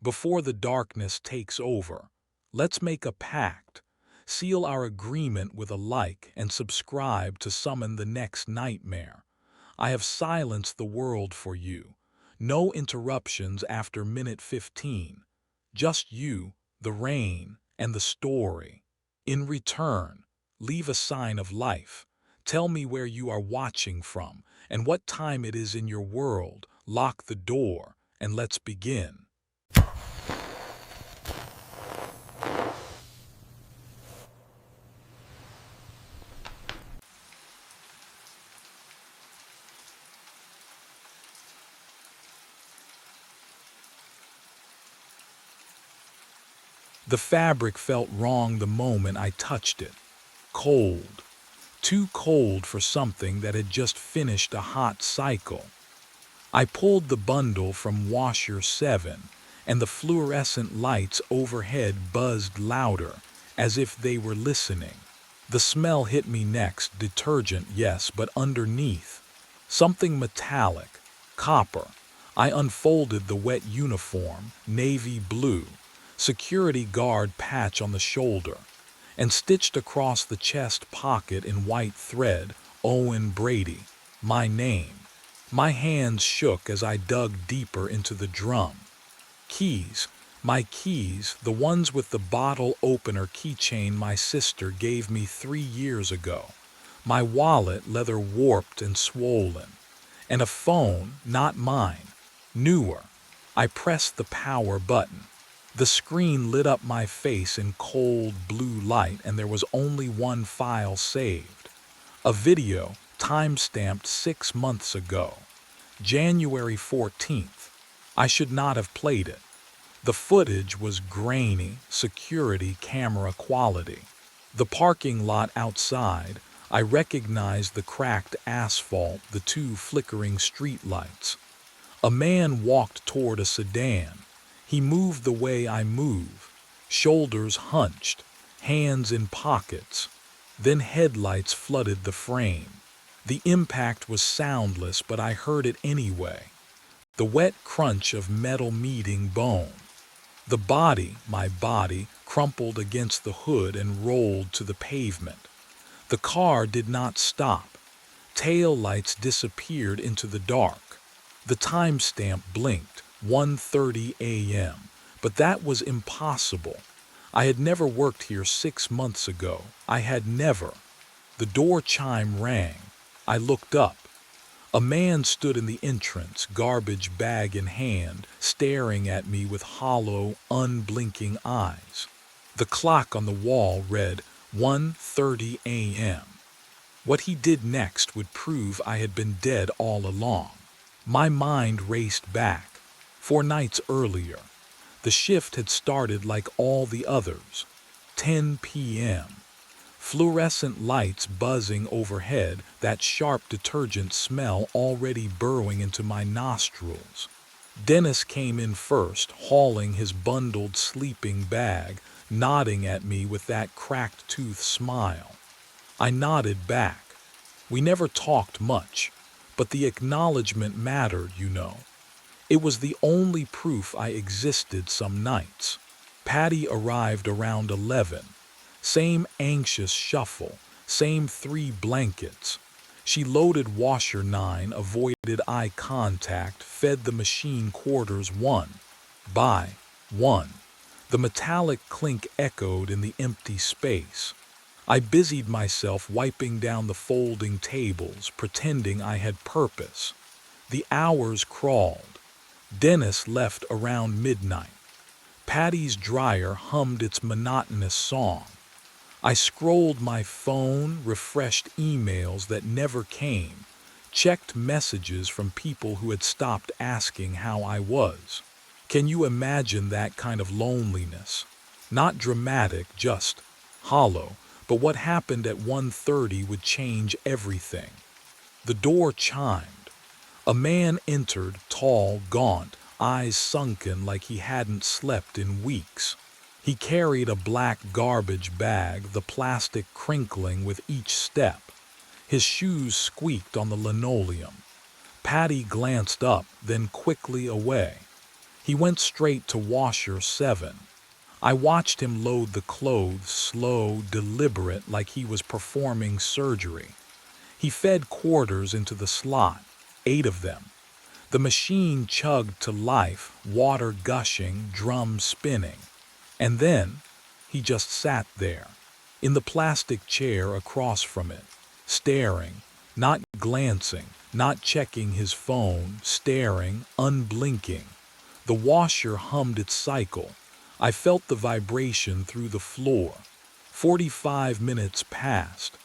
Before the darkness takes over, let's make a pact. Seal our agreement with a like and subscribe to summon the next nightmare. I have silenced the world for you. No interruptions after minute 15. Just you, the rain, and the story. In return, leave a sign of life. Tell me where you are watching from and what time it is in your world. Lock the door and let's begin. The fabric felt wrong the moment I touched it. Cold. Too cold for something that had just finished a hot cycle. I pulled the bundle from washer 7, and the fluorescent lights overhead buzzed louder, as if they were listening. The smell hit me next, detergent, yes, but underneath, something metallic, copper. I unfolded the wet uniform, navy blue, security guard patch on the shoulder, and stitched across the chest pocket in white thread, Owen Brady, my name. My hands shook as I dug deeper into the drum. Keys, my keys, the ones with the bottle opener keychain my sister gave me 3 years ago. My wallet, leather warped and swollen. And a phone, not mine, newer. I pressed the power button. The screen lit up my face in cold blue light, and there was only one file saved. A video, time-stamped 6 months ago. January 14th. I should not have played it. The footage was grainy, security camera quality. The parking lot outside, I recognized the cracked asphalt, the 2 flickering streetlights. A man walked toward a sedan. He moved the way I move, shoulders hunched, hands in pockets. Then headlights flooded the frame. The impact was soundless, but I heard it anyway. The wet crunch of metal meeting bone. The body, my body, crumpled against the hood and rolled to the pavement. The car did not stop. Tail lights disappeared into the dark. The timestamp blinked, 1:30 a.m., but that was impossible. I had never worked here 6 months ago. I had never. The door chime rang. I looked up. A man stood in the entrance, garbage bag in hand, staring at me with hollow, unblinking eyes. The clock on the wall read 1:30 a.m. What he did next would prove I had been dead all along. My mind raced back. 4 nights earlier. The shift had started like all the others. 10 p.m. Fluorescent lights buzzing overhead, that sharp detergent smell already burrowing into my nostrils. Dennis came in first, hauling his bundled sleeping bag, nodding at me with that cracked tooth smile. I nodded back. We never talked much, but the acknowledgement mattered, you know. It was the only proof I existed some nights. Patty arrived around 11. Same anxious shuffle, same 3 blankets. She loaded washer 9, avoided eye contact, fed the machine quarters 1 by 1. The metallic clink echoed in the empty space. I busied myself wiping down the folding tables, pretending I had purpose. The hours crawled. Dennis left around midnight. Patty's dryer hummed its monotonous song. I scrolled my phone, refreshed emails that never came, checked messages from people who had stopped asking how I was. Can you imagine that kind of loneliness? Not dramatic, just hollow, but what happened at 1:30 would change everything. The door chimed. A man entered, tall, gaunt, eyes sunken like he hadn't slept in weeks. He carried a black garbage bag, the plastic crinkling with each step. His shoes squeaked on the linoleum. Patty glanced up, then quickly away. He went straight to washer 7. I watched him load the clothes, slow, deliberate, like he was performing surgery. He fed quarters into the slot, 8 of them. The machine chugged to life, water gushing, drums spinning. And then he just sat there, in the plastic chair across from it, staring, not glancing, not checking his phone, staring, unblinking. The washer hummed its cycle. I felt the vibration through the floor. 45 minutes passed.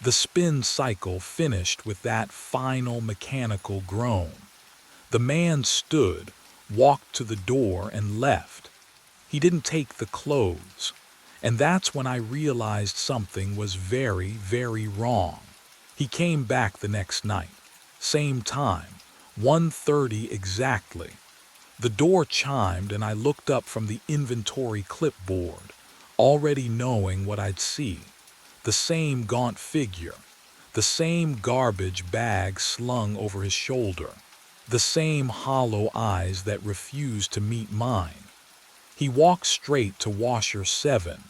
The spin cycle finished with that final mechanical groan. The man stood, walked to the door, and left. He didn't take the clothes. And that's when I realized something was very, very wrong. He came back the next night. Same time, 1:30 exactly. The door chimed and I looked up from the inventory clipboard, already knowing what I'd see. The same gaunt figure, the same garbage bag slung over his shoulder, the same hollow eyes that refused to meet mine. He walked straight to washer 7,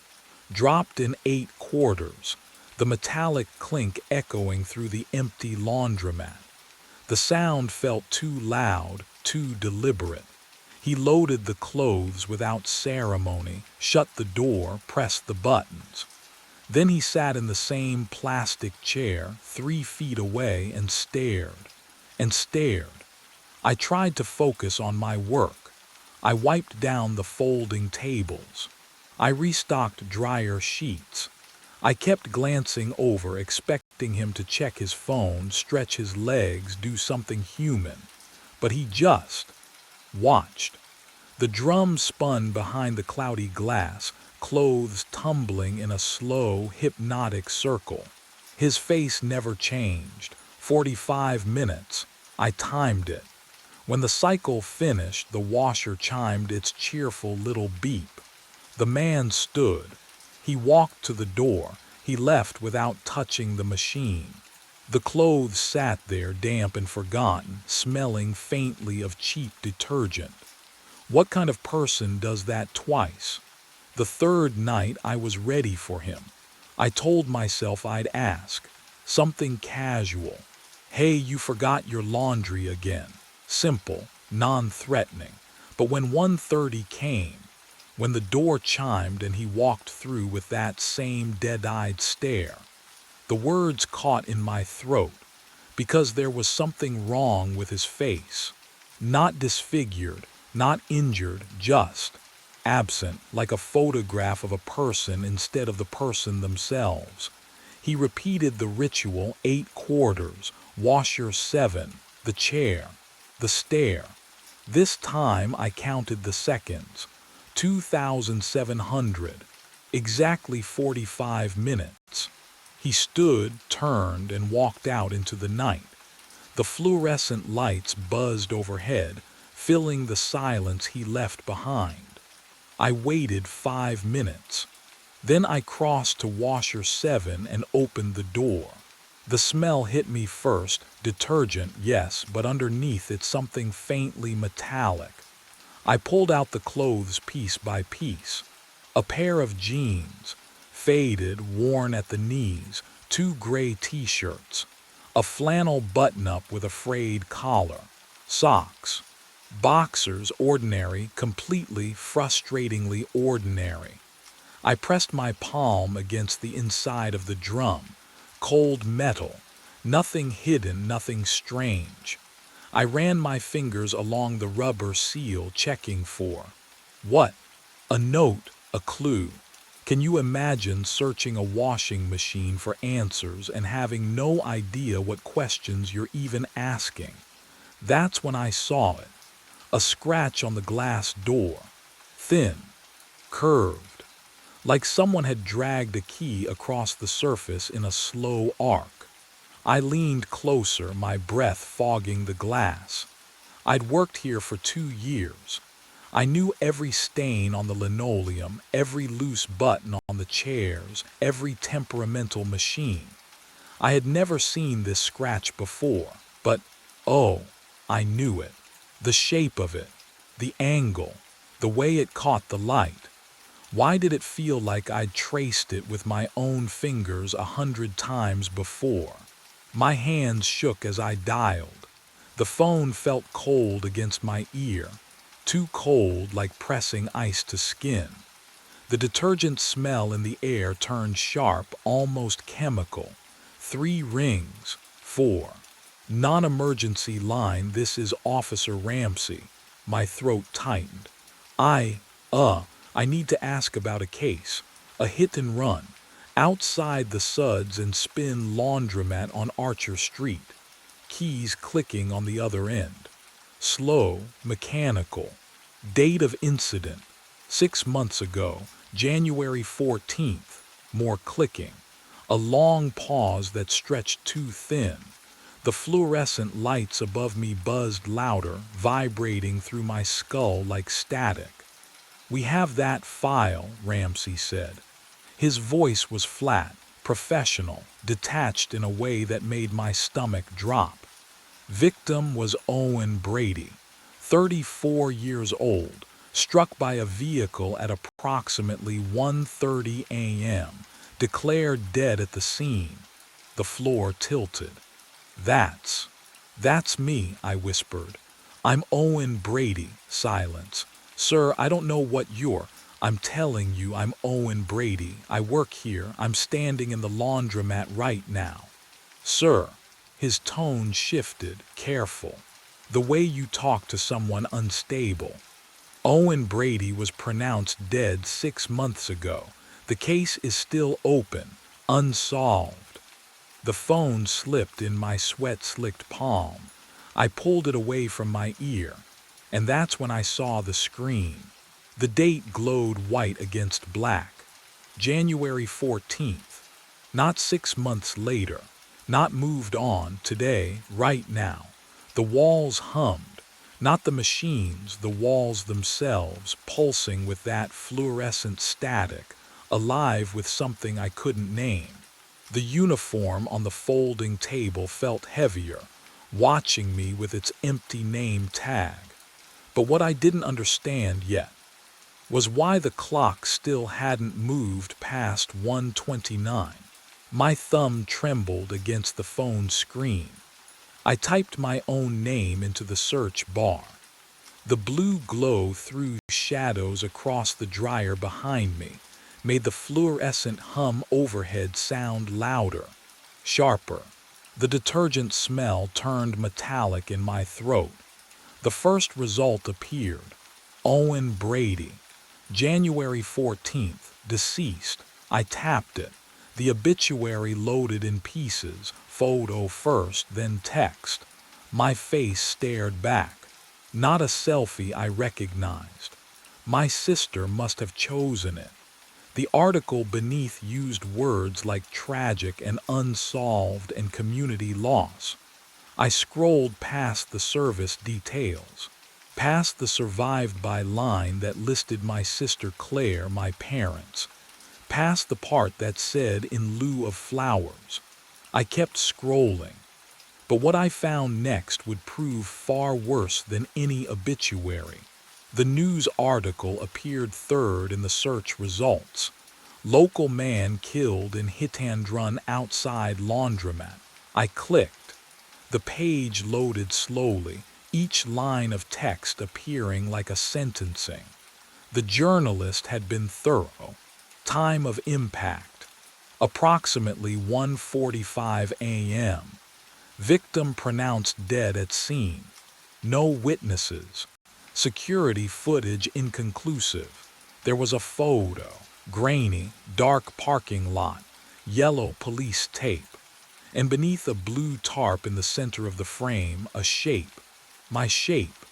dropped in 8 quarters, the metallic clink echoing through the empty laundromat. The sound felt too loud, too deliberate. He loaded the clothes without ceremony, shut the door, pressed the buttons. Then he sat in the same plastic chair 3 feet away and stared, and stared. I tried to focus on my work. I wiped down the folding tables. I restocked dryer sheets. I kept glancing over, expecting him to check his phone, stretch his legs, do something human. But he just watched. The drum spun behind the cloudy glass, clothes tumbling in a slow, hypnotic circle. His face never changed. 45 minutes. I timed it. When the cycle finished, the washer chimed its cheerful little beep. The man stood. He walked to the door. He left without touching the machine. The clothes sat there, damp and forgotten, smelling faintly of cheap detergent. What kind of person does that twice? The third night I was ready for him. I told myself I'd ask. Something casual. Hey, you forgot your laundry again. Simple, non-threatening. But when 1:30 came, when the door chimed and he walked through with that same dead-eyed stare, the words caught in my throat, because there was something wrong with his face. Not disfigured, not injured, just absent, like a photograph of a person instead of the person themselves. He repeated the ritual 8 quarters, washer 7, the chair, the stare. This time I counted the seconds. 2,700. Exactly 45 minutes. He stood, turned, and walked out into the night. The fluorescent lights buzzed overhead, filling the silence he left behind. I waited 5 minutes. Then I crossed to washer 7 and opened the door. The smell hit me first, detergent, yes, but underneath it something faintly metallic. I pulled out the clothes piece by piece. A pair of jeans, faded, worn at the knees, 2 gray t-shirts, a flannel button-up with a frayed collar, socks, boxers, ordinary, completely, frustratingly ordinary. I pressed my palm against the inside of the drum. Cold metal, nothing hidden, nothing strange. I ran my fingers along the rubber seal, checking for what? A note, a clue. Can you imagine searching a washing machine for answers and having no idea what questions you're even asking? That's when I saw it. A scratch on the glass door. Thin, curved, like someone had dragged a key across the surface in a slow arc. I leaned closer, my breath fogging the glass. I'd worked here for 2 years. I knew every stain on the linoleum, every loose button on the chairs, every temperamental machine. I had never seen this scratch before, but, oh, I knew it. The shape of it. The angle, the way it caught the light. Why did it feel like I'd traced it with my own fingers 100 times before? My hands shook as I dialed. The phone felt cold against my ear, too cold like pressing ice to skin. The detergent smell in the air turned sharp, almost chemical. 3 rings. 4. Non-emergency line, this is Officer Ramsey. My throat tightened. I, I need to ask about a case. A hit and run. Outside the Suds and Spin laundromat on Archer Street. Keys clicking on the other end. Slow, mechanical. Date of incident. 6 months ago, January 14th. More clicking. A long pause that stretched too thin. The fluorescent lights above me buzzed louder, vibrating through my skull like static. "We have that file," Ramsey said. His voice was flat, professional, detached in a way that made my stomach drop. Victim was Owen Brady, 34 years old, struck by a vehicle at approximately 1:30 a.m., declared dead at the scene. The floor tilted. That's me," I whispered. "I'm Owen Brady." Silence. "Sir, I don't know what you're—" "I'm telling you I'm Owen Brady. I work here. I'm standing in the laundromat right now." "Sir." His tone shifted, careful. "The way you talk to someone unstable." Owen Brady was pronounced dead 6 months ago. The case is still open, unsolved. The phone slipped in my sweat-slicked palm. I pulled it away from my ear, and that's when I saw the screen. The date glowed white against black. January 14th. Not 6 months later. Not moved on, today, right now. The walls hummed. Not the machines, the walls themselves, pulsing with that fluorescent static, alive with something I couldn't name. The uniform on the folding table felt heavier, watching me with its empty name tag. But what I didn't understand yet was why the clock still hadn't moved past 1:29. My thumb trembled against the phone screen. I typed my own name into the search bar. The blue glow threw shadows across the dryer behind me, made the fluorescent hum overhead sound louder, sharper. The detergent smell turned metallic in my throat. The first result appeared. Owen Brady. January 14th, deceased. I tapped it. The obituary loaded in pieces, photo first, then text. My face stared back. Not a selfie I recognized. My sister must have chosen it. The article beneath used words like tragic and unsolved and community loss. I scrolled past the service details, past the survived by line that listed my sister Claire, my parents, past the part that said in lieu of flowers. I kept scrolling. But what I found next would prove far worse than any obituary. The news article appeared third in the search results. Local man killed in hit-and-run outside laundromat. I clicked. The page loaded slowly, each line of text appearing like a sentencing. The journalist had been thorough. Time of impact. Approximately 1:45 a.m. Victim pronounced dead at scene. No witnesses. Security footage inconclusive. There was a photo. Grainy, dark parking lot. Yellow police tape. And beneath a blue tarp in the center of the frame, a shape. My shape.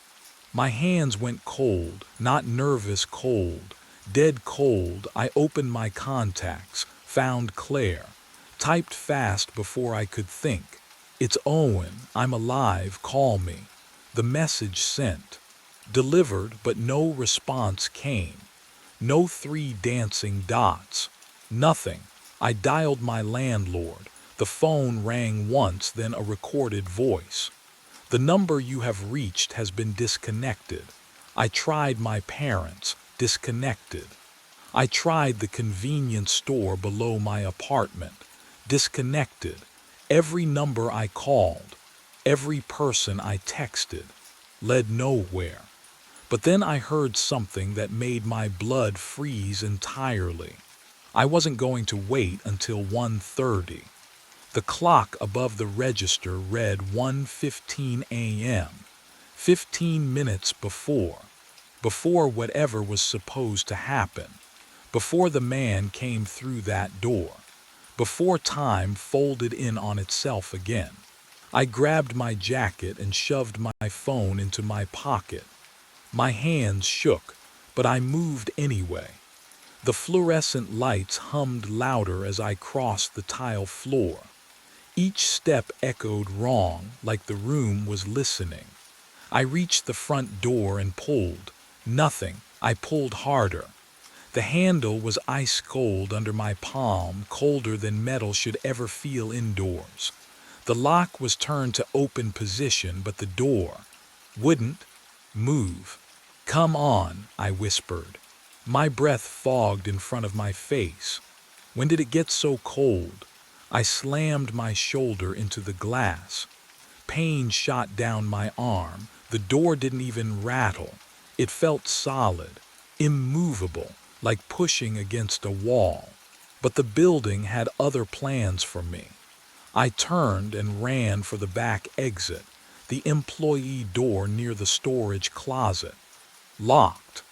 My hands went cold, not nervous cold. Dead cold. I opened my contacts, found Claire. Typed fast before I could think. "It's Owen, I'm alive, call me." The message sent. Delivered, but no response came. No 3 dancing dots. Nothing. I dialed my landlord. The phone rang once, then a recorded voice. "The number you have reached has been disconnected. I tried my parents, disconnected. I tried the convenience store below my apartment, disconnected. Every number I called, every person I texted, led nowhere. But then I heard something that made my blood freeze entirely. I wasn't going to wait until 1:30. The clock above the register read 1:15 a.m., 15 minutes before whatever was supposed to happen, before the man came through that door, before time folded in on itself again. I grabbed my jacket and shoved my phone into my pocket. My hands shook, but I moved anyway. The fluorescent lights hummed louder as I crossed the tile floor. Each step echoed wrong, like the room was listening. I reached the front door and pulled. Nothing. I pulled harder. The handle was ice cold under my palm, colder than metal should ever feel indoors. The lock was turned to open position, but the door wouldn't move. "Come on," I whispered. My breath fogged in front of my face. When did it get so cold? I slammed my shoulder into the glass. Pain shot down my arm. The door didn't even rattle. It felt solid, immovable, like pushing against a wall. But the building had other plans for me. I turned and ran for the back exit, the employee door near the storage closet. Locked.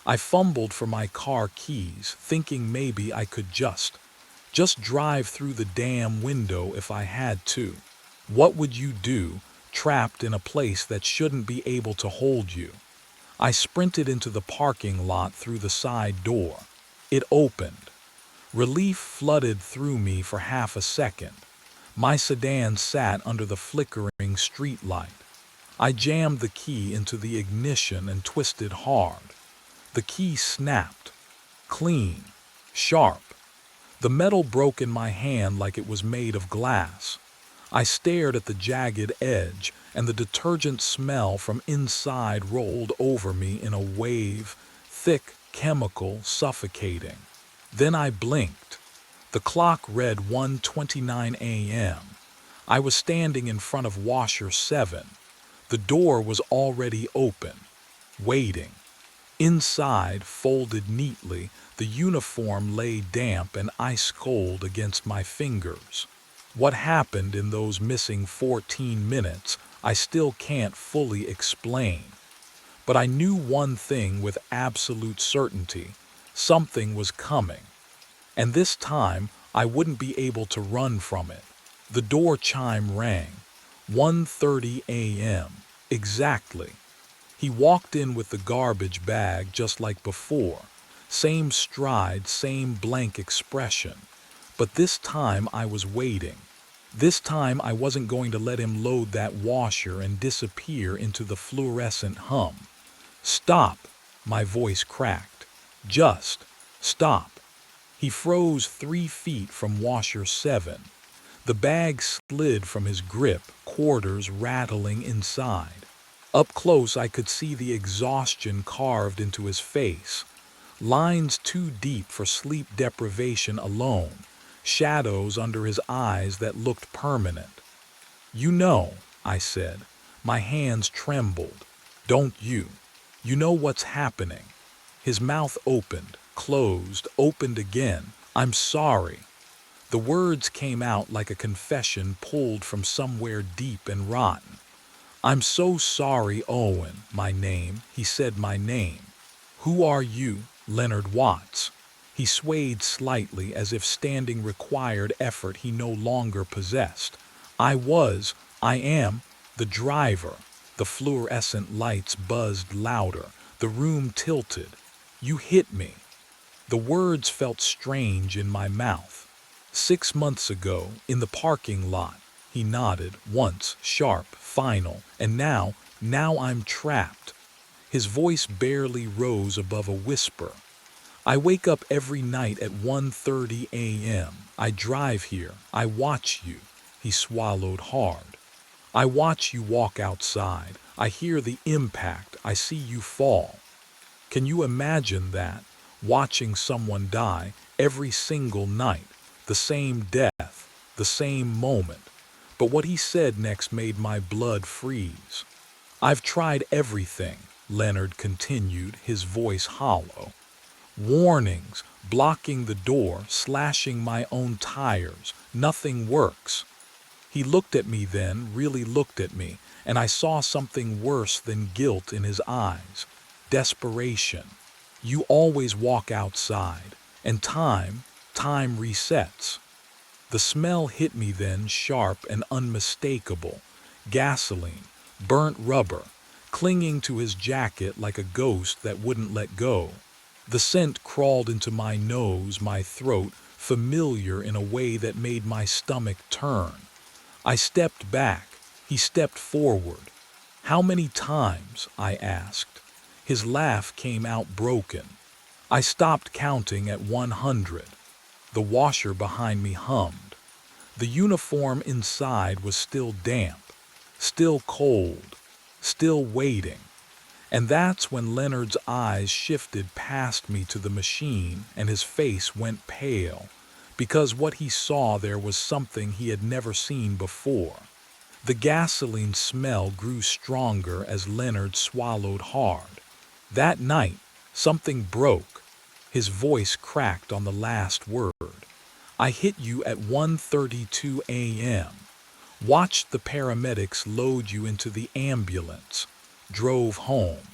I fumbled for my car keys, thinking maybe I could just drive through the damn window if I had to. What would you do, trapped in a place that shouldn't be able to hold you? I sprinted into the parking lot through the side door. It opened. Relief flooded through me for half a second. My sedan sat under the flickering street light. I jammed the key into the ignition and twisted hard. The key snapped. Clean. Sharp. The metal broke in my hand like it was made of glass. I stared at the jagged edge, and the detergent smell from inside rolled over me in a wave, thick, chemical, suffocating. Then I blinked. The clock read 1:29 a.m. I was standing in front of washer 7. The door was already open, waiting. Inside, folded neatly, the uniform lay damp and ice-cold against my fingers. What happened in those missing 14 minutes, I still can't fully explain. But I knew one thing with absolute certainty: something was coming. And this time, I wouldn't be able to run from it. The door chime rang. 1:30 a.m. Exactly. He walked in with the garbage bag just like before. Same stride, same blank expression. But this time I was waiting. This time I wasn't going to let him load that washer and disappear into the fluorescent hum. "Stop!" My voice cracked. "Just stop." He froze 3 feet from washer 7. The bag slid from his grip, quarters rattling inside. Up close I could see the exhaustion carved into his face. Lines too deep for sleep deprivation alone. Shadows under his eyes that looked permanent. "You know," I said. My hands trembled. "Don't you? You know what's happening." His mouth opened, closed, opened again. "I'm sorry." The words came out like a confession pulled from somewhere deep and rotten. "I'm so sorry, Owen." "My name," he said, "my name." "Who are you?" "Leonard Watts." He swayed slightly as if standing required effort he no longer possessed. I am, the driver." The fluorescent lights buzzed louder. The room tilted. "You hit me." The words felt strange in my mouth. 6 months ago, in the parking lot. He nodded, once, sharp, final, and now I'm trapped. His voice barely rose above a whisper. "I wake up every night at 1:30 a.m. I drive here. I watch you." He swallowed hard. "I watch you walk outside. I hear the impact. I see you fall. Can you imagine that? Watching someone die every single night, the same death, the same moment. But what he said next made my blood freeze. I've tried everything, Leonard continued, his voice hollow. Warnings, blocking the door, slashing my own tires. Nothing works. He looked at me then, really looked at me, and I saw something worse than guilt in his eyes. Desperation. You always walk outside, and time resets. The smell hit me then, sharp and unmistakable. Gasoline, burnt rubber, clinging to his jacket like a ghost that wouldn't let go. The scent crawled into my nose, my throat, familiar in a way that made my stomach turn. I stepped back. He stepped forward. How many times? I asked. His laugh came out broken. I stopped counting at 100. The washer behind me hummed. The uniform inside was still damp, still cold, still waiting. And that's when Leonard's eyes shifted past me to the machine and his face went pale, because what he saw there was something he had never seen before. The gasoline smell grew stronger as Leonard swallowed hard. That night, something broke. His voice cracked on the last word. I hit you at 1:32 a.m. Watched the paramedics load you into the ambulance. Drove home.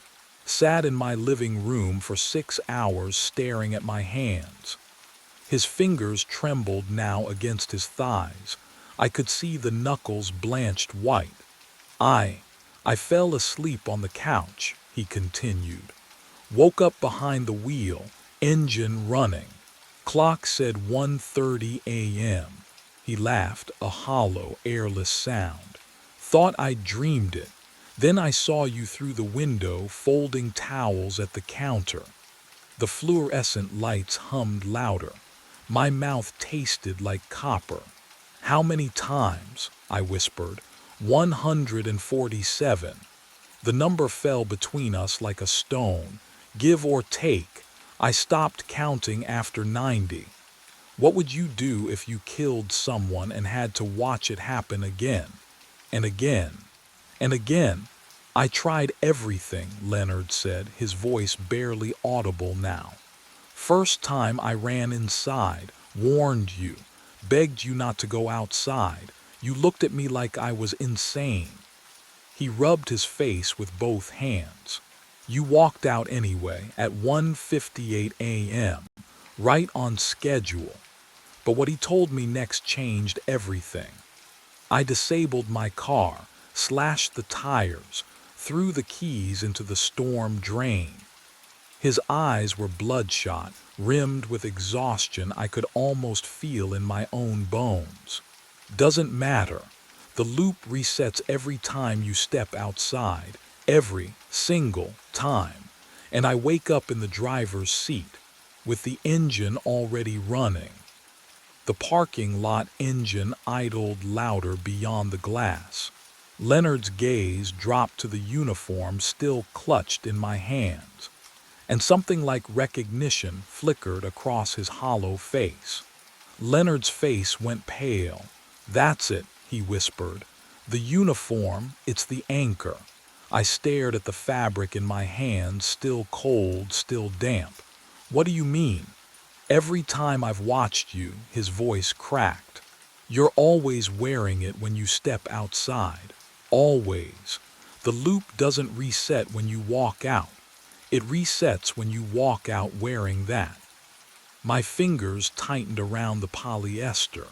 Sat in my living room for 6 hours staring at my hands. His fingers trembled now against his thighs. I could see the knuckles blanched white. I fell asleep on the couch, he continued. Woke up behind the wheel, engine running. Clock said 1:30 a.m. He laughed, a hollow, airless sound. Thought I'd dreamed it. Then I saw you through the window folding towels at the counter. The fluorescent lights hummed louder. My mouth tasted like copper. How many times? I whispered. 147. The number fell between us like a stone. Give or take. I stopped counting after 90. What would you do if you killed someone and had to watch it happen again? And again. And again. I tried everything, Leonard said, his voice barely audible now. First time I ran inside, warned you, begged you not to go outside. You looked at me like I was insane. He rubbed his face with both hands. You walked out anyway at 1:58 a.m., right on schedule. But what he told me next changed everything. I disabled my car, slashed the tires, threw the keys into the storm drain. His eyes were bloodshot, rimmed with exhaustion I could almost feel in my own bones. Doesn't matter. The loop resets every time you step outside, every single time. And I wake up in the driver's seat, with the engine already running. The parking lot engine idled louder beyond the glass. Leonard's gaze dropped to the uniform still clutched in my hands, and something like recognition flickered across his hollow face. Leonard's face went pale. That's it, he whispered. The uniform, it's the anchor. I stared at the fabric in my hands, still cold, still damp. What do you mean? Every time I've watched you, his voice cracked. You're always wearing it when you step outside. Always. The loop doesn't reset when you walk out. It resets when you walk out wearing that. My fingers tightened around the polyester.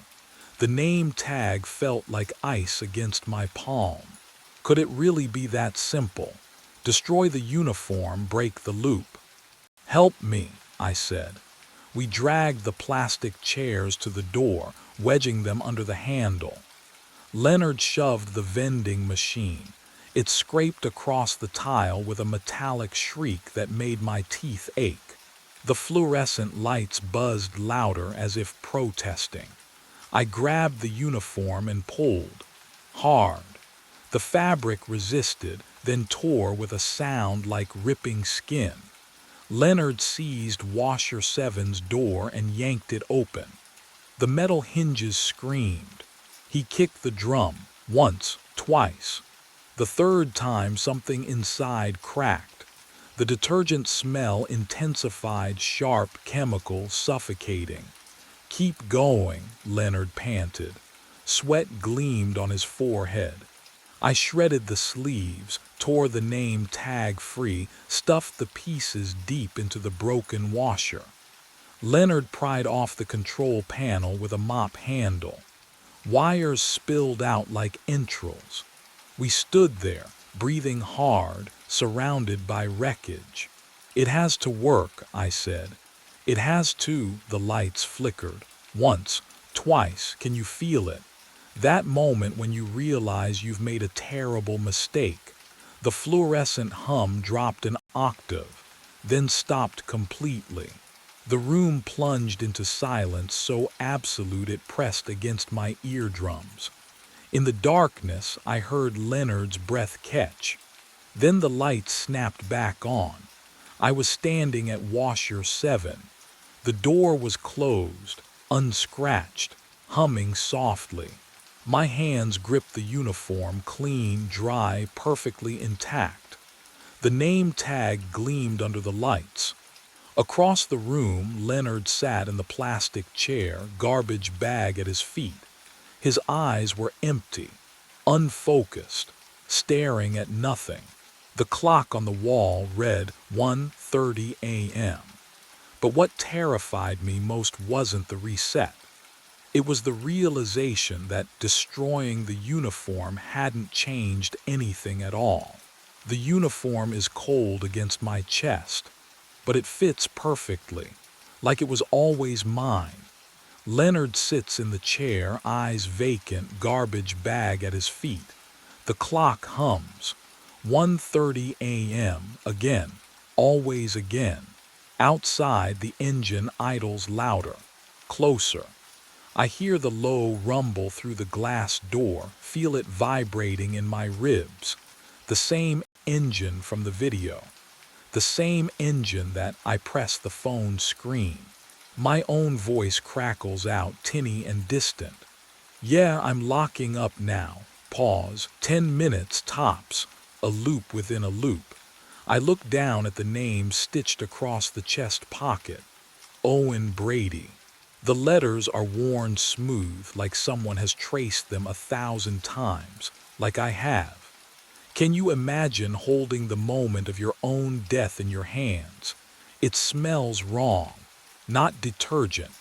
The name tag felt like ice against my palm. Could it really be that simple? Destroy the uniform, break the loop. Help me, I said. We dragged the plastic chairs to the door, wedging them under the handle. Leonard shoved the vending machine. It scraped across the tile with a metallic shriek that made my teeth ache. The fluorescent lights buzzed louder as if protesting. I grabbed the uniform and pulled. Hard. The fabric resisted, then tore with a sound like ripping skin. Leonard seized washer seven's door and yanked it open. The metal hinges screamed. He kicked the drum, once, twice. The third time something inside cracked. The detergent smell intensified, sharp chemical suffocating. "Keep going," Leonard panted. Sweat gleamed on his forehead. I shredded the sleeves, tore the name tag free, stuffed the pieces deep into the broken washer. Leonard pried off the control panel with a mop handle. Wires spilled out like entrails. We stood there, breathing hard, surrounded by wreckage. "It has to work," I said. "It has to." The lights flickered. Once, twice. Can you feel it? That moment when you realize you've made a terrible mistake. The fluorescent hum dropped an octave, then stopped completely. The room plunged into silence so absolute it pressed against my eardrums. In the darkness, I heard Leonard's breath catch. Then the lights snapped back on. I was standing at washer 7. The door was closed, unscratched, humming softly. My hands gripped the uniform, clean, dry, perfectly intact. The name tag gleamed under the lights. Across the room, Leonard sat in the plastic chair, garbage bag at his feet. His eyes were empty, unfocused, staring at nothing. The clock on the wall read 1:30 a.m. But what terrified me most wasn't the reset. It was the realization that destroying the uniform hadn't changed anything at all. The uniform is cold against my chest, but it fits perfectly, like it was always mine. Leonard sits in the chair, eyes vacant, garbage bag at his feet. The clock hums. 1:30 a.m. again, always again. Outside, the engine idles louder, closer. I hear the low rumble through the glass door, feel it vibrating in my ribs. The same engine from the video. The same engine that I press the phone screen. My own voice crackles out, tinny and distant. "Yeah, I'm locking up now." Pause. 10 minutes tops. A loop within a loop. I look down at the name stitched across the chest pocket. Owen Brady. The letters are worn smooth, like someone has traced them 1,000 times, like I have. Can you imagine holding the moment of your own death in your hands? It smells wrong. Not detergent,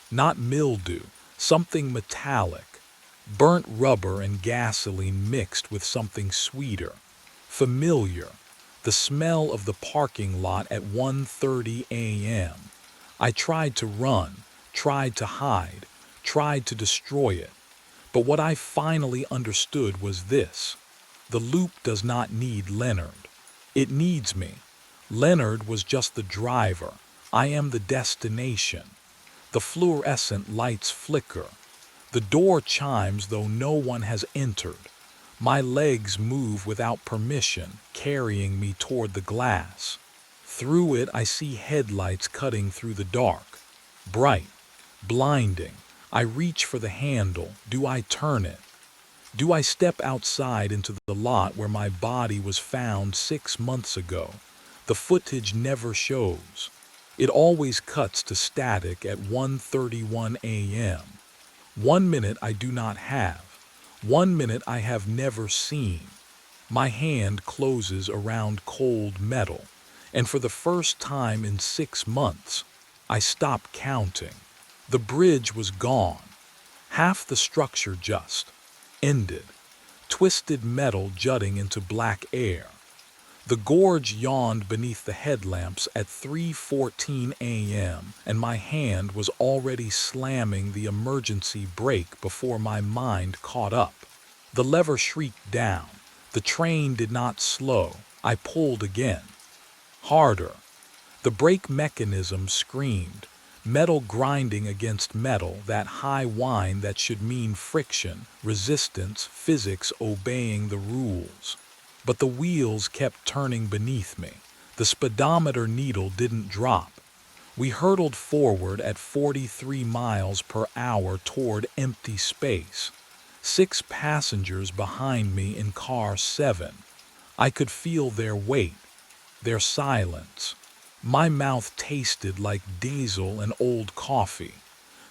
not mildew, something metallic. Burnt rubber and gasoline mixed with something sweeter. Familiar. The smell of the parking lot at 1:30 a.m. I tried to run, tried to hide, tried to destroy it. But what I finally understood was this. The loop does not need Leonard. It needs me. Leonard was just the driver. I am the destination. The fluorescent lights flicker. The door chimes though no one has entered. My legs move without permission, carrying me toward the glass. Through it I see headlights cutting through the dark. Bright, blinding. I reach for the handle. Do I turn it? Do I step outside into the lot where my body was found 6 months ago? The footage never shows. It always cuts to static at 1:31 a.m. 1 minute I do not have. 1 minute I have never seen. My hand closes around cold metal, and for the first time in 6 months, I stop counting. The bridge was gone. Half the structure just ended. Twisted metal jutting into black air. The gorge yawned beneath the headlamps at 3:14 a.m., and my hand was already slamming the emergency brake before my mind caught up. The lever shrieked down. The train did not slow. I pulled again. Harder. The brake mechanism screamed. Metal grinding against metal, that high whine that should mean friction, resistance, physics obeying the rules. but the wheels kept turning beneath me. The speedometer needle didn't drop. We hurtled forward at 43 miles per hour toward empty space. 6 passengers behind me in car 7. I could feel their weight, their silence. My mouth tasted like diesel and old coffee.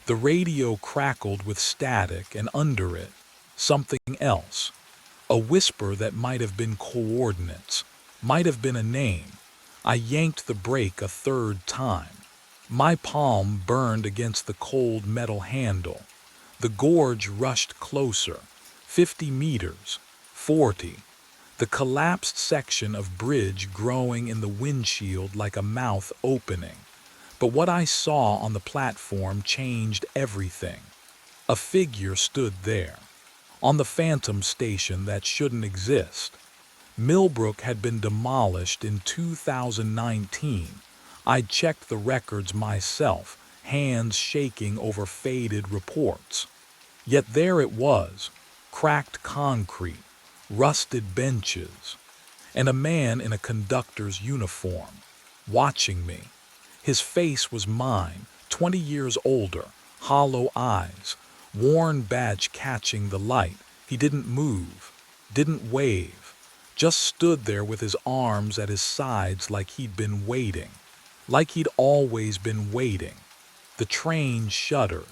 The radio crackled with static, and under it, something else. A whisper that might have been coordinates, might have been a name. I yanked the brake a third time. My palm burned against the cold metal handle. The gorge rushed closer. 50 meters, 40. The collapsed section of bridge growing in the windshield like a mouth opening. But what I saw on the platform changed everything. A figure stood there, on the phantom station that shouldn't exist. Millbrook had been demolished in 2019. I'd checked the records myself, hands shaking over faded reports. Yet there it was, cracked concrete, rusted benches, and a man in a conductor's uniform, watching me. His face was mine, 20 years older, hollow eyes, worn badge catching the light. He didn't move, didn't wave, just stood there with his arms at his sides like he'd been waiting, like he'd always been waiting. The train shuddered.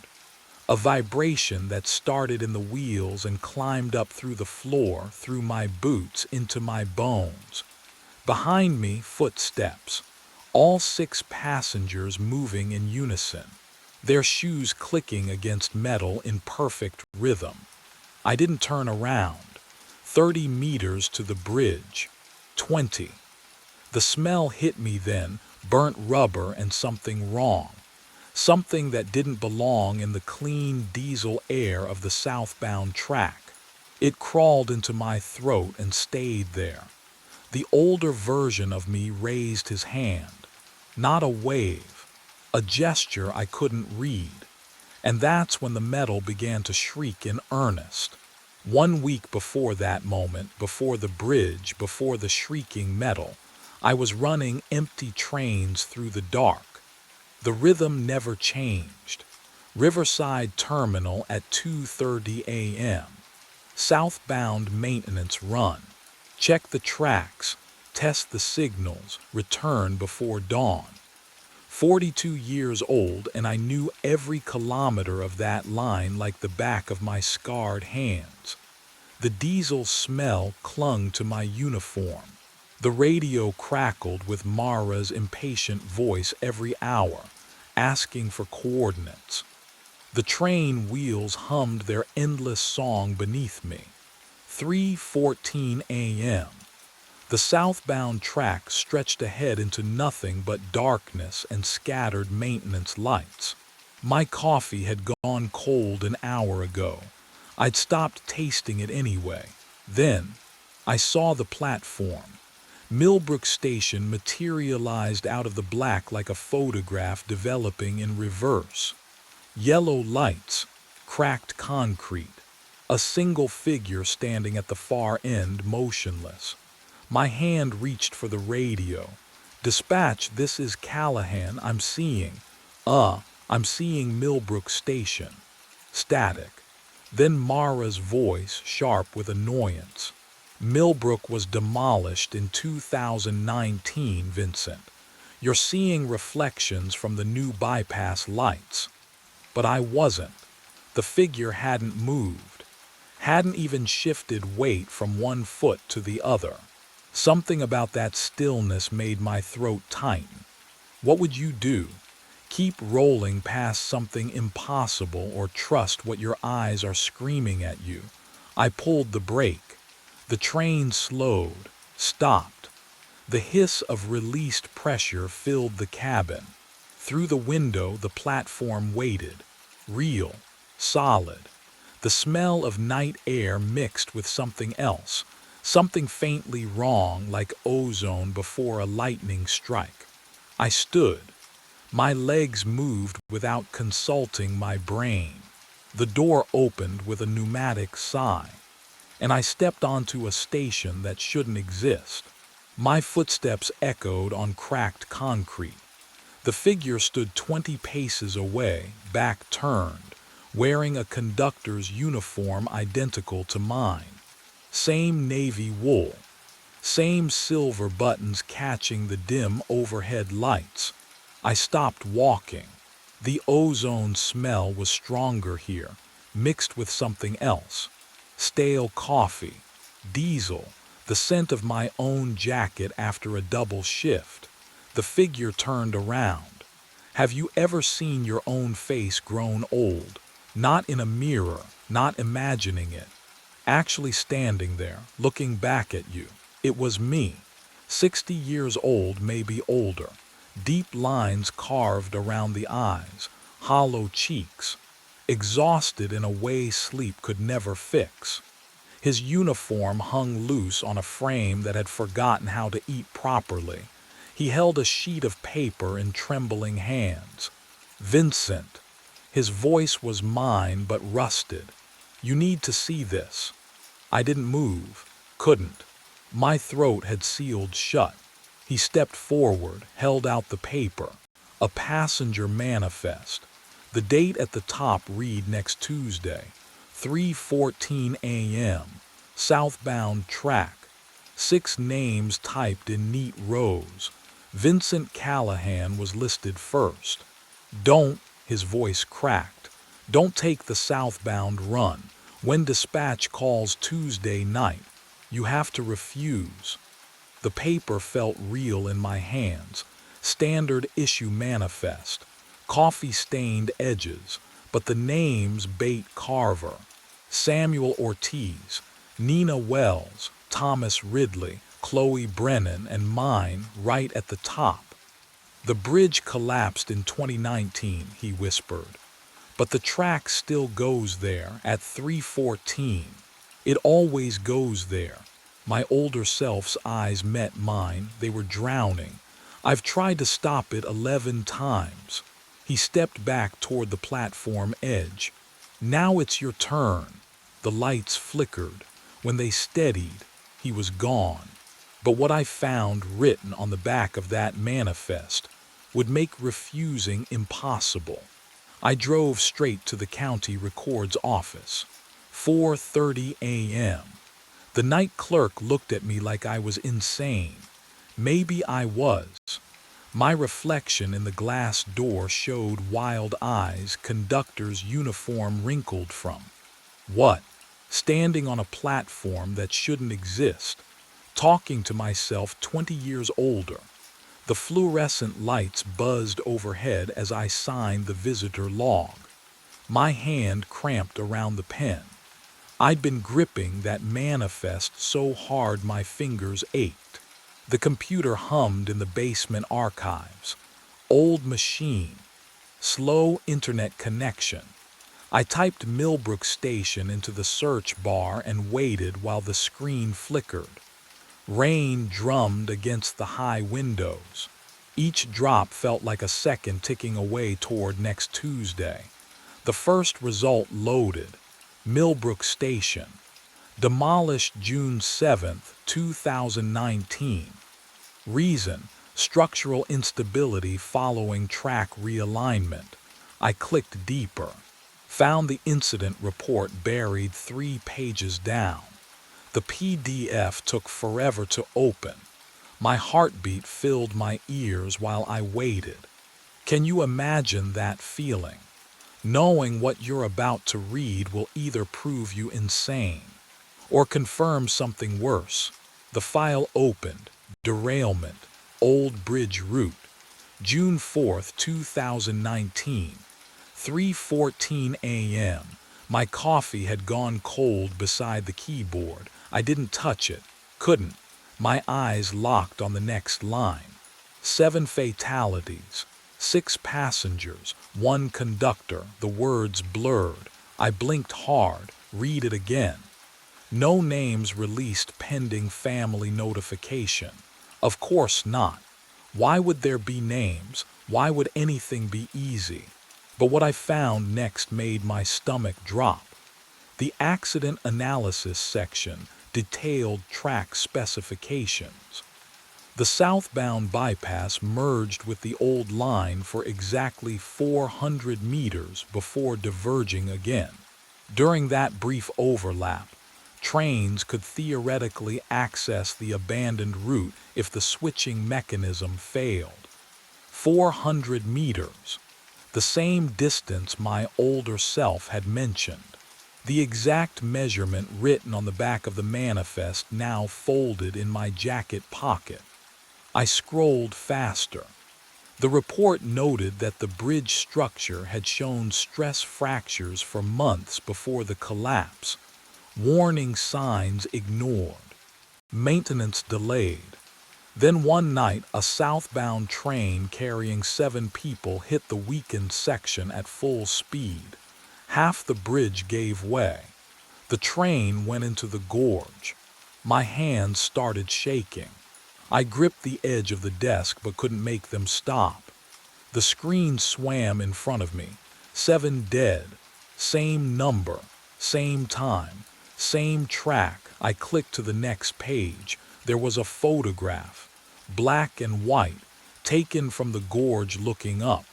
A vibration that started in the wheels and climbed up through the floor, through my boots, into my bones. Behind me, footsteps. All 6 passengers moving in unison, their shoes clicking against metal in perfect rhythm. I didn't turn around. 30 meters to the bridge. 20. The smell hit me then, burnt rubber and something wrong. Something that didn't belong in the clean diesel air of the southbound track. It crawled into my throat and stayed there. The older version of me raised his hand. Not a wave, a gesture I couldn't read. And that's when the metal began to shriek in earnest. 1 week before that moment, before the bridge, before the shrieking metal, I was running empty trains through the dark. The rhythm never changed. Riverside Terminal at 2:30 a.m. Southbound maintenance run. Check the tracks, test the signals, return before dawn. 42 years old, and I knew every kilometer of that line like the back of my scarred hands. The diesel smell clung to my uniform. The radio crackled with Mara's impatient voice every hour, asking for coordinates. The train wheels hummed their endless song beneath me. 3:14 a.m. The southbound track stretched ahead into nothing but darkness and scattered maintenance lights. My coffee had gone cold an hour ago. I'd stopped tasting it anyway. Then, I saw the platform. Millbrook Station materialized out of the black like a photograph developing in reverse. Yellow lights, cracked concrete, a single figure standing at the far end, motionless. My hand reached for the radio. "Dispatch, this is Callahan. I'm seeing Millbrook Station." Static. Then Mara's voice, sharp with annoyance. "Millbrook was demolished in 2019, Vincent. You're seeing reflections from the new bypass lights." But I wasn't. The figure hadn't moved, hadn't even shifted weight from one foot to the other. Something about that stillness made my throat tighten. What would you do? Keep rolling past something impossible, or trust what your eyes are screaming at you? I pulled the brake. The train slowed, stopped. The hiss of released pressure filled the cabin. Through the window, the platform waited. Real, solid. The smell of night air mixed with something else, something faintly wrong, like ozone before a lightning strike. I stood. My legs moved without consulting my brain. The door opened with a pneumatic sigh. and I stepped onto a station that shouldn't exist. My footsteps echoed on cracked concrete. The figure stood 20 paces away, back turned, wearing a conductor's uniform identical to mine. Same navy wool, same silver buttons catching the dim overhead lights. I stopped walking. The ozone smell was stronger here, mixed with something else. Stale coffee, diesel, the scent of my own jacket after a double shift. The figure turned around. Have you ever seen your own face grown old? Not in a mirror, not imagining it. Actually standing there, looking back at you. It was me. 60 years old, maybe older. Deep lines carved around the eyes, hollow cheeks. Exhausted in a way sleep could never fix. His uniform hung loose on a frame that had forgotten how to eat properly. He held a sheet of paper in trembling hands. Vincent. His voice was mine but rusted. You need to see this. I didn't move, couldn't. My throat had sealed shut. He stepped forward, held out the paper. A passenger manifest. The date at the top read next Tuesday, 3:14 a.m., southbound track. 6 names typed in neat rows. Vincent Callahan was listed first. Don't, his voice cracked, don't take the southbound run. When dispatch calls Tuesday night, you have to refuse. The paper felt real in my hands. Standard issue manifest. Coffee-stained edges, but the names Bate Carver, Samuel Ortiz, Nina Wells, Thomas Ridley, Chloe Brennan, and mine right at the top. The bridge collapsed in 2019, he whispered. But the track still goes there at 3:14. It always goes there. My older self's eyes met mine. They were drowning. I've tried to stop it 11 times. He stepped back toward the platform edge. Now it's your turn. The lights flickered. When they steadied, he was gone. But what I found written on the back of that manifest would make refusing impossible. I drove straight to the county records office. 4:30 a.m. The night clerk looked at me like I was insane. Maybe I was. My reflection in the glass door showed wild eyes, conductor's uniform wrinkled from. What? Standing on a platform that shouldn't exist, talking to myself 20 years older. The fluorescent lights buzzed overhead as I signed the visitor log. My hand cramped around the pen. I'd been gripping that manifest so hard my fingers ached. The computer hummed in the basement archives. Old machine. Slow internet connection. I typed Millbrook Station into the search bar and waited while the screen flickered. Rain drummed against the high windows. Each drop felt like a second ticking away toward next Tuesday. The first result loaded. Millbrook Station. Demolished June 7, 2019. Reason: structural instability following track realignment. I clicked deeper. Found the incident report buried 3 pages down. The PDF took forever to open. My heartbeat filled my ears while I waited. Can you imagine that feeling? Knowing what you're about to read will either prove you insane or confirm something worse. The file opened. Derailment. Old Bridge Route. June 4, 2019. 3:14 a.m. My coffee had gone cold beside the keyboard. I didn't touch it. Couldn't. My eyes locked on the next line. 7 fatalities. 6 passengers. 1 conductor. The words blurred. I blinked hard. Read it again. No names released pending family notification. Of course not. Why would there be names? Why would anything be easy? But what I found next made my stomach drop. The accident analysis section detailed track specifications. The southbound bypass merged with the old line for exactly 400 meters before diverging again. During that brief overlap, trains could theoretically access the abandoned route if the switching mechanism failed. 400 meters, the same distance my older self had mentioned. The exact measurement written on the back of the manifest now folded in my jacket pocket. I scrolled faster. The report noted that the bridge structure had shown stress fractures for months before the collapse, warning signs ignored, maintenance delayed. Then one night, a southbound train carrying 7 people hit the weakened section at full speed. Half the bridge gave way. The train went into the gorge. My hands started shaking. I gripped the edge of the desk but couldn't make them stop. The screen swam in front of me. 7 dead. Same number. Same time. Same track. I clicked to the next page. There was a photograph, black and white, taken from the gorge looking up.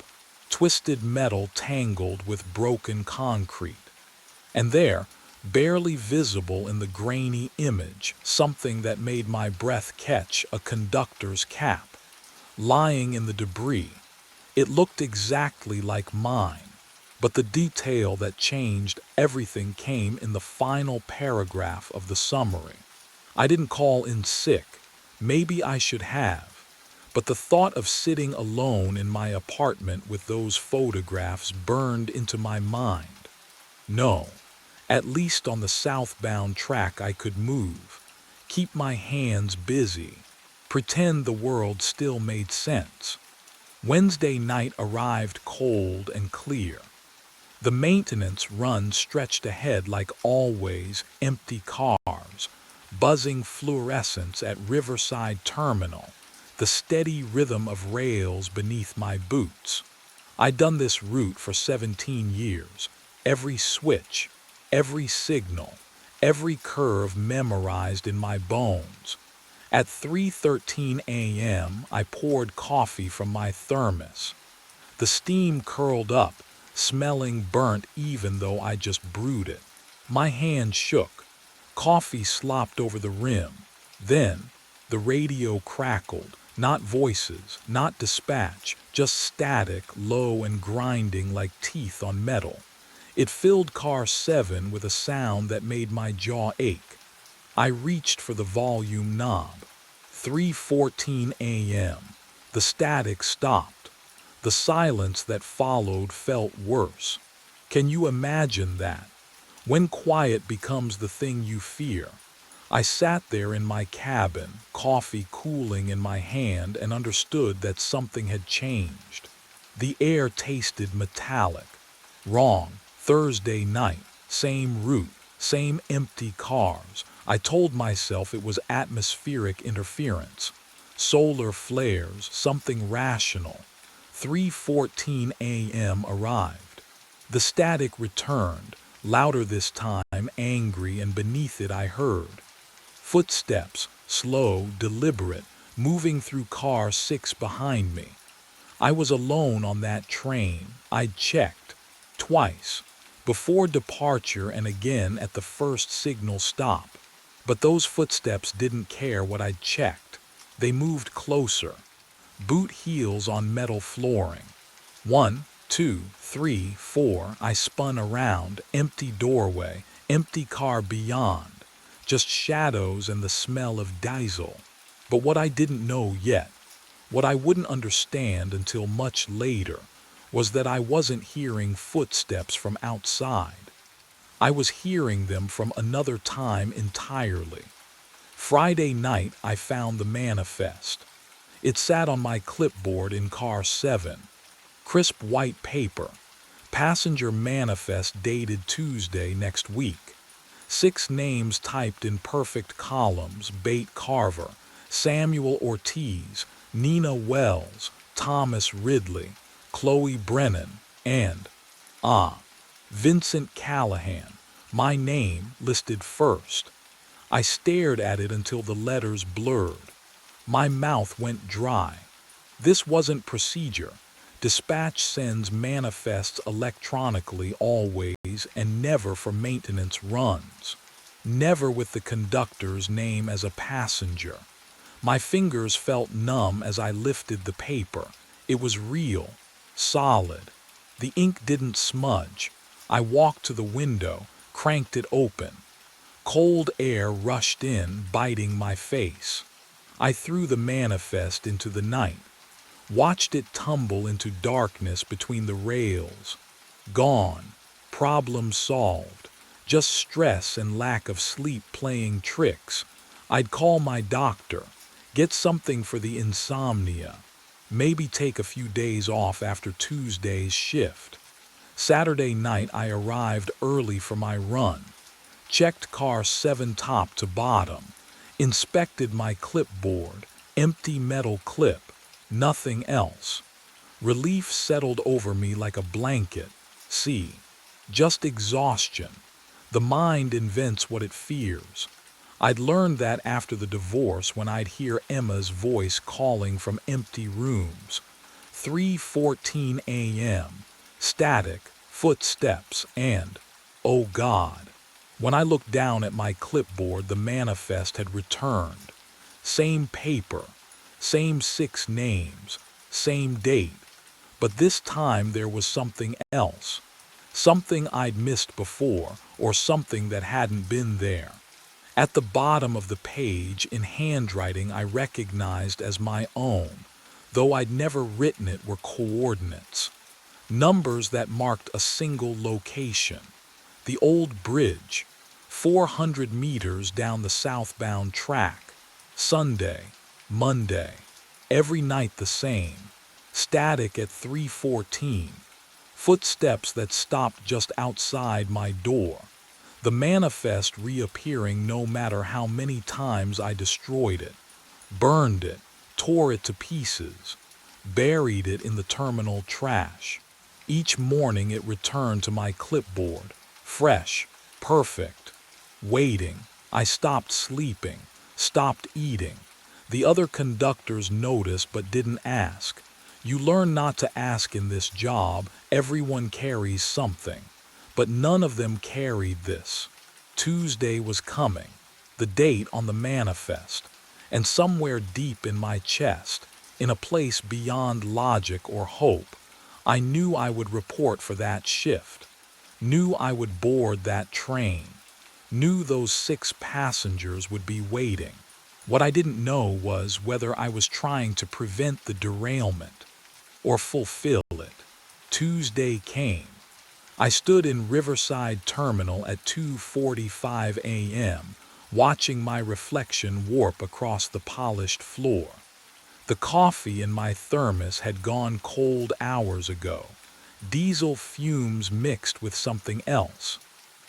Twisted metal tangled with broken concrete. And there, barely visible in the grainy image, something that made my breath catch, a conductor's cap, lying in the debris. It looked exactly like mine, but the detail that changed everything came in the final paragraph of the summary. I didn't call in sick. Maybe I should have. But the thought of sitting alone in my apartment with those photographs burned into my mind. No. At least on the southbound track I could move, keep my hands busy, pretend the world still made sense. Wednesday night arrived cold and clear. The maintenance run stretched ahead like always, empty cars, buzzing fluorescents at Riverside Terminal, the steady rhythm of rails beneath my boots. I'd done this route for 17 years, every switch, every signal, every curve memorized in my bones. At 3:13 a.m., I poured coffee from my thermos. The steam curled up, smelling burnt even though I just brewed it. My hand shook. Coffee slopped over the rim. Then, the radio crackled. Not voices, not dispatch, just static, low and grinding like teeth on metal. It filled car 7 with a sound that made my jaw ache. I reached for the volume knob. 3:14 a.m. The static stopped. The silence that followed felt worse. Can you imagine that? When quiet becomes the thing you fear. I sat there in my cabin, coffee cooling in my hand, and understood that something had changed. The air tasted metallic. Wrong. Thursday night, same route, same empty cars. I told myself it was atmospheric interference. Solar flares, something rational. 3:14 a.m. arrived. The static returned, louder this time, angry, and beneath it I heard footsteps, slow, deliberate, moving through car 6 behind me. I was alone on that train. I'd checked. Twice. Before departure and again at the first signal stop. But those footsteps didn't care what I'd checked. They moved closer. Boot heels on metal flooring. 1, 2, 3, 4. I spun around. Empty doorway. Empty car beyond. Just shadows and the smell of diesel. But what I didn't know yet, what I wouldn't understand until much later, was that I wasn't hearing footsteps from outside. I was hearing them from another time entirely. Friday night, I found the manifest. It sat on my clipboard in car 7. Crisp white paper. Passenger manifest dated Tuesday next week. 6 names typed in perfect columns: Bate Carver, Samuel Ortiz, Nina Wells, Thomas Ridley, Chloe Brennan, and, Vincent Callahan, My name listed first. I stared at it until the letters blurred. My mouth went dry. This wasn't procedure. Dispatch sends manifests electronically always and never for maintenance runs. Never with the conductor's name as a passenger. My fingers felt numb as I lifted the paper. It was real, solid. The ink didn't smudge. I walked to the window, cranked it open. Cold air rushed in, biting my face. I threw the manifest into the night, watched it tumble into darkness between the rails. Gone. Problem solved. Just stress and lack of sleep playing tricks. I'd call my doctor, get something for the insomnia, maybe take a few days off after Tuesday's shift. Saturday night I arrived early for my run, checked car 7 top to bottom, inspected my clipboard, empty metal clip, nothing else. Relief settled over me like a blanket. See, just exhaustion. The mind invents what it fears. I'd learned that after the divorce when I'd hear Emma's voice calling from empty rooms. 3:14 a.m., static, footsteps, and, oh God. When I looked down at my clipboard, the manifest had returned. Same paper, same 6 names, same date. But this time there was something else. Something I'd missed before, or something that hadn't been there. At the bottom of the page, in handwriting I recognized as my own, though I'd never written it, were coordinates. Numbers that marked a single location. The old bridge, 400 meters down the southbound track. Sunday, Monday, every night the same. Static at 3:14. Footsteps that stopped just outside my door. The manifest reappearing no matter how many times I destroyed it, burned it, tore it to pieces, buried it in the terminal trash. Each morning it returned to my clipboard, fresh, perfect, waiting. I stopped sleeping, stopped eating. The other conductors noticed but didn't ask. You learn not to ask in this job. Everyone carries something. But none of them carried this. Tuesday was coming, the date on the manifest, and somewhere deep in my chest, in a place beyond logic or hope, I knew I would report for that shift, knew I would board that train, knew those 6 passengers would be waiting. What I didn't know was whether I was trying to prevent the derailment or fulfill it. Tuesday came. I stood in Riverside Terminal at 2:45 a.m., watching my reflection warp across the polished floor. The coffee in my thermos had gone cold hours ago. Diesel fumes mixed with something else,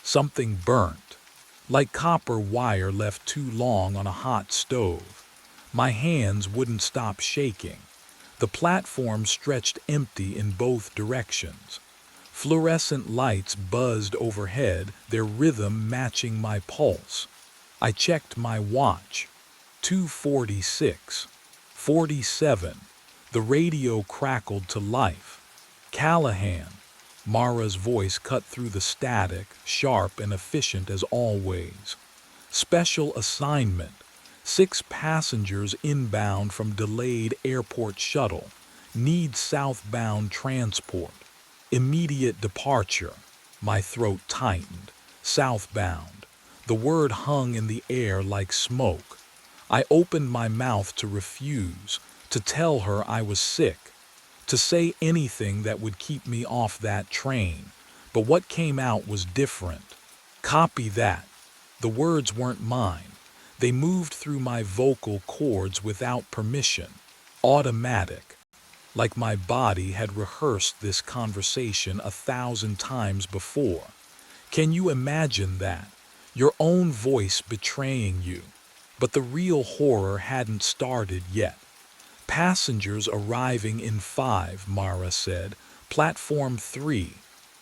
something burnt, like copper wire left too long on a hot stove. My hands wouldn't stop shaking. The platform stretched empty in both directions. Fluorescent lights buzzed overhead, their rhythm matching my pulse. I checked my watch. 2:46. 47. The radio crackled to life. Callahan. Mara's voice cut through the static, sharp and efficient as always. Special assignment. 6 passengers inbound from delayed airport shuttle. Need southbound transport. Immediate departure. My throat tightened. Southbound. The word hung in the air like smoke. I opened my mouth to refuse, to tell her I was sick, to say anything that would keep me off that train. But what came out was different. Copy that. The words weren't mine. They moved through my vocal cords without permission. Automatic. Like my body had rehearsed this conversation 1,000 times before. Can you imagine that? Your own voice betraying you. But the real horror hadn't started yet. Passengers arriving in 5, Mara said. Platform 3.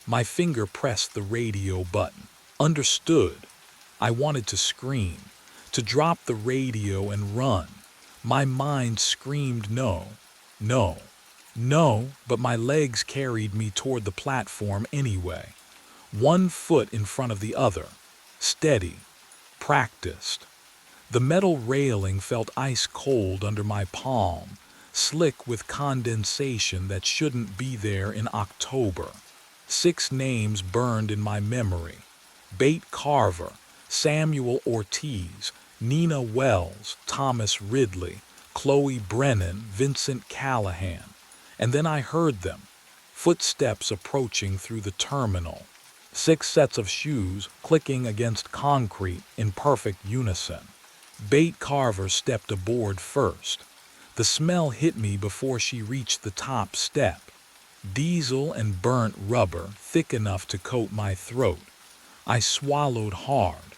My finger pressed the radio button. Understood. I wanted to scream, to drop the radio and run. My mind screamed no, no, no, but my legs carried me toward the platform anyway. One foot in front of the other. Steady. Practiced. The metal railing felt ice cold under my palm, slick with condensation that shouldn't be there in October. 6 names burned in my memory. Bate Carver, Samuel Ortiz, Nina Wells, Thomas Ridley, Chloe Brennan, Vincent Callahan. And then I heard them, footsteps approaching through the terminal. 6 sets of shoes clicking against concrete in perfect unison. Bate Carver stepped aboard first. The smell hit me before she reached the top step. Diesel and burnt rubber thick enough to coat my throat. I swallowed hard.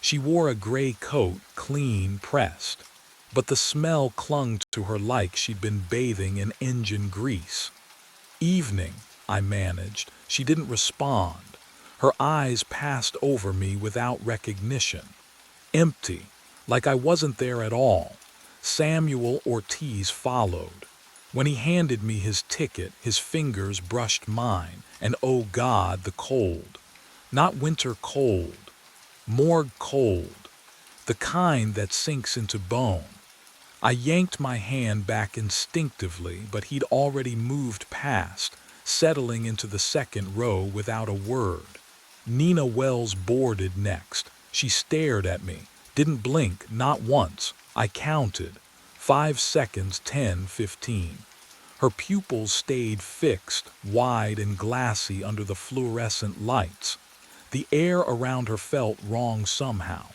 She wore a gray coat, clean pressed. But the smell clung to her like she'd been bathing in engine grease. Evening, I managed. She didn't respond. Her eyes passed over me without recognition. Empty, like I wasn't there at all. Samuel Ortiz followed. When he handed me his ticket, his fingers brushed mine, and oh God, the cold. Not winter cold. Morgue cold. The kind that sinks into bone. I yanked my hand back instinctively, but he'd already moved past, settling into the second row without a word. Nina Wells boarded next. She stared at me, didn't blink, not once. I counted. 5 seconds, 10, 15. Her pupils stayed fixed, wide and glassy under the fluorescent lights. The air around her felt wrong somehow.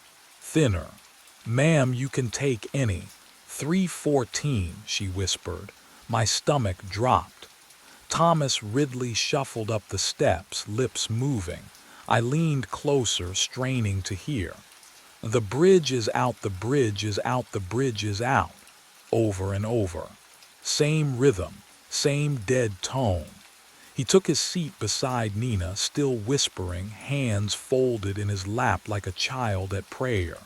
Thinner. Ma'am, you can take any. 314, she whispered. My stomach dropped. Thomas Ridley shuffled up the steps, lips moving. I leaned closer, straining to hear. The bridge is out, the bridge is out, the bridge is out. Over and over. Same rhythm, same dead tone. He took his seat beside Nina, still whispering, hands folded in his lap like a child at prayer.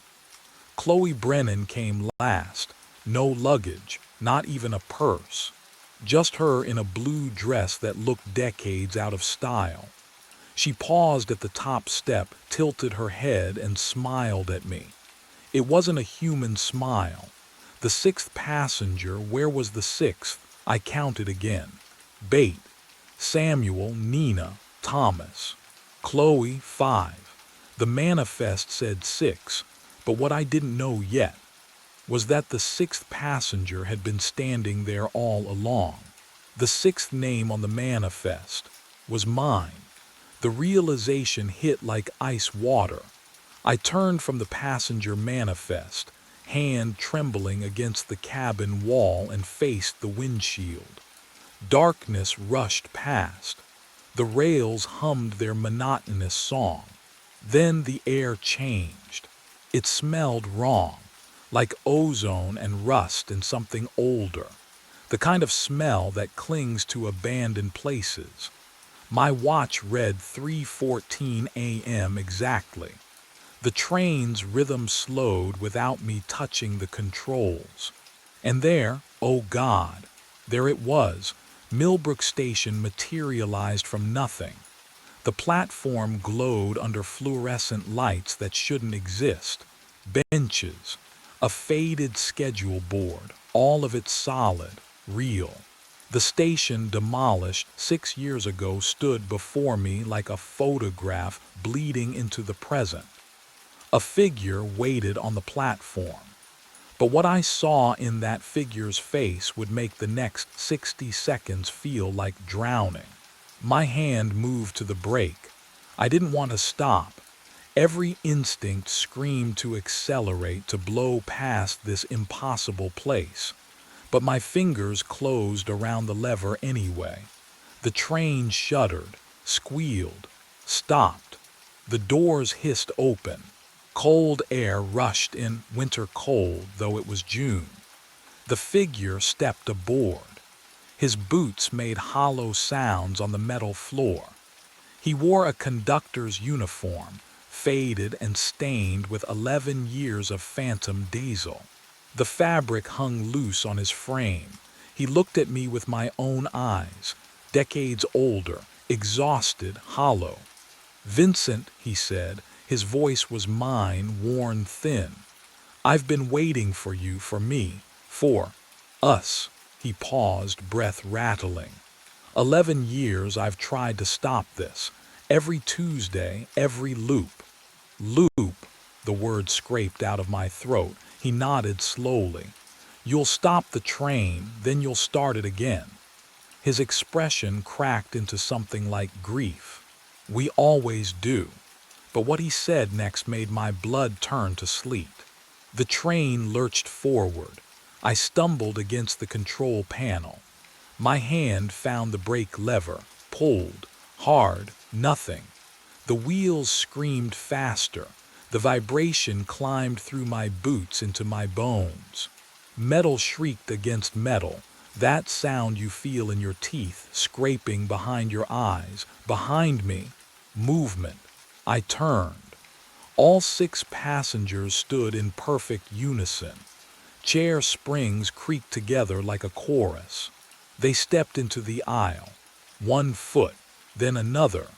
Chloe Brennan came last. No luggage, not even a purse. Just her in a blue dress that looked decades out of style. She paused at the top step, tilted her head, and smiled at me. It wasn't a human smile. The 6th passenger, where was the 6th? I counted again. Bate, Samuel, Nina, Thomas. Chloe, 5. The manifest said 6, but what I didn't know yet was that the 6th passenger had been standing there all along. The 6th name on the manifest was mine. The realization hit like ice water. I turned from the passenger manifest, hand trembling against the cabin wall, and faced the windshield. Darkness rushed past. The rails hummed their monotonous song. Then the air changed. It smelled wrong, like ozone and rust and something older. The kind of smell that clings to abandoned places. My watch read 3:14 a.m. exactly. The train's rhythm slowed without me touching the controls. And there, oh God, there it was. Millbrook Station materialized from nothing. The platform glowed under fluorescent lights that shouldn't exist. Benches, a faded schedule board, all of it solid, real. The station, demolished 6 years ago, stood before me like a photograph bleeding into the present. A figure waited on the platform. But what I saw in that figure's face would make the next 60 seconds feel like drowning. My hand moved to the brake. I didn't want to stop. Every instinct screamed to accelerate, to blow past this impossible place. But my fingers closed around the lever anyway. The train shuddered, squealed, stopped. The doors hissed open. Cold air rushed in, winter cold, though it was June. The figure stepped aboard. His boots made hollow sounds on the metal floor. He wore a conductor's uniform, faded and stained with 11 years of phantom diesel. The fabric hung loose on his frame. He looked at me with my own eyes, decades older, exhausted, hollow. "Vincent," he said, his voice was mine, worn thin. "I've been waiting for you, for me, for us." He paused, breath rattling. 11 years I've tried to stop this. Every Tuesday, every loop. Loop, the word scraped out of my throat. He nodded slowly. "You'll stop the train, then you'll start it again." His expression cracked into something like grief. "We always do." But what he said next made my blood turn to sleet. The train lurched forward. I stumbled against the control panel. My hand found the brake lever, pulled, hard, nothing. The wheels screamed faster. The vibration climbed through my boots into my bones. Metal shrieked against metal, that sound you feel in your teeth, scraping behind your eyes. Behind me, movement. I turned. All 6 passengers stood in perfect unison. Chair springs creaked together like a chorus. They stepped into the aisle, 1 foot, then another,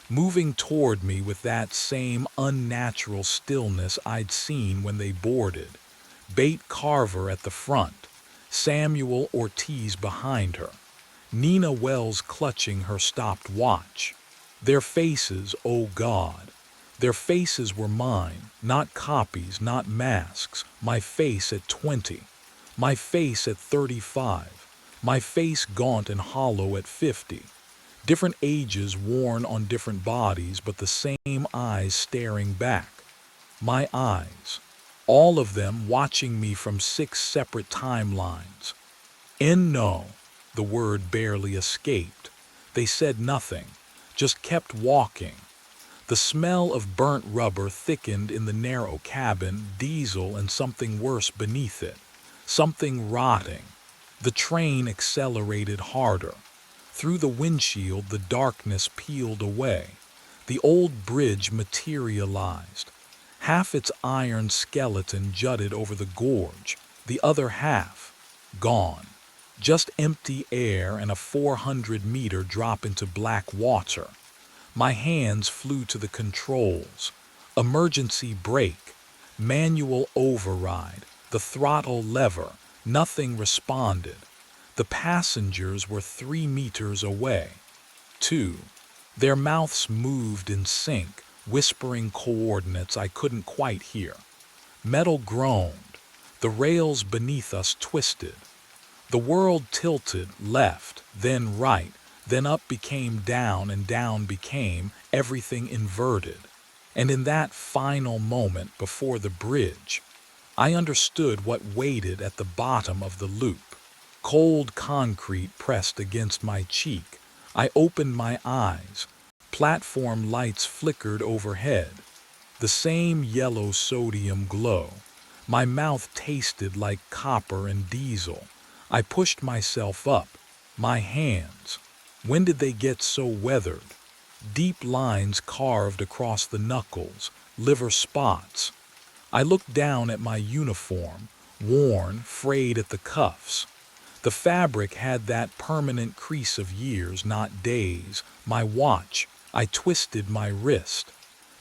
moving toward me with that same unnatural stillness I'd seen when they boarded. Bate Carver at the front, Samuel Ortiz behind her, Nina Wells clutching her stopped watch. Their faces, oh God, their faces were mine, not copies, not masks. My face at 20, my face at 35, my face gaunt and hollow at 50. Different ages worn on different bodies, but the same eyes staring back. My eyes, all of them watching me from 6 separate timelines. No, the word barely escaped. They said nothing, just kept walking. The smell of burnt rubber thickened in the narrow cabin, diesel and something worse beneath it, something rotting. The train accelerated harder. Through the windshield, the darkness peeled away. The old bridge materialized. Half its iron skeleton jutted over the gorge, the other half, gone. Just empty air and a 400-meter drop into black water. My hands flew to the controls. Emergency brake, manual override, the throttle lever. Nothing responded. The passengers were 3 meters away. 2. Their mouths moved in sync, whispering coordinates I couldn't quite hear. Metal groaned. The rails beneath us twisted. The world tilted left, then right, then up became down, and down became everything inverted. And in that final moment before the bridge, I understood what waited at the bottom of the loop. Cold concrete pressed against my cheek. I opened my eyes. Platform lights flickered overhead. The same yellow sodium glow. My mouth tasted like copper and diesel. I pushed myself up. My hands. When did they get so weathered? Deep lines carved across the knuckles, liver spots. I looked down at my uniform, worn, frayed at the cuffs. The fabric had that permanent crease of years, not days. My watch. I twisted my wrist.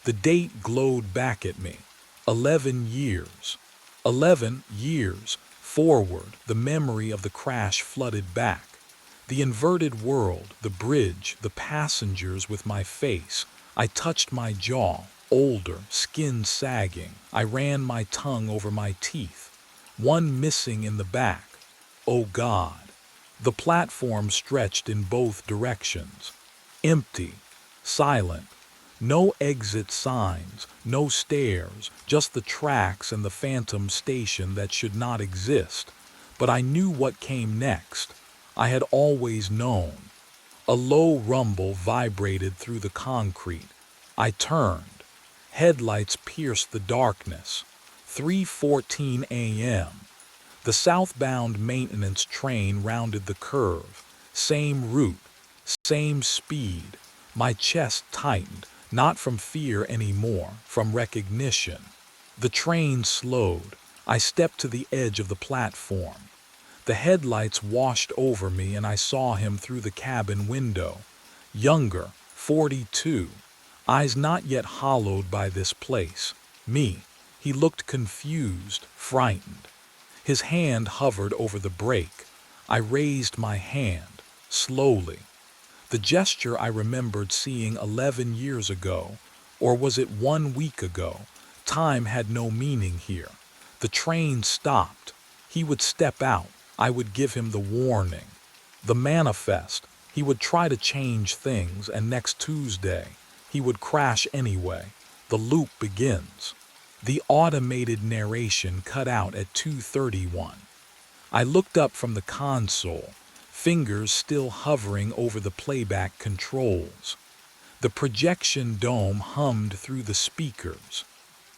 The date glowed back at me. 11 years. 11 years. Forward, the memory of the crash flooded back. The inverted world, the bridge, the passengers with my face. I touched my jaw, older, skin sagging. I ran my tongue over my teeth. One missing in the back. Oh God. The platform stretched in both directions. Empty, silent. No exit signs, no stairs, just the tracks and the phantom station that should not exist. But I knew what came next. I had always known. A low rumble vibrated through the concrete. I turned. Headlights pierced the darkness. 3:14 a.m. The southbound maintenance train rounded the curve. Same route, same speed. My chest tightened. Not from fear anymore, from recognition. The train slowed. I stepped to the edge of the platform. The headlights washed over me and I saw him through the cabin window. Younger, 42, eyes not yet hollowed by this place. Me. He looked confused, frightened. His hand hovered over the brake. I raised my hand, slowly. The gesture I remembered seeing 11 years ago, or was it 1 week ago? Time had no meaning here. The train stopped. He would step out. I would give him the warning. The manifest. He would try to change things, and next Tuesday, he would crash anyway. The loop begins. The automated narration cut out at 2:31. I looked up from the console, fingers still hovering over the playback controls. The projection dome hummed through the speakers.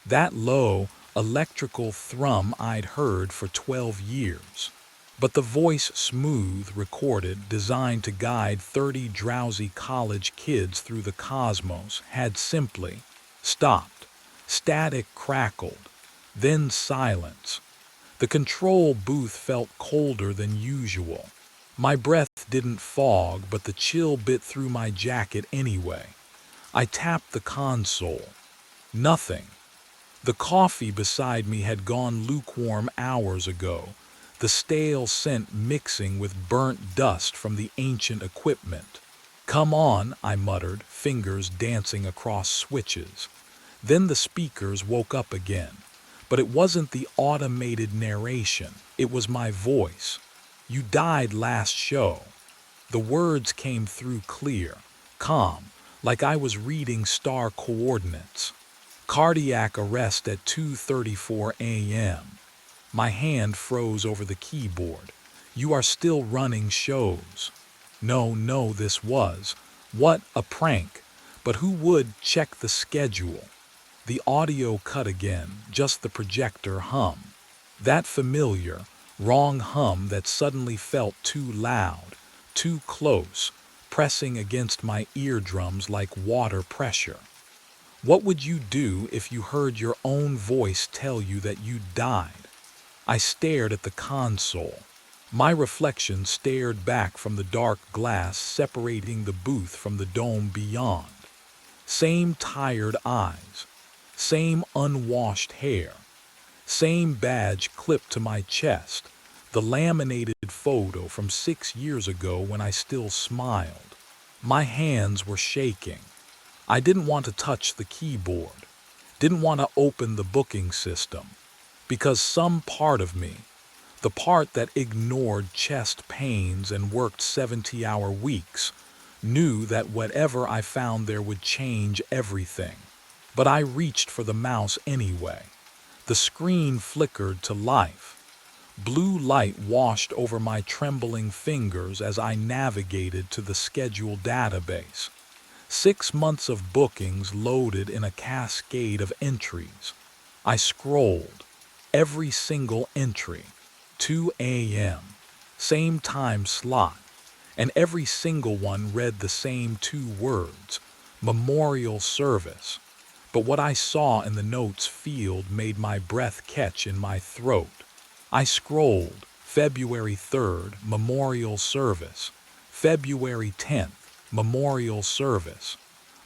That low, electrical thrum I'd heard for 12 years. But the voice smooth, recorded, designed to guide 30 drowsy college kids through the cosmos, had simply stopped. Static crackled. Then silence. The control booth felt colder than usual. My breath didn't fog, but the chill bit through my jacket anyway. I tapped the console. Nothing. The coffee beside me had gone lukewarm hours ago, the stale scent mixing with burnt dust from the ancient equipment. "Come on," I muttered, fingers dancing across switches. Then the speakers woke up again. But it wasn't the automated narration, it was my voice. "You died last show." The words came through clear, calm, like I was reading star coordinates. "Cardiac arrest at 2:34 a.m. My hand froze over the keyboard. "You are still running shows." No, this was. What a prank. But who would check the schedule? The audio cut again, just the projector hum. That familiar, wrong hum that suddenly felt too loud, too close, pressing against my eardrums like water pressure. What would you do if you heard your own voice tell you that you died? I stared at the console. My reflection stared back from the dark glass separating the booth from the dome beyond. Same tired eyes. Same unwashed hair. Same badge clipped to my chest. The laminated photo from 6 years ago when I still smiled. My hands were shaking. I didn't want to touch the keyboard. Didn't want to open the booking system. Because some part of me, the part that ignored chest pains and worked 70-hour weeks, knew that whatever I found there would change everything. But I reached for the mouse anyway. The screen flickered to life. Blue light washed over my trembling fingers as I navigated to the schedule database. 6 months of bookings loaded in a cascade of entries. I scrolled. Every single entry. 2 a.m. Same time slot. And every single one read the same 2 words. Memorial service. But what I saw in the notes field made my breath catch in my throat. I scrolled. February 3rd, memorial service. February 10th, memorial service.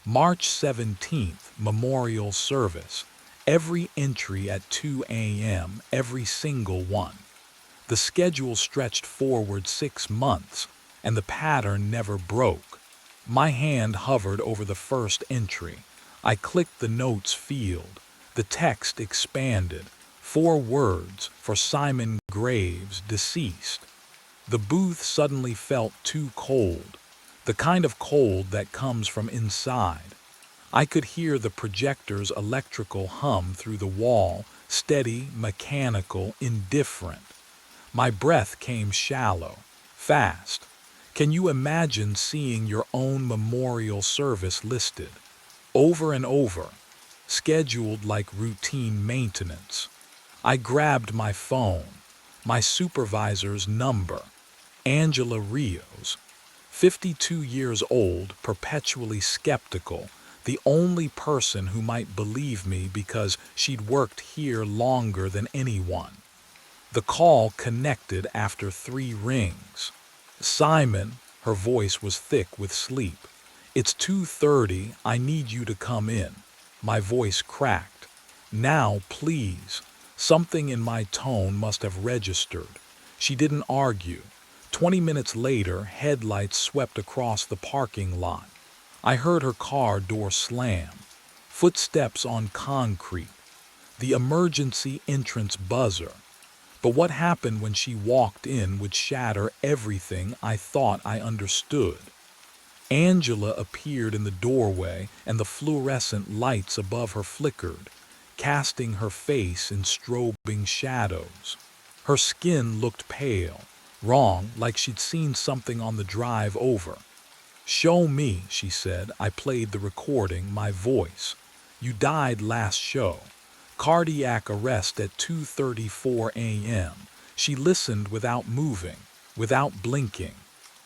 March 17th, memorial service. Every entry at 2 a.m., every single one. The schedule stretched forward 6 months, and the pattern never broke. My hand hovered over the first entry. I clicked the notes field. The text expanded. 4 words for Simon Graves, deceased. The booth suddenly felt too cold. The kind of cold that comes from inside. I could hear the projector's electrical hum through the wall, steady, mechanical, indifferent. My breath came shallow, fast. Can you imagine seeing your own memorial service listed? Over and over, scheduled like routine maintenance. I grabbed my phone, my supervisor's number, Angela Rios, 52 years old, perpetually skeptical, The only person who might believe me because she'd worked here longer than anyone. The call connected after 3 rings. "Simon," her voice was thick with sleep. "It's 2:30, I need you to come in." My voice cracked. "Now, please." Something in my tone must have registered. She didn't argue. 20 minutes later, headlights swept across the parking lot. I heard her car door slam. Footsteps on concrete. The emergency entrance buzzer. But what happened when she walked in would shatter everything I thought I understood. Angela appeared in the doorway, and the fluorescent lights above her flickered, casting her face in strobing shadows. Her skin looked pale, wrong, like she'd seen something on the drive over. "Show me," she said. I played the recording, my voice. "You died last show. Cardiac arrest at 2:34 a.m. She listened without moving, without blinking.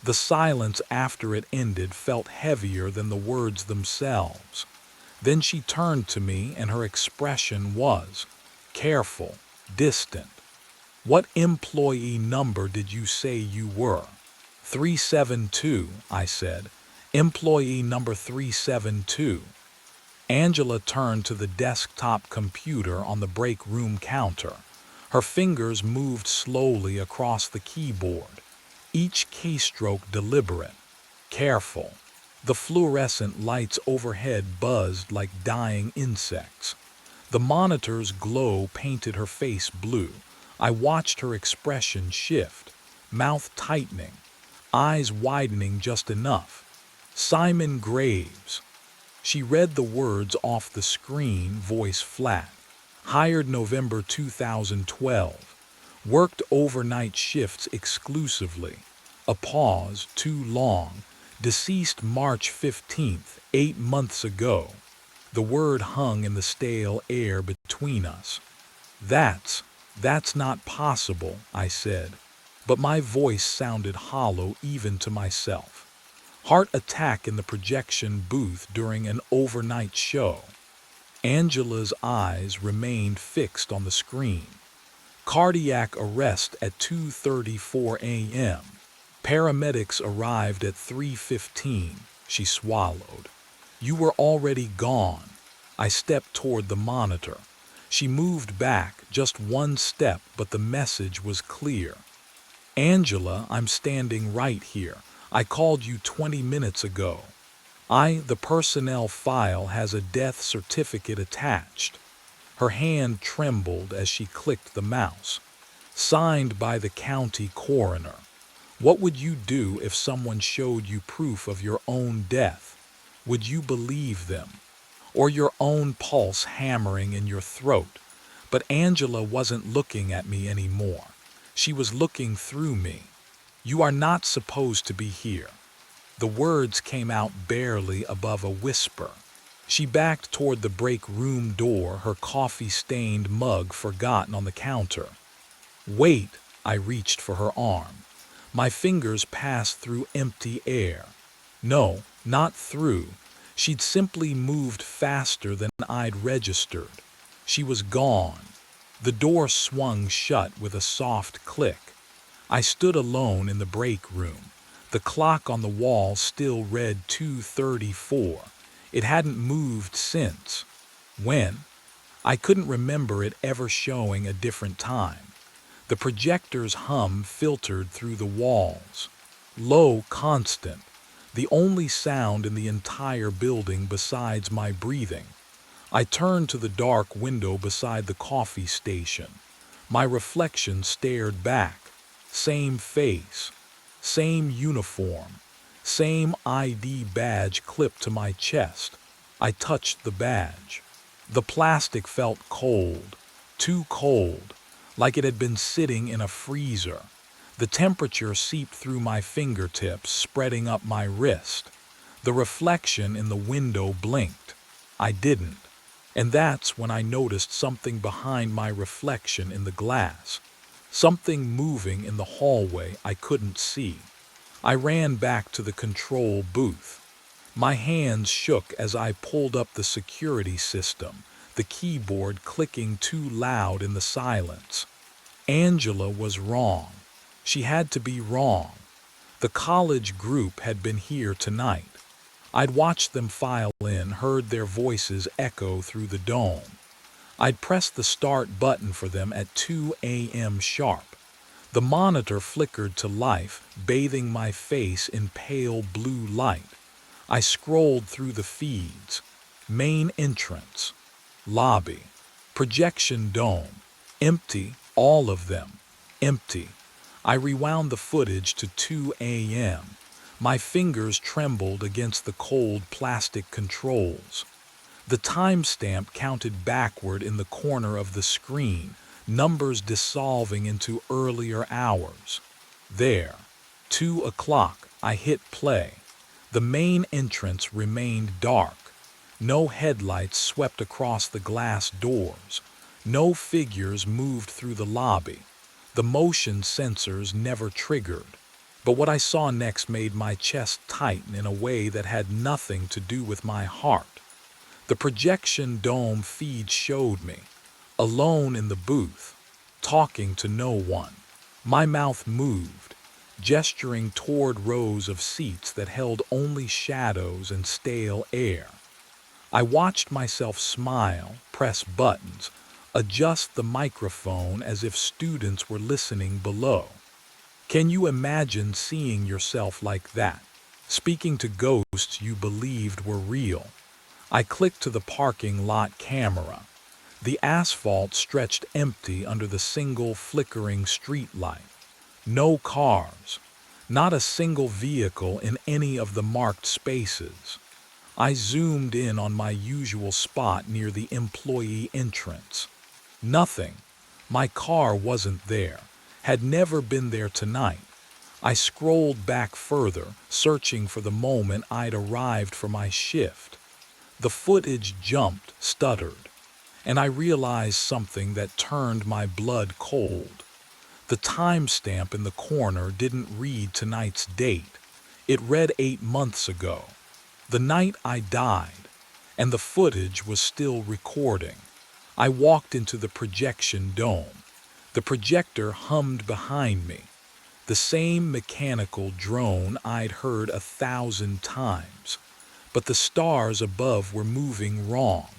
The silence after it ended felt heavier than the words themselves. Then she turned to me, and her expression was careful, distant. "What employee number did you say you were?" 372, I said. "Employee number 372. Angela turned to the desktop computer on the break room counter. Her fingers moved slowly across the keyboard, each keystroke deliberate, careful. The fluorescent lights overhead buzzed like dying insects. The monitor's glow painted her face blue. I watched her expression shift, mouth tightening, eyes widening just enough. "Simon Graves." She read the words off the screen, voice flat. "Hired November 2012. Worked overnight shifts exclusively." A pause, too long. "Deceased March 15th, 8 months ago." The word hung in the stale air between us. That's not possible," I said. But my voice sounded hollow even to myself. "Heart attack in the projection booth during an overnight show." Angela's eyes remained fixed on the screen. "Cardiac arrest at 2:34 a.m. Paramedics arrived at 3:15. She swallowed. "You were already gone." I stepped toward the monitor. She moved back, just one step, but the message was clear. "Angela, I'm standing right here. I called you 20 minutes ago. The personnel file has a death certificate attached." Her hand trembled as she clicked the mouse. "Signed by the county coroner." What would you do if someone showed you proof of your own death? Would you believe them? Or your own pulse hammering in your throat? But Angela wasn't looking at me anymore. She was looking through me. "You are not supposed to be here." The words came out barely above a whisper. She backed toward the break room door, her coffee-stained mug forgotten on the counter. "Wait," I reached for her arm. My fingers passed through empty air. No, not through. She'd simply moved faster than I'd registered. She was gone. The door swung shut with a soft click. I stood alone in the break room. The clock on the wall still read 2:34. It hadn't moved since. When? I couldn't remember it ever showing a different time. The projector's hum filtered through the walls. Low, constant. The only sound in the entire building besides my breathing. I turned to the dark window beside the coffee station. My reflection stared back. Same face. Same uniform. Same ID badge clipped to my chest. I touched the badge. The plastic felt cold. Too cold. Like it had been sitting in a freezer. The temperature seeped through my fingertips, spreading up my wrist. The reflection in the window blinked. I didn't. And that's when I noticed something behind my reflection in the glass. Something moving in the hallway I couldn't see. I ran back to the control booth. My hands shook as I pulled up the security system, the keyboard clicking too loud in the silence. Angela was wrong. She had to be wrong. The college group had been here tonight. I'd watched them file in, heard their voices echo through the dome. I'd pressed the start button for them at 2 a.m. sharp. The monitor flickered to life, bathing my face in pale blue light. I scrolled through the feeds. Main entrance. Lobby. Projection dome. Empty, all of them. Empty. I rewound the footage to 2 a.m. My fingers trembled against the cold plastic controls. The timestamp counted backward in the corner of the screen, numbers dissolving into earlier hours. There. 2 o'clock. I hit play. The main entrance remained dark. No headlights swept across the glass doors. No figures moved through the lobby. The motion sensors never triggered. But what I saw next made my chest tighten in a way that had nothing to do with my heart. The projection dome feed showed me, alone in the booth, talking to no one. My mouth moved, gesturing toward rows of seats that held only shadows and stale air. I watched myself smile, press buttons, adjust the microphone as if students were listening below. Can you imagine seeing yourself like that, speaking to ghosts you believed were real? I clicked to the parking lot camera. The asphalt stretched empty under the single flickering streetlight. No cars. Not a single vehicle in any of the marked spaces. I zoomed in on my usual spot near the employee entrance. Nothing. My car wasn't there, had never been there tonight. I scrolled back further, searching for the moment I'd arrived for my shift. The footage jumped, stuttered, and I realized something that turned my blood cold. The timestamp in the corner didn't read tonight's date. It read 8 months ago, the night I died, and the footage was still recording. I walked into the projection dome. The projector hummed behind me, the same mechanical drone I'd heard 1,000 times. But the stars above were moving wrong.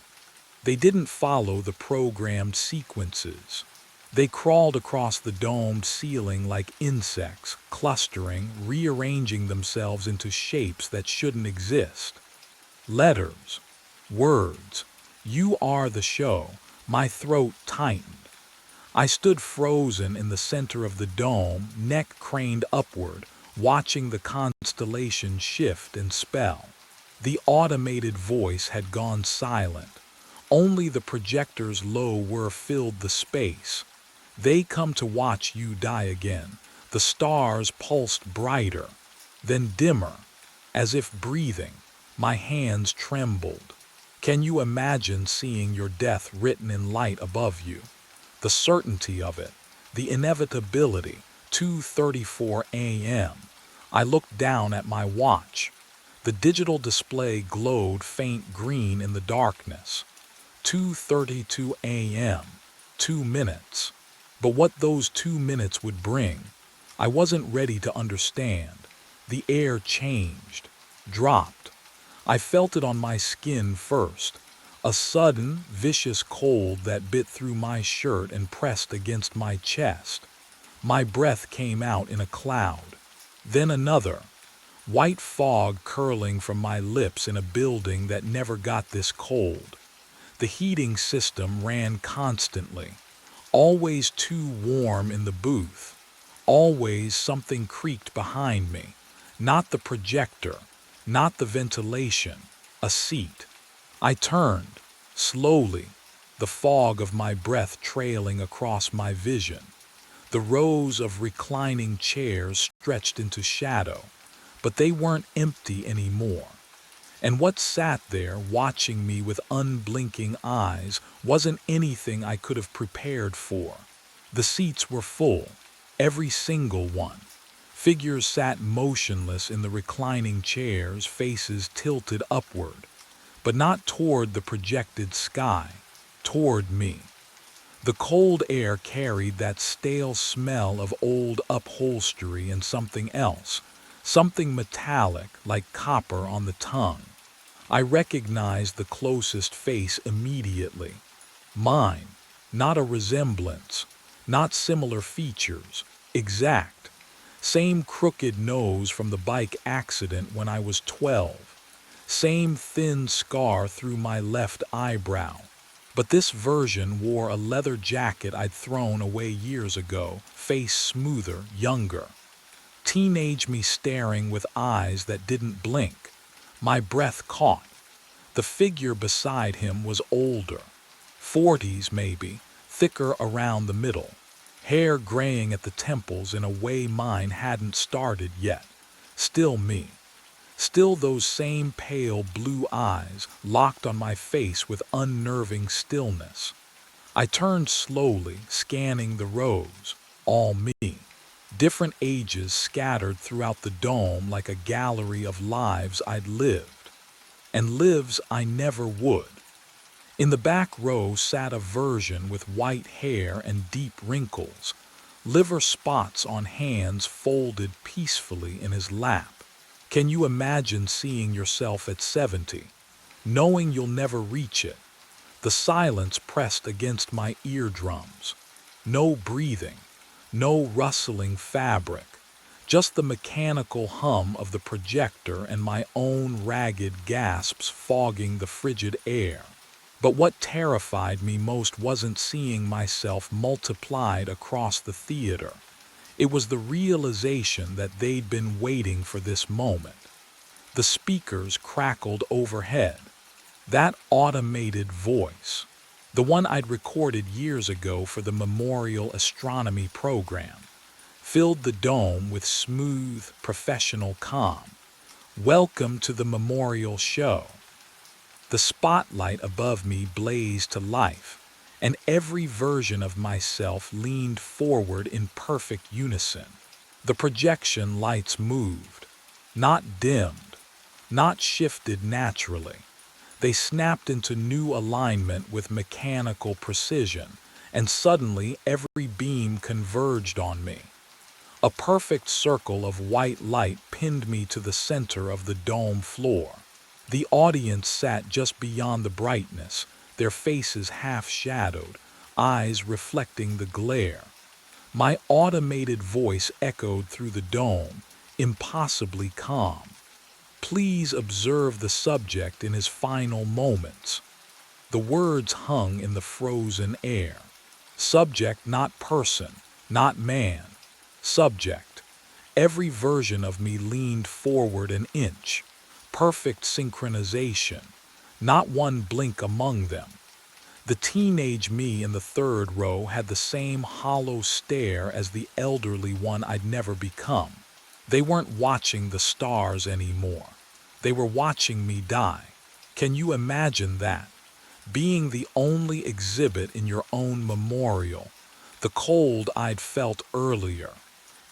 They didn't follow the programmed sequences. They crawled across the domed ceiling like insects, clustering, rearranging themselves into shapes that shouldn't exist. Letters. Words. You are the show. My throat tightened. I stood frozen in the center of the dome, neck craned upward, watching the constellation shift and spell. The automated voice had gone silent. Only the projector's low whir filled the space. They come to watch you die again. The stars pulsed brighter, then dimmer, as if breathing. My hands trembled. Can you imagine seeing your death written in light above you? The certainty of it, the inevitability. 2:34 a.m. I looked down at my watch. The digital display glowed faint green in the darkness. 2:32 a.m. 2 minutes. But what those 2 minutes would bring, I wasn't ready to understand. The air changed, dropped. I felt it on my skin first. A sudden, vicious cold that bit through my shirt and pressed against my chest. My breath came out in a cloud. Then another. White fog curling from my lips in a building that never got this cold. The heating system ran constantly. Always too warm in the booth. Always something creaked behind me. Not the projector, not the ventilation, a seat. I turned, slowly, the fog of my breath trailing across my vision. The rows of reclining chairs stretched into shadow, but they weren't empty anymore. And what sat there watching me with unblinking eyes wasn't anything I could have prepared for. The seats were full, every single one. Figures sat motionless in the reclining chairs, faces tilted upward, but not toward the projected sky, toward me. The cold air carried that stale smell of old upholstery and something else, something metallic like copper on the tongue. I recognized the closest face immediately. Mine, not a resemblance, not similar features, exact. Same crooked nose from the bike accident when I was 12. Same thin scar through my left eyebrow. But this version wore a leather jacket I'd thrown away years ago, face smoother, younger. Teenage me staring with eyes that didn't blink. My breath caught. The figure beside him was older. 40s maybe, thicker around the middle. Hair graying at the temples in a way mine hadn't started yet. Still me. Still those same pale blue eyes locked on my face with unnerving stillness. I turned slowly, scanning the rows. All me. Different ages scattered throughout the dome like a gallery of lives I'd lived. And lives I never would. In the back row sat a version with white hair and deep wrinkles, liver spots on hands folded peacefully in his lap. Can you imagine seeing yourself at 70, knowing you'll never reach it? The silence pressed against my eardrums. No breathing, no rustling fabric, just the mechanical hum of the projector and my own ragged gasps fogging the frigid air. But what terrified me most wasn't seeing myself multiplied across the theater. It was the realization that they'd been waiting for this moment. The speakers crackled overhead. That automated voice, the one I'd recorded years ago for the Memorial Astronomy program, filled the dome with smooth, professional calm. Welcome to the Memorial Show. The spotlight above me blazed to life, and every version of myself leaned forward in perfect unison. The projection lights moved, not dimmed, not shifted naturally. They snapped into new alignment with mechanical precision, and suddenly every beam converged on me. A perfect circle of white light pinned me to the center of the dome floor. The audience sat just beyond the brightness, their faces half-shadowed, eyes reflecting the glare. My automated voice echoed through the dome, impossibly calm. Please observe the subject in his final moments. The words hung in the frozen air. Subject, not person, not man. Subject. Every version of me leaned forward an inch. Perfect synchronization. Not one blink among them. The teenage me in the third row had the same hollow stare as the elderly one I'd never become. They weren't watching the stars anymore. They were watching me die. Can you imagine that? Being the only exhibit in your own memorial. The cold I'd felt earlier.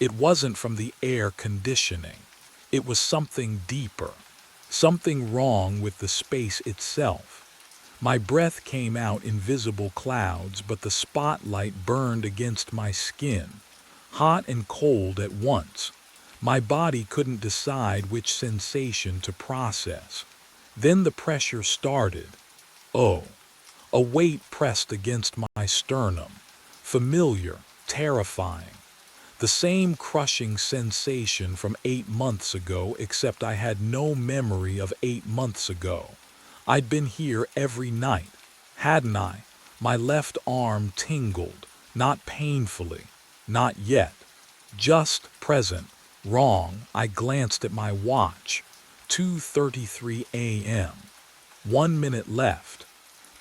It wasn't from the air conditioning. It was something deeper. Something wrong with the space itself. My breath came out in visible clouds, but the spotlight burned against my skin, hot and cold at once. My body couldn't decide which sensation to process. Then the pressure started. Oh, a weight pressed against my sternum. Familiar, terrifying. The same crushing sensation from 8 months ago, except I had no memory of 8 months ago. I'd been here every night, hadn't I? My left arm tingled, not painfully, not yet. Just present, wrong. I glanced at my watch. 2:33 a.m. 1 minute left.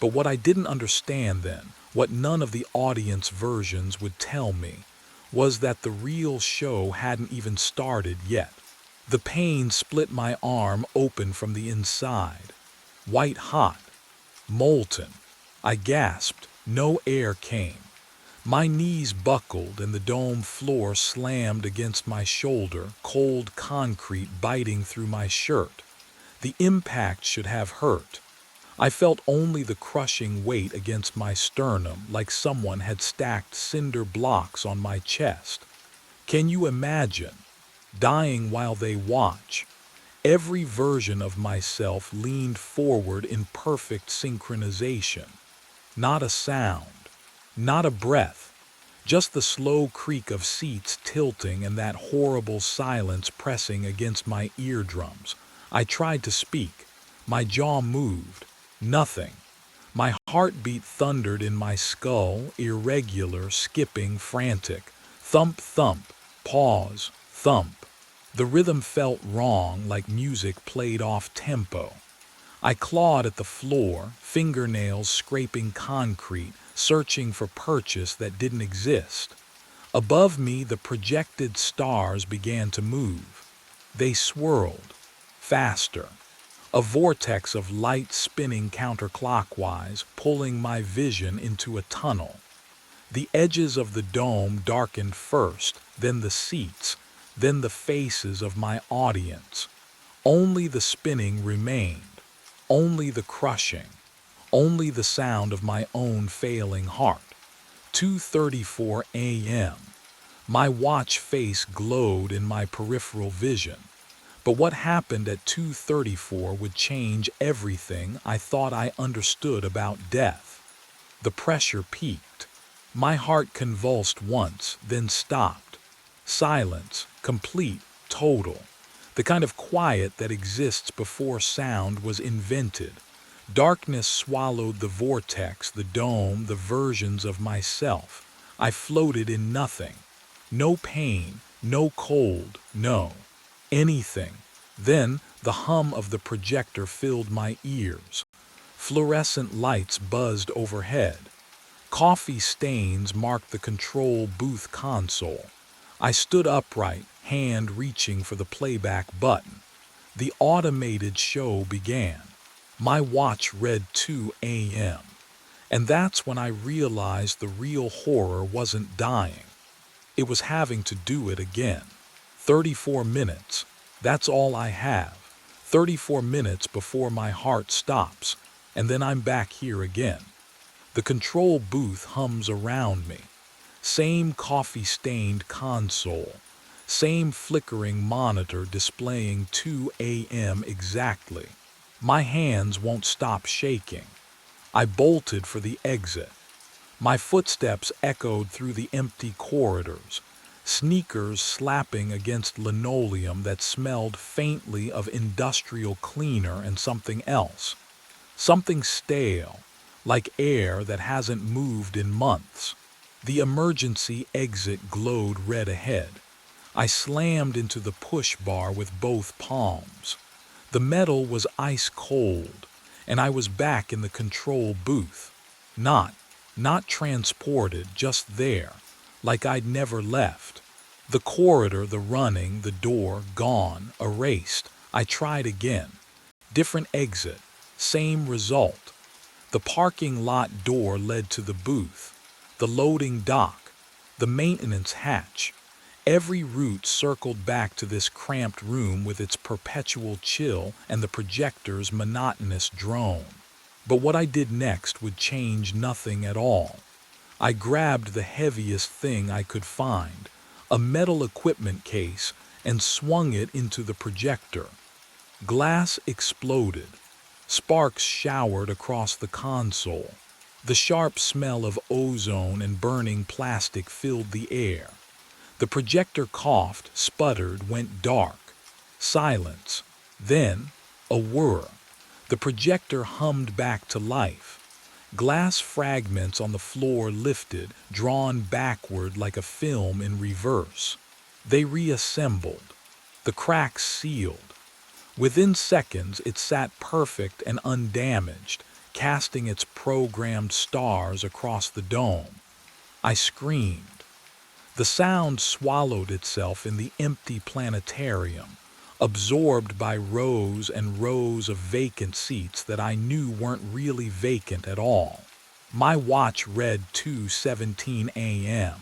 But what I didn't understand then, what none of the audience versions would tell me, was that the real show hadn't even started yet. The pain split my arm open from the inside. White hot. Molten. I gasped. No air came. My knees buckled and the dome floor slammed against my shoulder, cold concrete biting through my shirt. The impact should have hurt. I felt only the crushing weight against my sternum, like someone had stacked cinder blocks on my chest. Can you imagine? Dying while they watch. Every version of myself leaned forward in perfect synchronization. Not a sound, not a breath, just the slow creak of seats tilting and that horrible silence pressing against my eardrums. I tried to speak. My jaw moved. Nothing. My heartbeat thundered in my skull, irregular, skipping, frantic. Thump, thump, pause, thump. The rhythm felt wrong, like music played off tempo. I clawed at the floor, fingernails scraping concrete, searching for purchase that didn't exist. Above me, the projected stars began to move. They swirled. Faster. A vortex of light spinning counterclockwise, pulling my vision into a tunnel. The edges of the dome darkened first, then the seats, then the faces of my audience. Only the spinning remained, only the crushing, only the sound of my own failing heart. 2:34 a.m. My watch face glowed in my peripheral vision. But what happened at 2:34 would change everything I thought I understood about death. The pressure peaked. My heart convulsed once, then stopped. Silence, complete, total. The kind of quiet that exists before sound was invented. Darkness swallowed the vortex, the dome, the versions of myself. I floated in nothing. No pain, no cold, no anything. Then the hum of the projector filled my ears. Fluorescent lights buzzed overhead. Coffee stains marked the control booth console. I stood upright, hand reaching for the playback button. The automated show began. My watch read 2 a.m. And that's when I realized the real horror wasn't dying. It was having to do it again. 34 minutes. That's all I have. 34 minutes before my heart stops, and then I'm back here again. The control booth hums around me. Same coffee-stained console. Same flickering monitor displaying 2 a.m. exactly. My hands won't stop shaking. I bolted for the exit. My footsteps echoed through the empty corridors, sneakers slapping against linoleum that smelled faintly of industrial cleaner and something else. Something stale, like air that hasn't moved in months. The emergency exit glowed red ahead. I slammed into the push bar with both palms. The metal was ice cold, and I was back in the control booth. Not transported, just there, like I'd never left. The corridor, the running, the door, gone, erased. I tried again. Different exit, same result. The parking lot door led to the booth, the loading dock, the maintenance hatch. Every route circled back to this cramped room with its perpetual chill and the projector's monotonous drone. But what I did next would change nothing at all. I grabbed the heaviest thing I could find, a metal equipment case, and swung it into the projector. Glass exploded. Sparks showered across the console. The sharp smell of ozone and burning plastic filled the air. The projector coughed, sputtered, went dark. Silence. Then, a whir. The projector hummed back to life. Glass fragments on the floor lifted, drawn backward like a film in reverse. They reassembled. The cracks sealed. Within seconds, it sat perfect and undamaged, casting its programmed stars across the dome. I screamed. The sound swallowed itself in the empty planetarium, absorbed by rows and rows of vacant seats that I knew weren't really vacant at all. My watch read 2:17 a.m.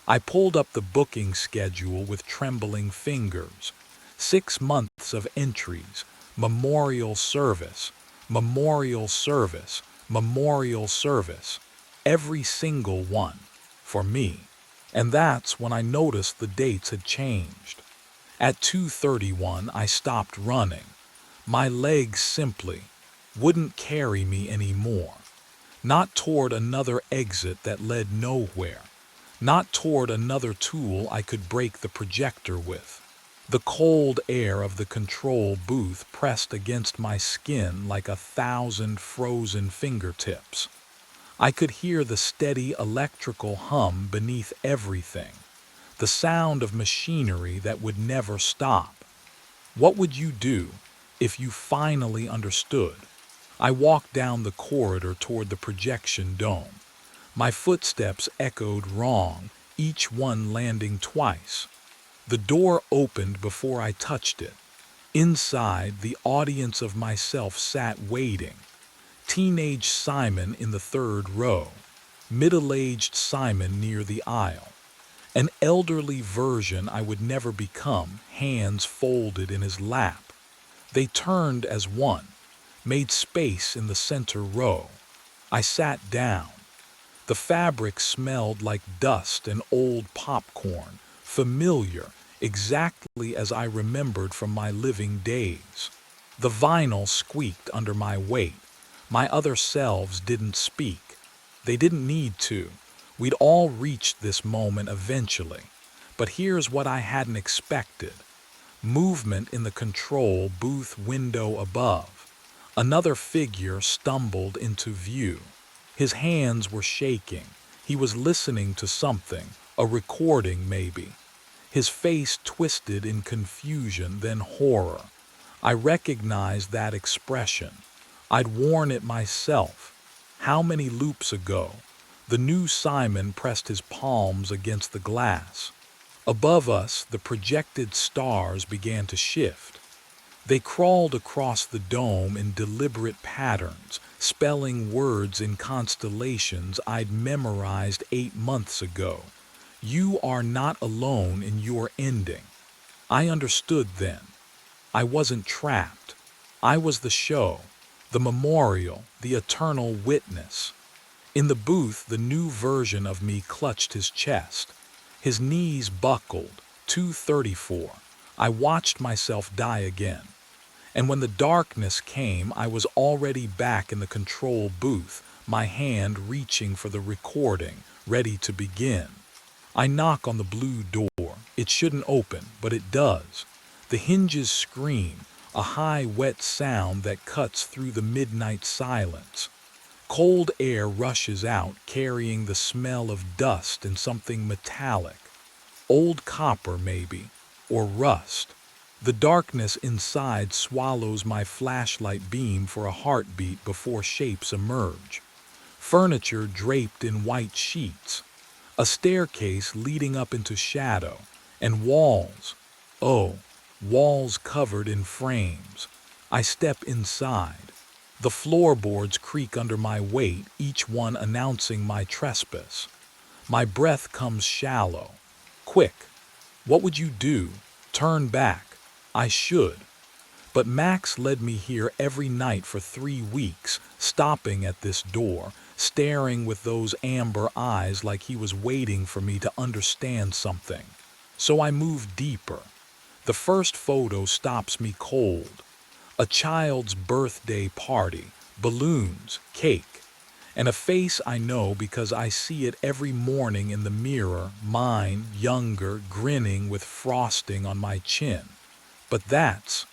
I pulled up the booking schedule with trembling fingers. 6 months of entries, memorial service, memorial service, memorial service. Every single one. For me. And that's when I noticed the dates had changed. At 2:31 I stopped running. My legs simply wouldn't carry me anymore. Not toward another exit that led nowhere. Not toward another tool I could break the projector with. The cold air of the control booth pressed against my skin like 1,000 frozen fingertips. I could hear the steady electrical hum beneath everything, the sound of machinery that would never stop. What would you do if you finally understood? I walked down the corridor toward the projection dome. My footsteps echoed wrong, each one landing twice. The door opened before I touched it. Inside, the audience of myself sat waiting. Teenage Simon in the third row, middle-aged Simon near the aisle, an elderly version I would never become, hands folded in his lap. They turned as one, made space in the center row. I sat down. The fabric smelled like dust and old popcorn, familiar, exactly as I remembered from my living days. The vinyl squeaked under my weight. My other selves didn't speak. They didn't need to. We'd all reached this moment eventually. But here's what I hadn't expected. Movement in the control booth window above. Another figure stumbled into view. His hands were shaking. He was listening to something, a recording maybe. His face twisted in confusion, then horror. I recognized that expression. I'd worn it myself. How many loops ago? The new Simon pressed his palms against the glass. Above us, the projected stars began to shift. They crawled across the dome in deliberate patterns, spelling words in constellations I'd memorized 8 months ago. You are not alone in your ending. I understood then. I wasn't trapped. I was the show, the memorial, the eternal witness. In the booth, the new version of me clutched his chest. His knees buckled. 2:34. I watched myself die again. And when the darkness came, I was already back in the control booth, my hand reaching for the recording, ready to begin. I knock on the blue door. It shouldn't open, but it does. The hinges scream, a high, wet sound that cuts through the midnight silence. Cold air rushes out, carrying the smell of dust and something metallic. Old copper, maybe, or rust. The darkness inside swallows my flashlight beam for a heartbeat before shapes emerge. Furniture draped in white sheets. A staircase leading up into shadow. And walls. Oh, walls covered in frames. I step inside. The floorboards creak under my weight, each one announcing my trespass. My breath comes shallow. Quick. What would you do? Turn back. I should. But Max led me here every night for 3 weeks, stopping at this door, staring with those amber eyes like he was waiting for me to understand something. So I move deeper. The first photo stops me cold. A child's birthday party, balloons, cake, and a face I know because I see it every morning in the mirror, mine, younger, grinning with frosting on my chin. But that's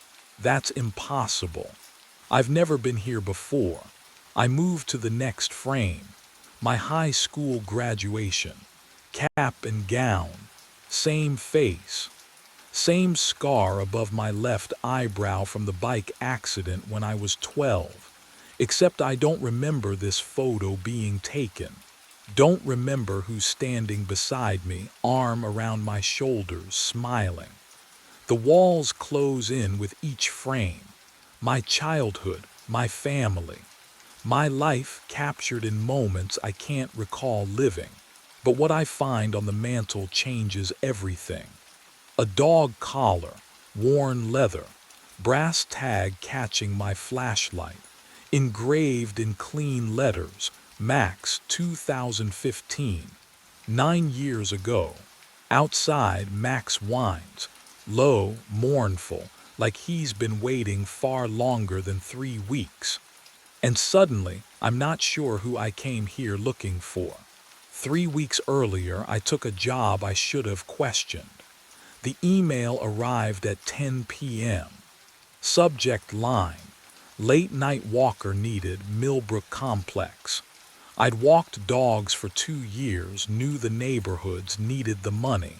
impossible. I've never been here before. I move to the next frame. My high school graduation. Cap and gown. Same face. Same scar above my left eyebrow from the bike accident when I was 12. Except I don't remember this photo being taken. Don't remember who's standing beside me, arm around my shoulders, smiling. The walls close in with each frame. My childhood, my family. My life captured in moments I can't recall living. But what I find on the mantel changes everything. A dog collar, worn leather, brass tag catching my flashlight, engraved in clean letters, Max 2015, 9 years ago. Outside, Max whines, low, mournful, like he's been waiting far longer than 3 weeks. And suddenly, I'm not sure who I came here looking for. 3 weeks earlier, I took a job I should have questioned. The email arrived at 10 p.m. Subject line: late night walker needed, Millbrook Complex. I'd walked dogs for 2 years, knew the neighborhoods, needed the money.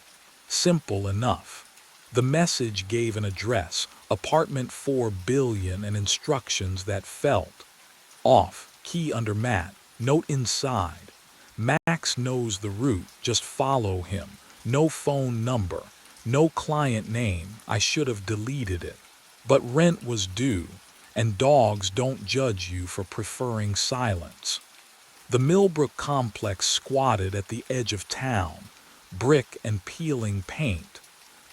Simple enough. The message gave an address, apartment 4 billion, and instructions that felt off. Key under mat, note inside. Max knows the route, just follow him. No phone number, no client name. I should have deleted it. But rent was due, and dogs don't judge you for preferring silence. The Millbrook complex squatted at the edge of town, brick and peeling paint,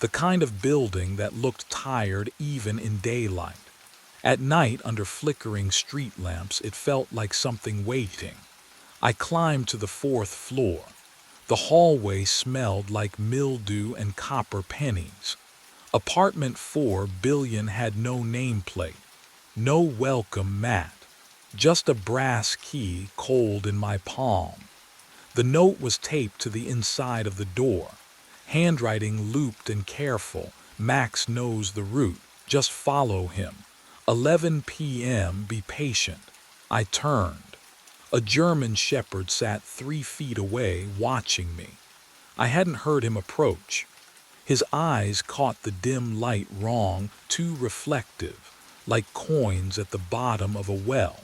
the kind of building that looked tired even in daylight. At night, under flickering street lamps, it felt like something waiting. I climbed to the 4th floor. The hallway smelled like mildew and copper pennies. Apartment 4 billion had no nameplate, no welcome mat, just a brass key cold in my palm. The note was taped to the inside of the door, handwriting looped and careful. Max knows the route, just follow him. 11 p.m., be patient. I turned. A German shepherd sat 3 feet away, watching me. I hadn't heard him approach. His eyes caught the dim light wrong, too reflective, like coins at the bottom of a well.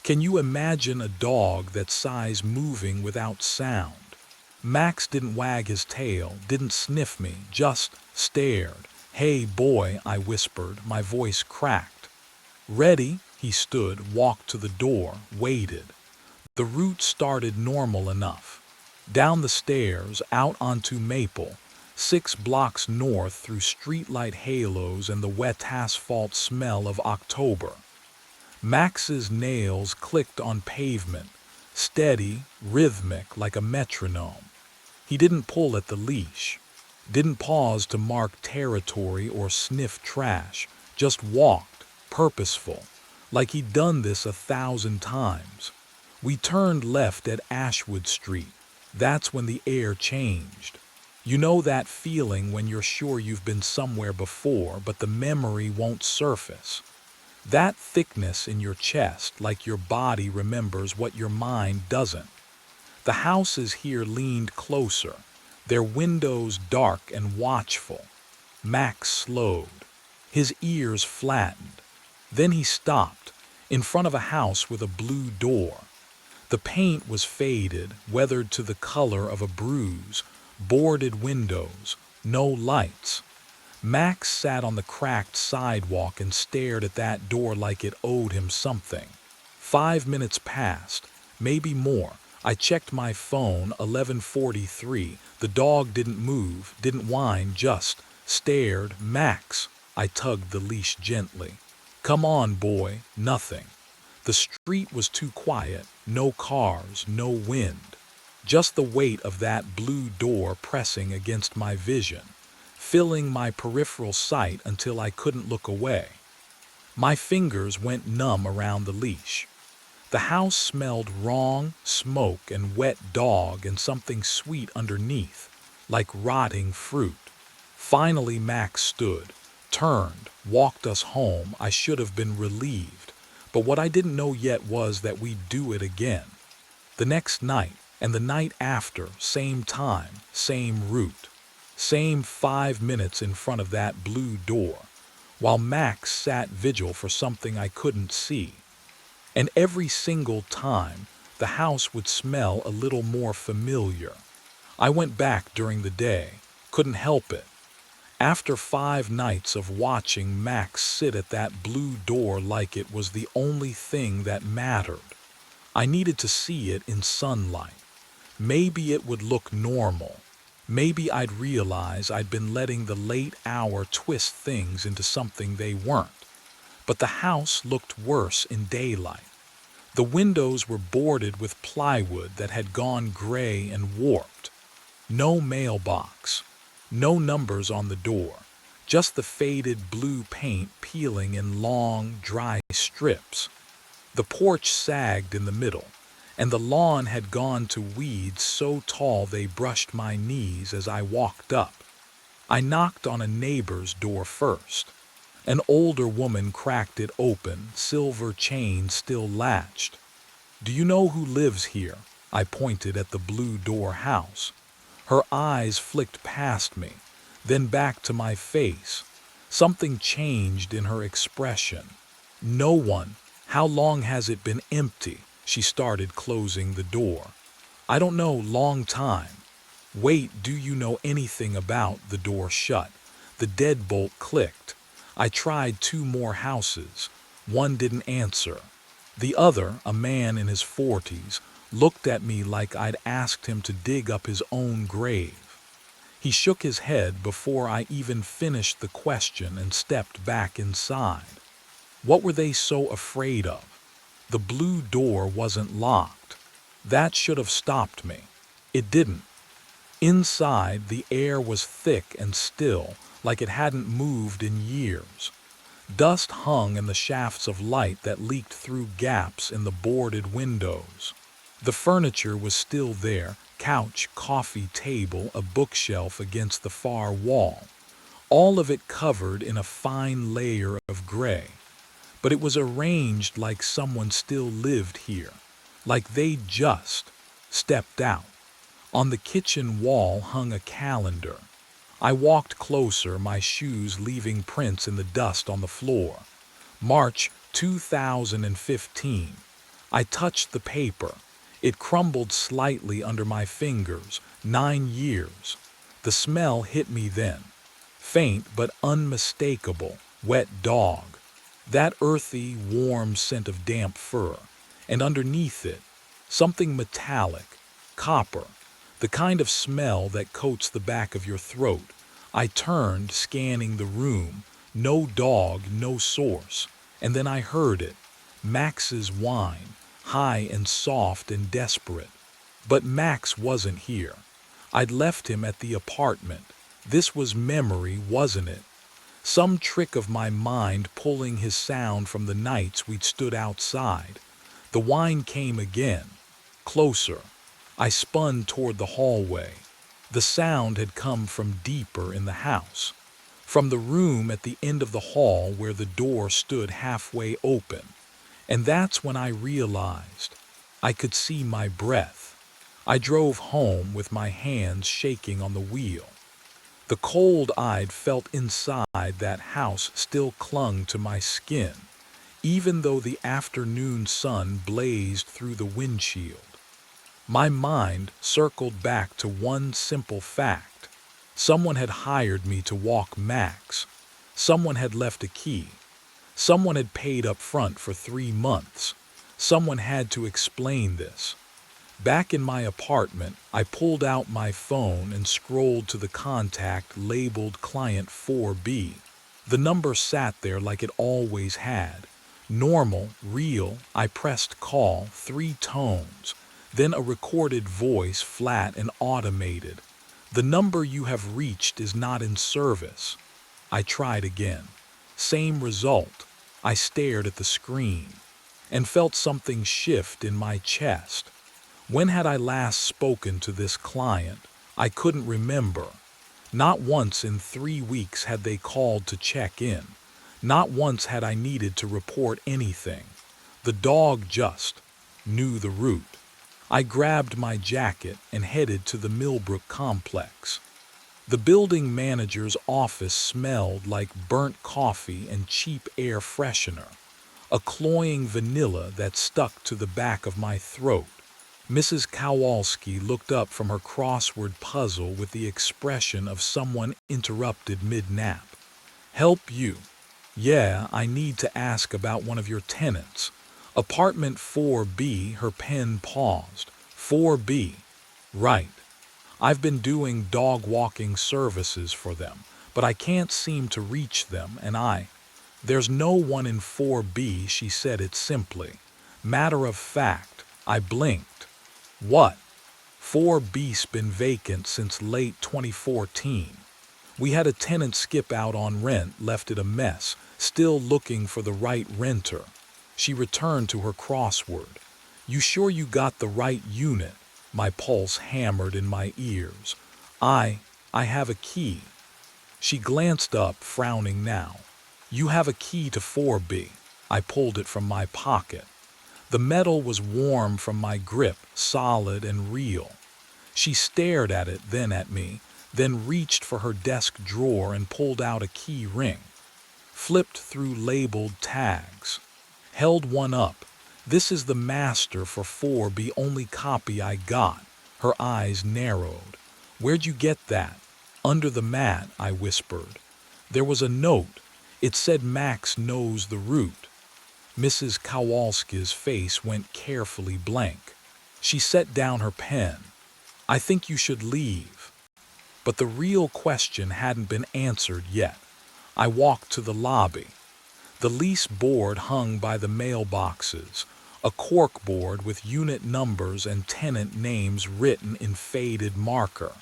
Can you imagine a dog that size moving without sound? Max didn't wag his tail, didn't sniff me, just stared. Hey boy, I whispered, my voice cracked. Ready? He stood, walked to the door, waited. The route started normal enough. Down the stairs, out onto Maple, 6 blocks north through streetlight halos and the wet asphalt smell of October. Max's nails clicked on pavement, steady, rhythmic like a metronome. He didn't pull at the leash, didn't pause to mark territory or sniff trash, just walked, purposeful, like he'd done this 1,000 times. We turned left at Ashwood Street. That's when the air changed. You know that feeling when you're sure you've been somewhere before, but the memory won't surface. That thickness in your chest, like your body remembers what your mind doesn't. The houses here leaned closer, their windows dark and watchful. Max slowed. His ears flattened. Then he stopped, in front of a house with a blue door. The paint was faded, weathered to the color of a bruise, boarded windows, no lights. Max sat on the cracked sidewalk and stared at that door like it owed him something. 5 minutes passed, maybe more. I checked my phone, 11:43. The dog didn't move, didn't whine, just stared. Max. I tugged the leash gently. Come on, boy. Nothing. The street was too quiet, no cars, no wind. Just the weight of that blue door pressing against my vision, filling my peripheral sight until I couldn't look away. My fingers went numb around the leash. The house smelled wrong, smoke and wet dog and something sweet underneath, like rotting fruit. Finally Max stood, turned, walked us home. I should have been relieved, but what I didn't know yet was that we'd do it again. The next night, and the night after, same time, same route. Same 5 minutes in front of that blue door, while Max sat vigil for something I couldn't see. And every single time, the house would smell a little more familiar. I went back during the day, couldn't help it. After 5 nights of watching Max sit at that blue door like it was the only thing that mattered, I needed to see it in sunlight. Maybe it would look normal. Maybe I'd realize I'd been letting the late hour twist things into something they weren't. But the house looked worse in daylight. The windows were boarded with plywood that had gone gray and warped. No mailbox. No numbers on the door. Just the faded blue paint peeling in long, dry strips. The porch sagged in the middle, and the lawn had gone to weeds so tall they brushed my knees as I walked up. I knocked on a neighbor's door first. An older woman cracked it open, silver chain still latched. "Do you know who lives here?" I pointed at the blue door house. Her eyes flicked past me, then back to my face. Something changed in her expression. "No one. How long has it been empty?" She started closing the door. "I don't know, long time." "Wait, do you know anything about—" The door shut. The deadbolt clicked. I tried 2 more houses. One didn't answer. The other, a man in his 40s, looked at me like I'd asked him to dig up his own grave. He shook his head before I even finished the question and stepped back inside. What were they so afraid of? The blue door wasn't locked. That should have stopped me. It didn't. Inside, the air was thick and still, like it hadn't moved in years. Dust hung in the shafts of light that leaked through gaps in the boarded windows. The furniture was still there, couch, coffee table, a bookshelf against the far wall, all of it covered in a fine layer of gray. But it was arranged like someone still lived here, like they'd just stepped out. On the kitchen wall hung a calendar. I walked closer, my shoes leaving prints in the dust on the floor. March 2015. I touched the paper. It crumbled slightly under my fingers. 9 years. The smell hit me then. Faint but unmistakable. Wet dog. That earthy, warm scent of damp fur. And underneath it, something metallic. Copper. The kind of smell that coats the back of your throat. I turned, scanning the room. No dog, no source. And then I heard it. Max's whine, high and soft and desperate. But Max wasn't here. I'd left him at the apartment. This was memory, wasn't it? Some trick of my mind pulling his sound from the nights we'd stood outside. The whine came again. Closer. I spun toward the hallway. The sound had come from deeper in the house, from the room at the end of the hall where the door stood halfway open. And that's when I realized I could see my breath. I drove home with my hands shaking on the wheel. The cold I'd felt inside that house still clung to my skin, even though the afternoon sun blazed through the windshield. My mind circled back to one simple fact. Someone had hired me to walk Max. Someone had left a key. Someone had paid up front for 3 months. Someone had to explain this. Back in my apartment, I pulled out my phone and scrolled to the contact labeled Client 4B. The number sat there like it always had. Normal, real. I pressed call, 3 tones. Then a recorded voice, flat and automated. "The number you have reached is not in service." I tried again. Same result. I stared at the screen and felt something shift in my chest. When had I last spoken to this client? I couldn't remember. Not once in 3 weeks had they called to check in. Not once had I needed to report anything. The dog just knew the route. I grabbed my jacket and headed to the Millbrook complex. The building manager's office smelled like burnt coffee and cheap air freshener, a cloying vanilla that stuck to the back of my throat. Mrs. Kowalski looked up from her crossword puzzle with the expression of someone interrupted mid-nap. Help you? Yeah, I need to ask about one of your tenants. Apartment 4B, her pen paused. 4B. Right. I've been doing dog walking services for them, but I can't seem to reach them, and there's no one in 4B, she said it simply. Matter of fact, I blinked. What? 4B's been vacant since late 2014. We had a tenant skip out on rent, left it a mess, still looking for the right renter. She returned to her crossword. You sure you got the right unit? My pulse hammered in my ears. I have a key. She glanced up, frowning now. You have a key to 4B. I pulled it from my pocket. The metal was warm from my grip, solid and real. She stared at it, then at me, then reached for her desk drawer and pulled out a key ring. Flipped through labeled tags. Held one up. This is the master for 4B, only copy I got. Her eyes narrowed. Where'd you get that? Under the mat, I whispered. There was a note. It said Max knows the route. Mrs. Kowalski's face went carefully blank. She set down her pen. I think you should leave. But the real question hadn't been answered yet. I walked to the lobby. The lease board hung by the mailboxes, a cork board with unit numbers and tenant names written in faded marker.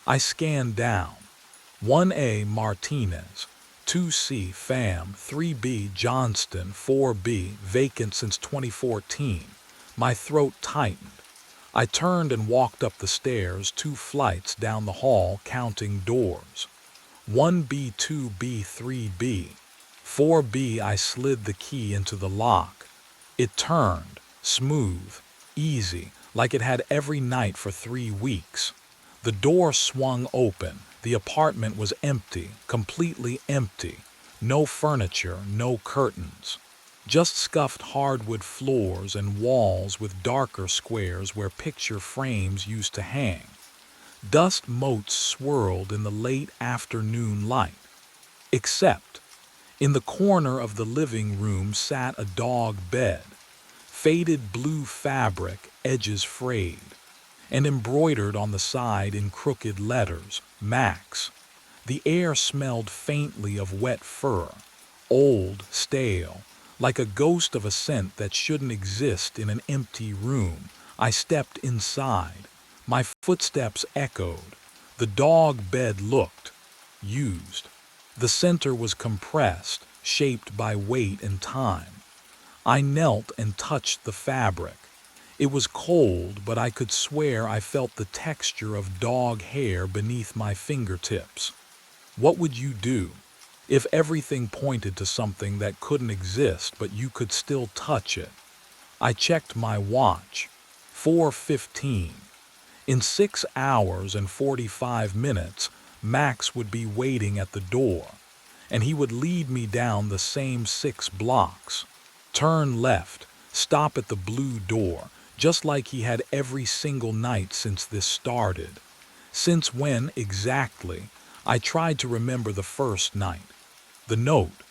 I scanned down. 1A Martinez, 2C Pham, 3B Johnston, 4B vacant since 2014. My throat tightened. I turned and walked up the stairs, 2 flights down the hall, counting doors. 1B, 2B, 3B. 4B, I slid the key into the lock. It turned, smooth, easy, like it had every night for 3 weeks. The door swung open. The apartment was empty, completely empty. No furniture, no curtains. Just scuffed hardwood floors and walls with darker squares where picture frames used to hang. Dust motes swirled in the late afternoon light. Except, in the corner of the living room sat a dog bed. Faded blue fabric, edges frayed, and embroidered on the side in crooked letters, Max. The air smelled faintly of wet fur, old, stale, like a ghost of a scent that shouldn't exist in an empty room. I stepped inside. My footsteps echoed. The dog bed looked used. The center was compressed, shaped by weight and time. I knelt and touched the fabric. It was cold, but I could swear I felt the texture of dog hair beneath my fingertips. What would you do if everything pointed to something that couldn't exist but you could still touch it? I checked my watch. 4:15. In 6 hours and 45 minutes, Max would be waiting at the door, and he would lead me down the same 6 blocks. Turn left, stop at the blue door, just like he had every single night since this started. Since when, exactly? I tried to remember the first night. The note,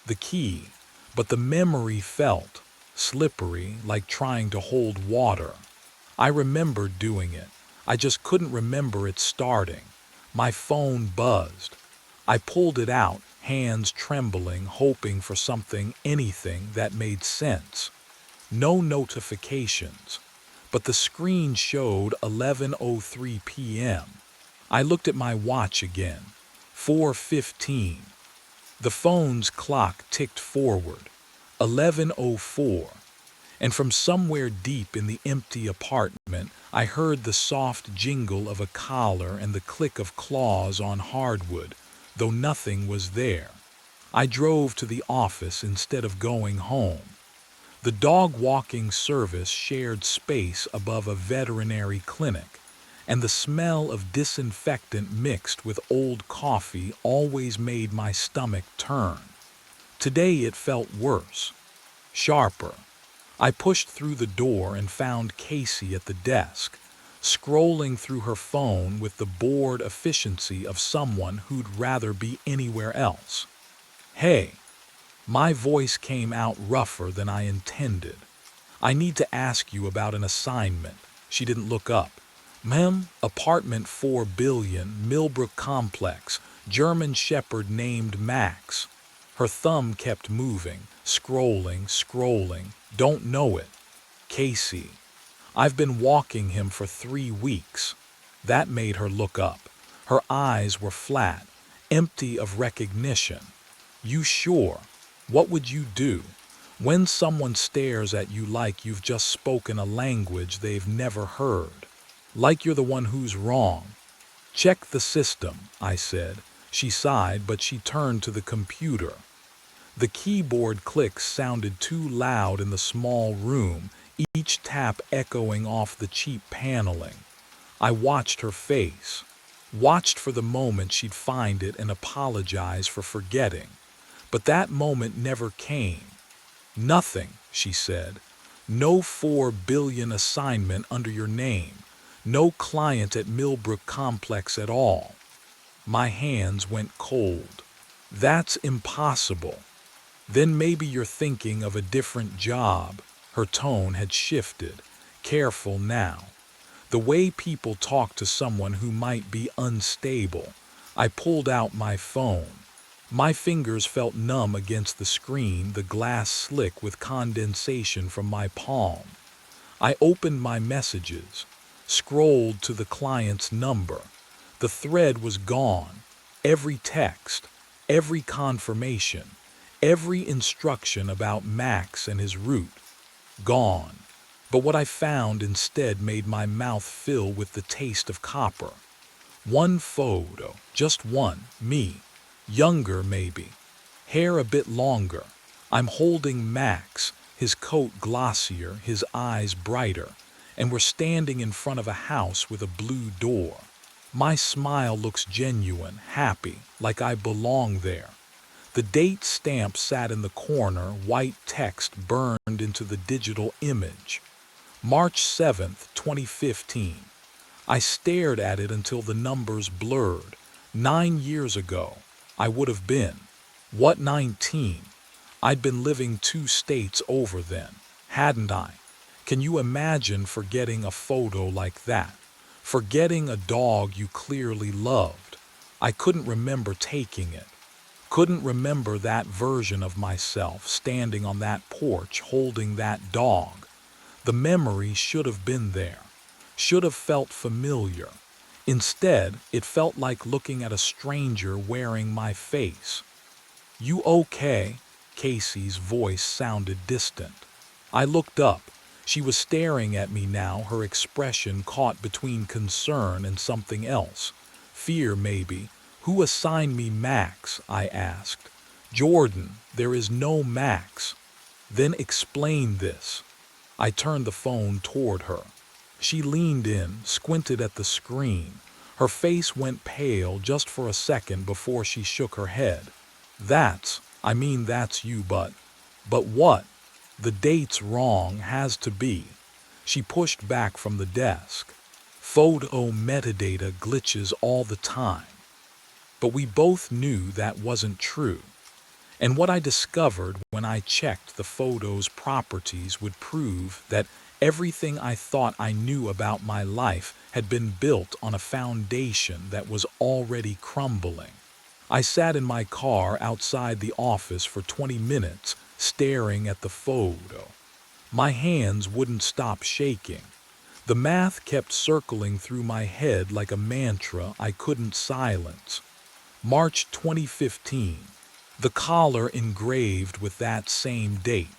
the key, but the memory felt slippery, like trying to hold water. I remembered doing it. I just couldn't remember it starting. My phone buzzed. I pulled it out, hands trembling, hoping for something, anything that made sense. No notifications, but the screen showed 11:03 p.m. I looked at my watch again. 4:15. The phone's clock ticked forward. 11:04. And from somewhere deep in the empty apartment, I heard the soft jingle of a collar and the click of claws on hardwood, though nothing was there. I drove to the office instead of going home. The dog walking service shared space above a veterinary clinic, and the smell of disinfectant mixed with old coffee always made my stomach turn. Today it felt worse, sharper. I pushed through the door and found Casey at the desk, scrolling through her phone with the bored efficiency of someone who'd rather be anywhere else. "Hey," my voice came out rougher than I intended. "I need to ask you about an assignment." She didn't look up. "Ma'am, apartment 4 billion, Millbrook Complex, German Shepherd named Max." Her thumb kept moving, scrolling. "Don't know it." "Casey. I've been walking him for 3 weeks." That made her look up. Her eyes were flat, empty of recognition. "You sure? What would you do when someone stares at you like you've just spoken a language they've never heard? Like you're the one who's wrong?" "Check the system," I said. She sighed, but she turned to the computer. The keyboard clicks sounded too loud in the small room, each tap echoing off the cheap paneling. I watched her face, watched for the moment she'd find it and apologize for forgetting. But that moment never came. "Nothing," she said. "No 4 billion assignment under your name. No client at Millbrook Complex at all." My hands went cold. "That's impossible." "Then maybe you're thinking of a different job." Her tone had shifted, careful now. The way people talk to someone who might be unstable. I pulled out my phone. My fingers felt numb against the screen, the glass slick with condensation from my palm. I opened my messages, scrolled to the client's number. The thread was gone. Every text, every confirmation, every instruction about Max and his route. Gone. But what I found instead made my mouth fill with the taste of copper. One photo, just one, me, younger maybe, hair a bit longer. I'm holding Max, his coat glossier, his eyes brighter, and we're standing in front of a house with a blue door. My smile looks genuine, happy, like I belong there. The date stamp sat in the corner, white text burned into the digital image. March 7th, 2015. I stared at it until the numbers blurred. 9 years ago, I would have been. What, 19? I'd been living 2 states over then, hadn't I? Can you imagine forgetting a photo like that? Forgetting a dog you clearly loved. I couldn't remember taking it. Couldn't remember that version of myself standing on that porch holding that dog. The memory should have been there, should have felt familiar. Instead, it felt like looking at a stranger wearing my face. "You okay?" Casey's voice sounded distant. I looked up. She was staring at me now, her expression caught between concern and something else. Fear, maybe. "Who assigned me Max?" I asked. "Jordan, there is no Max." "Then explain this." I turned the phone toward her. She leaned in, squinted at the screen. Her face went pale just for a second before she shook her head. That's you, but what? The date's wrong, has to be." She pushed back from the desk. "Photo metadata glitches all the time." But we both knew that wasn't true. And what I discovered when I checked the photo's properties would prove that everything I thought I knew about my life had been built on a foundation that was already crumbling. I sat in my car outside the office for 20 minutes, staring at the photo. My hands wouldn't stop shaking. The math kept circling through my head like a mantra I couldn't silence. March 2015. The collar engraved with that same date.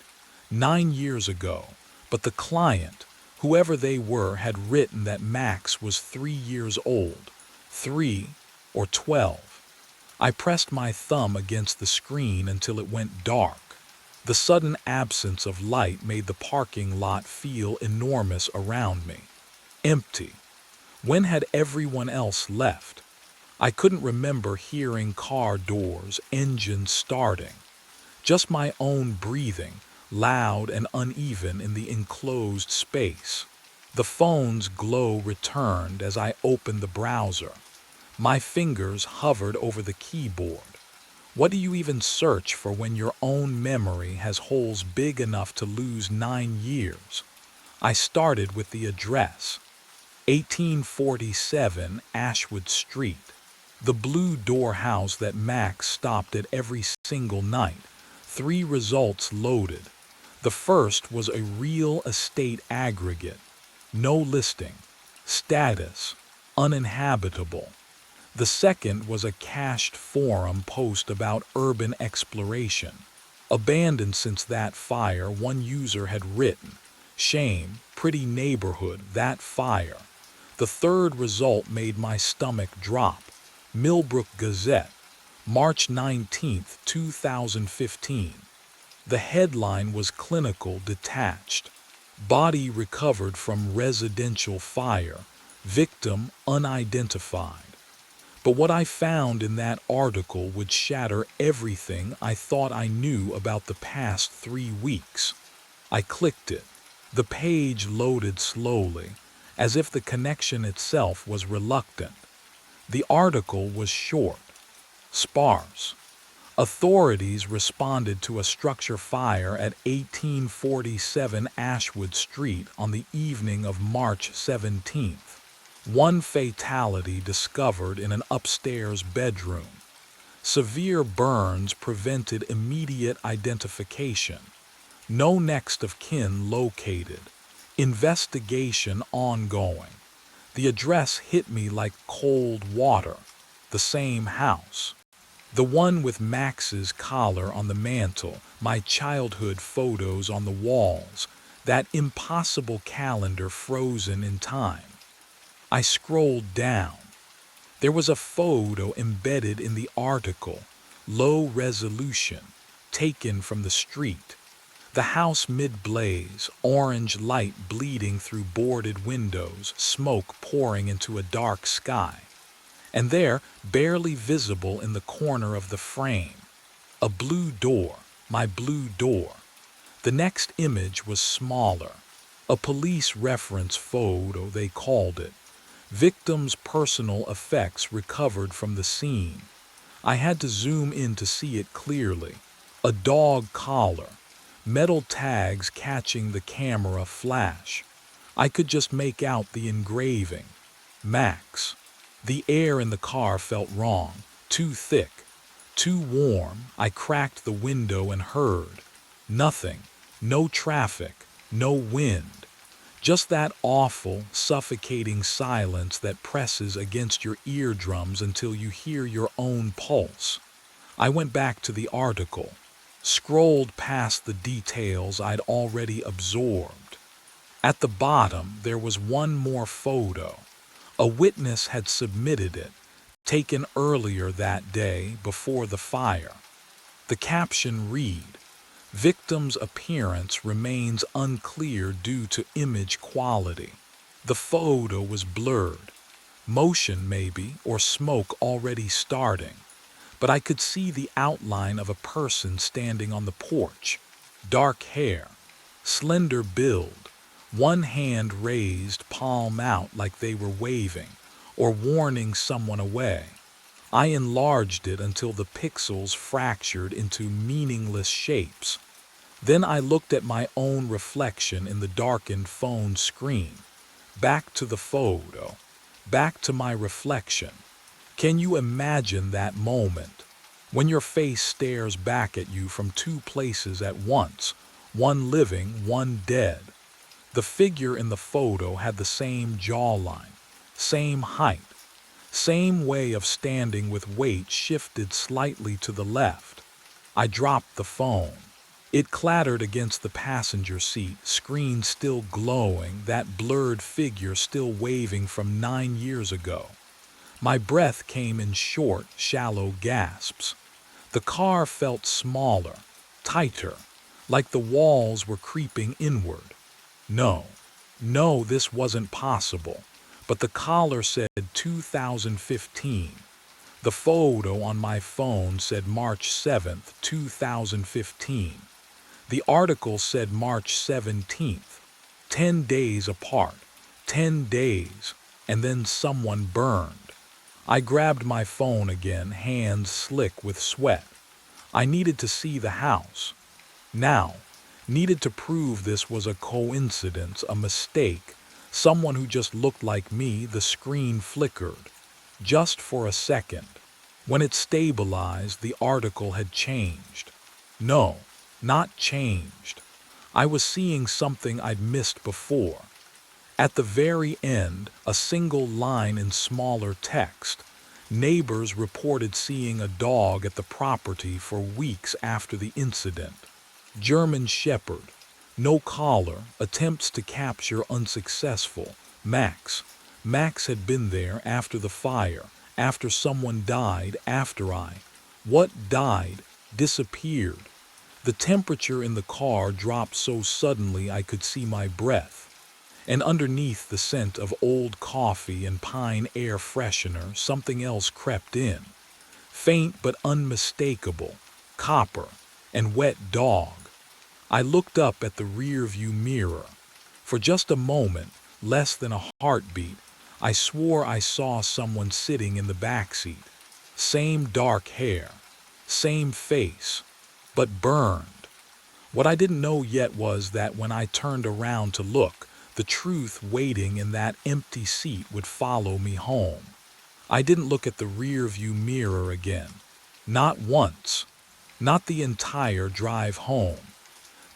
9 years ago. But the client, whoever they were, had written that Max was 3 years old. 3 or 12. I pressed my thumb against the screen until it went dark. The sudden absence of light made the parking lot feel enormous around me. Empty. When had everyone else left? I couldn't remember hearing car doors, engines starting. Just my own breathing, loud and uneven in the enclosed space. The phone's glow returned as I opened the browser. My fingers hovered over the keyboard. What do you even search for when your own memory has holes big enough to lose 9 years? I started with the address, 1847 Ashwood Street, the blue door house that Max stopped at every single night. 3 results loaded. The first was a real estate aggregate. No listing. Status, uninhabitable. The second was a cached forum post about urban exploration. Abandoned since that fire, one user had written. Shame, pretty neighborhood, that fire. The third result made my stomach drop. Millbrook Gazette, March 19, 2015. The headline was clinical, detached. Body recovered from residential fire. Victim unidentified. But what I found in that article would shatter everything I thought I knew about the past 3 weeks. I clicked it. The page loaded slowly, as if the connection itself was reluctant. The article was short, sparse. Authorities responded to a structure fire at 1847 Ashwood Street on the evening of March 17th. 1 fatality discovered in an upstairs bedroom. Severe burns prevented immediate identification. No next of kin located. Investigation ongoing. The address hit me like cold water. The same house. The one with Max's collar on the mantel, my childhood photos on the walls, that impossible calendar frozen in time. I scrolled down. There was a photo embedded in the article, low resolution, taken from the street. The house mid-blaze, orange light bleeding through boarded windows, smoke pouring into a dark sky. And there, barely visible in the corner of the frame, a blue door, my blue door. The next image was smaller, a police reference photo, they called it. Victim's personal effects recovered from the scene. I had to zoom in to see it clearly. A dog collar, metal tags catching the camera flash. I could just make out the engraving. Max. The air in the car felt wrong, too thick, too warm. I cracked the window and heard. Nothing, no traffic, no wind. Just that awful, suffocating silence that presses against your eardrums until you hear your own pulse. I went back to the article, scrolled past the details I'd already absorbed. At the bottom, there was one more photo. A witness had submitted it, taken earlier that day before the fire. The caption read, "Victim's appearance remains unclear due to image quality." The photo was blurred. Motion maybe, or smoke already starting. But I could see the outline of a person standing on the porch. Dark hair, slender build, one hand raised, palm out like they were waving, or warning someone away. I enlarged it until the pixels fractured into meaningless shapes. Then I looked at my own reflection in the darkened phone screen. Back to the photo. Back to my reflection. Can you imagine that moment? When your face stares back at you from 2 places at once, one living, one dead. The figure in the photo had the same jawline, same height, same way of standing with weight shifted slightly to the left. I dropped the phone. It clattered against the passenger seat, screen still glowing, that blurred figure still waving from 9 years ago. My breath came in short, shallow gasps. The car felt smaller, tighter, like the walls were creeping inward. No, this wasn't possible. But the collar said 2015. The photo on my phone said March 7th, 2015. The article said March 17th, 10 days apart, 10 days, and then someone burned. I grabbed my phone again, hands slick with sweat. I needed to see the house. Now, needed to prove this was a coincidence, a mistake, someone who just looked like me. The screen flickered. Just for a second. When it stabilized, the article had changed. No, not changed. I was seeing something I'd missed before. At the very end, a single line in smaller text. Neighbors reported seeing a dog at the property for weeks after the incident. German Shepherd. No collar, attempts to capture unsuccessful. Max. Max had been there after the fire, after someone died, after I. What died? Disappeared. The temperature in the car dropped so suddenly I could see my breath. And underneath the scent of old coffee and pine air freshener, something else crept in. Faint but unmistakable. Copper. And wet dog. I looked up at the rear-view mirror. For just a moment, less than a heartbeat, I swore I saw someone sitting in the backseat. Same dark hair. Same face. But burned. What I didn't know yet was that when I turned around to look, the truth waiting in that empty seat would follow me home. I didn't look at the rear-view mirror again. Not once. Not the entire drive home.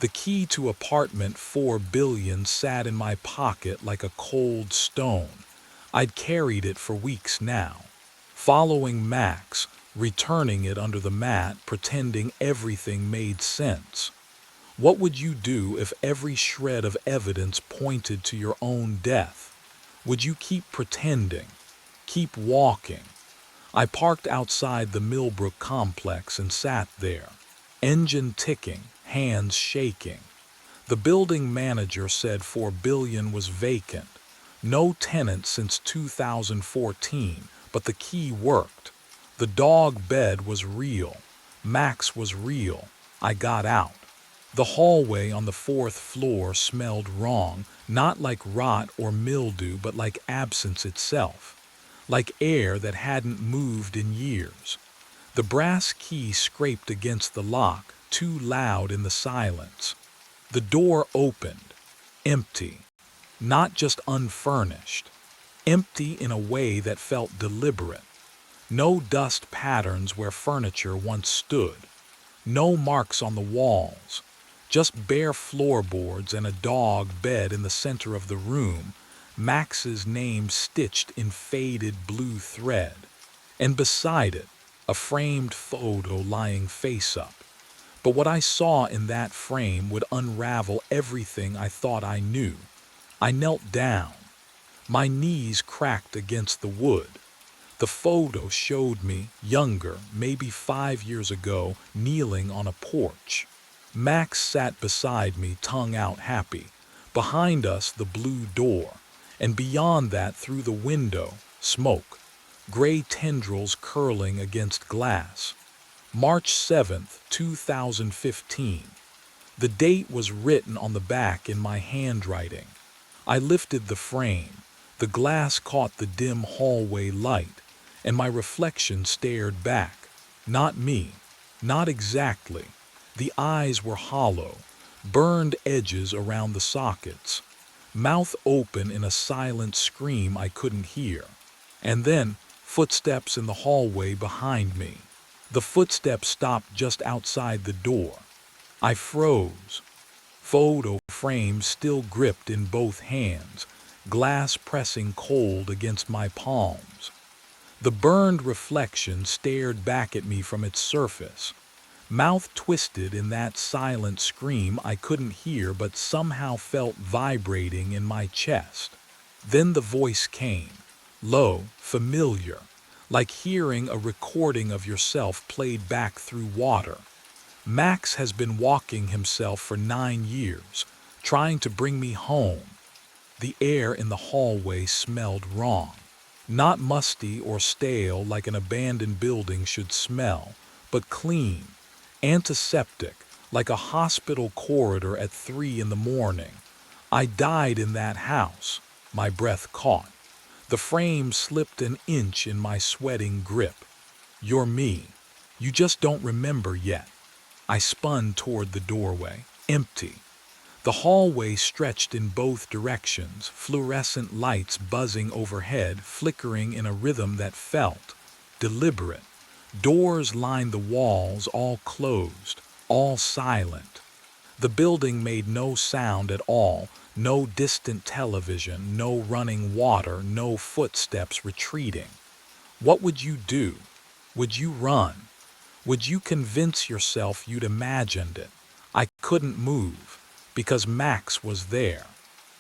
The key to apartment 4 billion sat in my pocket like a cold stone. I'd carried it for weeks now. Following Max, returning it under the mat, pretending everything made sense. What would you do if every shred of evidence pointed to your own death? Would you keep pretending? Keep walking? I parked outside the Millbrook complex and sat there. Engine ticking, hands shaking. The building manager said 4 billion was vacant. No tenant since 2014, but the key worked. The dog bed was real. Max was real. I got out. The hallway on the 4th floor smelled wrong, not like rot or mildew, but like absence itself. Like air that hadn't moved in years. The brass key scraped against the lock, too loud in the silence. The door opened. Empty. Not just unfurnished. Empty in a way that felt deliberate. No dust patterns where furniture once stood. No marks on the walls. Just bare floorboards and a dog bed in the center of the room, Max's name stitched in faded blue thread. And beside it, a framed photo lying face up. But what I saw in that frame would unravel everything I thought I knew. I knelt down. My knees cracked against the wood. The photo showed me, younger, maybe 5 years ago, kneeling on a porch. Max sat beside me, tongue out happy. Behind us, the blue door. And beyond that, through the window, smoke. Gray tendrils curling against glass. March 7th, 2015. The date was written on the back in my handwriting. I lifted the frame. The glass caught the dim hallway light, and my reflection stared back. Not me. Not exactly. The eyes were hollow, burned edges around the sockets. Mouth open in a silent scream I couldn't hear. And then, footsteps in the hallway behind me. The footsteps stopped just outside the door. I froze. Photo frame still gripped in both hands, glass pressing cold against my palms. The burned reflection stared back at me from its surface. Mouth twisted in that silent scream I couldn't hear but somehow felt vibrating in my chest. Then the voice came, low, familiar, like hearing a recording of yourself played back through water. Max has been walking himself for 9 years, trying to bring me home. The air in the hallway smelled wrong. Not musty or stale like an abandoned building should smell, but clean. Antiseptic, like a hospital corridor at 3 in the morning. I died in that house. My breath caught. The frame slipped an inch in my sweating grip. You're me. You just don't remember yet. I spun toward the doorway, empty. The hallway stretched in both directions, fluorescent lights buzzing overhead, flickering in a rhythm that felt deliberate. Doors lined the walls, all closed, all silent. The building made no sound at all, no distant television, no running water, no footsteps retreating. What would you do? Would you run? Would you convince yourself you'd imagined it? I couldn't move, because Max was there,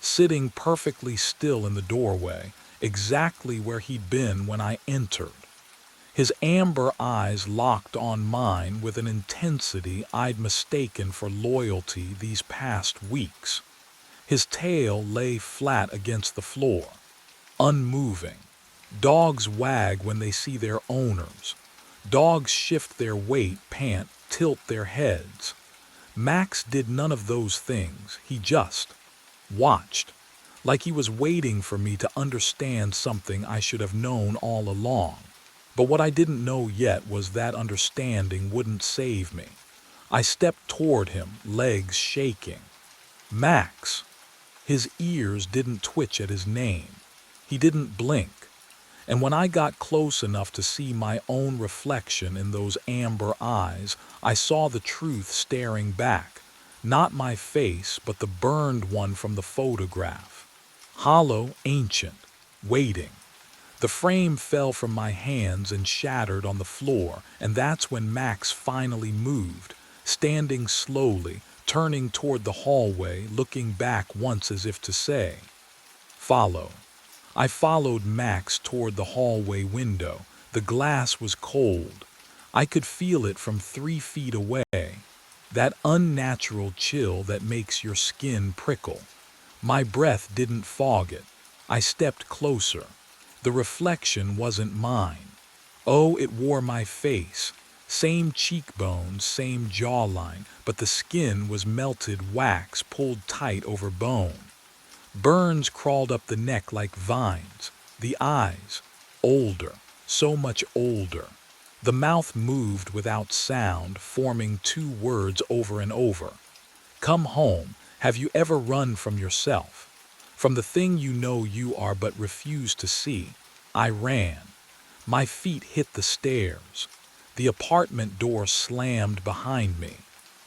sitting perfectly still in the doorway, exactly where he'd been when I entered. His amber eyes locked on mine with an intensity I'd mistaken for loyalty these past weeks. His tail lay flat against the floor, unmoving. Dogs wag when they see their owners. Dogs shift their weight, pant, tilt their heads. Max did none of those things. He just watched, like he was waiting for me to understand something I should have known all along. But what I didn't know yet was that understanding wouldn't save me. I stepped toward him, legs shaking. Max. His ears didn't twitch at his name. He didn't blink. And when I got close enough to see my own reflection in those amber eyes, I saw the truth staring back. Not my face, but the burned one from the photograph. Hollow, ancient, waiting. The frame fell from my hands and shattered on the floor, and that's when Max finally moved, standing slowly, turning toward the hallway, looking back once as if to say, "Follow." I followed Max toward the hallway window. The glass was cold. I could feel it from 3 feet away, that unnatural chill that makes your skin prickle. My breath didn't fog it. I stepped closer. The reflection wasn't mine. Oh, it wore my face. Same cheekbones, same jawline, but the skin was melted wax pulled tight over bone. Burns crawled up the neck like vines. The eyes, older, so much older. The mouth moved without sound, forming 2 words over and over. Come home. Have you ever run from yourself? From the thing you know you are but refuse to see? I ran. My feet hit the stairs. The apartment door slammed behind me.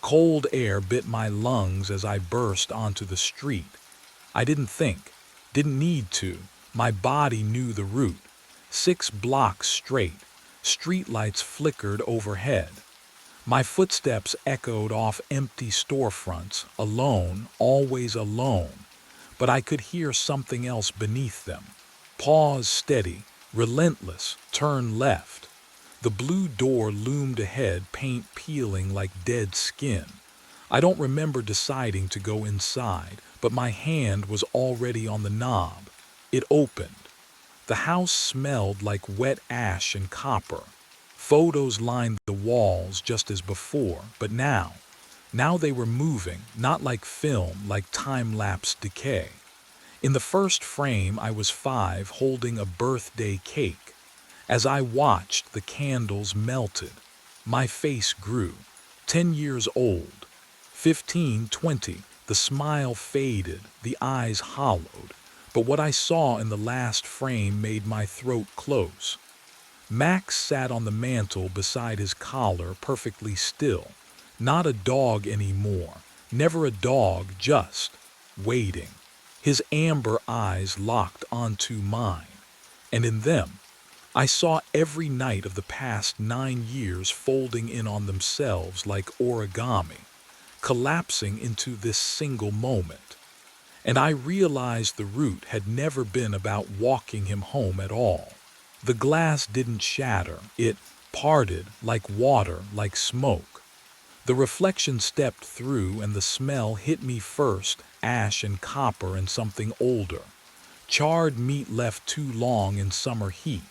Cold air bit my lungs as I burst onto the street. I didn't think, didn't need to. My body knew the route. 6 blocks straight. Streetlights flickered overhead. My footsteps echoed off empty storefronts, alone, always alone. But I could hear something else beneath them. Pause steady, relentless, turn left. The blue door loomed ahead, paint peeling like dead skin. I don't remember deciding to go inside, but my hand was already on the knob. It opened. The house smelled like wet ash and copper. Photos lined the walls just as before, but now they were moving, not like film, like time-lapse decay. In the first frame, I was 5, holding a birthday cake. As I watched, the candles melted. My face grew. 10 years old. 15, 20. The smile faded, the eyes hollowed. But what I saw in the last frame made my throat close. Max sat on the mantel beside his collar, perfectly still. Not a dog anymore. Never a dog, just waiting. His amber eyes locked onto mine. And in them, I saw every night of the past 9 years folding in on themselves like origami, collapsing into this single moment. And I realized the route had never been about walking him home at all. The glass didn't shatter, it parted like water, like smoke. The reflection stepped through and the smell hit me first, ash and copper and something older. Charred meat left too long in summer heat.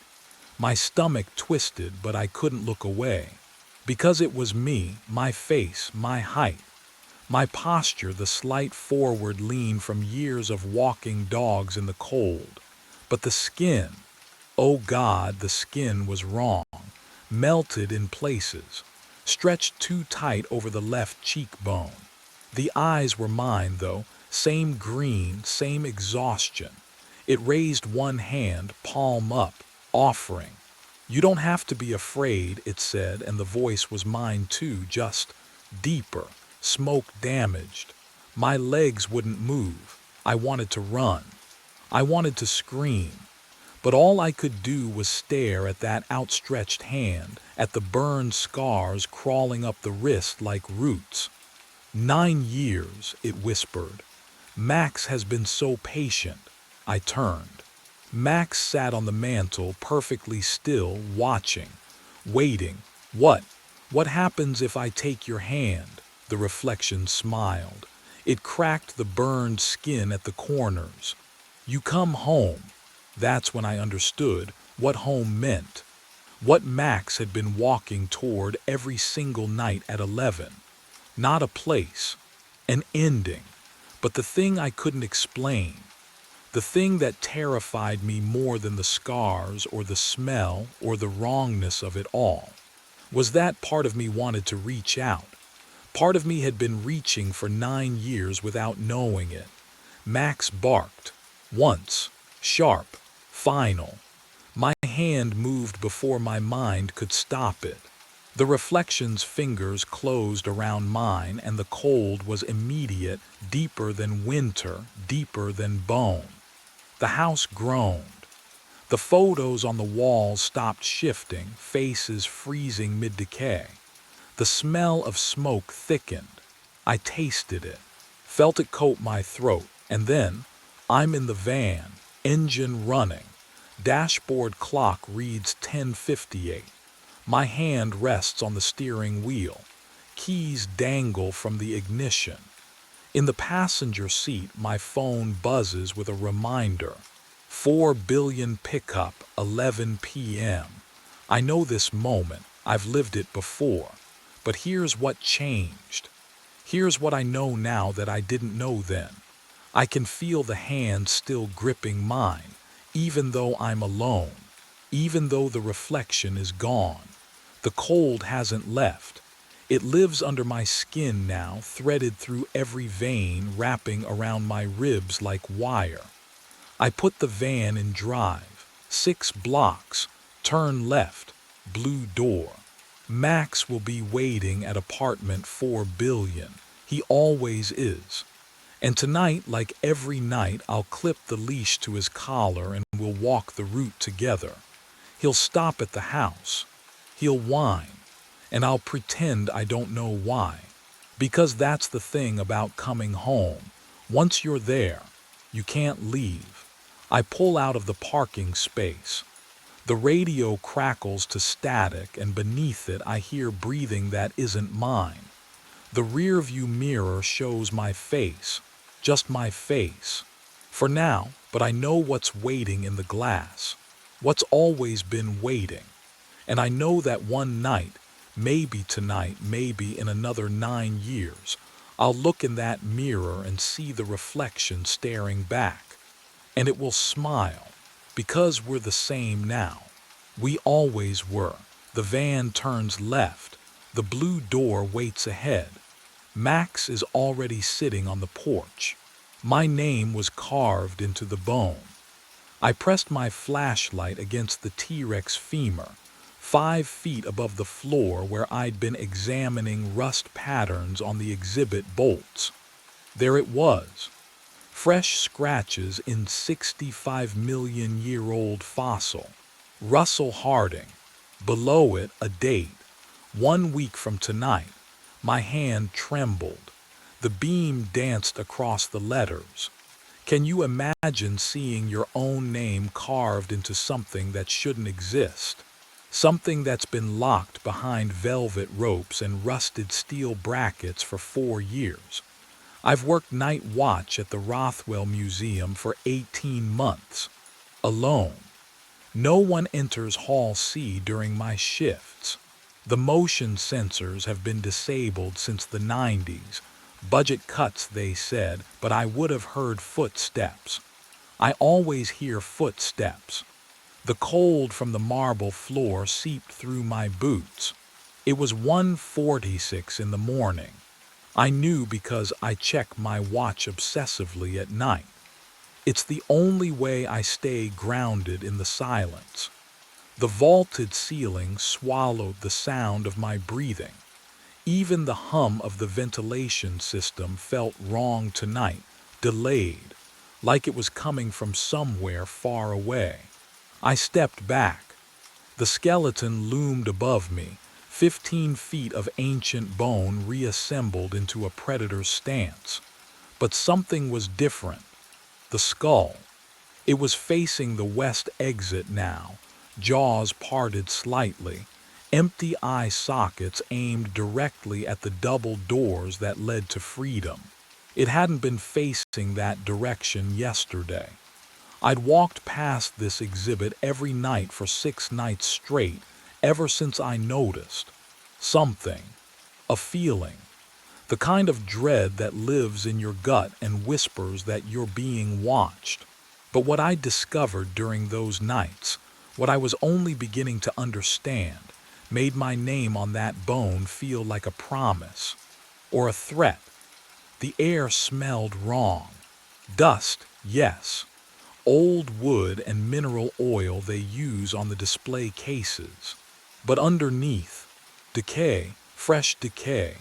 My stomach twisted, but I couldn't look away. Because it was me, my face, my height, my posture, the slight forward lean from years of walking dogs in the cold. But the skin, oh God, the skin was wrong, melted in places, stretched too tight over the left cheekbone. The eyes were mine, though, same green, same exhaustion. It raised one hand, palm up, offering. You don't have to be afraid, it said, and the voice was mine too, just deeper, smoke damaged. My legs wouldn't move. I wanted to run. I wanted to scream. But all I could do was stare at that outstretched hand, at the burned scars crawling up the wrist like roots. 9 years, it whispered. Max has been so patient. I turned. Max sat on the mantel, perfectly still, watching, waiting. What? What happens if I take your hand? The reflection smiled. It cracked the burned skin at the corners. You come home. That's when I understood what home meant. What Max had been walking toward every single night at 11. Not a place, an ending, but the thing I couldn't explain. The thing that terrified me more than the scars or the smell or the wrongness of it all was that part of me wanted to reach out. Part of me had been reaching for 9 years without knowing it. Max barked. Once. Sharp. Final. My hand moved before my mind could stop it. The reflection's fingers closed around mine, and the cold was immediate, deeper than winter, deeper than bone. The house groaned. The photos on the walls stopped shifting, faces freezing mid-decay. The smell of smoke thickened. I tasted it, felt it coat my throat, and then I'm in the van, engine running. Dashboard clock reads 10:58. My hand rests on the steering wheel. Keys dangle from the ignition. In the passenger seat, my phone buzzes with a reminder. 4 billion pickup, 11 p.m. I know this moment. I've lived it before. But here's what changed. Here's what I know now that I didn't know then. I can feel the hand still gripping mine, even though I'm alone, even though the reflection is gone. The cold hasn't left. It lives under my skin now, threaded through every vein, wrapping around my ribs like wire. I put the van in drive. 6 blocks. Turn left. Blue door. Max will be waiting at apartment 4 billion. He always is. And tonight, like every night, I'll clip the leash to his collar and we'll walk the route together. He'll stop at the house. He'll whine. And I'll pretend I don't know why. Because that's the thing about coming home. Once you're there, you can't leave. I pull out of the parking space. The radio crackles to static, and beneath it I hear breathing that isn't mine. The rearview mirror shows my face. Just my face. For now, but I know what's waiting in the glass. What's always been waiting. And I know that one night, maybe tonight, maybe in another 9 years, I'll look in that mirror and see the reflection staring back. And it will smile, because we're the same now. We always were. The van turns left. The blue door waits ahead. Max is already sitting on the porch. My name was carved into the bone. I pressed my flashlight against the T-Rex femur, 5 feet above the floor where I'd been examining rust patterns on the exhibit bolts. There it was. Fresh scratches in 65-million-year-old fossil. Russell Harding. Below it, a date. 1 week from tonight. My hand trembled. The beam danced across the letters. Can you imagine seeing your own name carved into something that shouldn't exist? Something that's been locked behind velvet ropes and rusted steel brackets for 4 years. I've worked night watch at the Rothwell Museum for 18 months. Alone. No one enters Hall C during my shifts. The motion sensors have been disabled since the 90s. Budget cuts, they said, but I would have heard footsteps. I always hear footsteps. The cold from the marble floor seeped through my boots. It was 1:46 in the morning. I knew because I check my watch obsessively at night. It's the only way I stay grounded in the silence. The vaulted ceiling swallowed the sound of my breathing. Even the hum of the ventilation system felt wrong tonight, delayed, like it was coming from somewhere far away. I stepped back. The skeleton loomed above me, 15 feet of ancient bone reassembled into a predator's stance. But something was different. The skull. It was facing the west exit now, jaws parted slightly, empty eye sockets aimed directly at the double doors that led to freedom. It hadn't been facing that direction yesterday. I'd walked past this exhibit every night for 6 nights straight, ever since I noticed. Something. A feeling. The kind of dread that lives in your gut and whispers that you're being watched. But what I discovered during those nights, what I was only beginning to understand, made my name on that bone feel like a promise. Or a threat. The air smelled wrong. Dust, yes. Old wood and mineral oil they use on the display cases. But underneath, decay, fresh decay.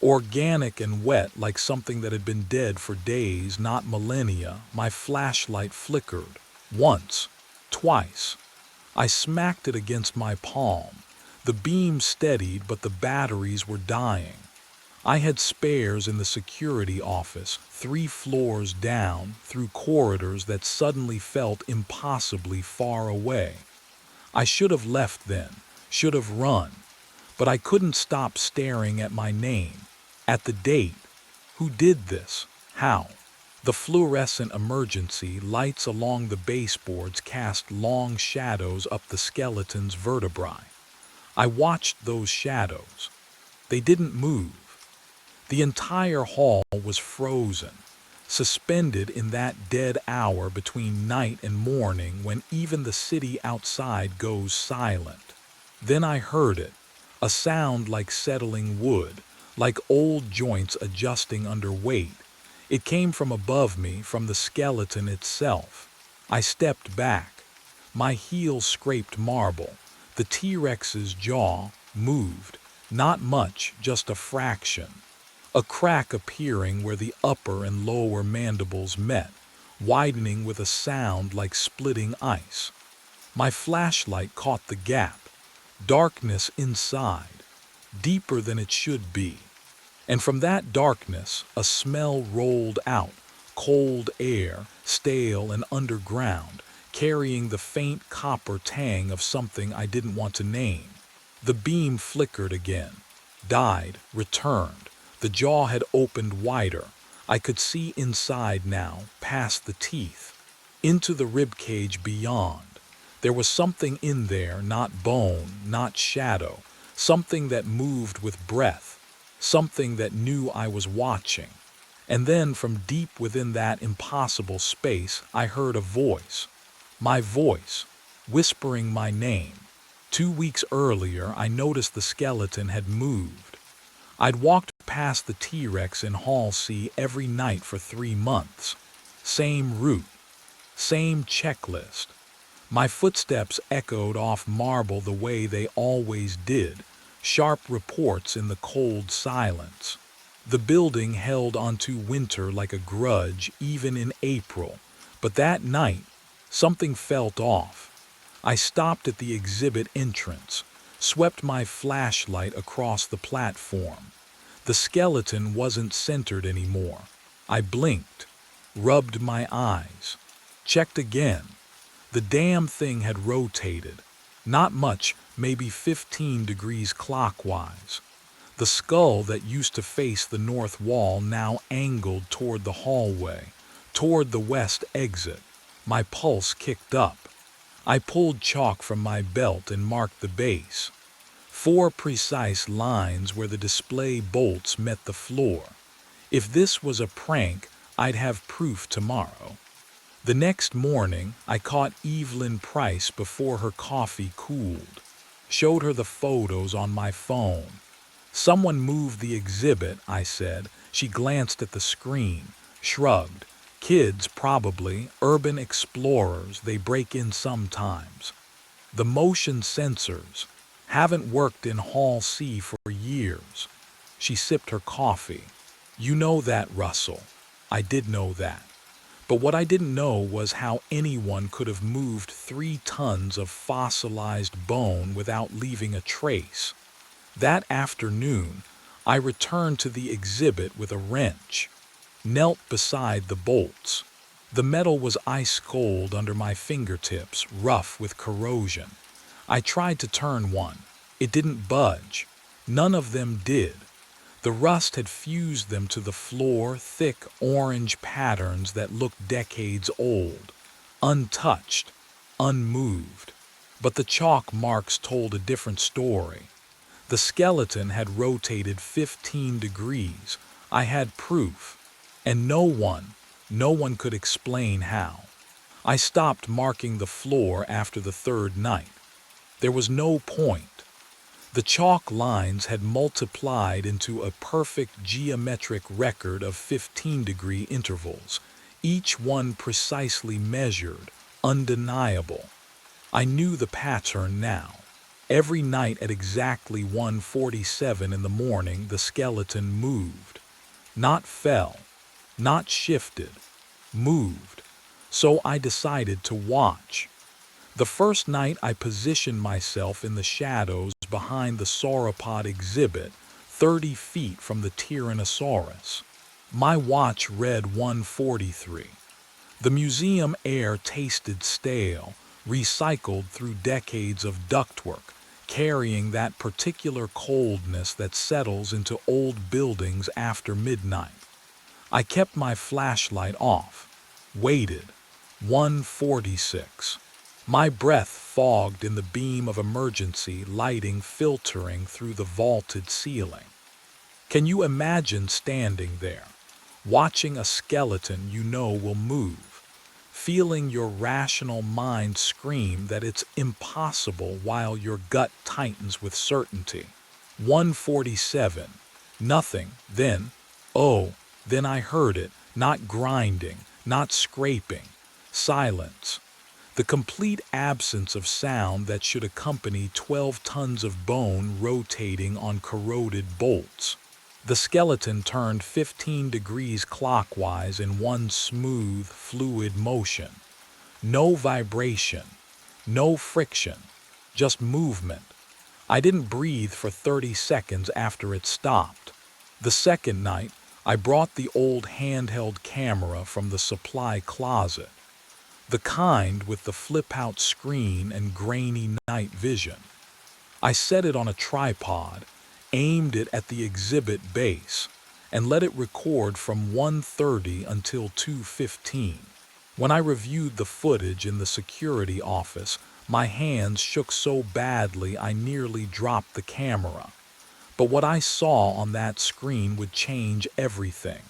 Organic and wet like something that had been dead for days, not millennia. My flashlight flickered. Once. Twice. I smacked it against my palm. The beam steadied, but the batteries were dying. I had spares in the security office, 3 floors down, through corridors that suddenly felt impossibly far away. I should have left then, should have run. But I couldn't stop staring at my name. At the date. Who did this? How? The fluorescent emergency lights along the baseboards cast long shadows up the skeleton's vertebrae. I watched those shadows. They didn't move. The entire hall was frozen, suspended in that dead hour between night and morning when even the city outside goes silent. Then I heard it, a sound like settling wood, like old joints adjusting under weight. It came from above me, from the skeleton itself. I stepped back. My heels scraped marble. The T-Rex's jaw moved. Not much, just a fraction. A crack appearing where the upper and lower mandibles met, widening with a sound like splitting ice. My flashlight caught the gap. Darkness inside, deeper than it should be. And from that darkness, a smell rolled out, cold air, stale and underground, carrying the faint copper tang of something I didn't want to name. The beam flickered again, died, returned. The jaw had opened wider. I could see inside now, past the teeth, into the ribcage beyond. There was something in there, not bone, not shadow, something that moved with breath. Something that knew I was watching. And then from deep within that impossible space, I heard a voice. My voice, whispering my name. 2 weeks earlier, I noticed the skeleton had moved. I'd walked past the T-Rex in Hall C every night for 3 months. Same route. Same checklist. My footsteps echoed off marble the way they always did. Sharp reports in the cold silence. The building held onto winter like a grudge even in April, but that night, something felt off. I stopped at the exhibit entrance, swept my flashlight across the platform. The skeleton wasn't centered anymore. I blinked, rubbed my eyes, checked again. The damn thing had rotated. Not much, maybe 15 degrees clockwise. The skull that used to face the north wall now angled toward the hallway, toward the west exit. My pulse kicked up. I pulled chalk from my belt and marked the base. 4 precise lines where the display bolts met the floor. If this was a prank, I'd have proof tomorrow. The next morning, I caught Evelyn Price before her coffee cooled. Showed her the photos on my phone. "Someone moved the exhibit," I said. She glanced at the screen, shrugged. "Kids, probably. Urban explorers. They break in sometimes." "The motion sensors. Haven't worked in Hall C for years." She sipped her coffee. "You know that, Russell." I did know that. But what I didn't know was how anyone could have moved 3 tons of fossilized bone without leaving a trace. That afternoon, I returned to the exhibit with a wrench, knelt beside the bolts. The metal was ice cold under my fingertips, rough with corrosion. I tried to turn one. It didn't budge. None of them did. The rust had fused them to the floor, thick orange patterns that looked decades old, untouched, unmoved. But the chalk marks told a different story. The skeleton had rotated 15 degrees. I had proof. And no one could explain how. I stopped marking the floor after the 3rd night. There was no point. The chalk lines had multiplied into a perfect geometric record of 15-degree intervals, each one precisely measured, undeniable. I knew the pattern now. Every night at exactly 1:47 in the morning, the skeleton moved. Not fell, not shifted, moved. So I decided to watch. The first night I positioned myself in the shadows behind the sauropod exhibit, 30 feet from the Tyrannosaurus. My watch read 1:43. The museum air tasted stale, recycled through decades of ductwork, carrying that particular coldness that settles into old buildings after midnight. I kept my flashlight off, waited. 1:46. My breath fogged in the beam of emergency lighting filtering through the vaulted ceiling. Can you imagine standing there, watching a skeleton you know will move, feeling your rational mind scream that it's impossible while your gut tightens with certainty? 1:47. Nothing. Then I heard it, not grinding, not scraping. Silence. The complete absence of sound that should accompany 12 tons of bone rotating on corroded bolts. The skeleton turned 15 degrees clockwise in one smooth, fluid motion. No vibration, no friction, just movement. I didn't breathe for 30 seconds after it stopped. The second night, I brought the old handheld camera from the supply closet. The kind with the flip-out screen and grainy night vision. I set it on a tripod, aimed it at the exhibit base, and let it record from 1:30 until 2:15. When I reviewed the footage in the security office, my hands shook so badly I nearly dropped the camera. But what I saw on that screen would change everything.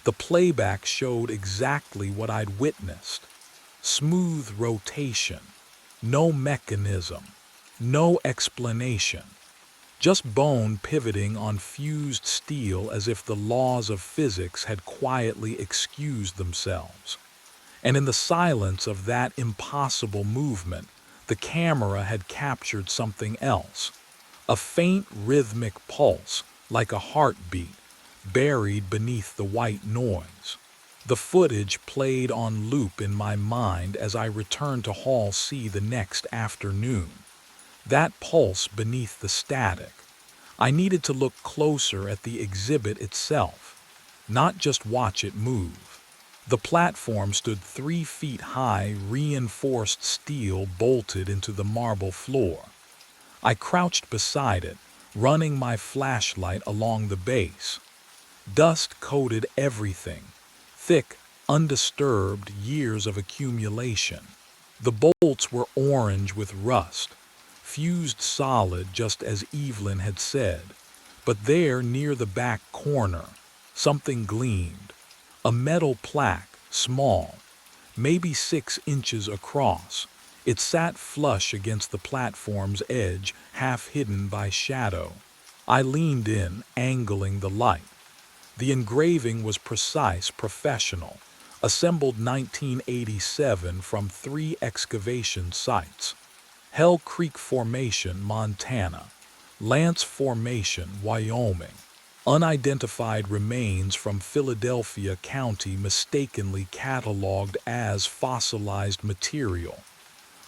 The playback showed exactly what I'd witnessed. Smooth rotation, no mechanism, no explanation, just bone pivoting on fused steel as if the laws of physics had quietly excused themselves. And in the silence of that impossible movement, the camera had captured something else, a faint rhythmic pulse, like a heartbeat, buried beneath the white noise. The footage played on loop in my mind as I returned to Hall C the next afternoon. That pulse beneath the static. I needed to look closer at the exhibit itself, not just watch it move. The platform stood 3 feet high, reinforced steel bolted into the marble floor. I crouched beside it, running my flashlight along the base. Dust coated everything. Thick, undisturbed years of accumulation. The bolts were orange with rust, fused solid just as Evelyn had said. But there, near the back corner, something gleamed. A metal plaque, small, maybe 6 inches across. It sat flush against the platform's edge, half hidden by shadow. I leaned in, angling the light. The engraving was precise, professional, assembled 1987 from 3 excavation sites: Hell Creek Formation, Montana; Lance Formation, Wyoming; unidentified remains from Philadelphia County mistakenly cataloged as fossilized material.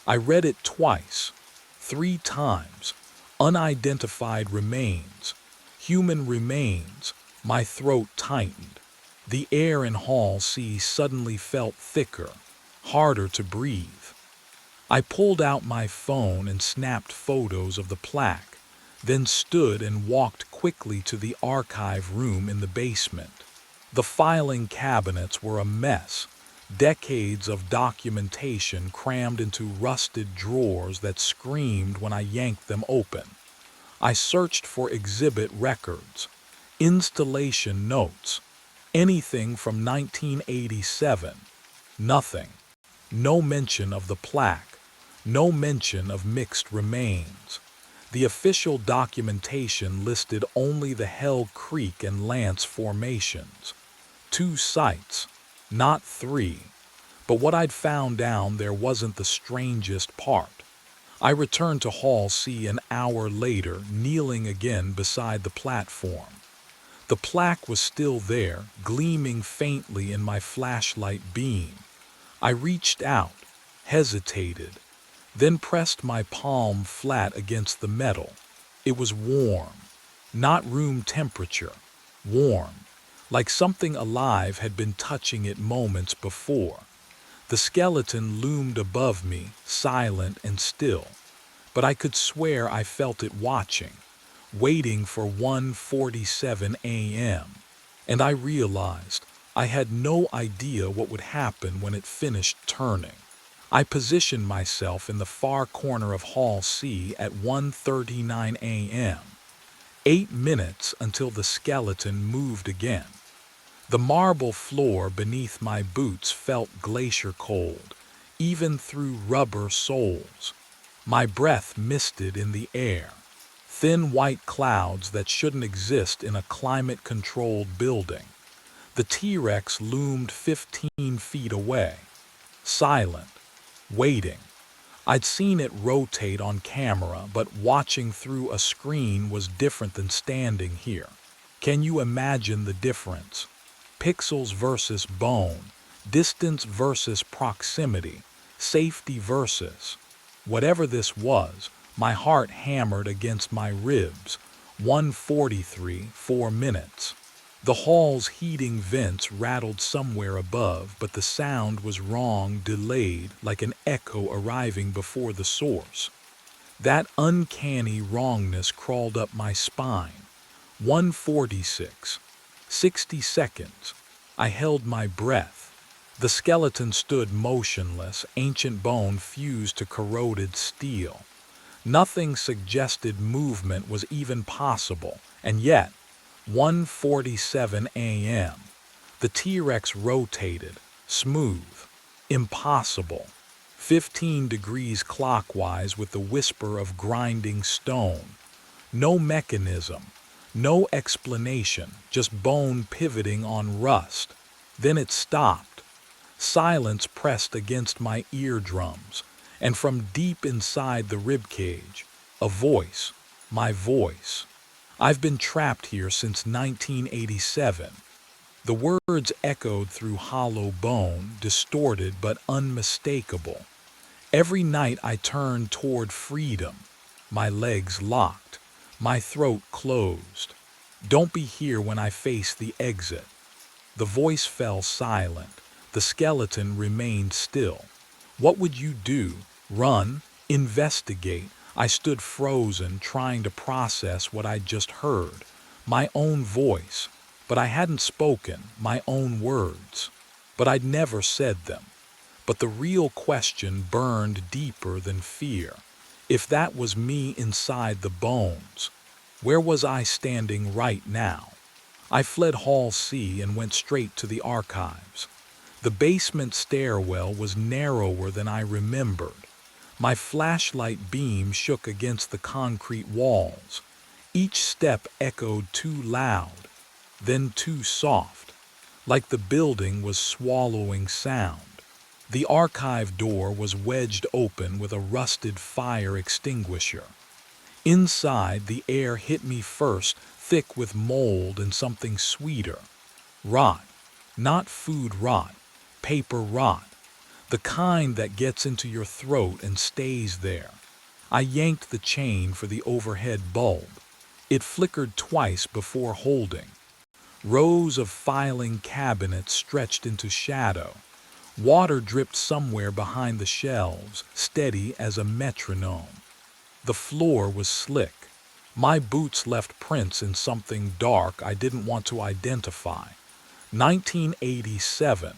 I read it twice, 3 times. Unidentified remains, human remains. My throat tightened. The air in Hall C suddenly felt thicker, harder to breathe. I pulled out my phone and snapped photos of the plaque, then stood and walked quickly to the archive room in the basement. The filing cabinets were a mess, decades of documentation crammed into rusted drawers that screamed when I yanked them open. I searched for exhibit records, installation notes, anything from 1987. Nothing. No mention of the plaque, no mention of mixed remains. The official documentation listed only the Hell Creek and Lance formations. 2 sites, not 3. But what I'd found down there wasn't the strangest part. I returned to Hall C an hour later, kneeling again beside the platform. The plaque was still there, gleaming faintly in my flashlight beam. I reached out, hesitated, then pressed my palm flat against the metal. It was warm, not room temperature, warm, like something alive had been touching it moments before. The skeleton loomed above me, silent and still, but I could swear I felt it watching, waiting for 1:47 a.m. And I realized I had no idea what would happen when it finished turning. I positioned myself in the far corner of Hall C at 1:39 a.m. 8 minutes until the skeleton moved again. The marble floor beneath my boots felt glacier cold, even through rubber soles. My breath misted in the air. Thin white clouds that shouldn't exist in a climate-controlled building. The T-Rex loomed 15 feet away, silent, waiting. I'd seen it rotate on camera, but watching through a screen was different than standing here. Can you imagine the difference? Pixels versus bone, distance versus proximity, safety versus... Whatever this was, my heart hammered against my ribs. 1:43, 4 minutes. The hall's heating vents rattled somewhere above, but the sound was wrong, delayed, like an echo arriving before the source. That uncanny wrongness crawled up my spine. 1:46, 60 seconds. I held my breath. The skeleton stood motionless, ancient bone fused to corroded steel. Nothing suggested movement was even possible, and yet, 1:47 a.m. The T-Rex rotated, smooth, impossible, 15 degrees clockwise with the whisper of grinding stone. No mechanism, no explanation, just bone pivoting on rust. Then it stopped. Silence pressed against my eardrums, and from deep inside the ribcage, a voice, my voice. I've been trapped here since 1987. The words echoed through hollow bone, distorted but unmistakable. Every night I turned toward freedom, my legs locked, my throat closed. Don't be here when I face the exit. The voice fell silent. The skeleton remained still. What would you do? Run? Investigate? I stood frozen, trying to process what I'd just heard. My own voice. But I hadn't spoken, my own words. But I'd never said them. But the real question burned deeper than fear. If that was me inside the bones, where was I standing right now? I fled Hall C and went straight to the archives. The basement stairwell was narrower than I remembered. My flashlight beam shook against the concrete walls. Each step echoed too loud, then too soft, like the building was swallowing sound. The archive door was wedged open with a rusted fire extinguisher. Inside, the air hit me first, thick with mold and something sweeter. Rot. Not food rot, paper rot. The kind that gets into your throat and stays there. I yanked the chain for the overhead bulb. It flickered twice before holding. Rows of filing cabinets stretched into shadow. Water dripped somewhere behind the shelves, steady as a metronome. The floor was slick. My boots left prints in something dark I didn't want to identify. 1987.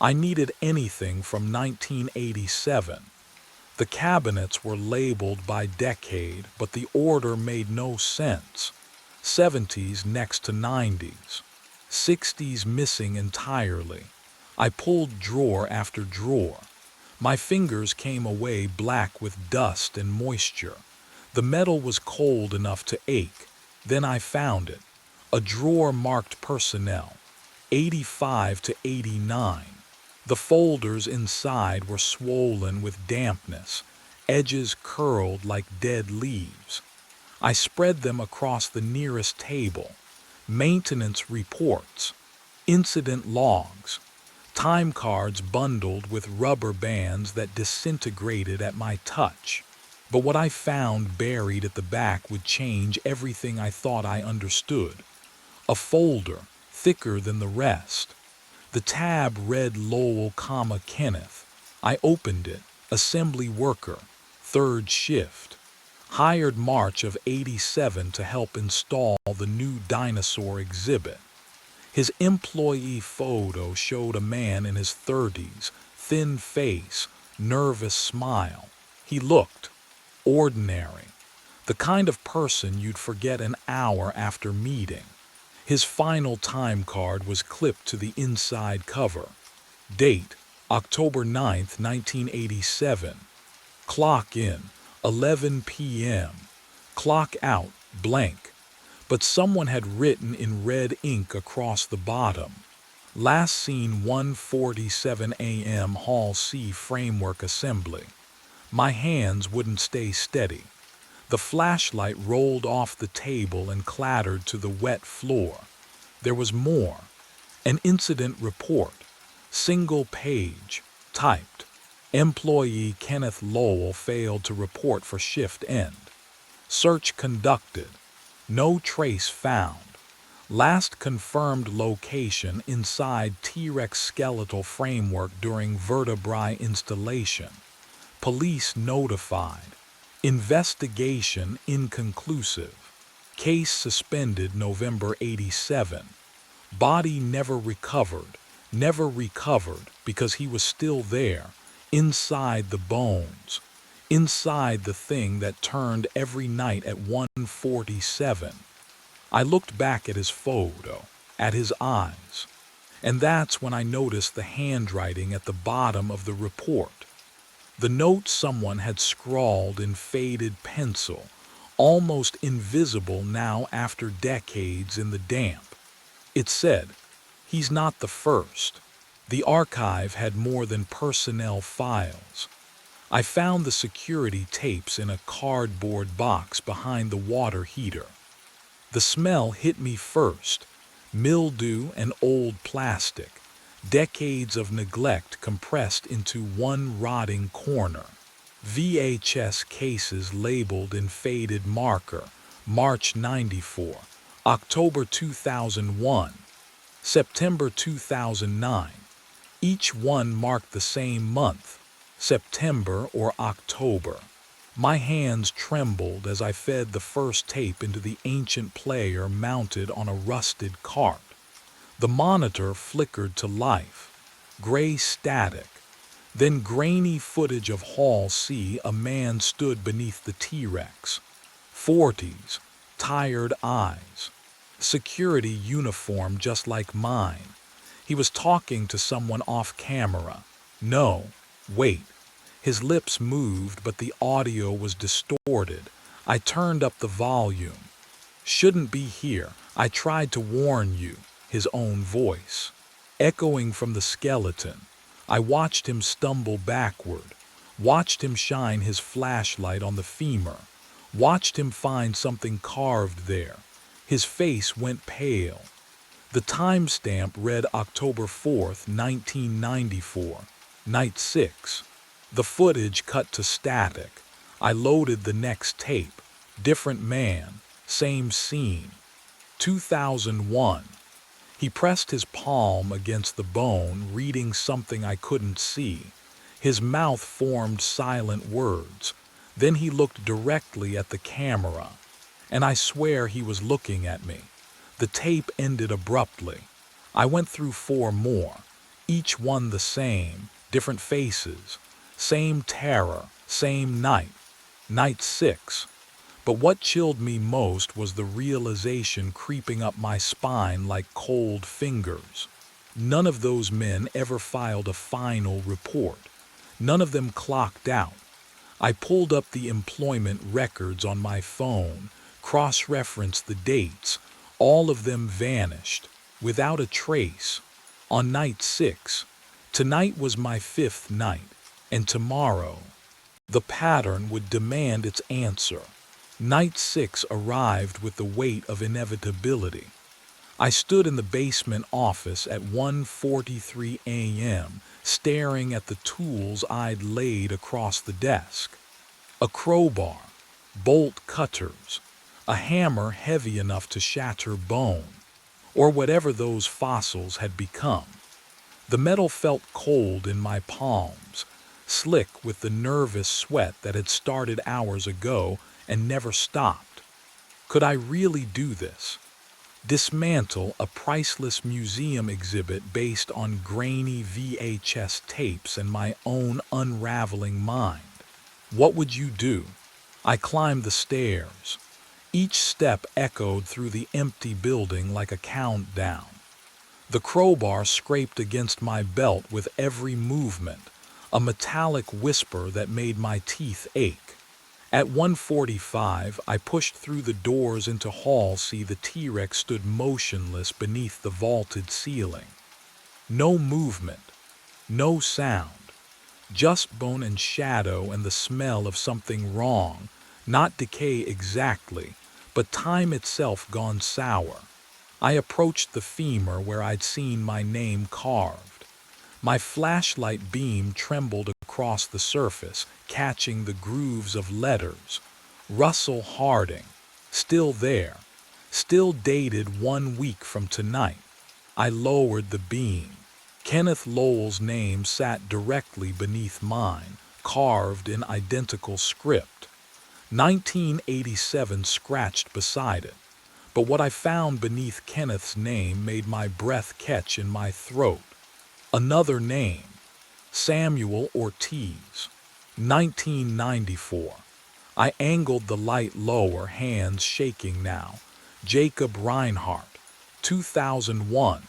I needed anything from 1987. The cabinets were labeled by decade, but the order made no sense. 70s next to 90s. 60s missing entirely. I pulled drawer after drawer. My fingers came away black with dust and moisture. The metal was cold enough to ache. Then I found it. A drawer marked personnel. 85 to 89. The folders inside were swollen with dampness, edges curled like dead leaves. I spread them across the nearest table. Maintenance reports, incident logs, time cards bundled with rubber bands that disintegrated at my touch. But what I found buried at the back would change everything I thought I understood. A folder, thicker than the rest. The tab read Lowell, Kenneth. I opened it. Assembly worker, third shift. Hired March of '87 to help install the new dinosaur exhibit. His employee photo showed a man in his 30s, thin face, nervous smile. He looked ordinary, the kind of person you'd forget an hour after meeting. His final time card was clipped to the inside cover. Date, October 9th, 1987. Clock in, 11 p.m. Clock out, blank. But someone had written in red ink across the bottom. Last seen 1:47 a.m. Hall C framework assembly. My hands wouldn't stay steady. The flashlight rolled off the table and clattered to the wet floor. There was more. An incident report. Single page. Typed. Employee Kenneth Lowell failed to report for shift end. Search conducted. No trace found. Last confirmed location inside T-Rex skeletal framework during vertebrae installation. Police notified. Investigation inconclusive. Case suspended November '87. Body never recovered because he was still there, inside the bones, inside the thing that turned every night at 1:47. I looked back at his photo, at his eyes, and that's when I noticed the handwriting at the bottom of the report. The note someone had scrawled in faded pencil, almost invisible now after decades in the damp. It said, "He's not the first." The archive had more than personnel files. I found the security tapes in a cardboard box behind the water heater. The smell hit me first, mildew and old plastic. Decades of neglect compressed into one rotting corner. VHS cases labeled in faded marker, March '94, October 2001, September 2009. Each one marked the same month, September or October. My hands trembled as I fed the first tape into the ancient player mounted on a rusted cart. The monitor flickered to life. Gray static. Then grainy footage of Hall C. A man stood beneath the T-Rex. 40s, tired eyes. Security uniform just like mine. He was talking to someone off camera. No, wait. His lips moved, but the audio was distorted. I turned up the volume. Shouldn't be here. I tried to warn you. His own voice, echoing from the skeleton. I watched him stumble backward, watched him shine his flashlight on the femur, watched him find something carved there. His face went pale. The timestamp read October 4th, 1994, night 6. The footage cut to static. I loaded the next tape. Different man, same scene. 2001. He pressed his palm against the bone, reading something I couldn't see. His mouth formed silent words. Then he looked directly at the camera. And I swear he was looking at me. The tape ended abruptly. I went through 4 more, each one the same, different faces, same terror, same night, night 6. But what chilled me most was the realization creeping up my spine like cold fingers. None of those men ever filed a final report. None of them clocked out. I pulled up the employment records on my phone, cross-referenced the dates. All of them vanished, without a trace. On night 6, tonight was my 5th night, and tomorrow, the pattern would demand its answer. Night 6 arrived with the weight of inevitability. I stood in the basement office at 1:43 a.m., staring at the tools I'd laid across the desk. A crowbar, bolt cutters, a hammer heavy enough to shatter bone, or whatever those fossils had become. The metal felt cold in my palms, slick with the nervous sweat that had started hours ago and never stopped. Could I really do this? Dismantle a priceless museum exhibit based on grainy VHS tapes and my own unraveling mind? What would you do? I climbed the stairs. Each step echoed through the empty building like a countdown. The crowbar scraped against my belt with every movement, a metallic whisper that made my teeth ache. At 1:45, I pushed through the doors into Hall C. The T-Rex stood motionless beneath the vaulted ceiling. No movement, no sound, just bone and shadow and the smell of something wrong, not decay exactly, but time itself gone sour. I approached the femur where I'd seen my name carved. My flashlight beam trembled across the surface, catching the grooves of letters. Russell Harding, still there, still dated 1 week from tonight. I lowered the beam. Kenneth Lowell's name sat directly beneath mine, carved in identical script. 1987 scratched beside it. But what I found beneath Kenneth's name made my breath catch in my throat. Another name, Samuel Ortiz, 1994. I angled the light lower, hands shaking now. Jacob Reinhardt, 2001.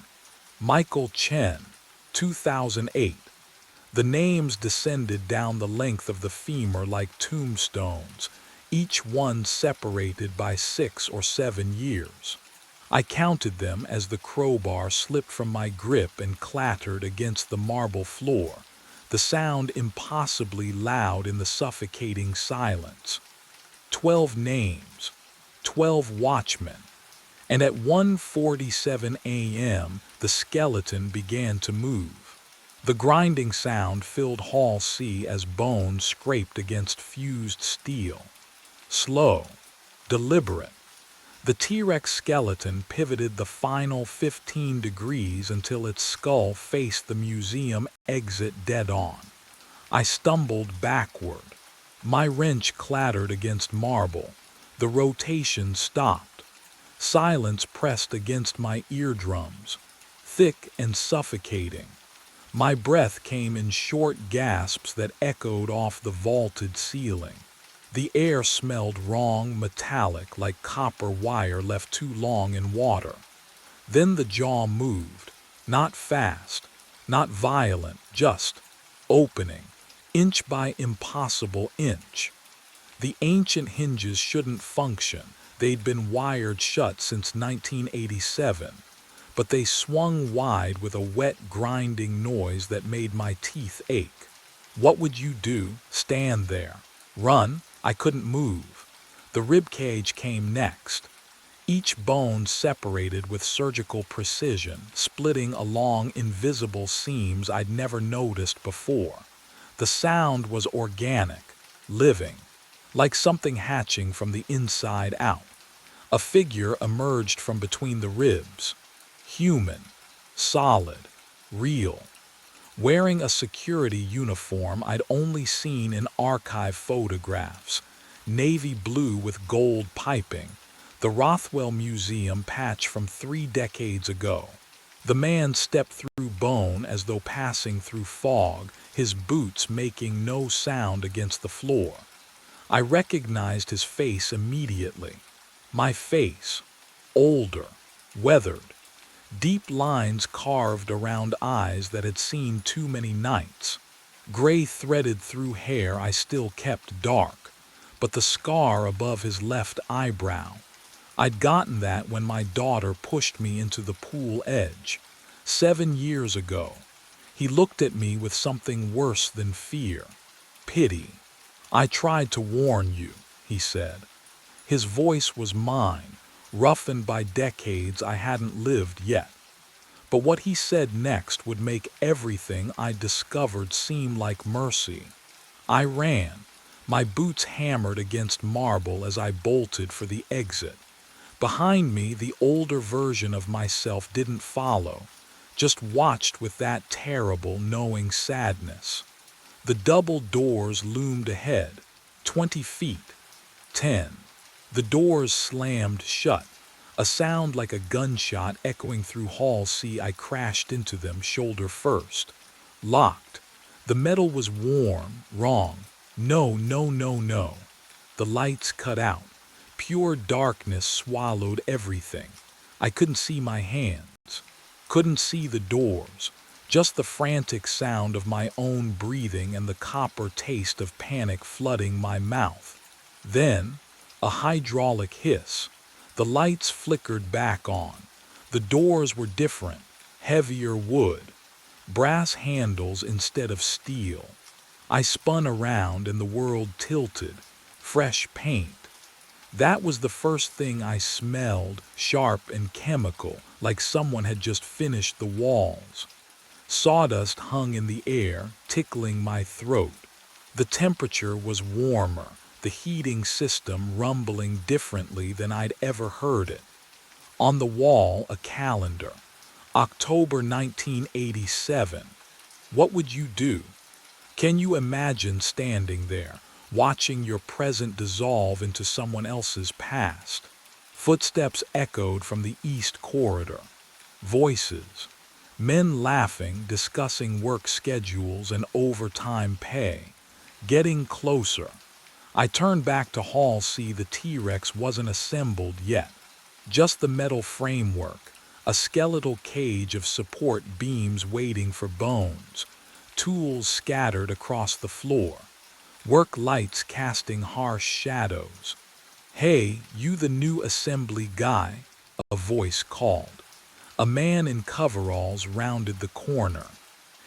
Michael Chen, 2008. The names descended down the length of the femur like tombstones, each one separated by 6 or 7 years. I counted them as the crowbar slipped from my grip and clattered against the marble floor, the sound impossibly loud in the suffocating silence. 12 names, 12 watchmen, and at 1:47 a.m. the skeleton began to move. The grinding sound filled Hall C as bone scraped against fused steel. Slow, deliberate. The T-Rex skeleton pivoted the final 15 degrees until its skull faced the museum exit dead on. I stumbled backward. My wrench clattered against marble. The rotation stopped. Silence pressed against my eardrums, thick and suffocating. My breath came in short gasps that echoed off the vaulted ceiling. The air smelled wrong, metallic, like copper wire left too long in water. Then the jaw moved, not fast, not violent, just opening, inch by impossible inch. The ancient hinges shouldn't function. They'd been wired shut since 1987, but they swung wide with a wet, grinding noise that made my teeth ache. What would you do? Stand there? Run? I couldn't move. The rib cage came next. Each bone separated with surgical precision, splitting along invisible seams I'd never noticed before. The sound was organic, living, like something hatching from the inside out. A figure emerged from between the ribs. Human, solid, real. Wearing a security uniform I'd only seen in archive photographs. Navy blue with gold piping. The Rothwell Museum patch from 3 decades ago. The man stepped through bone as though passing through fog, his boots making no sound against the floor. I recognized his face immediately. My face, older, weathered, deep lines carved around eyes that had seen too many nights. Gray threaded through hair I still kept dark, but the scar above his left eyebrow. I'd gotten that when my daughter pushed me into the pool edge. 7 years ago. He looked at me with something worse than fear. Pity. I tried to warn you, he said. His voice was mine, roughened by decades I hadn't lived yet. But what he said next would make everything I discovered seem like mercy. I ran, my boots hammered against marble as I bolted for the exit. Behind me, the older version of myself didn't follow, just watched with that terrible, knowing sadness. The double doors loomed ahead, 20 feet, 10. The doors slammed shut, a sound like a gunshot echoing through Hall C. I crashed into them shoulder first. Locked. The metal was warm, wrong. No, no, no, no. The lights cut out. Pure darkness swallowed everything. I couldn't see my hands. Couldn't see the doors. Just the frantic sound of my own breathing and the copper taste of panic flooding my mouth. Then, a hydraulic hiss. The lights flickered back on. The doors were different, heavier wood, brass handles instead of steel. I spun around and the world tilted, fresh paint. That was the first thing I smelled, sharp and chemical, like someone had just finished the walls. Sawdust hung in the air, tickling my throat. The temperature was warmer, the heating system rumbling differently than I'd ever heard it. On the wall, a calendar. October 1987. What would you do? Can you imagine standing there, watching your present dissolve into someone else's past? Footsteps echoed from the east corridor. Voices. Men laughing, discussing work schedules and overtime pay. Getting closer. I turned back to Hall C. The T-Rex wasn't assembled yet. Just the metal framework, a skeletal cage of support beams waiting for bones, tools scattered across the floor, work lights casting harsh shadows. Hey, you the new assembly guy, a voice called. A man in coveralls rounded the corner.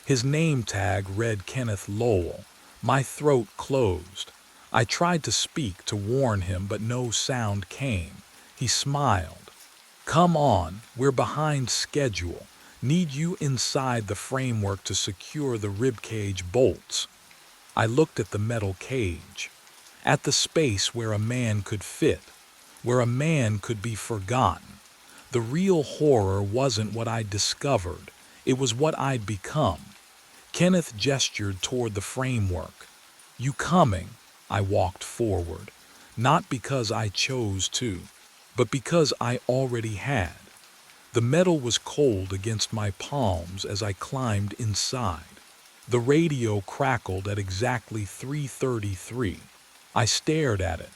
His name tag read Kenneth Lowell. My throat closed. I tried to speak to warn him, but no sound came. He smiled. Come on, we're behind schedule. Need you inside the framework to secure the ribcage bolts. I looked at the metal cage, at the space where a man could fit, where a man could be forgotten. The real horror wasn't what I'd discovered, it was what I'd become. Kenneth gestured toward the framework. You coming? I walked forward, not because I chose to, but because I already had. The metal was cold against my palms as I climbed inside. The radio crackled at exactly 3:33. I stared at it.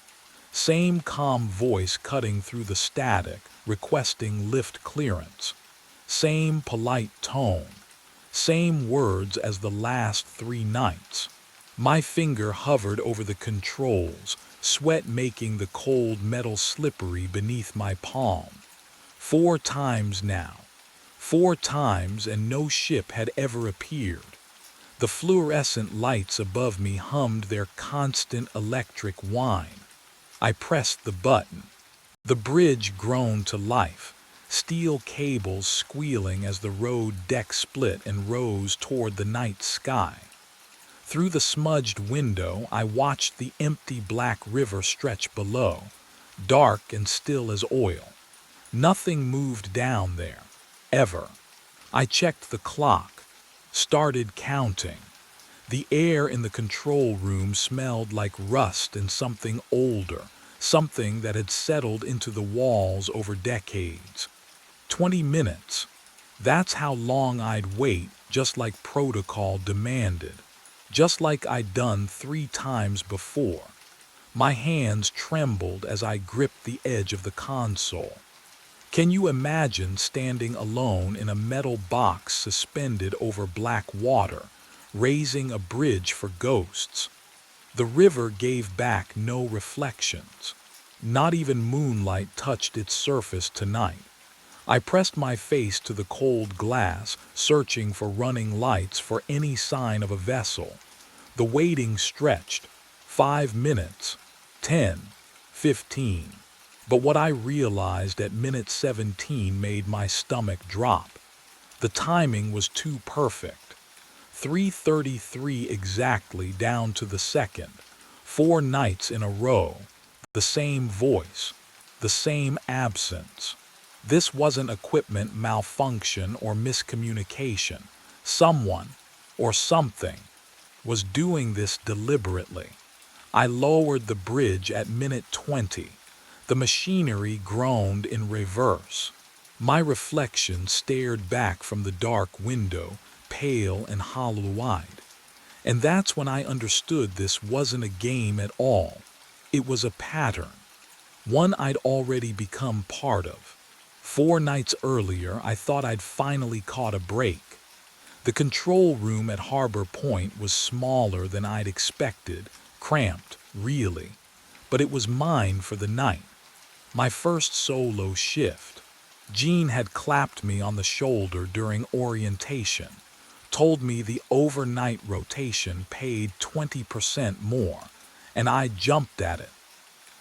Same calm voice cutting through the static, requesting lift clearance. Same polite tone. Same words as the last 3 nights. My finger hovered over the controls, sweat making the cold metal slippery beneath my palm. 4 times now. 4 times, and no ship had ever appeared. The fluorescent lights above me hummed their constant electric whine. I pressed the button. The bridge groaned to life, steel cables squealing as the road deck split and rose toward the night sky. Through the smudged window, I watched the empty black river stretch below, dark and still as oil. Nothing moved down there, ever. I checked the clock, started counting. The air in the control room smelled like rust and something older, something that had settled into the walls over decades. 20 minutes. That's how long I'd wait, just like protocol demanded. Just like I'd done 3 times before. My hands trembled as I gripped the edge of the console. Can you imagine standing alone in a metal box suspended over black water, raising a bridge for ghosts? The river gave back no reflections. Not even moonlight touched its surface tonight. I pressed my face to the cold glass, searching for running lights, for any sign of a vessel. The waiting stretched. 5 minutes. 10. 15. But what I realized at minute 17 made my stomach drop. The timing was too perfect. 3:33 exactly, down to the second. 4 nights in a row. The same voice. The same absence. This wasn't equipment malfunction or miscommunication. Someone, or something, was doing this deliberately. I lowered the bridge at minute 20. The machinery groaned in reverse. My reflection stared back from the dark window, pale and hollow-eyed. And that's when I understood this wasn't a game at all. It was a pattern. One I'd already become part of. 4 nights earlier, I thought I'd finally caught a break. The control room at Harbor Point was smaller than I'd expected, cramped, really. But it was mine for the night. My first solo shift. Jean had clapped me on the shoulder during orientation, told me the overnight rotation paid 20% more, and I jumped at it.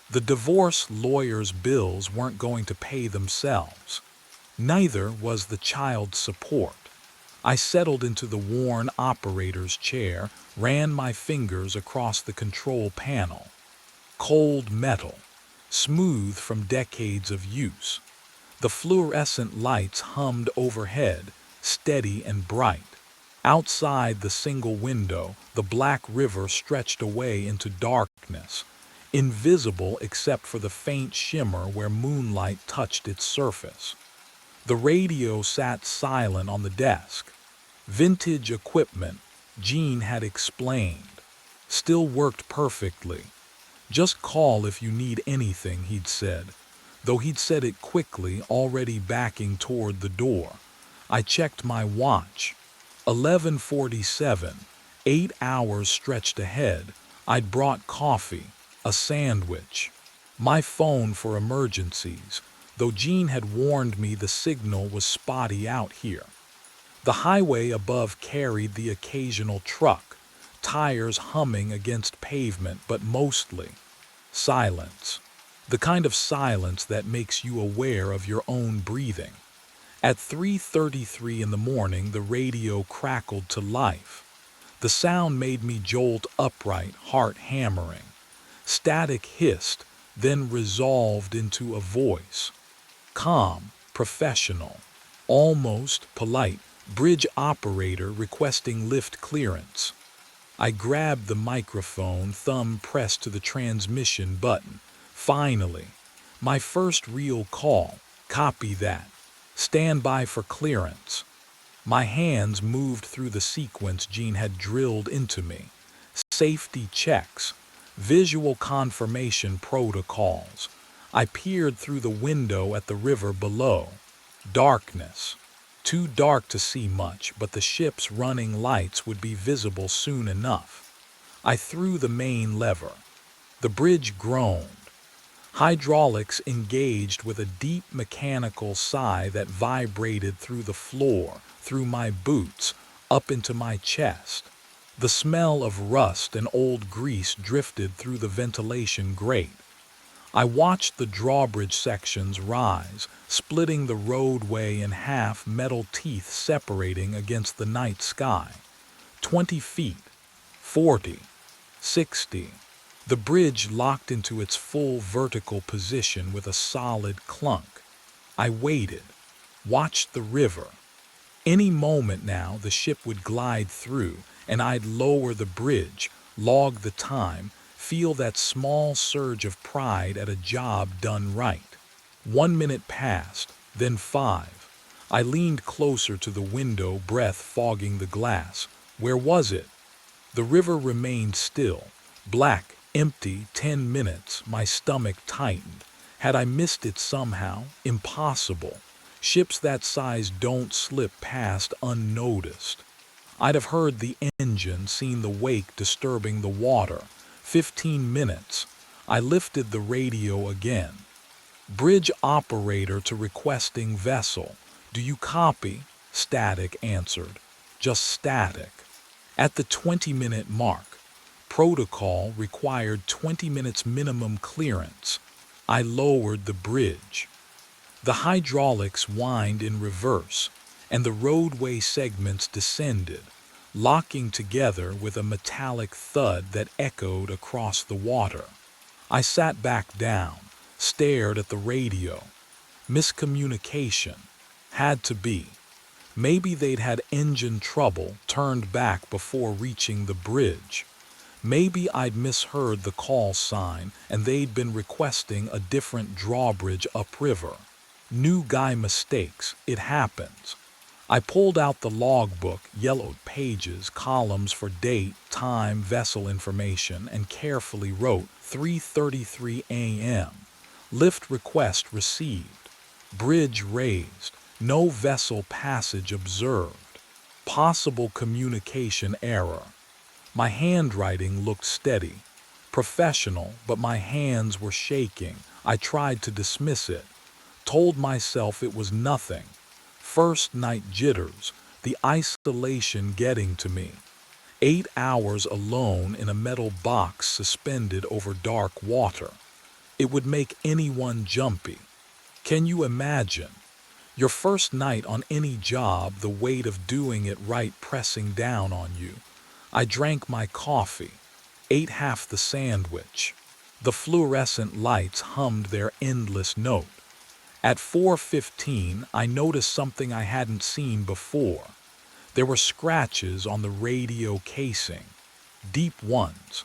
The divorce lawyer's bills weren't going to pay themselves. Neither was the child support. I settled into the worn operator's chair, ran my fingers across the control panel. Cold metal, smooth from decades of use. The fluorescent lights hummed overhead, steady and bright. Outside the single window, the black river stretched away into darkness, invisible except for the faint shimmer where moonlight touched its surface. The radio sat silent on the desk. Vintage equipment, Jean had explained. Still worked perfectly. Just call if you need anything, he'd said. Though he'd said it quickly, already backing toward the door. I checked my watch. 11:47. 8 hours stretched ahead. I'd brought coffee, a sandwich. My phone for emergencies, though Jean had warned me the signal was spotty out here. The highway above carried the occasional truck, tires humming against pavement, but mostly silence. The kind of silence that makes you aware of your own breathing. At 3:33 in the morning, the radio crackled to life. The sound made me jolt upright, heart hammering. Static hissed, then resolved into a voice. Calm, professional, almost polite. Bridge operator requesting lift clearance. I grabbed the microphone, thumb pressed to the transmission button. Finally, my first real call. Copy that. Stand by for clearance. My hands moved through the sequence Jean had drilled into me. Safety checks, visual confirmation protocols. I peered through the window at the river below. Darkness. Too dark to see much, but the ship's running lights would be visible soon enough. I threw the main lever. The bridge groaned. Hydraulics engaged with a deep mechanical sigh that vibrated through the floor, through my boots, up into my chest. The smell of rust and old grease drifted through the ventilation grate. I watched the drawbridge sections rise, splitting the roadway in half, metal teeth separating against the night sky. 20 feet, 40, 60. The bridge locked into its full vertical position with a solid clunk. I waited, watched the river. Any moment now the ship would glide through, and I'd lower the bridge, log the time, feel that small surge of pride at a job done right. 1 minute passed, then 5. I leaned closer to the window, breath fogging the glass. Where was it? The river remained still, black, empty. 10 minutes, my stomach tightened. Had I missed it somehow? Impossible. Ships that size don't slip past unnoticed. I'd have heard the engine, seen the wake disturbing the water. 15 minutes. I lifted the radio again. Bridge operator to requesting vessel. Do you copy? Static answered. Just static. At the 20-minute mark, protocol required 20 minutes minimum clearance. I lowered the bridge. The hydraulics whined in reverse, and the roadway segments descended, locking together with a metallic thud that echoed across the water. I sat back down, stared at the radio. Miscommunication. Had to be. Maybe they'd had engine trouble, turned back before reaching the bridge. Maybe I'd misheard the call sign and they'd been requesting a different drawbridge upriver. New guy mistakes, it happens. I pulled out the logbook, yellowed pages, columns for date, time, vessel information, and carefully wrote 3:33 a.m. Lift request received. Bridge raised. No vessel passage observed. Possible communication error. My handwriting looked steady, professional, but my hands were shaking. I tried to dismiss it, told myself it was nothing. First night jitters, the isolation getting to me. 8 hours alone in a metal box suspended over dark water. It would make anyone jumpy. Can you imagine? Your first night on any job, the weight of doing it right pressing down on you. I drank my coffee, ate half the sandwich. The fluorescent lights hummed their endless note. At 4:15, I noticed something I hadn't seen before. There were scratches on the radio casing, deep ones,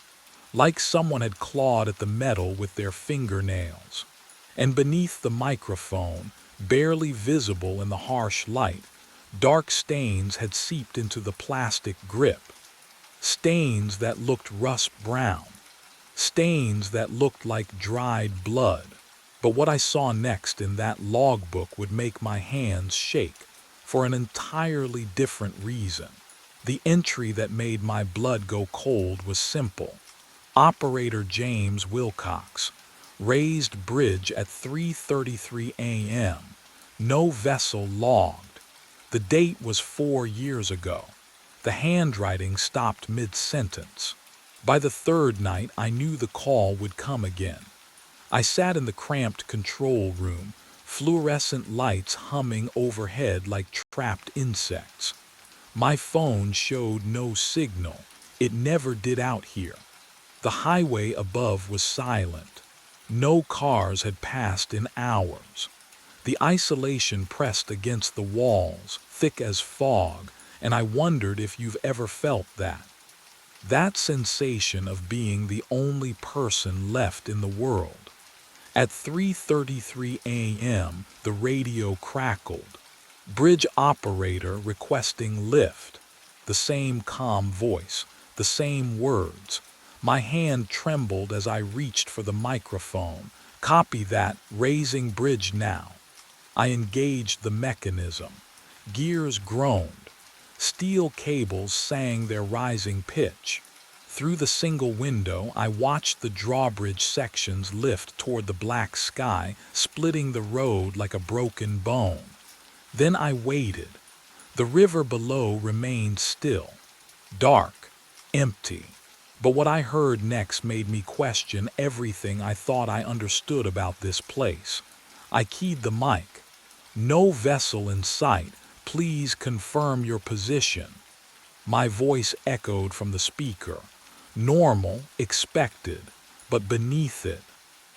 like someone had clawed at the metal with their fingernails. And beneath the microphone, barely visible in the harsh light, dark stains had seeped into the plastic grip. Stains that looked rust brown. Stains that looked like dried blood. But what I saw next in that logbook would make my hands shake, for an entirely different reason. The entry that made my blood go cold was simple. Operator James Wilcox. Raised bridge at 3:33 a.m. No vessel logged. The date was 4 years ago. The handwriting stopped mid-sentence. By the third night, I knew the call would come again. I sat in the cramped control room, fluorescent lights humming overhead like trapped insects. My phone showed no signal. It never did out here. The highway above was silent. No cars had passed in hours. The isolation pressed against the walls, thick as fog, and I wondered if you've ever felt that. That sensation of being the only person left in the world. At 3:33 a.m., the radio crackled. Bridge operator requesting lift. The same calm voice, the same words. My hand trembled as I reached for the microphone. Copy that, raising bridge now. I engaged the mechanism. Gears groaned. Steel cables sang their rising pitch. Through the single window, I watched the drawbridge sections lift toward the black sky, splitting the road like a broken bone. Then I waited. The river below remained still, dark, empty. But what I heard next made me question everything I thought I understood about this place. I keyed the mic. No vessel in sight. Please confirm your position. My voice echoed from the speaker. Normal, expected, but beneath it,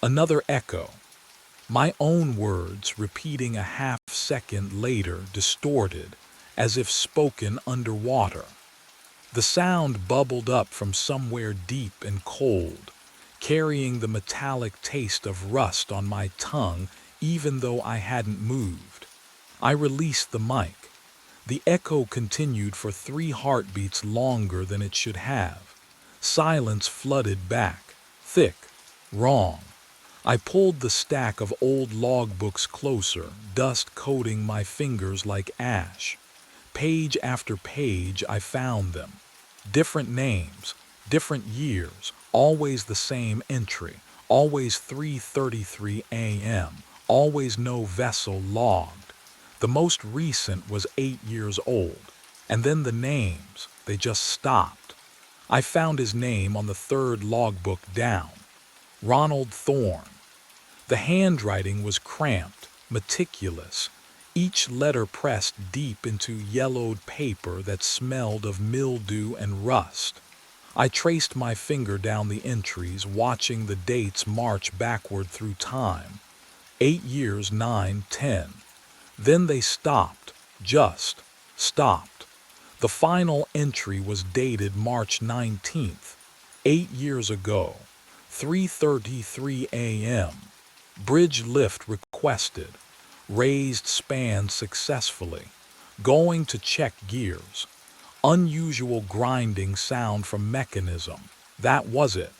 another echo. My own words, repeating a half-second later, distorted, as if spoken underwater. The sound bubbled up from somewhere deep and cold, carrying the metallic taste of rust on my tongue even though I hadn't moved. I released the mic. The echo continued for 3 heartbeats longer than it should have. Silence flooded back, thick, wrong. I pulled the stack of old logbooks closer, dust coating my fingers like ash. Page after page I found them. Different names, different years, always the same entry, always 3:33 a.m., always no vessel logged. The most recent was 8 years old. And then the names, they just stopped. I found his name on the 3rd logbook down. Ronald Thorne. The handwriting was cramped, meticulous, each letter pressed deep into yellowed paper that smelled of mildew and rust. I traced my finger down the entries, watching the dates march backward through time. 8 years, 9, 10. Then they stopped, just stopped. The final entry was dated March 19th, 8 years ago, 3:33 a.m. Bridge lift requested. Raised span successfully. Going to check gears. Unusual grinding sound from mechanism. That was it.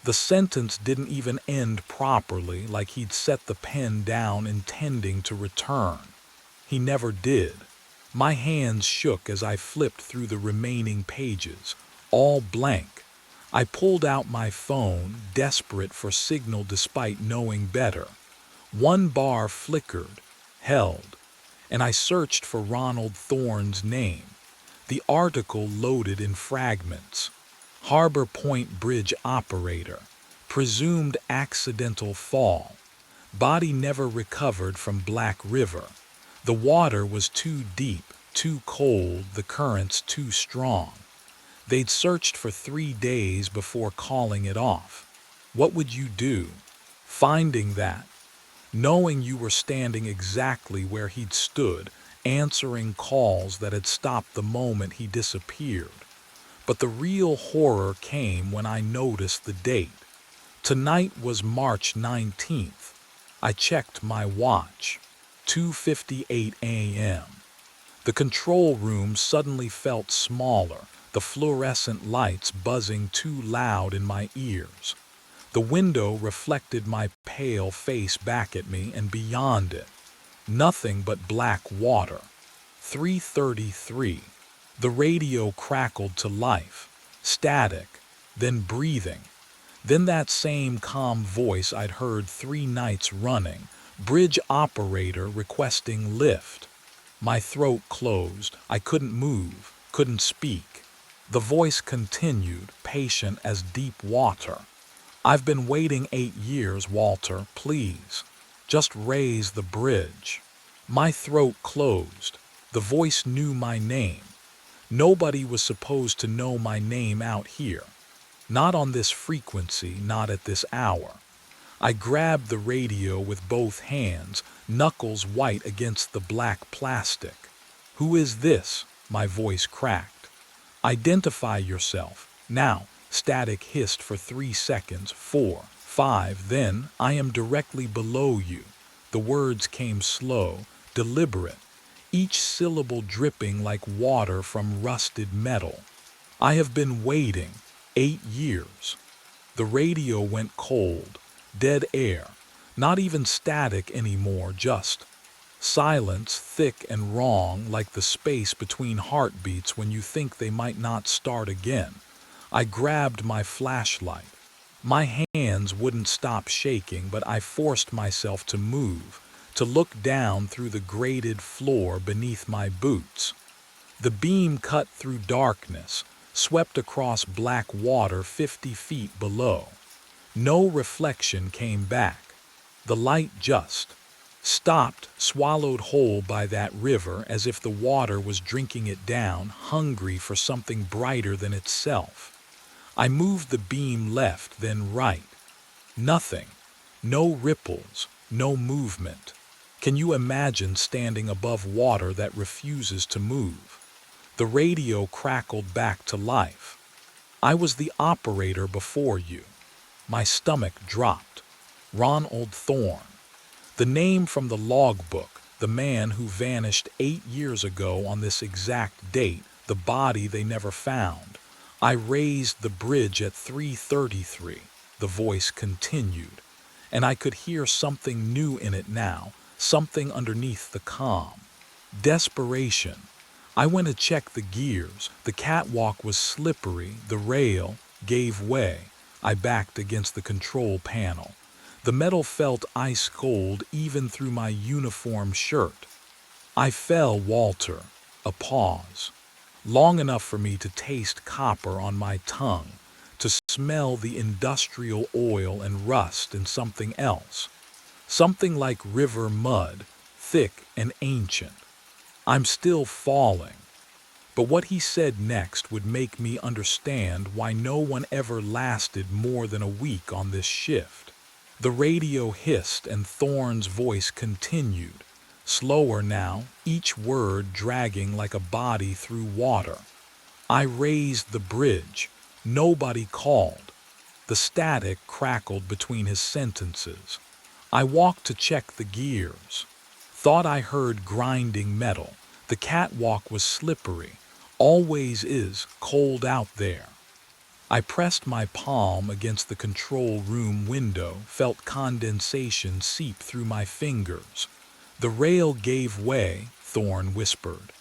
The sentence didn't even end properly, like he'd set the pen down intending to return. He never did. My hands shook as I flipped through the remaining pages, all blank. I pulled out my phone, desperate for signal despite knowing better. 1 bar flickered, held, and I searched for Ronald Thorne's name. The article loaded in fragments. Harbor Point Bridge operator. Presumed accidental fall. Body never recovered from Black River. The water was too deep, too cold, the currents too strong. They'd searched for 3 days before calling it off. What would you do? Finding that, knowing you were standing exactly where he'd stood, answering calls that had stopped the moment he disappeared. But the real horror came when I noticed the date. Tonight was March 19th. I checked my watch. 2:58 a.m. The control room suddenly felt smaller, the fluorescent lights buzzing too loud in my ears. The window reflected my pale face back at me, and beyond it, nothing but black water. 3:33. The radio crackled to life, static, then breathing. Then that same calm voice I'd heard 3 nights running, bridge operator requesting lift. My throat closed. I couldn't move, couldn't speak. The voice continued, patient as deep water. I've been waiting 8 years, Walter, please. Just raise the bridge. My throat closed. The voice knew my name. Nobody was supposed to know my name out here. Not on this frequency, not at this hour. I grabbed the radio with both hands, knuckles white against the black plastic. Who is this? My voice cracked. Identify yourself. Now. Static hissed for 3 seconds, 4, 5, then, I am directly below you. The words came slow, deliberate. each syllable dripping like water from rusted metal. I have been waiting 8 years. The radio went cold, dead air, not even static anymore, just silence, thick and wrong, like the space between heartbeats when you think they might not start again. I grabbed my flashlight. My hands wouldn't stop shaking, but I forced myself to move, to look down through the grated floor beneath my boots. The beam cut through darkness, swept across black water 50 feet below. No reflection came back. The light just stopped, swallowed whole by that river, as if the water was drinking it down, hungry for something brighter than itself. I moved the beam left, then right. Nothing. No ripples, no movement. Can you imagine standing above water that refuses to move? The radio crackled back to life. I was the operator before you. My stomach dropped. Ronald Thorne. The name from the logbook, the man who vanished 8 years ago on this exact date, the body they never found. I raised the bridge at 3:33, the voice continued, and I could hear something new in it now, something underneath the calm. Desperation. I went to check the gears. The catwalk was slippery, the rail gave way. I backed against the control panel. The metal felt ice cold even through my uniform shirt. I fell, Walter. A pause. Long enough for me to taste copper on my tongue, to smell the industrial oil and rust and something else. Something like river mud, thick and ancient. I'm still falling. But what he said next would make me understand why no one ever lasted more than a week on this shift. The radio hissed and Thorne's voice continued, slower now, each word dragging like a body through water. I raised the bridge. Nobody called. The static crackled between his sentences. I walked to check the gears. Thought I heard grinding metal. The catwalk was slippery. Always is, cold out there. I pressed my palm against the control room window, felt condensation seep through my fingers. The rail gave way, Thorne whispered.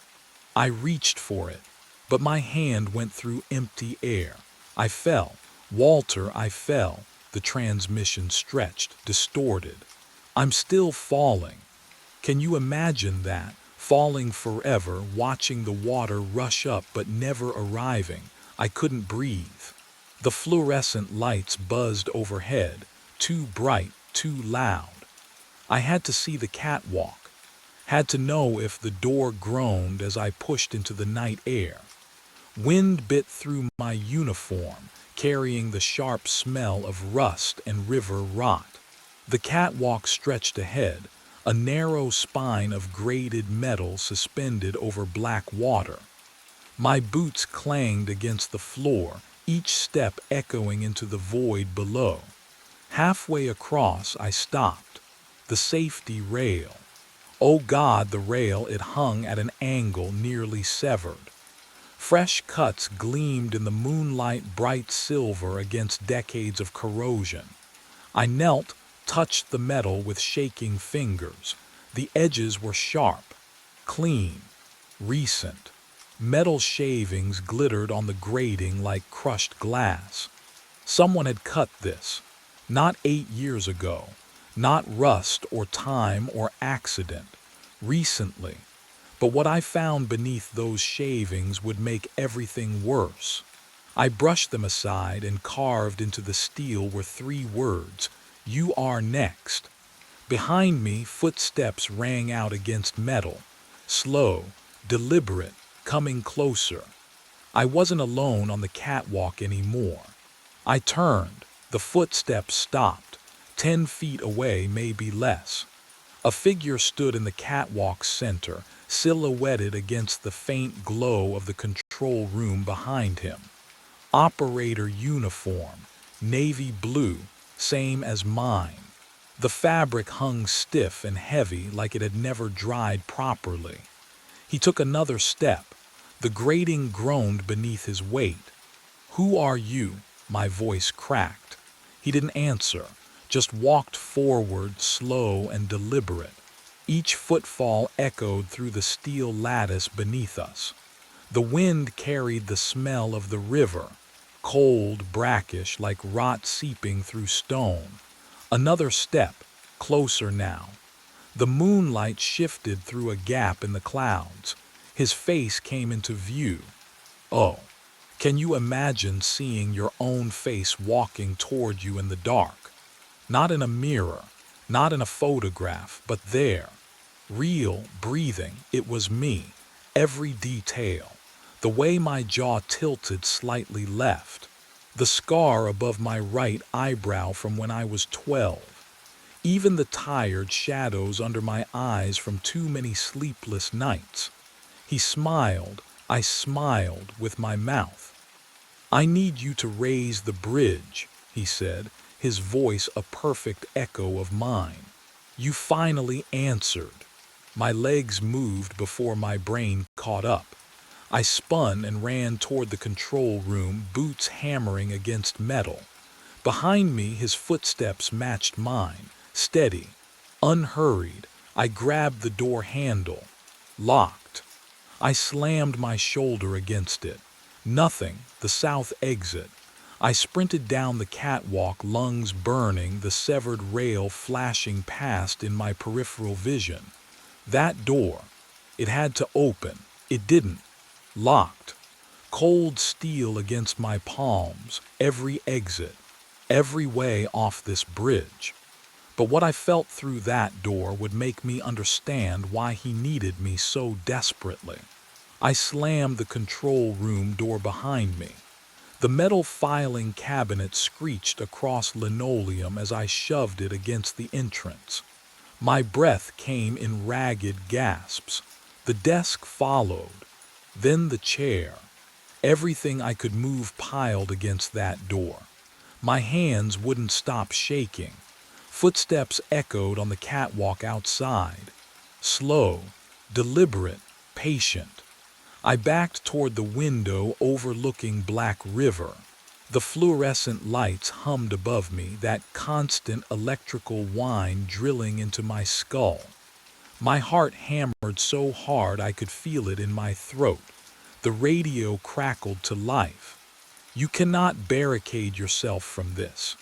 I reached for it, but my hand went through empty air. I fell. Walter, I fell. The transmission stretched, distorted. I'm still falling. Can you imagine that? Falling forever, watching the water rush up but never arriving. I couldn't breathe. The fluorescent lights buzzed overhead, too bright, too loud. I had to see the catwalk, had to know if the door groaned as I pushed into the night air. Wind bit through my uniform, carrying the sharp smell of rust and river rot. The catwalk stretched ahead, a narrow spine of grated metal suspended over black water. My boots clanged against the floor, each step echoing into the void below. Halfway across, I stopped. The safety rail. Oh God, the rail, it hung at an angle nearly severed. Fresh cuts gleamed in the moonlight, bright silver against decades of corrosion. I knelt, touched the metal with shaking fingers. The edges were sharp, clean, recent. Metal shavings glittered on the grating like crushed glass. Someone had cut this, not 8 years ago, not rust or time or accident, recently. But what I found beneath those shavings would make everything worse. I brushed them aside, and carved into the steel were 3 words: "You are next." Behind me, footsteps rang out against metal, slow, deliberate, coming closer. I wasn't alone on the catwalk anymore. I turned. The footsteps stopped, 10 feet away, maybe less. A figure stood in the catwalk's center, silhouetted against the faint glow of the control room behind him. Operator uniform, navy blue, same as mine. The fabric hung stiff and heavy, like it had never dried properly. He took another step. The grating groaned beneath his weight. "Who are you?" My voice cracked. He didn't answer, just walked forward, slow and deliberate. Each footfall echoed through the steel lattice beneath us. The wind carried the smell of the river, cold, brackish, like rot seeping through stone. Another step, closer now. The moonlight shifted through a gap in the clouds. His face came into view. Oh, can you imagine seeing your own face walking toward you in the dark? Not in a mirror, not in a photograph, but there. Real, breathing, it was me. Every detail. The way my jaw tilted slightly left. The scar above my right eyebrow from when I was 12. Even the tired shadows under my eyes from too many sleepless nights. He smiled. I smiled with my mouth. "I need you to raise the bridge," he said, his voice a perfect echo of mine. "You finally answered." My legs moved before my brain caught up. I spun and ran toward the control room, boots hammering against metal. Behind me, his footsteps matched mine, steady, unhurried. I grabbed the door handle. Locked. I slammed my shoulder against it. Nothing, the south exit. I sprinted down the catwalk, lungs burning, the severed rail flashing past in my peripheral vision. That door. It had to open. It didn't. Locked. Cold steel against my palms. Every exit. Every way off this bridge. But what I felt through that door would make me understand why he needed me so desperately. I slammed the control room door behind me. The metal filing cabinet screeched across linoleum as I shoved it against the entrance. My breath came in ragged gasps. The desk followed. Then the chair. Everything I could move piled against that door. My hands wouldn't stop shaking. Footsteps echoed on the catwalk outside. Slow, deliberate, patient. I backed toward the window overlooking Black River. The fluorescent lights hummed above me, that constant electrical whine drilling into my skull. My heart hammered so hard I could feel it in my throat. The radio crackled to life. "You cannot barricade yourself from this."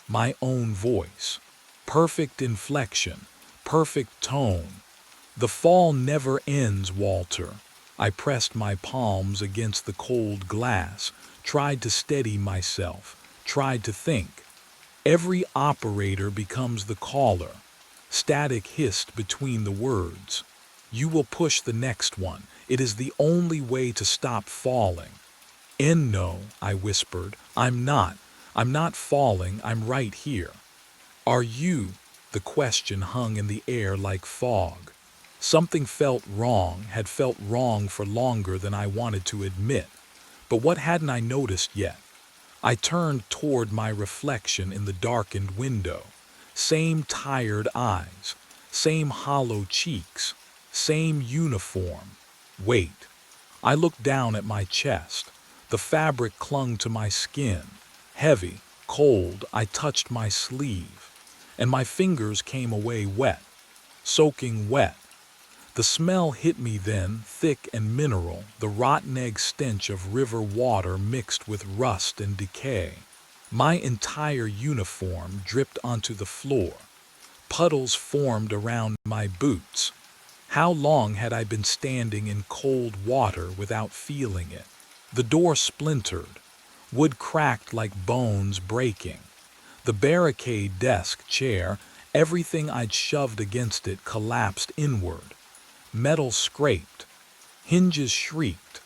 My own voice. Perfect inflection, perfect tone. "The fall never ends, Walter." I pressed my palms against the cold glass, tried to steady myself, tried to think. Every operator becomes the caller. Static hissed between the words. "You will push the next one. It is the only way to stop falling." "No," I whispered. I'm not falling. I'm right here." "Are you?" The question hung in the air like fog. Something felt wrong, had felt wrong for longer than I wanted to admit. But what hadn't I noticed yet? I turned toward my reflection in the darkened window. Same tired eyes, same hollow cheeks, same uniform. Wait. I looked down at my chest. The fabric clung to my skin. Heavy, cold, I touched my sleeve. And my fingers came away wet, soaking wet. The smell hit me then, thick and mineral, the rotten egg stench of river water mixed with rust and decay. My entire uniform dripped onto the floor. Puddles formed around my boots. How long had I been standing in cold water without feeling it? The door splintered. Wood cracked like bones breaking. The barricade desk, chair, everything I'd shoved against it collapsed inward. Metal scraped. Hinges shrieked.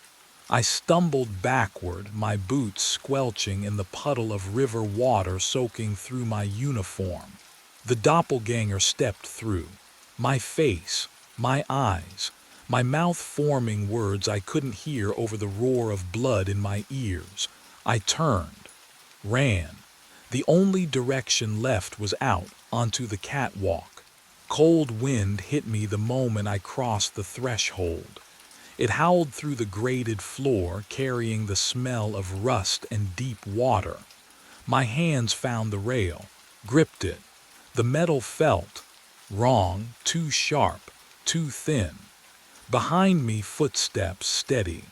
I stumbled backward, my boots squelching in the puddle of river water soaking through my uniform. The doppelganger stepped through. My face, my eyes, my mouth forming words I couldn't hear over the roar of blood in my ears. I turned, ran. The only direction left was out, onto the catwalk. Cold wind hit me the moment I crossed the threshold. It howled through the grated floor, carrying the smell of rust and deep water. My hands found the rail, gripped it. The metal felt wrong, too sharp, too thin. Behind me, footsteps steady.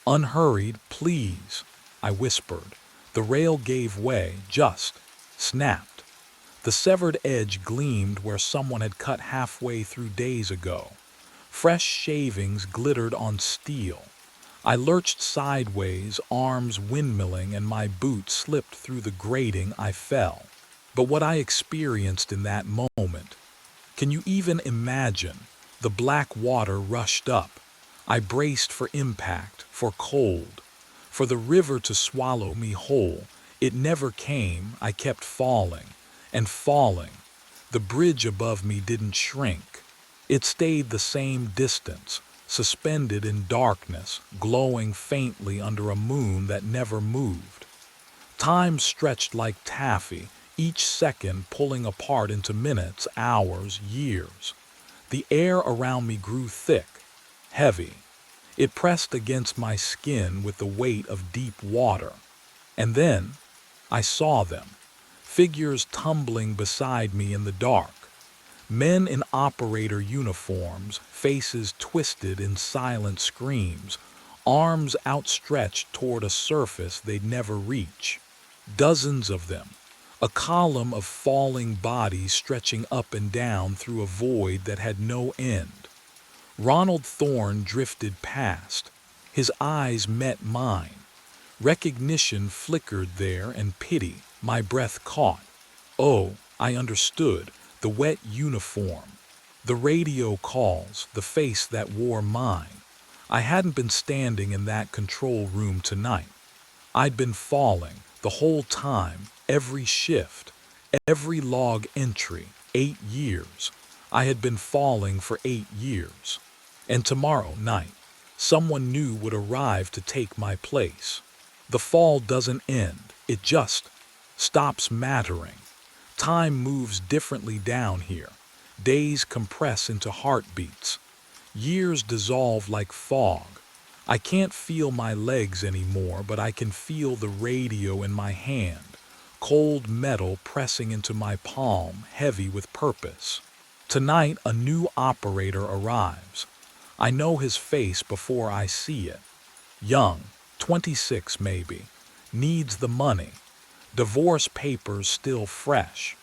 Unhurried, please, I whispered. The rail gave way, just snapped. The severed edge gleamed where someone had cut halfway through days ago. Fresh shavings glittered on steel. I lurched sideways, arms windmilling, and my boot slipped through the grating. I fell. But what I experienced in that moment, can you even imagine? The black water rushed up. I braced for impact, for cold, for the river to swallow me whole. It never came. I kept falling and falling. The bridge above me didn't shrink. It stayed the same distance, suspended in darkness, glowing faintly under a moon that never moved. Time stretched like taffy, each second pulling apart into minutes, hours, years. The air around me grew thick, heavy. It pressed against my skin with the weight of deep water. And then I saw them, figures tumbling beside me in the dark. Men in operator uniforms, faces twisted in silent screams, arms outstretched toward a surface they'd never reach. Dozens of them, a column of falling bodies stretching up and down through a void that had no end. Ronald Thorne drifted past. His eyes met mine. Recognition flickered there, and pity. My breath caught. Oh, I understood. The wet uniform, the radio calls, the face that wore mine. I hadn't been standing in that control room tonight. I'd been falling the whole time, every shift, every log entry. 8 years. I had been falling for 8 years. And tomorrow night, someone new would arrive to take my place. The fall doesn't end, it just stops mattering. Time moves differently down here. Days compress into heartbeats. Years dissolve like fog. I can't feel my legs anymore, but I can feel the radio in my hand, cold metal pressing into my palm, heavy with purpose. Tonight, a new operator arrives. I know his face before I see it. Young, 26 maybe, needs the money. Divorce papers still fresh.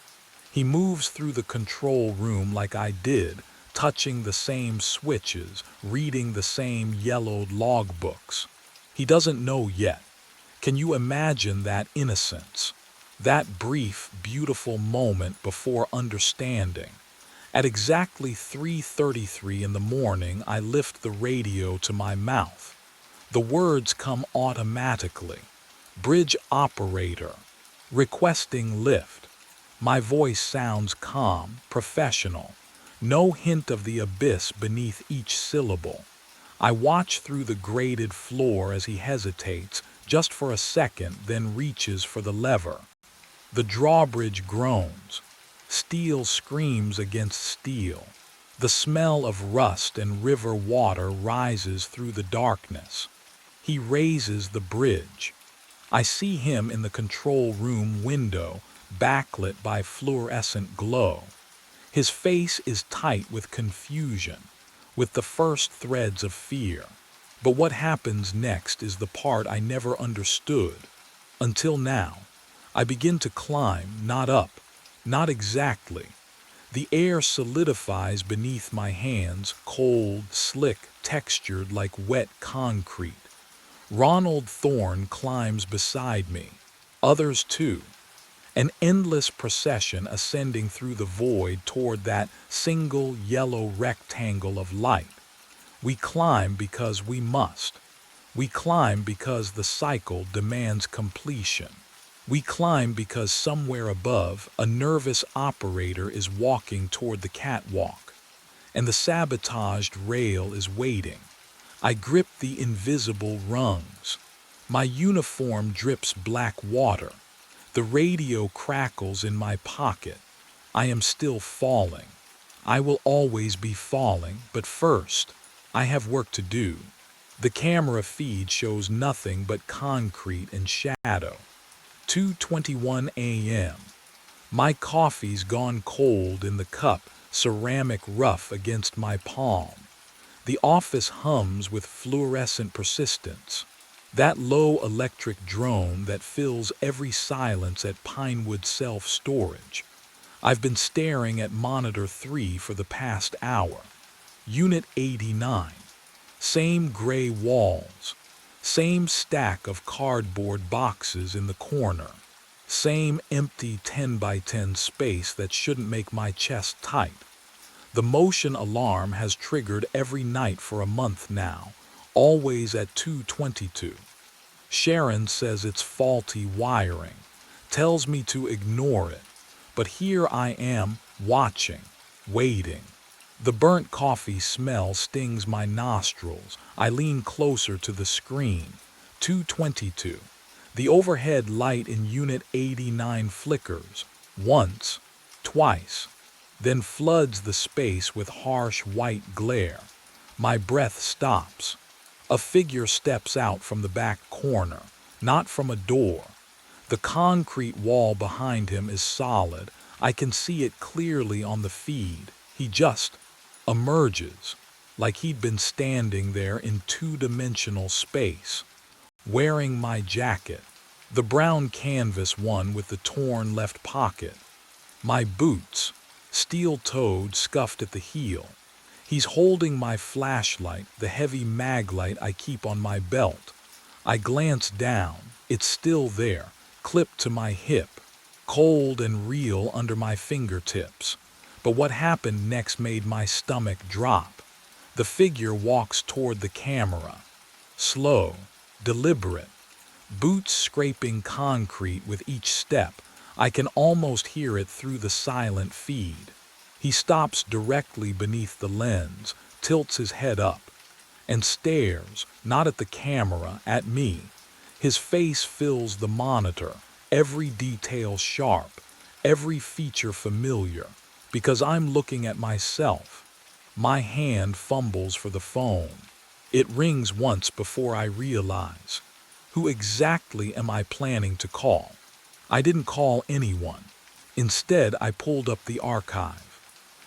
He moves through the control room like I did, touching the same switches, reading the same yellowed logbooks. He doesn't know yet. Can you imagine that innocence? That brief, beautiful moment before understanding. At exactly 3:33 in the morning, I lift the radio to my mouth. The words come automatically. Bridge operator. Requesting lift. My voice sounds calm, professional. No hint of the abyss beneath each syllable. I watch through the grated floor as he hesitates, just for a second, then reaches for the lever. The drawbridge groans. Steel screams against steel. The smell of rust and river water rises through the darkness. He raises the bridge. I see him in the control room window, backlit by fluorescent glow. His face is tight with confusion, with the first threads of fear. But what happens next is the part I never understood. Until now, I begin to climb, not up, not exactly. The air solidifies beneath my hands, cold, slick, textured like wet concrete. Ronald Thorne climbs beside me. Others too. An endless procession ascending through the void toward that single yellow rectangle of light. We climb because we must. We climb because the cycle demands completion. We climb because somewhere above, a nervous operator is walking toward the catwalk, and the sabotaged rail is waiting. I grip the invisible rungs. My uniform drips black water. The radio crackles in my pocket. I am still falling. I will always be falling, but first, I have work to do. The camera feed shows nothing but concrete and shadow. 2:21 a.m. My coffee's gone cold in the cup, ceramic rough against my palm. The office hums with fluorescent persistence. That low electric drone that fills every silence at Pinewood Self-Storage. I've been staring at monitor 3 for the past hour. Unit 89. Same gray walls. Same stack of cardboard boxes in the corner. Same empty 10 by 10 space that shouldn't make my chest tight. The motion alarm has triggered every night for a month now, always at 2:22. Sharon says it's faulty wiring, tells me to ignore it, but here I am, watching, waiting. The burnt coffee smell stings my nostrils. I lean closer to the screen. 2:22. The overhead light in Unit 89 flickers, once, twice, then floods the space with harsh white glare. My breath stops. A figure steps out from the back corner, not from a door. The concrete wall behind him is solid. I can see it clearly on the feed. He just emerges, like he'd been standing there in two-dimensional space, wearing my jacket, the brown canvas one with the torn left pocket. My boots, steel-toed, scuffed at the heel. He's holding my flashlight, the heavy mag light I keep on my belt. I glance down. It's still there, clipped to my hip, cold and real under my fingertips. But what happened next made my stomach drop. The figure walks toward the camera. Slow, deliberate, boots scraping concrete with each step. I can almost hear it through the silent feed. He stops directly beneath the lens, tilts his head up, and stares, not at the camera, at me. His face fills the monitor, every detail sharp, every feature familiar, because I'm looking at myself. My hand fumbles for the phone. It rings once before I realize. Who exactly am I planning to call? I didn't call anyone. Instead, I pulled up the archive.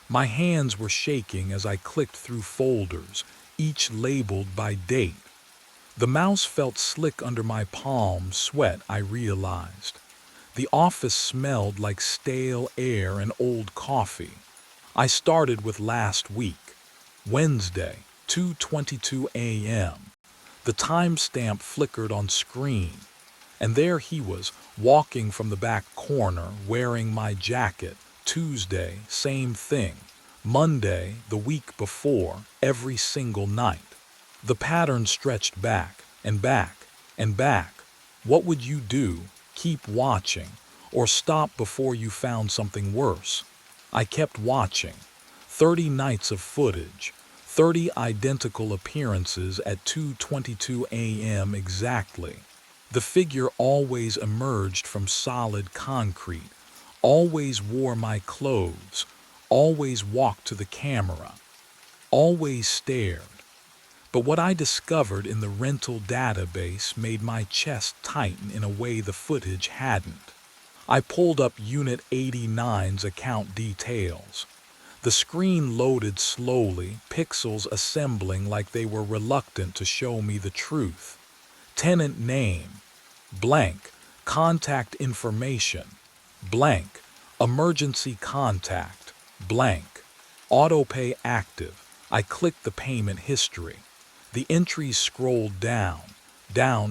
My hands were shaking as I clicked through folders, each labeled by date. The mouse felt slick under my palm, sweat, I realized. The office smelled like stale air and old coffee. I started with last week, Wednesday, 2:22 a.m. The timestamp flickered on screen, and there he was, walking from the back corner, wearing my jacket. Tuesday, same thing. Monday, the week before, every single night. The pattern stretched back, and back, and back. What would you do? Keep watching, or stop before you found something worse? I kept watching. 30 nights of footage, 30 identical appearances at 2:22 a.m. exactly. The figure always emerged from solid concrete, always wore my clothes, always walked to the camera, always stared. But what I discovered in the rental database made my chest tighten in a way the footage hadn't. I pulled up Unit 89's account details. The screen loaded slowly, pixels assembling like they were reluctant to show me the truth. Tenant name, blank. Contact information, blank. Emergency contact, blank. Autopay active. I clicked the payment history. The entries scrolled down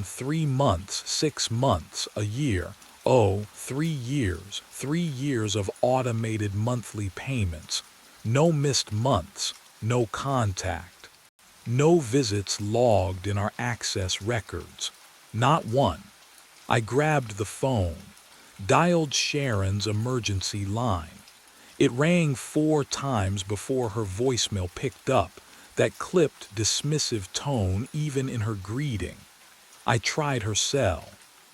3 months, 6 months, a year. Oh, 3 years, 3 years of automated monthly payments. No missed months, no contact. No visits logged in our access records. Not one. I grabbed the phone, dialed Sharon's emergency line. It rang 4 times before her voicemail picked up, that clipped, dismissive tone even in her greeting. I tried her cell,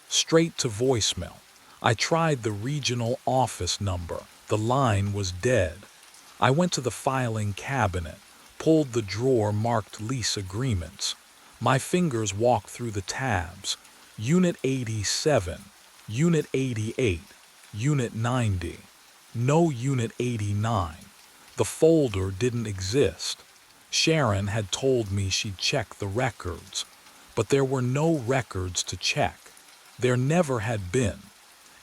straight to voicemail. I tried the regional office number. The line was dead. I went to the filing cabinet, pulled the drawer marked lease agreements. My fingers walked through the tabs. Unit 87, Unit 88, Unit 90. No Unit 89. The folder didn't exist. Sharon had told me she'd check the records, but there were no records to check. There never had been.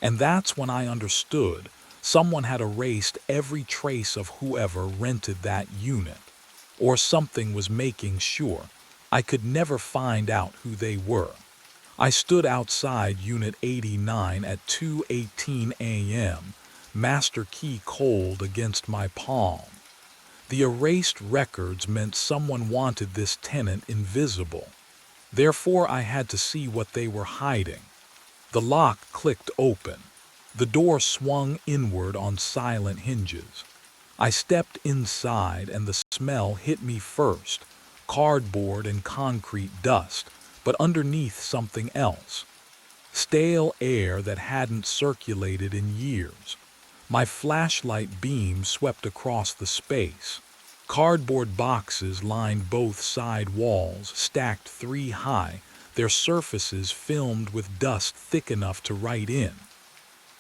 And that's when I understood someone had erased every trace of whoever rented that unit, or something was making sure I could never find out who they were. I stood outside Unit 89 at 2:18 a.m., master key cold against my palm. The erased records meant someone wanted this tenant invisible. Therefore, I had to see what they were hiding. The lock clicked open. The door swung inward on silent hinges. I stepped inside and the smell hit me first, cardboard and concrete dust, but underneath something else. Stale air that hadn't circulated in years. My flashlight beam swept across the space. Cardboard boxes lined both side walls, stacked 3 high, their surfaces filmed with dust thick enough to write in.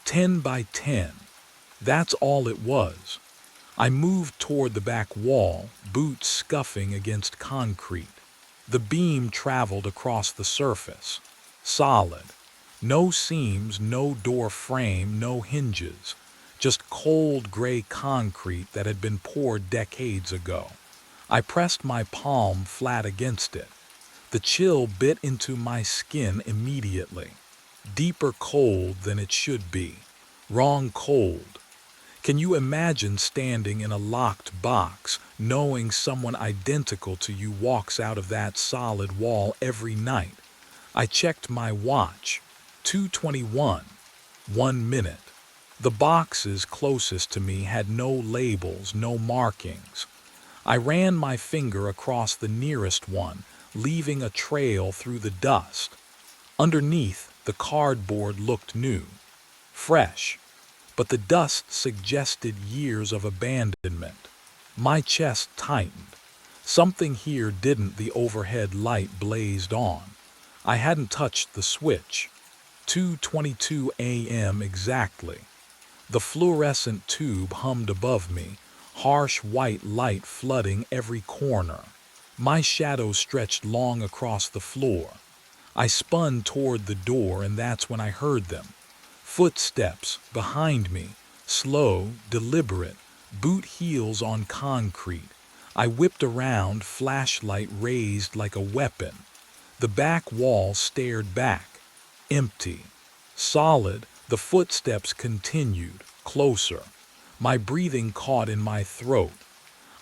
10 by 10. That's all it was. I moved toward the back wall, boots scuffing against concrete. The beam traveled across the surface. Solid. No seams, no door frame, no hinges. Just cold gray concrete that had been poured decades ago. I pressed my palm flat against it. The chill bit into my skin immediately. Deeper cold than it should be. Wrong cold. Can you imagine standing in a locked box, knowing someone identical to you walks out of that solid wall every night? I checked my watch. 2:21. 1 minute. The boxes closest to me had no labels, no markings. I ran my finger across the nearest one, leaving a trail through the dust. Underneath, the cardboard looked new, fresh, but the dust suggested years of abandonment. My chest tightened. Something here didn't. The overhead light blazed on. I hadn't touched the switch. 2:22 a.m. exactly. The fluorescent tube hummed above me, harsh white light flooding every corner. My shadow stretched long across the floor. I spun toward the door, and that's when I heard them. Footsteps behind me, slow, deliberate, boot heels on concrete. I whipped around, flashlight raised like a weapon. The back wall stared back, empty, solid. The footsteps continued, closer. My breathing caught in my throat.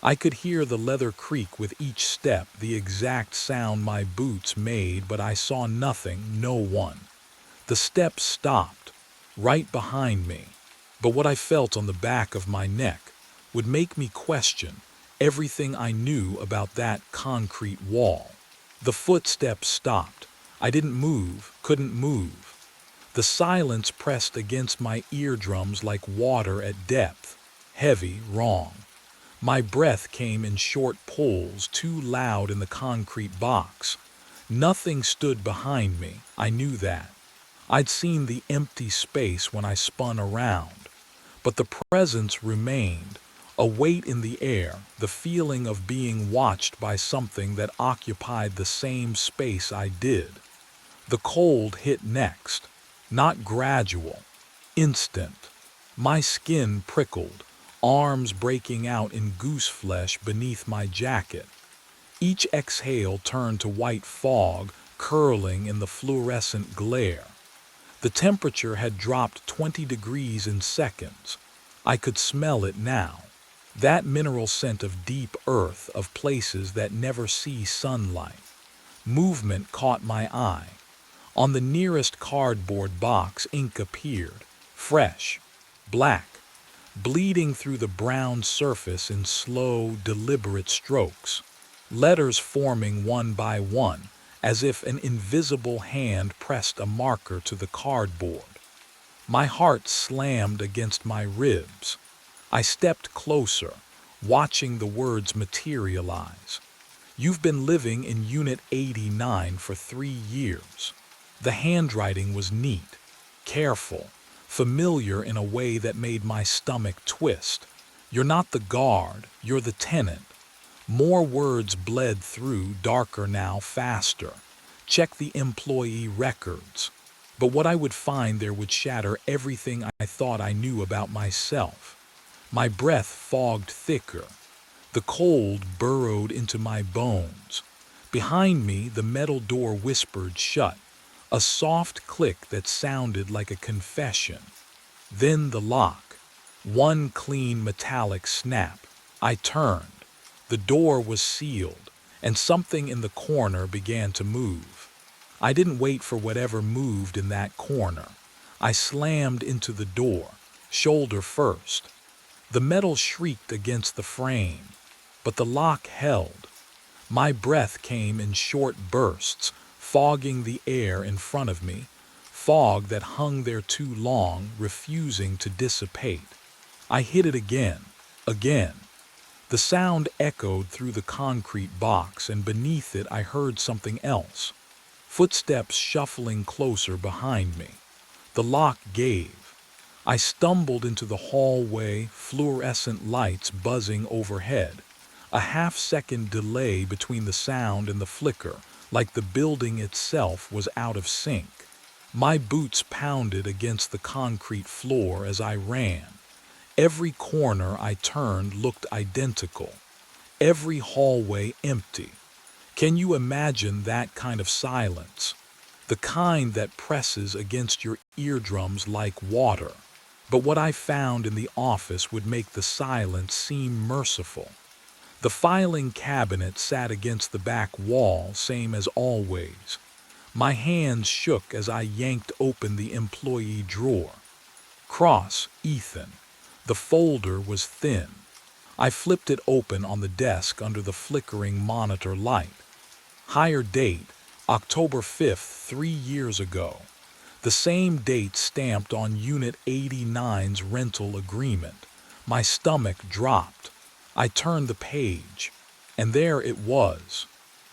I could hear the leather creak with each step, the exact sound my boots made, but I saw nothing, no one. The steps stopped, right behind me, but what I felt on the back of my neck would make me question everything I knew about that concrete wall. The footsteps stopped. I didn't move, couldn't move. The silence pressed against my eardrums like water at depth. Heavy, wrong. My breath came in short pulls, too loud in the concrete box. Nothing stood behind me, I knew that. I'd seen the empty space when I spun around. But the presence remained, a weight in the air, the feeling of being watched by something that occupied the same space I did. The cold hit next. Not gradual, instant. My skin prickled, arms breaking out in goose flesh beneath my jacket. Each exhale turned to white fog, curling in the fluorescent glare. The temperature had dropped 20 degrees in seconds. I could smell it now. That mineral scent of deep earth, of places that never see sunlight. Movement caught my eye. On the nearest cardboard box, ink appeared, fresh, black, bleeding through the brown surface in slow, deliberate strokes. Letters forming one by one, as if an invisible hand pressed a marker to the cardboard. My heart slammed against my ribs. I stepped closer, watching the words materialize. You've been living in Unit 89 for 3 years. The handwriting was neat, careful, familiar in a way that made my stomach twist. You're not the guard, you're the tenant. More words bled through, darker now, faster. Check the employee records. But what I would find there would shatter everything I thought I knew about myself. My breath fogged thicker. The cold burrowed into my bones. Behind me, the metal door whispered shut, a soft click that sounded like a confession. Then the lock. One clean metallic snap. I turned. The door was sealed, and something in the corner began to move. I didn't wait for whatever moved in that corner. I slammed into the door, shoulder first. The metal shrieked against the frame, but the lock held. My breath came in short bursts, fogging the air in front of me, fog that hung there too long, refusing to dissipate. I hit it again, again. The sound echoed through the concrete box, and beneath it I heard something else. Footsteps shuffling closer behind me. The lock gave. I stumbled into the hallway, fluorescent lights buzzing overhead. A half-second delay between the sound and the flicker, like the building itself was out of sync. My boots pounded against the concrete floor as I ran. Every corner I turned looked identical. Every hallway empty. Can you imagine that kind of silence? The kind that presses against your eardrums like water. But what I found in the office would make the silence seem merciful. The filing cabinet sat against the back wall, same as always. My hands shook as I yanked open the employee drawer. Cross, Ethan. The folder was thin. I flipped it open on the desk under the flickering monitor light. Hire date, October 5th, 3 years ago. The same date stamped on Unit 89's rental agreement. My stomach dropped. I turned the page, and there it was.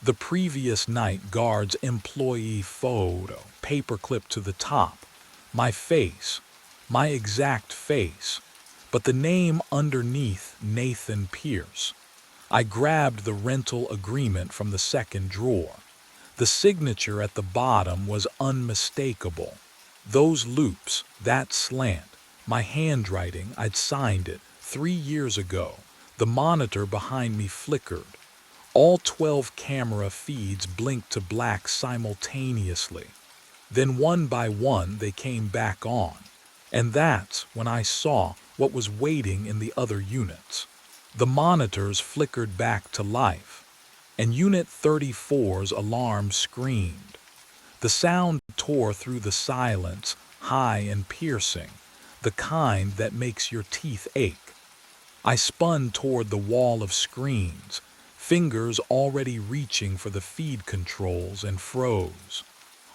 The previous night guard's employee photo, paperclip to the top. My face, my exact face. But the name underneath, Nathan Pierce. I grabbed the rental agreement from the second drawer. The signature at the bottom was unmistakable. Those loops, that slant, my handwriting, I'd signed it 3 years ago. The monitor behind me flickered. All 12 camera feeds blinked to black simultaneously. Then one by one they came back on. And that's when I saw what was waiting in the other units. The monitors flickered back to life, and Unit 34's alarm screamed. The sound tore through the silence, high and piercing, the kind that makes your teeth ache. I spun toward the wall of screens, fingers already reaching for the feed controls, and froze.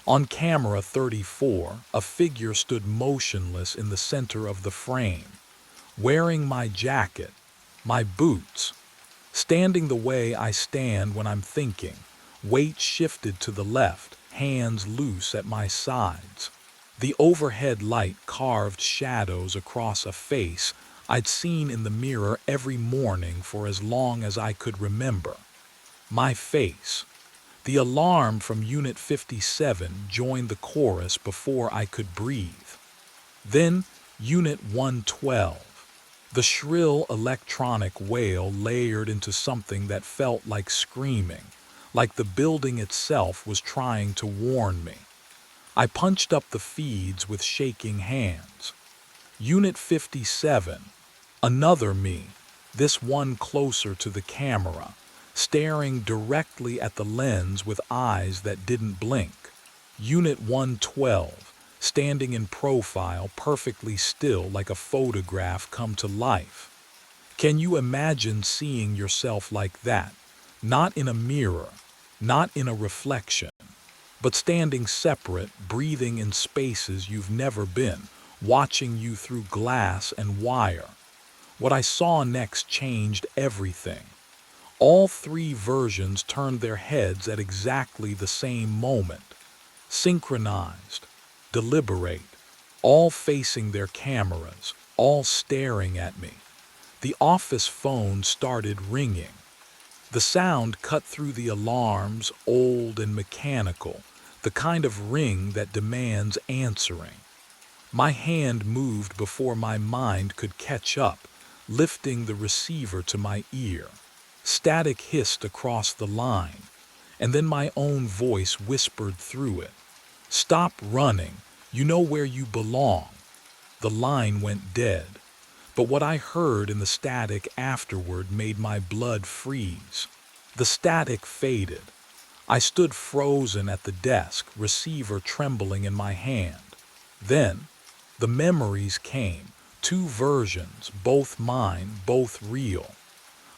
On camera 34, a figure stood motionless in the center of the frame, wearing my jacket, my boots, standing the way I stand when I'm thinking, weight shifted to the left, hands loose at my sides. The overhead light carved shadows across a face I'd seen in the mirror every morning for as long as I could remember. My face. The alarm from Unit 57 joined the chorus before I could breathe. Then Unit 112. The shrill electronic wail layered into something that felt like screaming, like the building itself was trying to warn me. I punched up the feeds with shaking hands. Unit 57. Another me, this one closer to the camera, staring directly at the lens with eyes that didn't blink. Unit 112, standing in profile, perfectly still like a photograph come to life. Can you imagine seeing yourself like that? Not in a mirror, not in a reflection, but standing separate, breathing in spaces you've never been, watching you through glass and wire. What I saw next changed everything. All three versions turned their heads at exactly the same moment, synchronized, deliberate, all facing their cameras, all staring at me. The office phone started ringing. The sound cut through the alarms, old and mechanical, the kind of ring that demands answering. My hand moved before my mind could catch up, lifting the receiver to my ear. Static hissed across the line, and then my own voice whispered through it. "Stop running. You know where you belong." The line went dead, but what I heard in the static afterward made my blood freeze. The static faded. I stood frozen at the desk, receiver trembling in my hand. Then, the memories came, two versions, both mine, both real.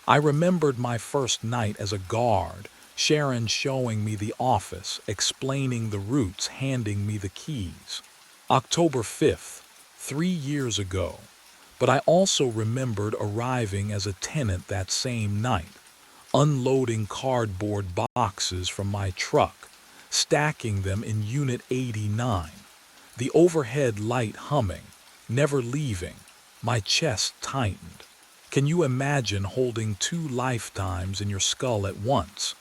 I remembered my first night as a guard, Sharon showing me the office, explaining the routes, handing me the keys. October 5th, 3 years ago. But I also remembered arriving as a tenant that same night, unloading cardboard boxes from my truck, stacking them in Unit 89, the overhead light humming, never leaving, my chest tightened. Can you imagine holding two lifetimes in your skull at once?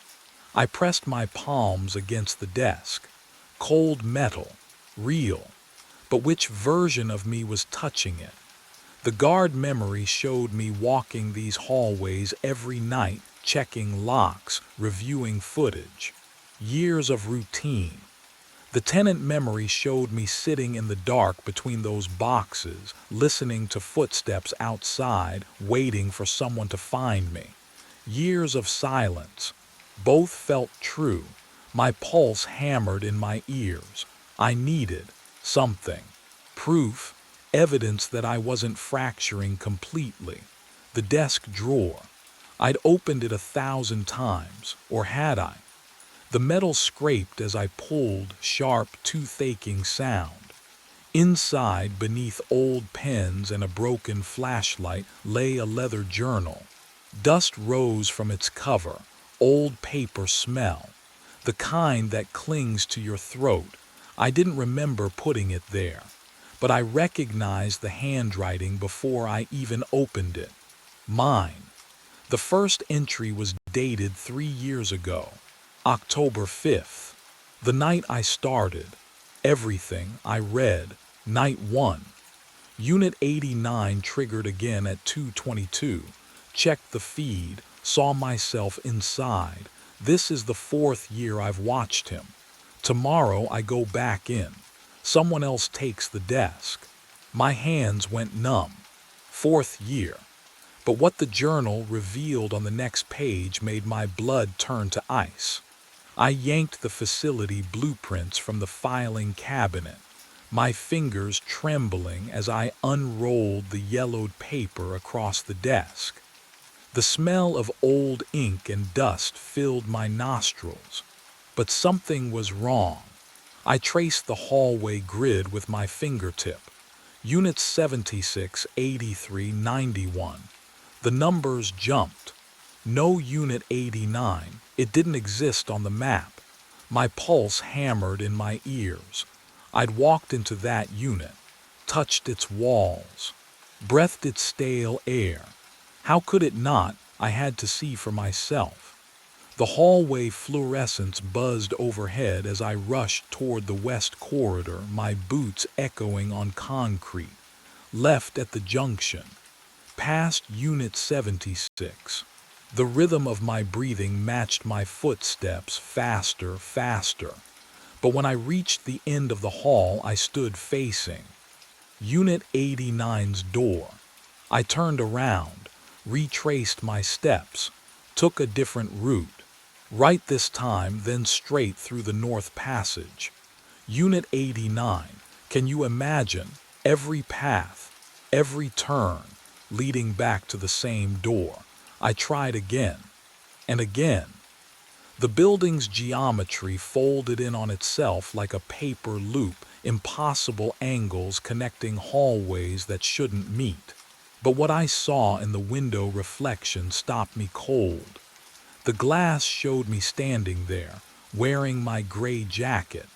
I pressed my palms against the desk. Cold metal, real. But which version of me was touching it? The guard memory showed me walking these hallways every night, checking locks, reviewing footage. Years of routine. The tenant memory showed me sitting in the dark between those boxes, listening to footsteps outside, waiting for someone to find me. Years of silence. Both felt true. My pulse hammered in my ears. I needed something. Proof, evidence that I wasn't fracturing completely. The desk drawer. I'd opened it 1,000 times, or had I? The metal scraped as I pulled, sharp, tooth-aching sound. Inside, beneath old pens and a broken flashlight, lay a leather journal. Dust rose from its cover, old paper smell, the kind that clings to your throat. I didn't remember putting it there, but I recognized the handwriting before I even opened it. Mine. The first entry was dated 3 years ago. October 5th, the night I started. Everything I read, night 1. Unit 89 triggered again at 2:22. Checked the feed, saw myself inside. This is the 4th year I've watched him. Tomorrow I go back in. Someone else takes the desk. My hands went numb. 4th year. But what the journal revealed on the next page made my blood turn to ice. I yanked the facility blueprints from the filing cabinet, my fingers trembling as I unrolled the yellowed paper across the desk. The smell of old ink and dust filled my nostrils, but something was wrong. I traced the hallway grid with my fingertip. Units 76, 83, 91. The numbers jumped. No Unit 89, it didn't exist on the map. My pulse hammered in my ears. I'd walked into that unit, touched its walls, breathed its stale air. How could it not? I had to see for myself. The hallway fluorescence buzzed overhead as I rushed toward the west corridor, my boots echoing on concrete. Left at the junction. Past Unit 76. The rhythm of my breathing matched my footsteps, faster, faster. But when I reached the end of the hall, I stood facing Unit 89's door. I turned around, retraced my steps, took a different route. Right this time, then straight through the North Passage. Unit 89, can you imagine? Every path, every turn, leading back to the same door. I tried again, and again. The building's geometry folded in on itself like a paper loop, impossible angles connecting hallways that shouldn't meet. But what I saw in the window reflection stopped me cold. The glass showed me standing there, wearing my gray jacket,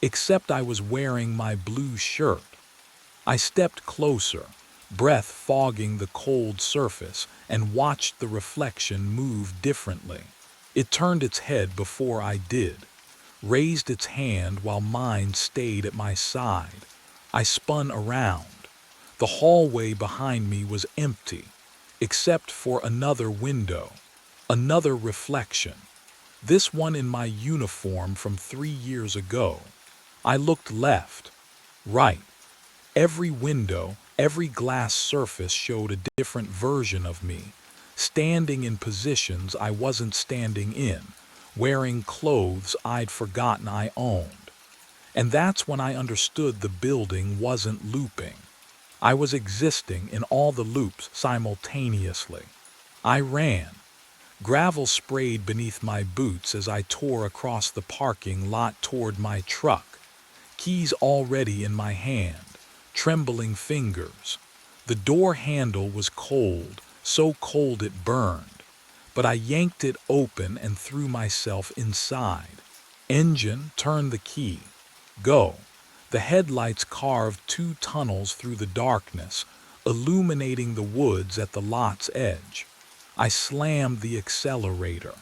except I was wearing my blue shirt. I stepped closer, breath fogging the cold surface, and watched the reflection move differently. It turned its head before I did, raised its hand while mine stayed at my side. I spun around. The hallway behind me was empty, except for another window, another reflection, this one in my uniform from 3 years ago. I looked left, right. Every window, every glass surface showed a different version of me, standing in positions I wasn't standing in, wearing clothes I'd forgotten I owned. And that's when I understood the building wasn't looping. I was existing in all the loops simultaneously. I ran. Gravel sprayed beneath my boots as I tore across the parking lot toward my truck, keys already in my hand, trembling fingers. The door handle was cold, so cold it burned, but I yanked it open and threw myself inside. Engine, turn the key. Go. The headlights carved 2 tunnels through the darkness, illuminating the woods at the lot's edge. I slammed the accelerator.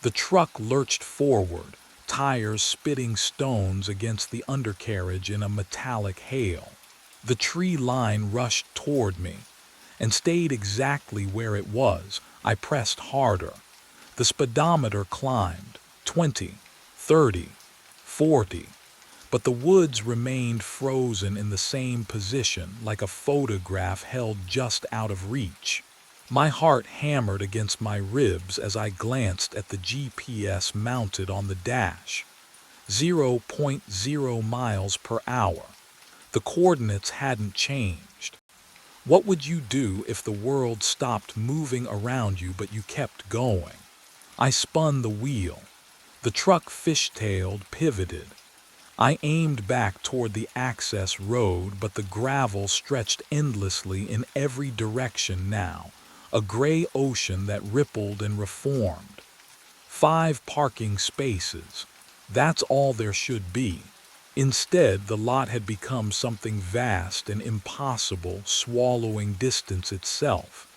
The truck lurched forward, tires spitting stones against the undercarriage in a metallic hail. The tree line rushed toward me and stayed exactly where it was. I pressed harder. The speedometer climbed, 20, 30, 40. But the woods remained frozen in the same position, like a photograph held just out of reach. My heart hammered against my ribs as I glanced at the GPS mounted on the dash. 0.0 miles per hour. The coordinates hadn't changed. What would you do if the world stopped moving around you but you kept going? I spun the wheel. The truck fishtailed, pivoted. I aimed back toward the access road, but the gravel stretched endlessly in every direction now, a gray ocean that rippled and reformed. 5 parking spaces. That's all there should be. Instead, the lot had become something vast and impossible, swallowing distance itself.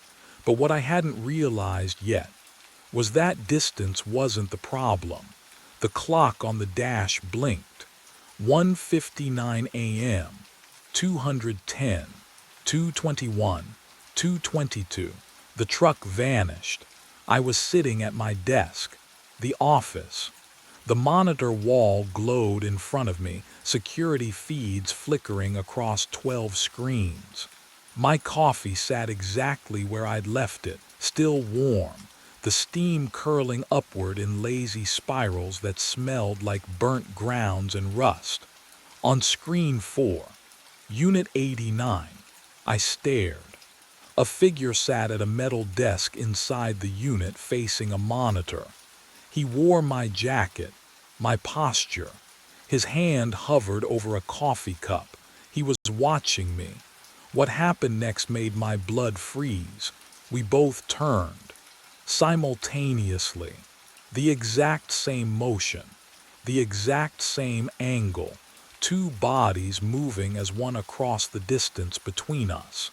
But what I hadn't realized yet was that distance wasn't the problem. The clock on the dash blinked. 1:59 a.m., 210, 221, 222. The truck vanished. I was sitting at my desk, the office. The monitor wall glowed in front of me, security feeds flickering across 12 screens. My coffee sat exactly where I'd left it, still warm, the steam curling upward in lazy spirals that smelled like burnt grounds and rust. On screen 4, Unit 89, I stared. A figure sat at a metal desk inside the unit facing a monitor. He wore my jacket, my posture. His hand hovered over a coffee cup. He was watching me. What happened next made my blood freeze. We both turned. Simultaneously. The exact same motion. The exact same angle. 2 bodies moving as one across the distance between us.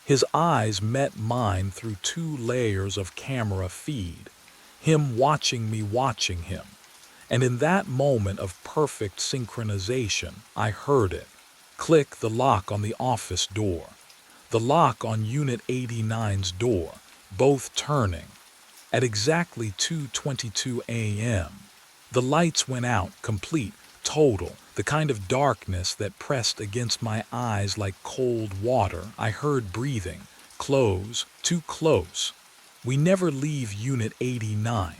His eyes met mine through 2 layers of camera feed. Him watching me watching him. And in that moment of perfect synchronization, I heard it. Click the lock on the office door. The lock on Unit 89's door, both turning. At exactly 2:22 a.m., the lights went out, complete, total, the kind of darkness that pressed against my eyes like cold water. I heard breathing. Close, too close. We never leave Unit 89.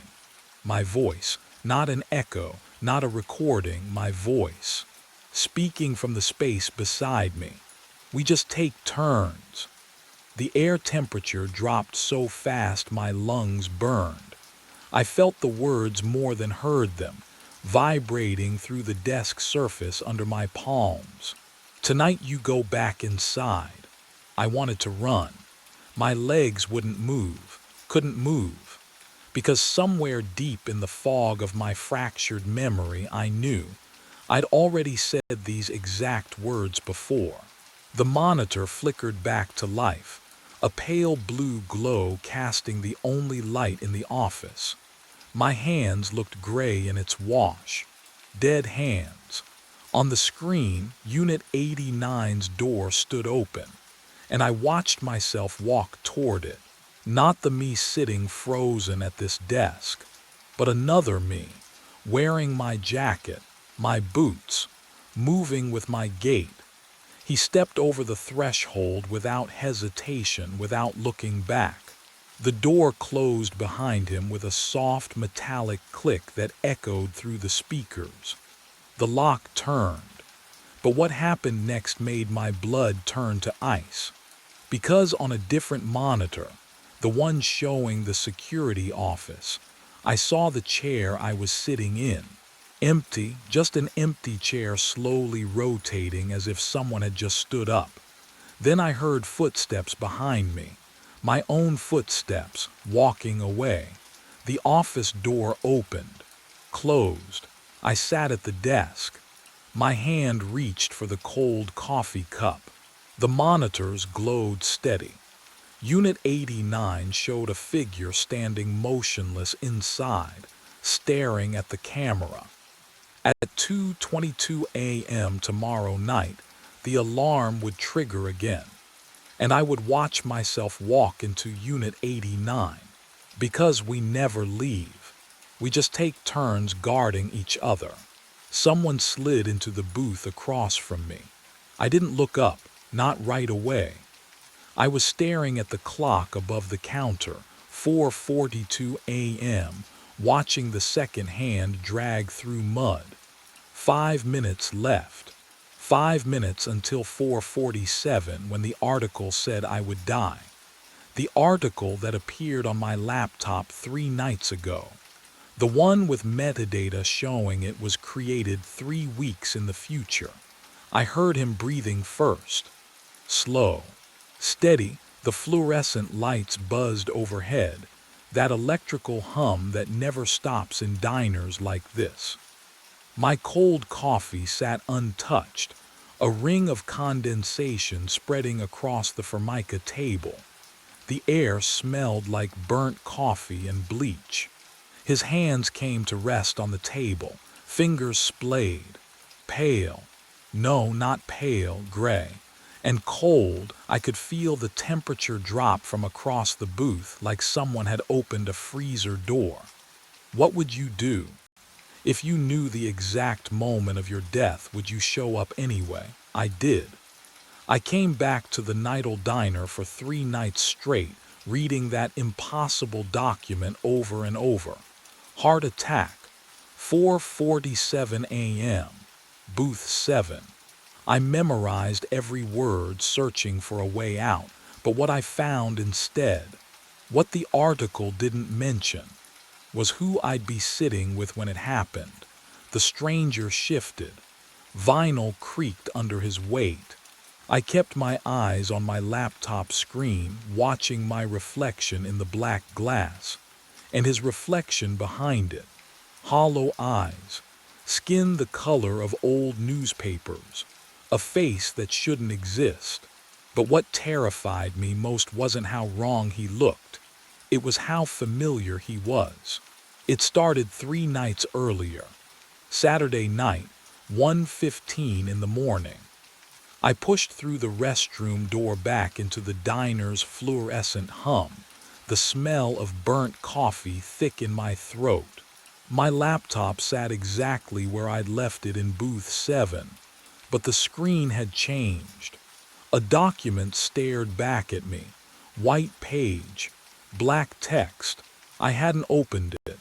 My voice, not an echo, not a recording, my voice, speaking from the space beside me. We just take turns. The air temperature dropped so fast my lungs burned. I felt the words more than heard them, vibrating through the desk surface under my palms. Tonight you go back inside. I wanted to run. My legs wouldn't move, couldn't move. because somewhere deep in the fog of my fractured memory I knew I'd already said these exact words before. The monitor flickered back to life, a pale blue glow casting the only light in the office. My hands looked gray in its wash. Dead hands. On the screen, Unit 89's door stood open, and I watched myself walk toward it. Not the me sitting frozen at this desk, but another me, wearing my jacket, my boots, moving with my gait. He stepped over the threshold without hesitation, without looking back. The door closed behind him with a soft metallic click that echoed through the speakers. The lock turned, but what happened next made my blood turn to ice. Because on a different monitor, the one showing the security office, I saw the chair I was sitting in. Empty, just an empty chair slowly rotating as if someone had just stood up. Then I heard footsteps behind me, my own footsteps, walking away. The office door opened, closed. I sat at the desk. My hand reached for the cold coffee cup. The monitors glowed steady. Unit 89 showed a figure standing motionless inside, staring at the camera. At 2:22 a.m. tomorrow night, the alarm would trigger again, and I would watch myself walk into Unit 89. Because we never leave. We just take turns guarding each other. Someone slid into the booth across from me. I didn't look up, not right away. I was staring at the clock above the counter, 4:42 a.m., watching the second hand drag through mud. 5 minutes left. 5 minutes until 4:47 when the article said I would die. The article that appeared on my laptop 3 nights ago. The one with metadata showing it was created 3 weeks in the future. I heard him breathing first. Slow. Steady, the fluorescent lights buzzed overhead, that electrical hum that never stops in diners like this. My cold coffee sat untouched, a ring of condensation spreading across the formica table. The air smelled like burnt coffee and bleach. His hands came to rest on the table, fingers splayed, pale, no, not pale, gray, and cold. I could feel the temperature drop from across the booth like someone had opened a freezer door. What would you do? If you knew the exact moment of your death, would you show up anyway? I did. I came back to the Nidal Diner for 3 nights straight, reading that impossible document over and over. Heart attack, 4:47 a.m., booth 7. I memorized every word, searching for a way out, but what I found instead, what the article didn't mention, was who I'd be sitting with when it happened. The stranger shifted. Vinyl creaked under his weight. I kept my eyes on my laptop screen, watching my reflection in the black glass, and his reflection behind it. Hollow eyes, skin the color of old newspapers, a face that shouldn't exist. But what terrified me most wasn't how wrong he looked. It was how familiar he was. It started 3 nights earlier. Saturday night, 1:15 in the morning. I pushed through the restroom door back into the diner's fluorescent hum, the smell of burnt coffee thick in my throat. My laptop sat exactly where I'd left it in booth 7, but the screen had changed. A document stared back at me, white page, black text. I hadn't opened it.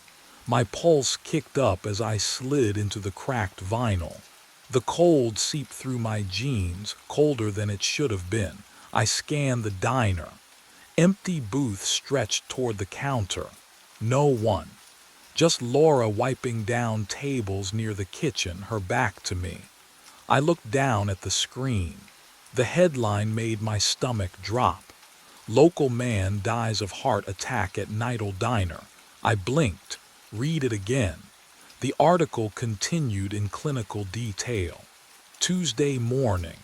My pulse kicked up as I slid into the cracked vinyl. The cold seeped through my jeans, colder than it should have been. I scanned the diner. Empty booths stretched toward the counter. No one. Just Laura wiping down tables near the kitchen, her back to me. I looked down at the screen. The headline made my stomach drop. Local man dies of heart attack at Nidal Diner. I blinked. Read it again. The article continued in clinical detail. Tuesday morning,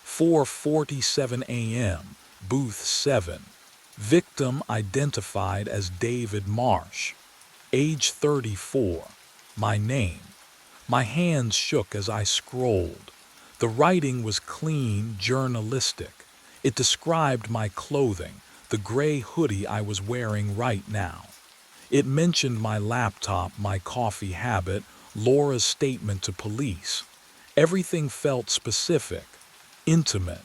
4:47 a.m., booth 7. Victim identified as David Marsh. Age 34. My name. My hands shook as I scrolled. The writing was clean, journalistic. It described my clothing, the gray hoodie I was wearing right now. It mentioned my laptop, my coffee habit, Laura's statement to police. Everything felt specific, intimate.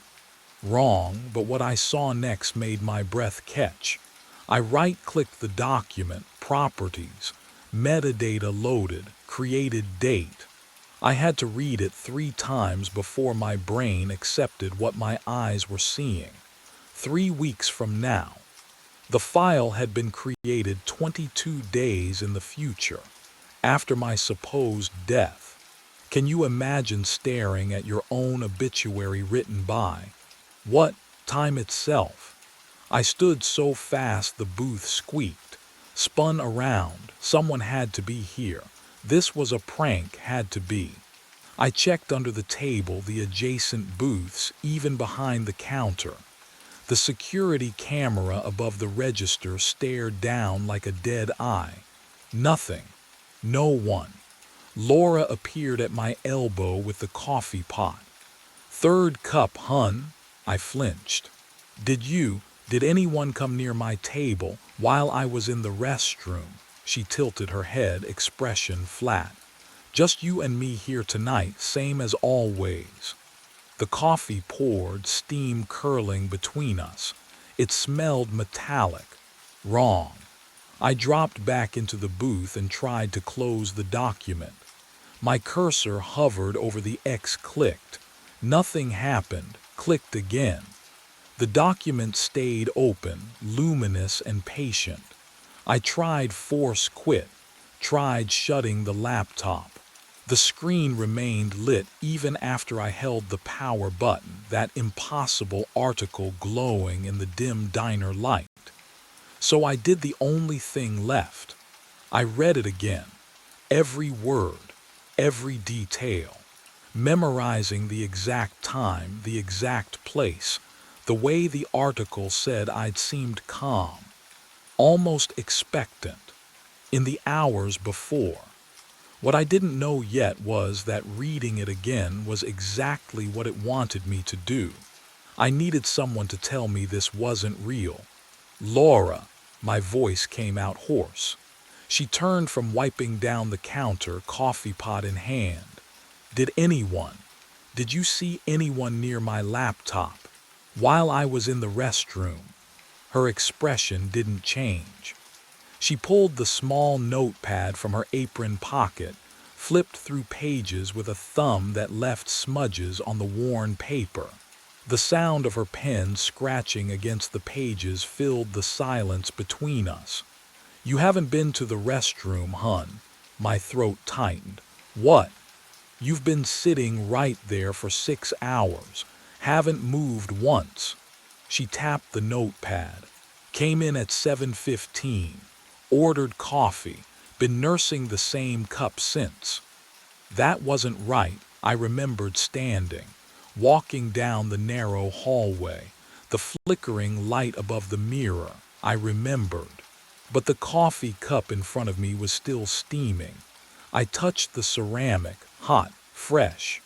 Wrong, but what I saw next made my breath catch. I right-clicked the document, properties, metadata loaded, created date. I had to read it 3 times before my brain accepted what my eyes were seeing. 3 weeks from now. The file had been created 22 days in the future, after my supposed death. Can you imagine staring at your own obituary written by? What? Time itself. I stood so fast the booth squeaked, spun around. Someone had to be here. This was a prank, had to be. I checked under the table, the adjacent booths, even behind the counter. The security camera above the register stared down like a dead eye. Nothing. No one. Laura appeared at my elbow with the coffee pot. "Third cup, hun." I flinched. Did anyone come near my table while I was in the restroom?" She tilted her head, expression flat. "Just you and me here tonight, same as always." The coffee poured, steam curling between us. It smelled metallic. Wrong. I dropped back into the booth and tried to close the document. My cursor hovered over the X, clicked. Nothing happened. Clicked again. The document stayed open, luminous and patient. I tried force quit, tried shutting the laptop. The screen remained lit even after I held the power button, that impossible article glowing in the dim diner light. So I did the only thing left. I read it again. Every word, every detail. Memorizing the exact time, the exact place, the way the article said I'd seemed calm, almost expectant, in the hours before. What I didn't know yet was that reading it again was exactly what it wanted me to do. I needed someone to tell me this wasn't real. "Laura," my voice came out hoarse. She turned from wiping down the counter, coffee pot in hand. Did you see anyone near my laptop while I was in the restroom?" Her expression didn't change. She pulled the small notepad from her apron pocket, flipped through pages with a thumb that left smudges on the worn paper. The sound of her pen scratching against the pages filled the silence between us. "You haven't been to the restroom, hun." My throat tightened. "What?" "You've been sitting right there for 6 hours. Haven't moved once." She tapped the notepad. "Came in at 7:15. Ordered coffee. Been nursing the same cup since." That wasn't right. I remembered standing, walking down the narrow hallway, the flickering light above the mirror. I remembered. But the coffee cup in front of me was still steaming. I touched the ceramic, hot, fresh.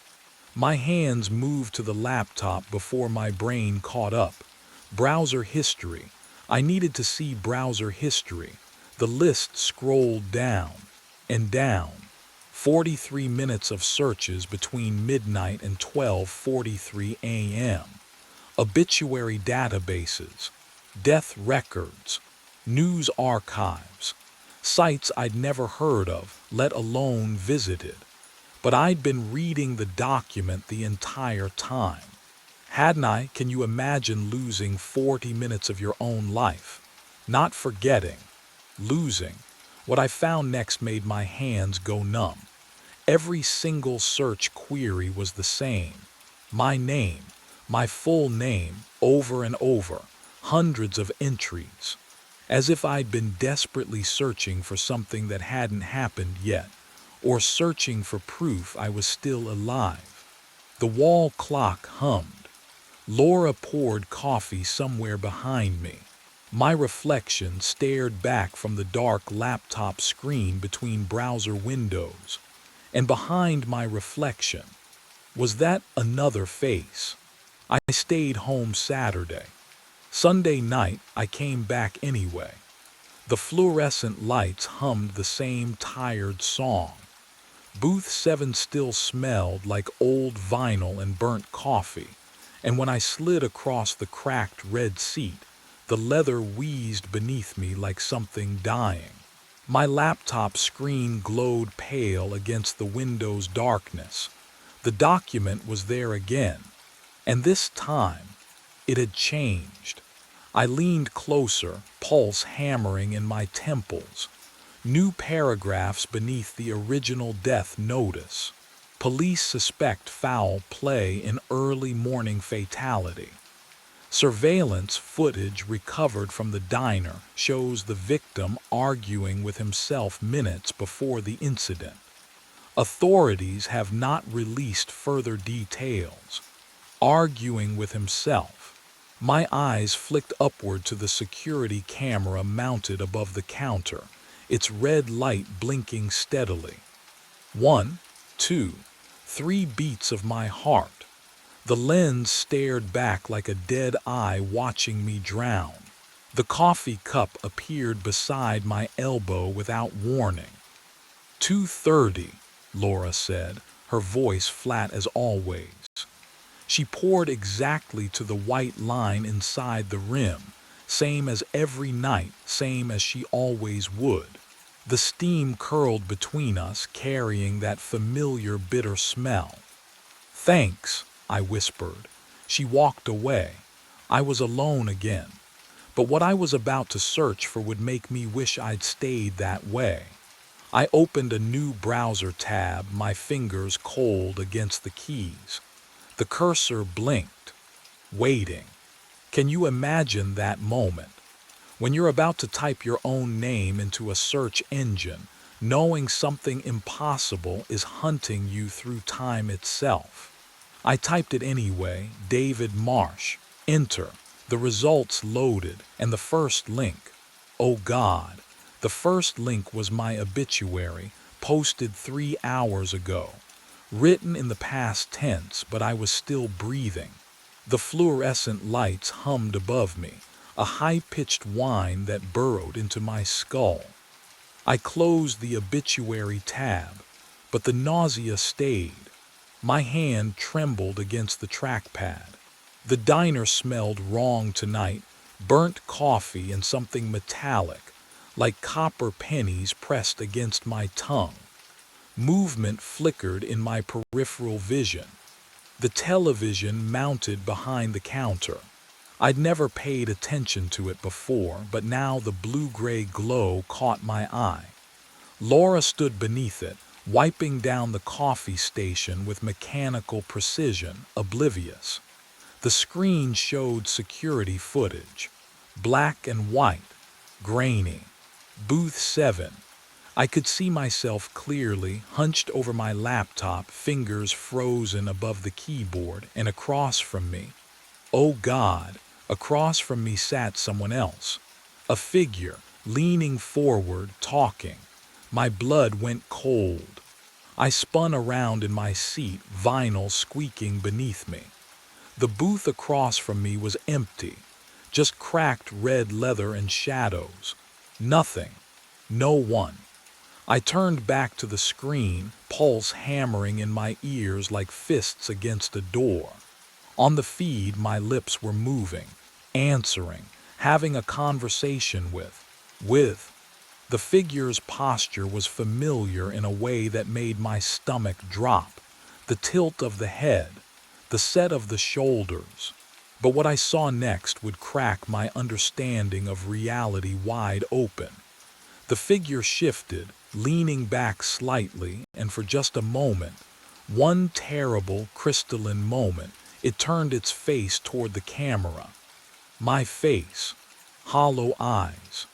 My hands moved to the laptop before my brain caught up. Browser history. I needed to see browser history. The list scrolled down and down. 43 minutes of searches between midnight and 12:43 a.m. Obituary databases, death records, news archives, sites I'd never heard of, let alone visited. But I'd been reading the document the entire time. Hadn't I? Can you imagine losing 40 minutes of your own life? Not forgetting. Losing. What I found next made my hands go numb. Every single search query was the same. My name, my full name, over and over. Hundreds of entries. as if I'd been desperately searching for something that hadn't happened yet, or searching for proof I was still alive. The wall clock hummed. Laura poured coffee somewhere behind me. My reflection stared back from the dark laptop screen between browser windows, and behind my reflection was that another face. I stayed home Saturday. Sunday night, I came back anyway. The fluorescent lights hummed the same tired song. Booth 7 still smelled like old vinyl and burnt coffee, and when I slid across the cracked red seat, the leather wheezed beneath me like something dying. My laptop screen glowed pale against the window's darkness. The document was there again, and this time it had changed. I leaned closer, pulse hammering in my temples. New paragraphs beneath the original death notice. Police suspect foul play in early morning fatality. Surveillance footage recovered from the diner shows the victim arguing with himself minutes before the incident. Authorities have not released further details. Arguing with himself. My eyes flicked upward to the security camera mounted above the counter, its red light blinking steadily. 1, 2, 3 beats of my heart. The lens stared back like a dead eye watching me drown. The coffee cup appeared beside my elbow without warning. 2:30, Laura said, her voice flat as always. She poured exactly to the white line inside the rim, same as every night, same as she always would. The steam curled between us, carrying that familiar bitter smell. "Thanks," I whispered. She walked away. I was alone again. But what I was about to search for would make me wish I'd stayed that way. I opened a new browser tab, my fingers cold against the keys. The cursor blinked. Waiting. Can you imagine that moment? When you're about to type your own name into a search engine, knowing something impossible is hunting you through time itself. I typed it anyway, David Marsh. Enter. The results loaded, and the first link. Oh God. The first link was my obituary, posted 3 hours ago. Written in the past tense, but I was still breathing. The fluorescent lights hummed above me, a high-pitched whine that burrowed into my skull. I closed the obituary tab, but the nausea stayed. My hand trembled against the trackpad. The diner smelled wrong tonight, burnt coffee and something metallic, like copper pennies pressed against my tongue. Movement flickered in my peripheral vision. The television mounted behind the counter. I'd never paid attention to it before, but now the blue-gray glow caught my eye. Laura stood beneath it, wiping down the coffee station with mechanical precision, oblivious. The screen showed security footage. Black and white. Grainy. Booth 7. I could see myself clearly, hunched over my laptop, fingers frozen above the keyboard, and across from me. Oh God, across from me sat someone else. A figure, leaning forward, talking. My blood went cold. I spun around in my seat, vinyl squeaking beneath me. The booth across from me was empty, just cracked red leather and shadows. Nothing. No one. I turned back to the screen, pulse hammering in my ears like fists against a door. On the feed, my lips were moving, answering, having a conversation with. The figure's posture was familiar in a way that made my stomach drop. The tilt of the head, the set of the shoulders. But what I saw next would crack my understanding of reality wide open. The figure shifted, leaning back slightly, and for just a moment, one terrible, crystalline moment, it turned its face toward the camera. My face. Hollow eyes.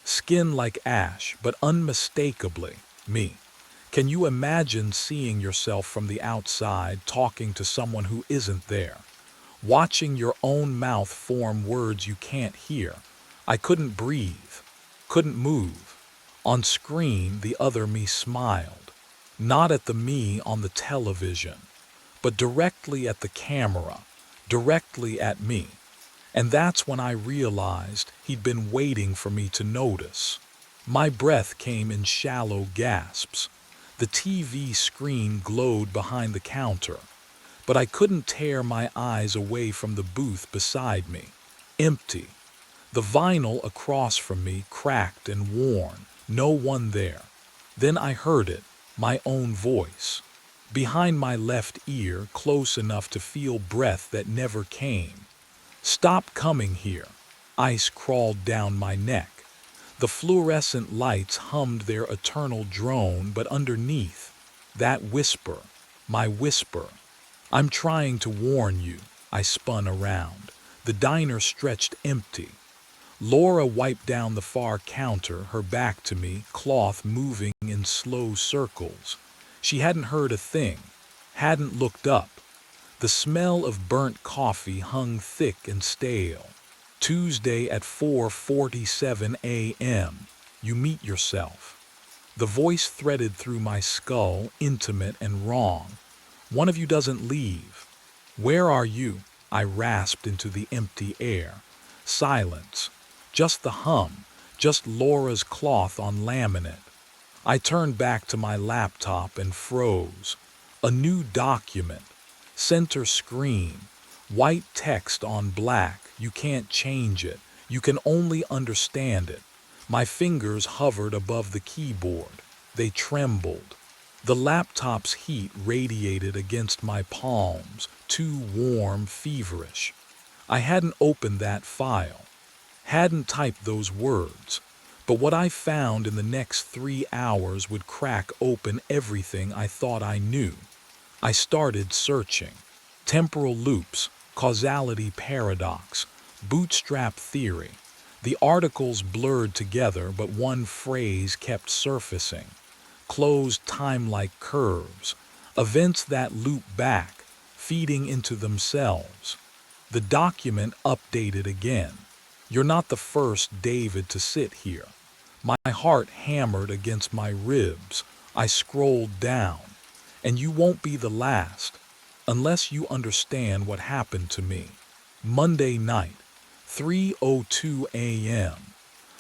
Skin like ash, but unmistakably me. Can you imagine seeing yourself from the outside talking to someone who isn't there? Watching your own mouth form words you can't hear. I couldn't breathe, couldn't move. On screen, the other me smiled. Not at the me on the television, but directly at the camera, directly at me. And that's when I realized he'd been waiting for me to notice. My breath came in shallow gasps. The TV screen glowed behind the counter, but I couldn't tear my eyes away from the booth beside me. Empty. The vinyl across from me cracked and worn. No one there. Then I heard it, my own voice. Behind my left ear, close enough to feel breath that never came. Stop coming here. Ice crawled down my neck. The fluorescent lights hummed their eternal drone, but underneath, that whisper, my whisper. I'm trying to warn you. I spun around. The diner stretched empty. Laura wiped down the far counter, her back to me, cloth moving in slow circles. She hadn't heard a thing, hadn't looked up. The smell of burnt coffee hung thick and stale. Tuesday at 4:47 a.m. You meet yourself. The voice threaded through my skull, intimate and wrong. One of you doesn't leave. Where are you? I rasped into the empty air. Silence. Just the hum. Just Laura's cloth on laminate. I turned back to my laptop and froze. A new document. Center screen. White text on black. You can't change it. You can only understand it. My fingers hovered above the keyboard. They trembled. The laptop's heat radiated against my palms, too warm, feverish. I hadn't opened that file, hadn't typed those words, but what I found in the next 3 hours would crack open everything I thought I knew. I started searching. Temporal loops, causality paradox, bootstrap theory. The articles blurred together, but one phrase kept surfacing. Closed time-like curves, events that loop back, feeding into themselves. The document updated again. You're not the first David to sit here. My heart hammered against my ribs. I scrolled down. And you won't be the last, unless you understand what happened to me. Monday night, 3:02 a.m.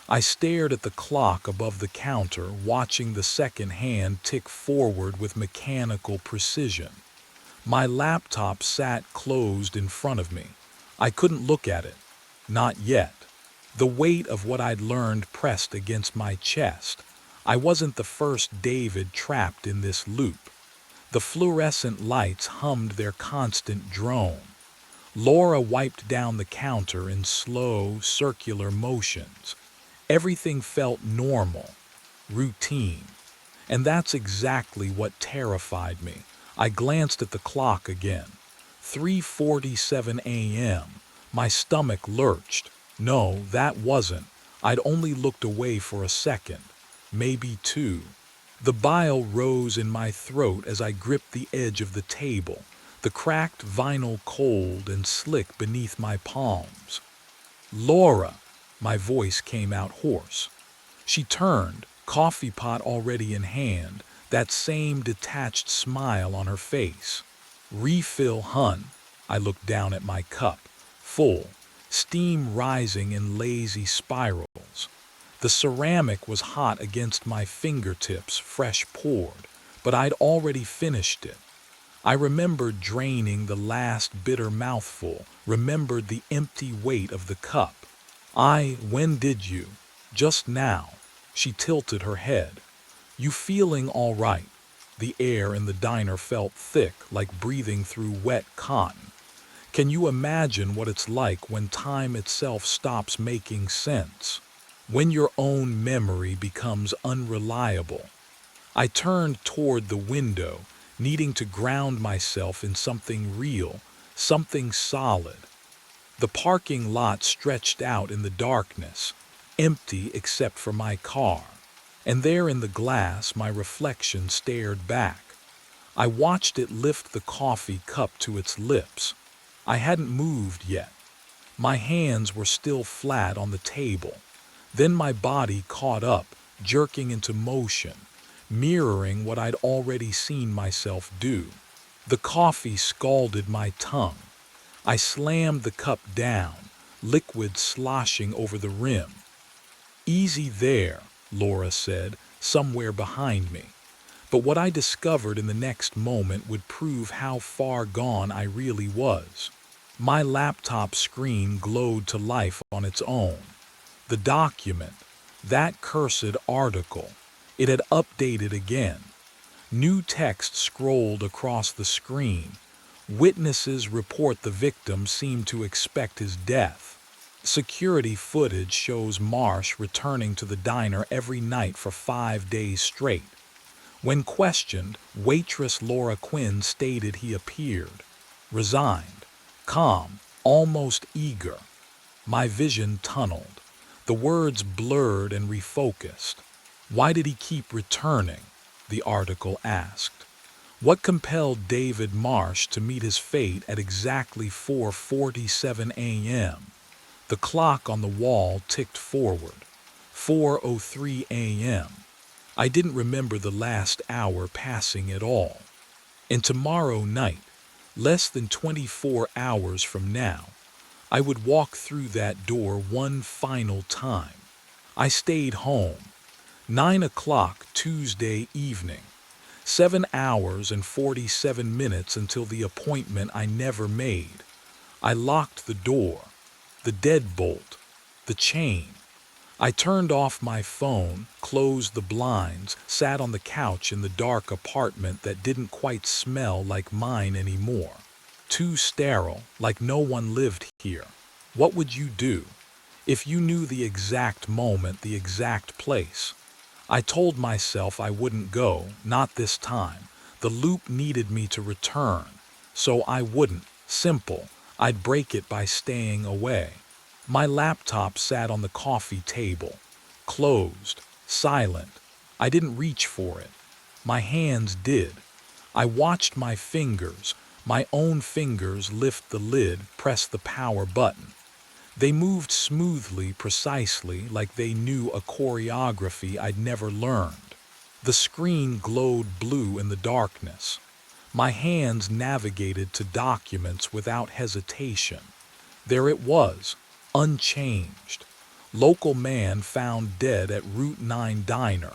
I stared at the clock above the counter, watching the second hand tick forward with mechanical precision. My laptop sat closed in front of me. I couldn't look at it. Not yet. The weight of what I'd learned pressed against my chest. I wasn't the first David trapped in this loop. The fluorescent lights hummed their constant drone. Laura wiped down the counter in slow, circular motions. Everything felt normal, routine. And that's exactly what terrified me. I glanced at the clock again. 3:47 a.m. My stomach lurched. No, that wasn't. I'd only looked away for a second, maybe 2. The bile rose in my throat as I gripped the edge of the table, the cracked vinyl cold and slick beneath my palms. Laura! My voice came out hoarse. She turned, coffee pot already in hand, that same detached smile on her face. Refill, hun. I looked down at my cup, full, steam rising in lazy spirals. The ceramic was hot against my fingertips, fresh poured, but I'd already finished it. I remembered draining the last bitter mouthful, remembered the empty weight of the cup. When did you? Just now. She tilted her head. You feeling all right? The air in the diner felt thick, like breathing through wet cotton. Can you imagine what it's like when time itself stops making sense? When your own memory becomes unreliable? I turned toward the window, needing to ground myself in something real, something solid. The parking lot stretched out in the darkness. empty except for my car. And there in the glass, my reflection stared back. I watched it lift the coffee cup to its lips. I hadn't moved yet. My hands were still flat on the table. Then my body caught up, jerking into motion, mirroring what I'd already seen myself do. The coffee scalded my tongue. I slammed the cup down, liquid sloshing over the rim. "Easy there," Laura said, somewhere behind me. But what I discovered in the next moment would prove how far gone I really was. My laptop screen glowed to life on its own. The document, that cursed article, it had updated again. New text scrolled across the screen. Witnesses report the victim seemed to expect his death. Security footage shows Marsh returning to the diner every night for 5 days straight. When questioned, waitress Laura Quinn stated he appeared resigned, calm, almost eager. My vision tunneled. The words blurred and refocused. "Why did he keep returning?" the article asked. What compelled David Marsh to meet his fate at exactly 4:47 a.m.? The clock on the wall ticked forward. 4:03 a.m. I didn't remember the last hour passing at all. And tomorrow night, less than 24 hours from now, I would walk through that door one final time. I stayed home. 9 o'clock Tuesday evening. 7 hours and 47 minutes until the appointment I never made. I locked the door, the deadbolt, the chain. I turned off my phone, closed the blinds, sat on the couch in the dark apartment that didn't quite smell like mine anymore. Too sterile, like no one lived here. What would you do if you knew the exact moment, the exact place? I told myself I wouldn't go, not this time. The loop needed me to return, so I wouldn't. Simple. I'd break it by staying away. My laptop sat on the coffee table, closed, silent. I didn't reach for it. My hands did. I watched my fingers, my own fingers, lift the lid, press the power button. They moved smoothly, precisely, like they knew a choreography I'd never learned. The screen glowed blue in the darkness. My hands navigated to documents without hesitation. There it was, unchanged. Local man found dead at Route 9 diner.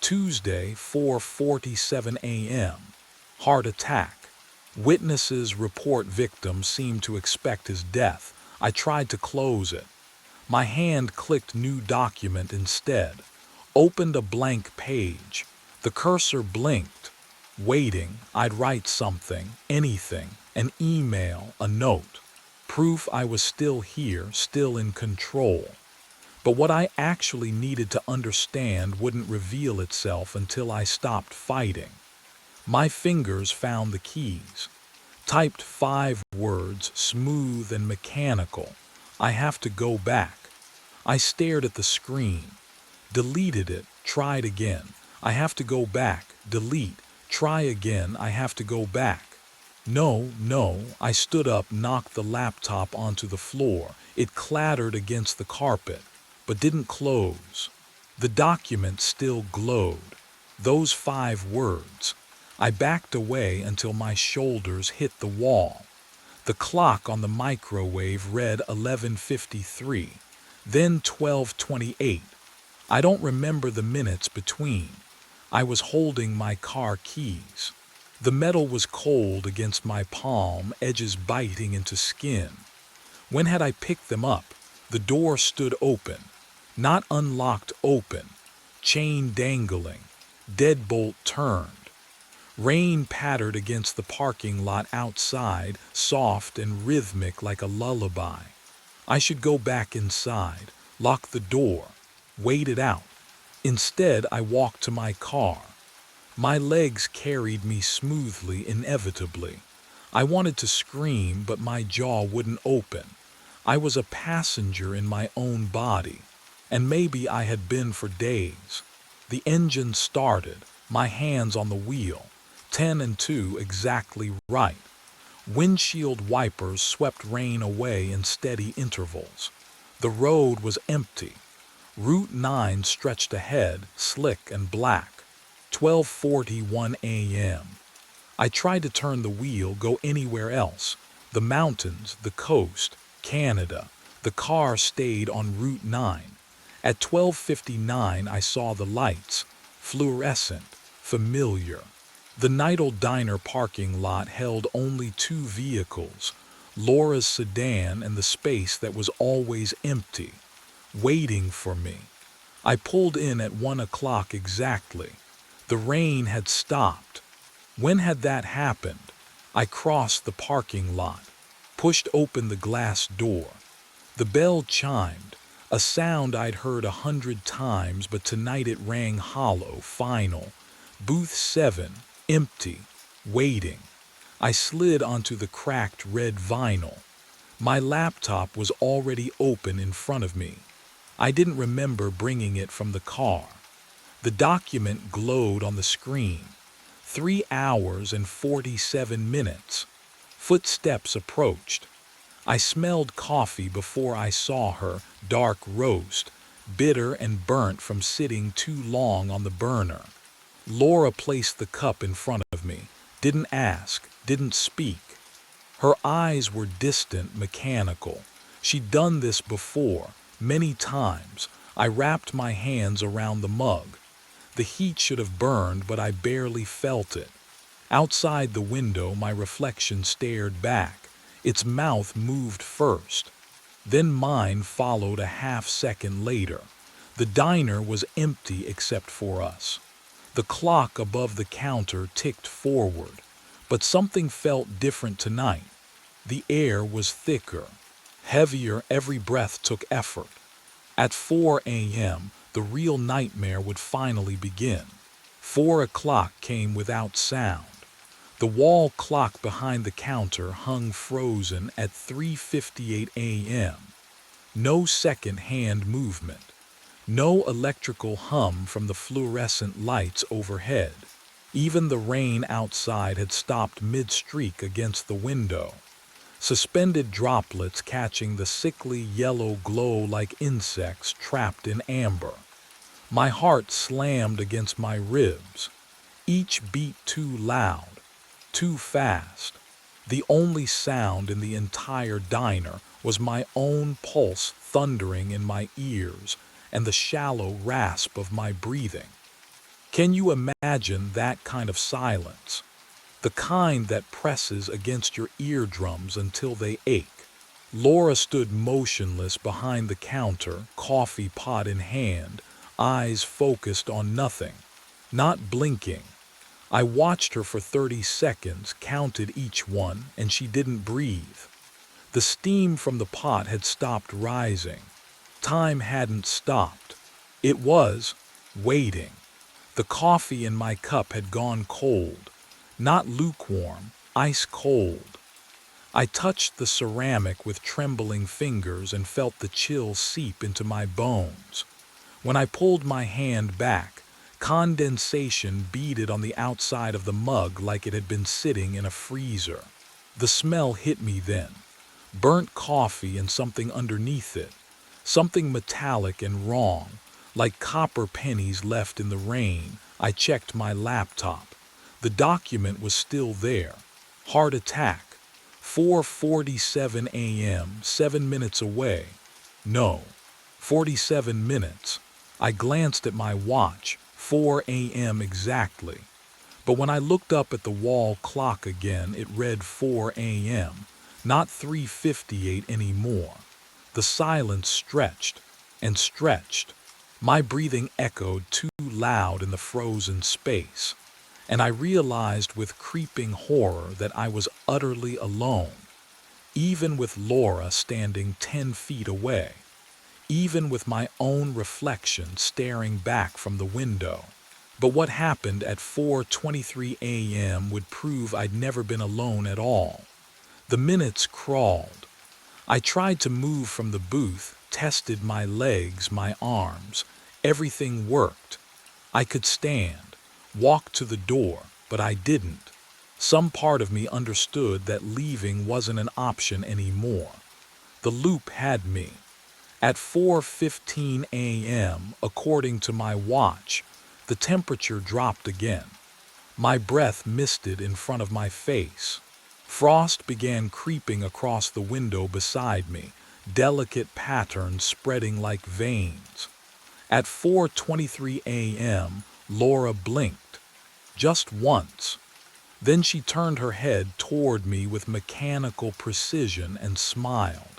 Tuesday, 4:47 a.m. Heart attack. Witnesses report victim seemed to expect his death. I tried to close it. My hand clicked new document instead. Opened a blank page. The cursor blinked. Waiting, I'd write something, anything, an email, a note. Proof I was still here, still in control. But what I actually needed to understand wouldn't reveal itself until I stopped fighting. My fingers found the keys. Typed 5 words, smooth and mechanical. I have to go back. I stared at the screen. Deleted it, tried again. I have to go back, delete, try again, I have to go back. No, I stood up, knocked the laptop onto the floor. It clattered against the carpet, but didn't close. The document still glowed. Those 5 words. I backed away until my shoulders hit the wall. The clock on the microwave read 11:53, then 12:28. I don't remember the minutes between. I was holding my car keys. The metal was cold against my palm, edges biting into skin. When had I picked them up? The door stood open. Not unlocked, open. Chain dangling. Deadbolt turned. Rain pattered against the parking lot outside, soft and rhythmic like a lullaby. I should go back inside, lock the door, wait it out. Instead, I walked to my car. My legs carried me smoothly, inevitably. I wanted to scream, but my jaw wouldn't open. I was a passenger in my own body. And maybe I had been for days. The engine started, my hands on the wheel, 10 and 2 exactly right. Windshield wipers swept rain away in steady intervals. The road was empty. Route 9 stretched ahead, slick and black. 12:41 a.m. I tried to turn the wheel, go anywhere else. The mountains, the coast, Canada. The car stayed on Route 9. At 12:59 I saw the lights, fluorescent, familiar. The Nidal Diner parking lot held only two vehicles, Laura's sedan and the space that was always empty, waiting for me. I pulled in at 1 o'clock exactly. The rain had stopped. When had that happened? I crossed the parking lot, pushed open the glass door. The bell chimed, a sound I'd heard 100 times, but tonight it rang hollow, final. Booth 7, empty, waiting. I slid onto the cracked red vinyl. My laptop was already open in front of me. I didn't remember bringing it from the car. The document glowed on the screen. 3 hours and 47 minutes. Footsteps approached. I smelled coffee before I saw her, dark roast, bitter and burnt from sitting too long on the burner. Laura placed the cup in front of me, didn't ask, didn't speak. Her eyes were distant, mechanical. She'd done this before, many times. I wrapped my hands around the mug. The heat should have burned, but I barely felt it. Outside the window, my reflection stared back. Its mouth moved first. Then mine followed a half-second later. The diner was empty except for us. The clock above the counter ticked forward, but something felt different tonight. The air was thicker, heavier, every breath took effort. At 4 a.m., the real nightmare would finally begin. 4 o'clock came without sound. The wall clock behind the counter hung frozen at 3:58 a.m. No second-hand movement. No electrical hum from the fluorescent lights overhead. Even the rain outside had stopped mid-streak against the window. Suspended droplets catching the sickly yellow glow like insects trapped in amber. My heart slammed against my ribs. Each beat too loud, too fast. The only sound in the entire diner was my own pulse thundering in my ears and the shallow rasp of my breathing. Can you imagine that kind of silence? The kind that presses against your eardrums until they ache. Laura stood motionless behind the counter, coffee pot in hand, eyes focused on nothing, not blinking. I watched her for 30 seconds, counted each one, and she didn't breathe. The steam from the pot had stopped rising. Time hadn't stopped. It was waiting. The coffee in my cup had gone cold, not lukewarm, ice cold. I touched the ceramic with trembling fingers and felt the chill seep into my bones. When I pulled my hand back, condensation beaded on the outside of the mug like it had been sitting in a freezer. The smell hit me then. Burnt coffee and something underneath it. Something metallic and wrong, like copper pennies left in the rain. I checked my laptop. The document was still there. Heart attack. 4:47 a.m., 7 minutes away. No, 47 minutes. I glanced at my watch, 4 a.m. exactly. But when I looked up at the wall clock again, it read 4 a.m., not 3:58 anymore. The silence stretched and stretched. My breathing echoed too loud in the frozen space, and I realized with creeping horror that I was utterly alone, even with Laura standing 10 feet away, even with my own reflection staring back from the window. But what happened at 4:23 a.m. would prove I'd never been alone at all. The minutes crawled. I tried to move from the booth, tested my legs, my arms. Everything worked. I could stand, walk to the door, but I didn't. Some part of me understood that leaving wasn't an option anymore. The loop had me. At 4:15 a.m., according to my watch, the temperature dropped again. My breath misted in front of my face. Frost began creeping across the window beside me, delicate patterns spreading like veins. At 4:23 a.m., Laura blinked. Just once. Then she turned her head toward me with mechanical precision and smiled.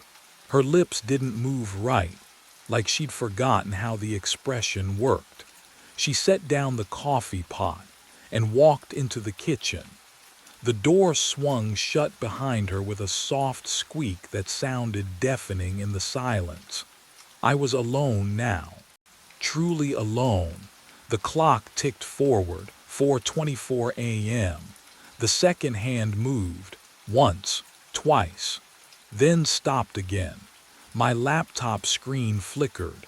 Her lips didn't move right, like she'd forgotten how the expression worked. She set down the coffee pot and walked into the kitchen. The door swung shut behind her with a soft squeak that sounded deafening in the silence. I was alone now, truly alone. The clock ticked forward, 4:24 a.m. The second hand moved, once, twice, then stopped again. My laptop screen flickered.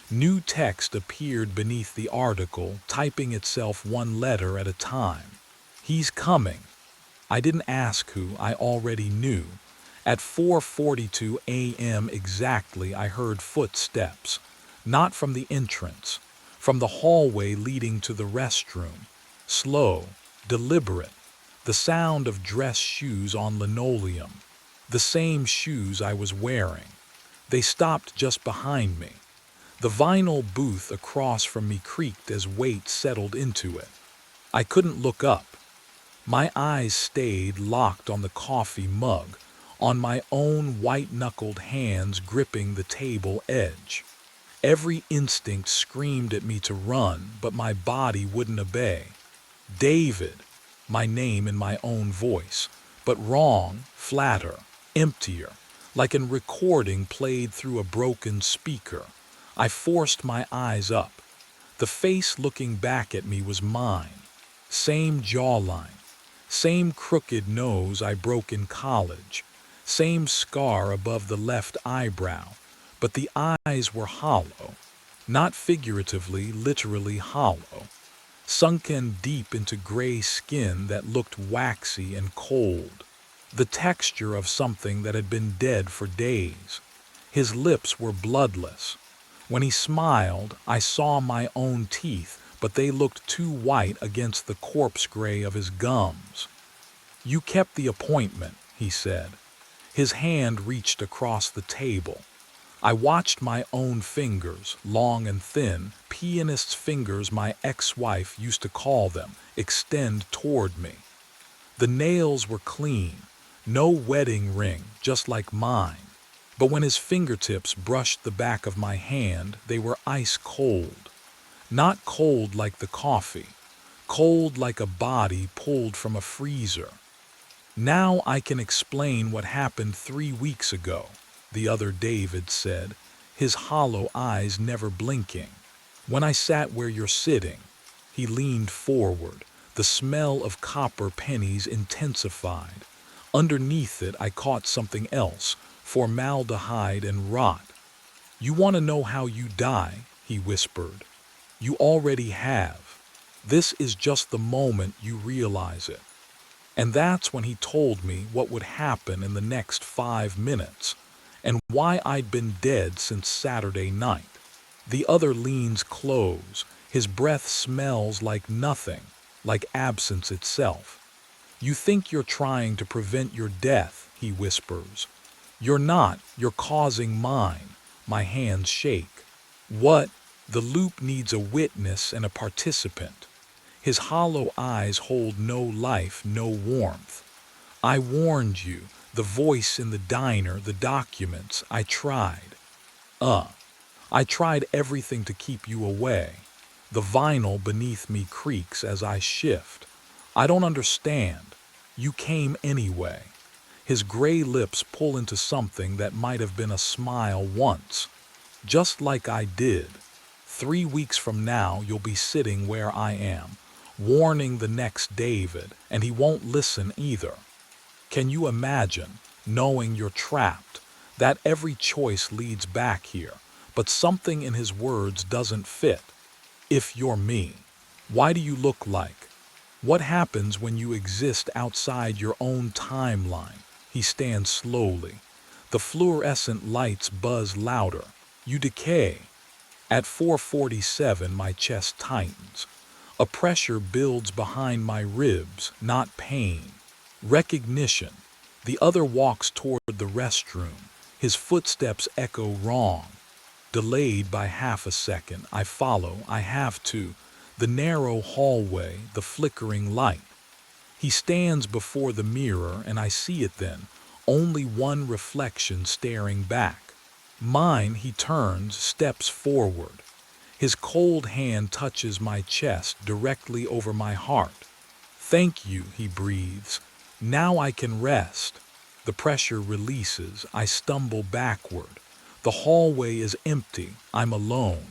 New text appeared beneath the article, typing itself one letter at a time. He's coming. I didn't ask who, I already knew. At 4:42 a.m. exactly, I heard footsteps. Not from the entrance, from the hallway leading to the restroom. Slow, deliberate. The sound of dress shoes on linoleum. The same shoes I was wearing. They stopped just behind me. The vinyl booth across from me creaked as weight settled into it. I couldn't look up. My eyes stayed locked on the coffee mug, on my own white-knuckled hands gripping the table edge. Every instinct screamed at me to run, but my body wouldn't obey. David, my name in my own voice, but wrong, flatter, emptier, like a recording played through a broken speaker. I forced my eyes up. The face looking back at me was mine. Same jawline, same crooked nose I broke in college, same scar above the left eyebrow, but the eyes were hollow, not figuratively, literally hollow, sunken deep into gray skin that looked waxy and cold, the texture of something that had been dead for days. His lips were bloodless. When he smiled, I saw my own teeth, but they looked too white against the corpse gray of his gums. "You kept the appointment," he said. His hand reached across the table. I watched my own fingers, long and thin, pianist's fingers my ex-wife used to call them, extend toward me. The nails were clean, no wedding ring, just like mine. But when his fingertips brushed the back of my hand, they were ice cold. Not cold like the coffee, cold like a body pulled from a freezer. "Now I can explain what happened 3 weeks ago," the other David said, his hollow eyes never blinking. "When I sat where you're sitting," he leaned forward, the smell of copper pennies intensified. Underneath it I caught something else, formaldehyde and rot. "You want to know how you die?" he whispered. "You already have. This is just the moment you realize it." And that's when he told me what would happen in the next 5 minutes, and why I'd been dead since Saturday night. The other leans close. His breath smells like nothing, like absence itself. "You think you're trying to prevent your death," he whispers. "You're not, you're causing mine." My hands shake. "What?" "The loop needs a witness and a participant." His hollow eyes hold no life, no warmth. "I warned you, the voice in the diner, the documents, I tried. I tried everything to keep you away. The vinyl beneath me creaks as I shift. I don't understand. You came anyway." His gray lips pull into something that might have been a smile once. "Just like I did. 3 weeks from now you'll be sitting where I am, warning the next David, and he won't listen either. Can you imagine, knowing you're trapped, That every choice leads back here, but something in his words doesn't fit. If you're me, why do you look like? What happens when you exist outside your own timeline? He stands slowly. The fluorescent lights buzz louder. You decay. At 4:47, my chest tightens. A pressure builds behind my ribs, not pain. Recognition. The other walks toward the restroom. His footsteps echo wrong. Delayed by half a second, I follow. I have to. The narrow hallway, the flickering light. He stands before the mirror, and I see it then. Only one reflection staring back. Mine. He turns, steps forward. His cold hand touches my chest, directly over my heart. Thank you, he breathes. Now I can rest. The pressure releases. I stumble backward. The hallway is empty. I'm alone.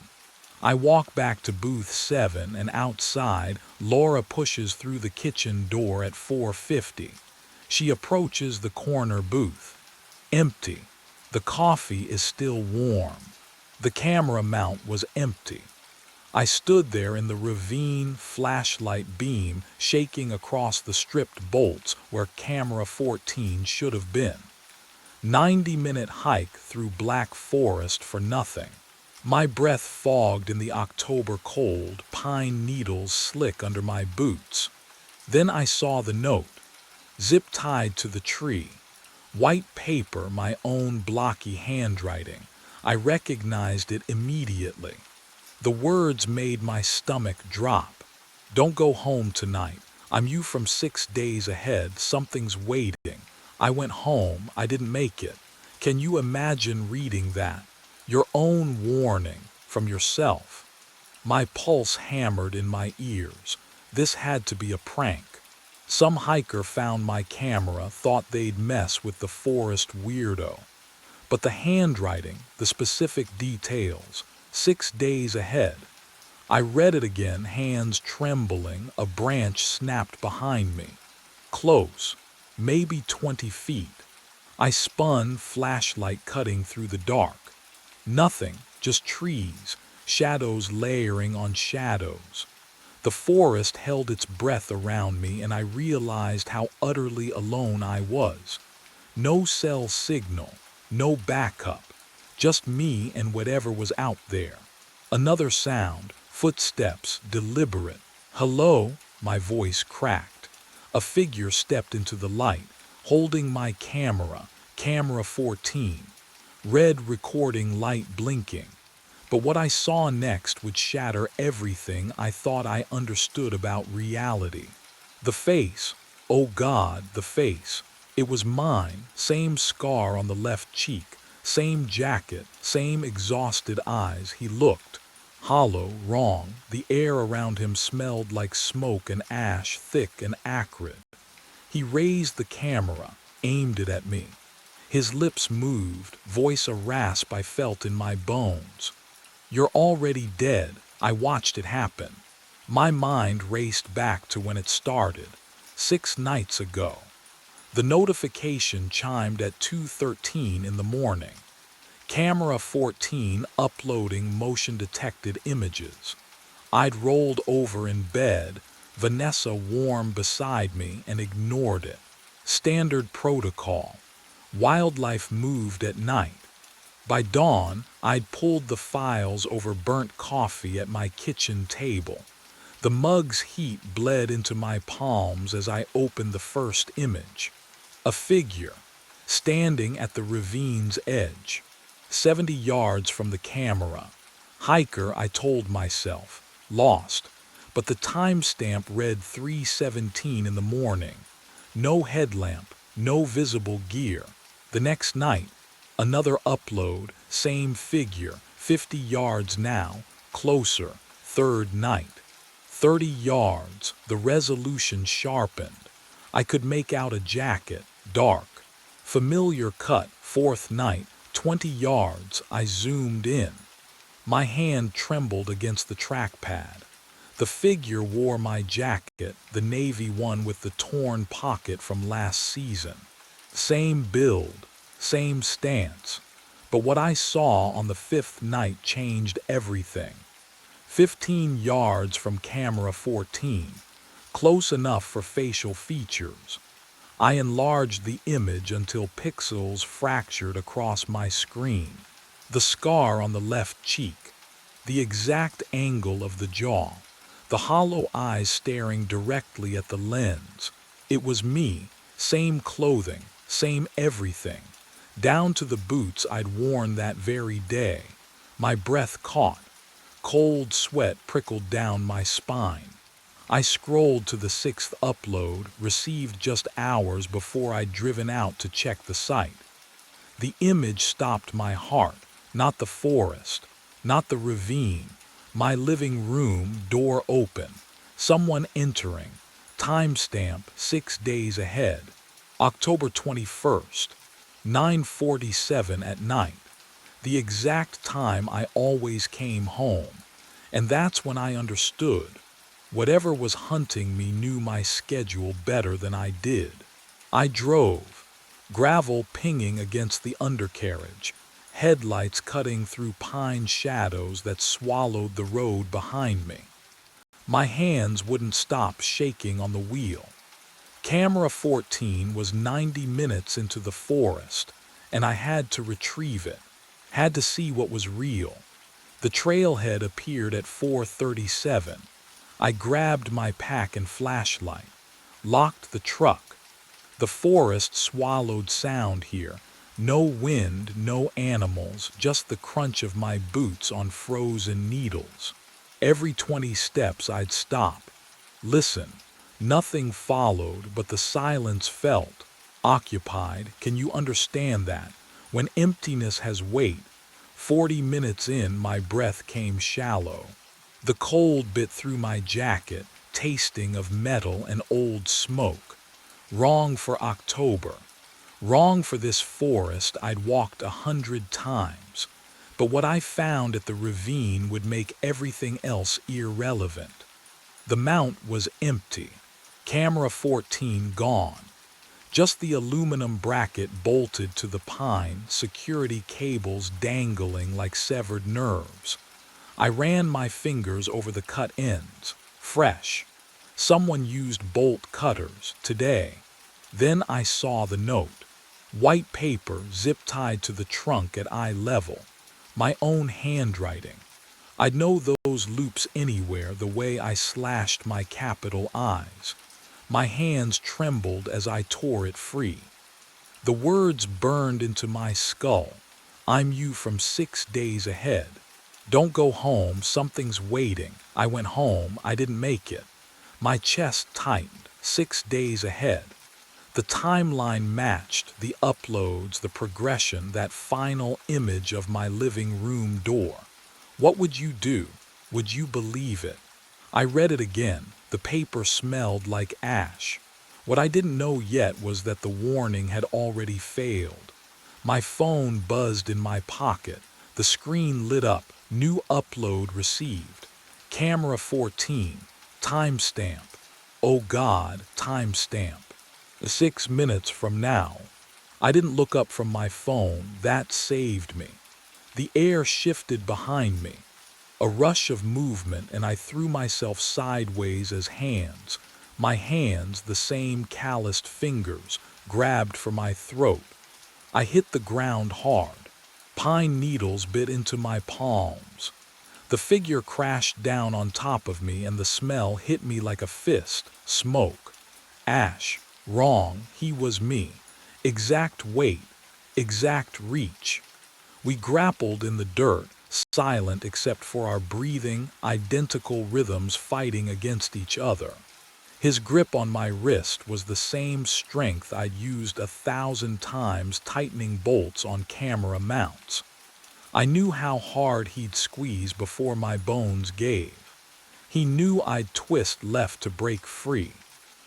I walk back to booth 7, and outside, Laura pushes through the kitchen door at 4:50. She approaches the corner booth. Empty. The coffee is still warm. The camera mount was empty. I stood there in the ravine, flashlight beam shaking across the stripped bolts where camera 14 should have been. 90-minute hike through black forest for nothing. My breath fogged in the October cold, pine needles slick under my boots. Then I saw the note, zip-tied to the tree. White paper, my own blocky handwriting. I recognized it immediately. The words made my stomach drop. Don't go home tonight. I'm you from 6 days ahead. Something's waiting. I went home. I didn't make it. Can you imagine reading that? Your own warning from yourself. My pulse hammered in my ears. This had to be a prank. Some hiker found my camera, thought they'd mess with the forest weirdo. But the handwriting, the specific details, 6 days ahead. I read it again, hands trembling, a branch snapped behind me. Close, maybe 20 feet. I spun, flashlight cutting through the dark. Nothing, just trees, shadows layering on shadows. The forest held its breath around me, and I realized how utterly alone I was. No cell signal, no backup, just me and whatever was out there. Another sound, footsteps, deliberate. Hello, my voice cracked. A figure stepped into the light, holding my camera, camera 14. Red recording light blinking. But what I saw next would shatter everything I thought I understood about reality. The face, oh God, the face. It was mine, same scar on the left cheek, same jacket, same exhausted eyes. He looked. Hollow, wrong. The air around him smelled like smoke and ash, thick and acrid. He raised the camera, aimed it at me. His lips moved, voice a rasp I felt in my bones. You're already dead. I watched it happen. My mind raced back to when it started, 6 nights ago. The notification chimed at 2:13 in the morning. Camera 14 uploading motion-detected images. I'd rolled over in bed, Vanessa warm beside me, and ignored it. Standard protocol. Wildlife moved at night. By dawn, I'd pulled the files over burnt coffee at my kitchen table. The mug's heat bled into my palms as I opened the first image. A figure, standing at the ravine's edge, 70 yards from the camera. Hiker, I told myself, lost, but the timestamp read 3:17 in the morning. No headlamp, no visible gear. The next night, another upload, same figure, 50 yards now, closer, third night. 30 yards, the resolution sharpened. I could make out a jacket, dark. Familiar cut, fourth night, 20 yards, I zoomed in. My hand trembled against the trackpad. The figure wore my jacket, the navy one with the torn pocket from last season. Same build, same stance. But what I saw on the fifth night changed everything. 15 yards from camera 14, close enough for facial features. I enlarged the image until pixels fractured across my screen. The scar on the left cheek, the exact angle of the jaw, the hollow eyes staring directly at the lens. It was me, same clothing, same everything, down to the boots I'd worn that very day. My breath caught. Cold sweat prickled down my spine. I scrolled to the sixth upload, received just hours before I'd driven out to check the site. The image stopped my heart, not the forest, not the ravine. My living room, door open, someone entering, timestamp 6 days ahead, October 21st, 9:47 at night, the exact time I always came home. And that's when I understood. Whatever was hunting me knew my schedule better than I did. I drove, gravel pinging against the undercarriage, headlights cutting through pine shadows that swallowed the road behind me. My hands wouldn't stop shaking on the wheel. Camera 14 was 90 minutes into the forest, and I had to retrieve it, had to see what was real. The trailhead appeared at 4:37. I grabbed my pack and flashlight, locked the truck. The forest swallowed sound here. No wind, no animals, just the crunch of my boots on frozen needles. Every 20 steps I'd stop. Listen. Nothing followed, but the silence felt. Occupied, can you understand that? When emptiness has weight. 40 minutes in, my breath came shallow. The cold bit through my jacket, tasting of metal and old smoke. Wrong for October. Wrong for this forest I'd walked 100 times. But what I found at the ravine would make everything else irrelevant. The mount was empty. Camera 14 gone. Just the aluminum bracket bolted to the pine, security cables dangling like severed nerves. I ran my fingers over the cut ends. Fresh. Someone used bolt cutters today. Then I saw the note. White paper zip-tied to the trunk at eye level. My own handwriting. I'd know those loops anywhere the way I slashed my capital I's. My hands trembled as I tore it free. The words burned into my skull. I'm you from 6 days ahead. Don't go home, something's waiting. I went home, I didn't make it. My chest tightened, 6 days ahead. The timeline matched, the uploads, the progression, that final image of my living room door. What would you do? Would you believe it? I read it again. The paper smelled like ash. What I didn't know yet was that the warning had already failed. My phone buzzed in my pocket. The screen lit up. New upload received. Camera 14. Timestamp. Oh God, timestamp. 6 minutes from now. I didn't look up from my phone. That saved me. The air shifted behind me. A rush of movement, and I threw myself sideways as hands. My hands, the same calloused fingers, grabbed for my throat. I hit the ground hard. Pine needles bit into my palms. The figure crashed down on top of me, and the smell hit me like a fist. Smoke. Ash. Wrong, he was me. Exact weight. Exact reach. We grappled in the dirt, silent except for our breathing, identical rhythms fighting against each other. His grip on my wrist was the same strength I'd used 1,000 times tightening bolts on camera mounts. I knew how hard he'd squeeze before my bones gave. He knew I'd twist left to break free.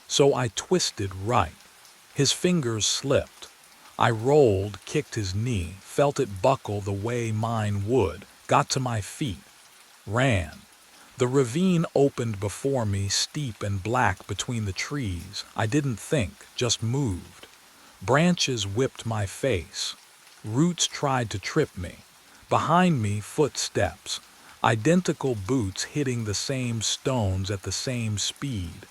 So I twisted right. His fingers slipped. I rolled, kicked his knee, felt it buckle the way mine would, got to my feet, ran. The ravine opened before me, steep and black between the trees. I didn't think, just moved. Branches whipped my face. Roots tried to trip me. Behind me, footsteps. Identical boots hitting the same stones at the same speed.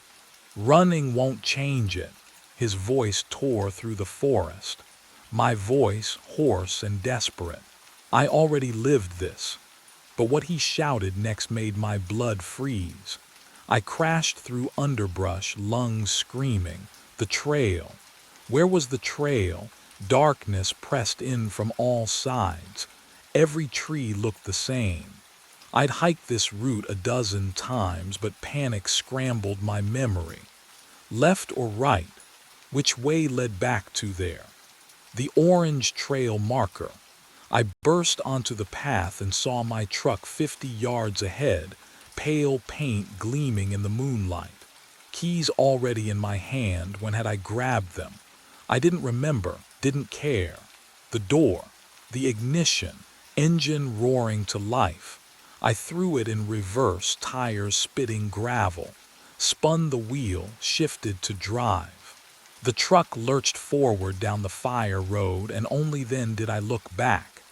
Running won't change it. His voice tore through the forest. My voice, hoarse and desperate. I already lived this. But what he shouted next made my blood freeze. I crashed through underbrush, lungs screaming. The trail. Where was the trail? Darkness pressed in from all sides. Every tree looked the same. I'd hiked this route a dozen times, but panic scrambled my memory. Left or right? Which way led back to there? The orange trail marker. I burst onto the path and saw my truck 50 yards ahead, pale paint gleaming in the moonlight. Keys already in my hand. When had I grabbed them? I didn't remember, didn't care. The door, the ignition, engine roaring to life. I threw it in reverse, tires spitting gravel. Spun the wheel, shifted to drive. The truck lurched forward down the fire road, and only then did I look back.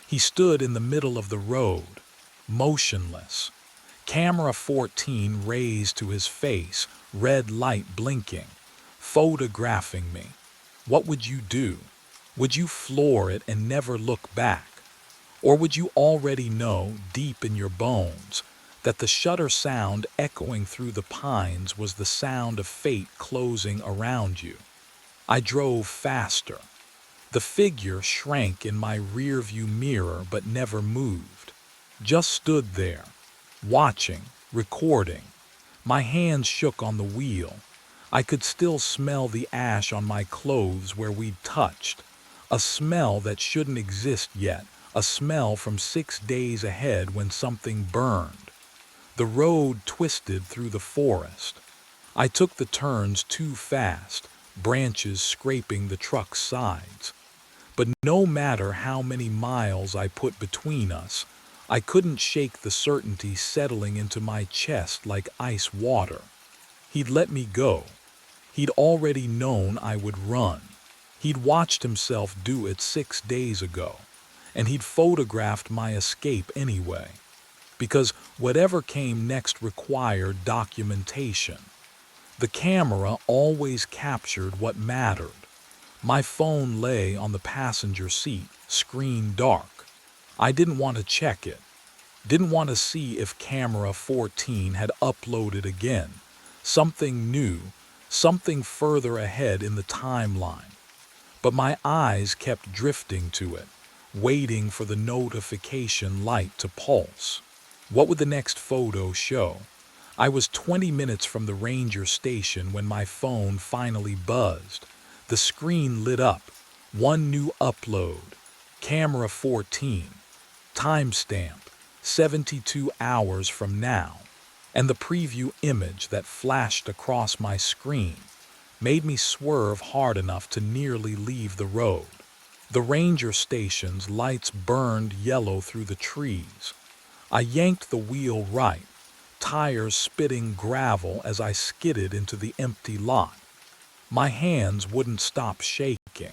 He stood in the middle of the road, motionless. Camera 14 raised to his face, red light blinking, photographing me. What would you do? Would you floor it and never look back? Or would you already know, deep in your bones, that the shutter sound echoing through the pines was the sound of fate closing around you? I drove faster. The figure shrank in my rearview mirror but never moved. Just stood there, watching, recording. My hands shook on the wheel. I could still smell the ash on my clothes where we'd touched. A smell that shouldn't exist yet, a smell from 6 days ahead when something burned. The road twisted through the forest. I took the turns too fast, branches scraping the truck's sides. But no matter how many miles I put between us, I couldn't shake the certainty settling into my chest like ice water. He'd let me go. He'd already known I would run. He'd watched himself do it 6 days ago, and he'd photographed my escape anyway. Because whatever came next required documentation. The camera always captured what mattered. My phone lay on the passenger seat, screen dark. I didn't want to check it. Didn't want to see if camera 14 had uploaded again. Something new, something further ahead in the timeline. But my eyes kept drifting to it, waiting for the notification light to pulse. What would the next photo show? I was 20 minutes from the ranger station when my phone finally buzzed. The screen lit up. One new upload. Camera 14. Timestamp. 72 hours from now. And the preview image that flashed across my screen made me swerve hard enough to nearly leave the road. The ranger station's lights burned yellow through the trees. I yanked the wheel right, tires spitting gravel as I skidded into the empty lot. My hands wouldn't stop shaking.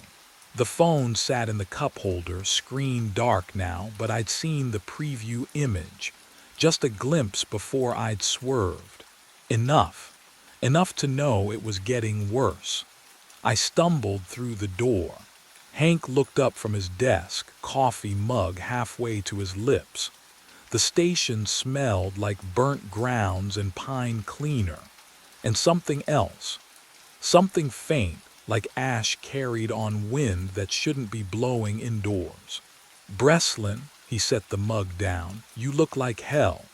The phone sat in the cup holder, screen dark now, but I'd seen the preview image, just a glimpse before I'd swerved. Enough to know it was getting worse. I stumbled through the door. Hank looked up from his desk, coffee mug halfway to his lips. The station smelled like burnt grounds and pine cleaner, and something else. Something faint, like ash carried on wind that shouldn't be blowing indoors. "Breslin," he set the mug down, "you look like hell."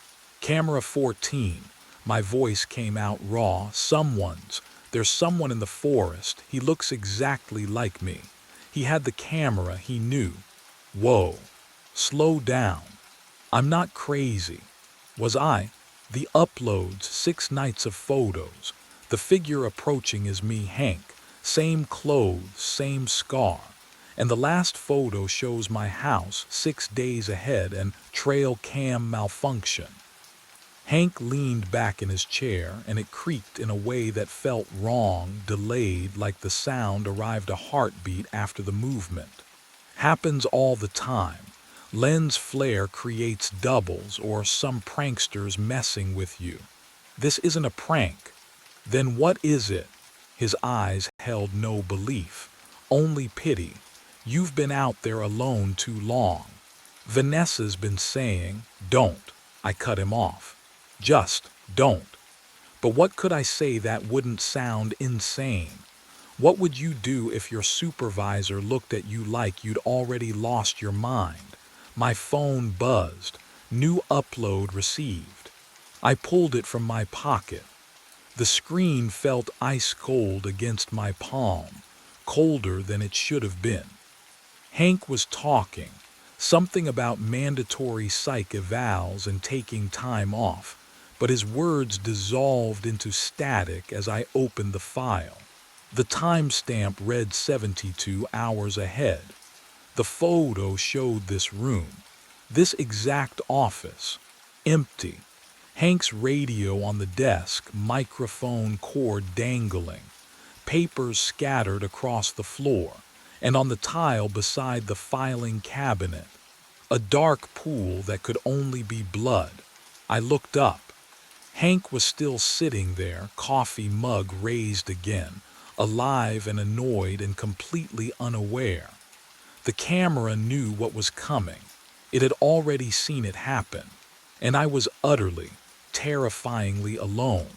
Camera 14. My voice came out raw. There's someone in the forest. He looks exactly like me. He had the camera, he knew. Whoa. Slow down. I'm not crazy. Was I? The uploads, 6 nights of photos. The figure approaching is me, Hank. Same clothes, same scar. And the last photo shows my house 6 days ahead and trail cam malfunction. Hank leaned back in his chair, and it creaked in a way that felt wrong, delayed, like the sound arrived a heartbeat after the movement. Happens all the time. Lens flare creates doubles or some pranksters messing with you. This isn't a prank. Then what is it? His eyes held no belief, only pity. You've been out there alone too long. Vanessa's been saying, don't. I cut him off. Just don't. But what could I say that wouldn't sound insane? What would you do if your supervisor looked at you like you'd already lost your mind? My phone buzzed. New upload received. I pulled it from my pocket. The screen felt ice cold against my palm, colder than it should have been. Hank was talking, something about mandatory psych evals and taking time off, but his words dissolved into static as I opened the file. The timestamp read 72 hours ahead. The photo showed this room, this exact office, empty. Hank's radio on the desk, microphone cord dangling, papers scattered across the floor, and on the tile beside the filing cabinet, a dark pool that could only be blood. I looked up. Hank was still sitting there, coffee mug raised again, alive and annoyed and completely unaware. The camera knew what was coming. It had already seen it happen, and I was utterly, terrifyingly alone.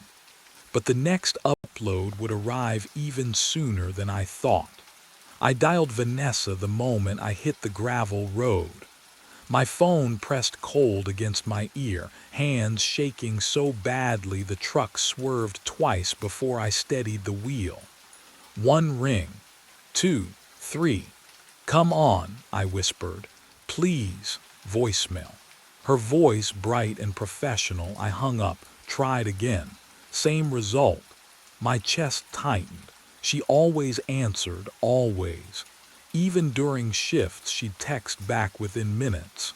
But the next upload would arrive even sooner than I thought. I dialed Vanessa the moment I hit the gravel road. My phone pressed cold against my ear, hands shaking so badly the truck swerved twice before I steadied the wheel. One ring, two, three. Come on, I whispered. Please, voicemail. Her voice bright and professional. I hung up, tried again. Same result. My chest tightened. She always answered, always. Even during shifts, she'd text back within minutes.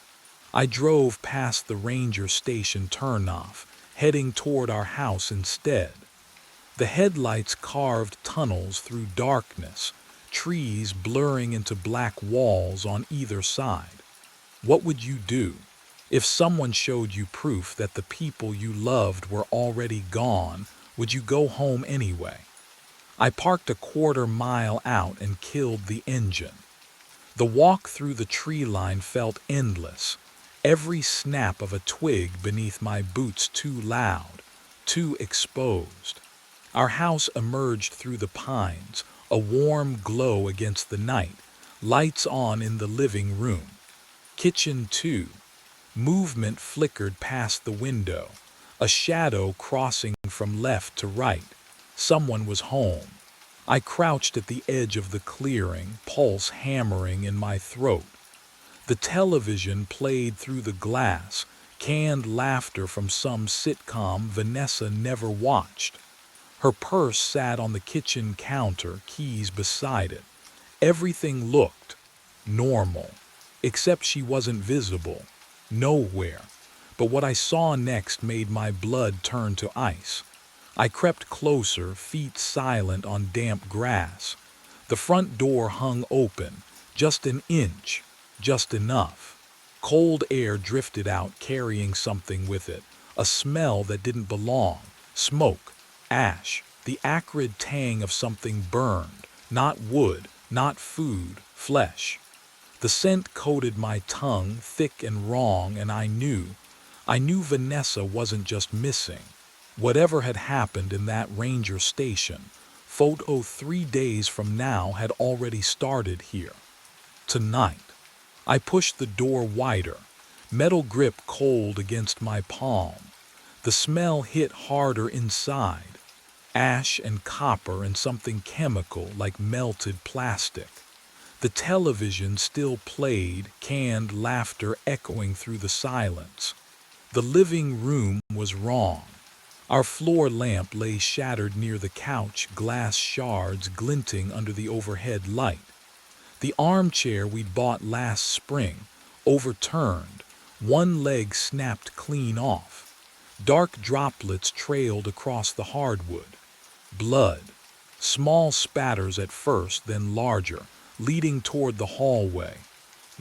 I drove past the ranger station turnoff, heading toward our house instead. The headlights carved tunnels through darkness, trees blurring into black walls on either side. What would you do if someone showed you proof that the people you loved were already gone? Would you go home anyway? I parked a quarter-mile out and killed the engine. The walk through the tree line felt endless, every snap of a twig beneath my boots too loud, too exposed. Our house emerged through the pines, a warm glow against the night, lights on in the living room. Kitchen too. Movement flickered past the window, a shadow crossing from left to right. Someone was home. I crouched at the edge of the clearing, pulse hammering in my throat. The television played through the glass, canned laughter from some sitcom Vanessa never watched. Her purse sat on the kitchen counter, keys beside it. Everything looked normal, except she wasn't visible, nowhere. But what I saw next made my blood turn to ice. I crept closer, feet silent on damp grass. The front door hung open, just an inch, just enough. Cold air drifted out, carrying something with it, a smell that didn't belong, smoke, ash, the acrid tang of something burned, not wood, not food, flesh. The scent coated my tongue, thick and wrong, and I knew Vanessa wasn't just missing. Whatever had happened in that ranger station, photo 3 days from now had already started here. Tonight. I pushed the door wider, metal grip cold against my palm. The smell hit harder inside, ash and copper and something chemical like melted plastic. The television still played, canned laughter echoing through the silence. The living room was wrong. Our floor lamp lay shattered near the couch, glass shards glinting under the overhead light. The armchair we'd bought last spring, overturned, one leg snapped clean off. Dark droplets trailed across the hardwood. Blood. Small spatters at first, then larger, leading toward the hallway.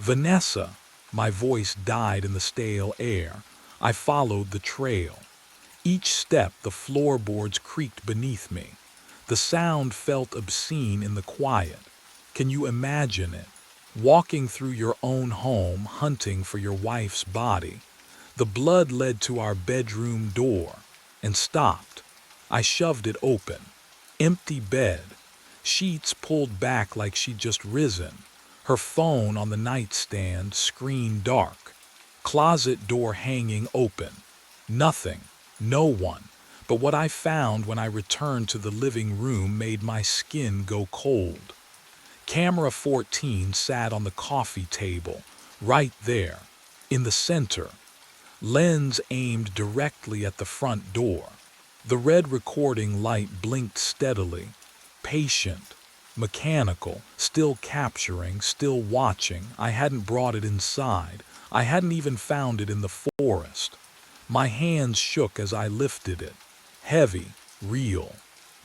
Vanessa, my voice died in the stale air. I followed the trail. Each step the floorboards creaked beneath me. The sound felt obscene in the quiet. Can you imagine it? Walking through your own home hunting for your wife's body. The blood led to our bedroom door and stopped. I shoved it open. Empty bed. Sheets pulled back like she'd just risen. Her phone on the nightstand, screen dark. Closet door hanging open. Nothing. No one. But what I found when I returned to the living room made my skin go cold. Camera 14 sat on the coffee table, right there, in the center. Lens aimed directly at the front door. The red recording light blinked steadily, patient, mechanical, still capturing, still watching. I hadn't brought it inside. I hadn't even found it in the forest. My hands shook as I lifted it. Heavy, real.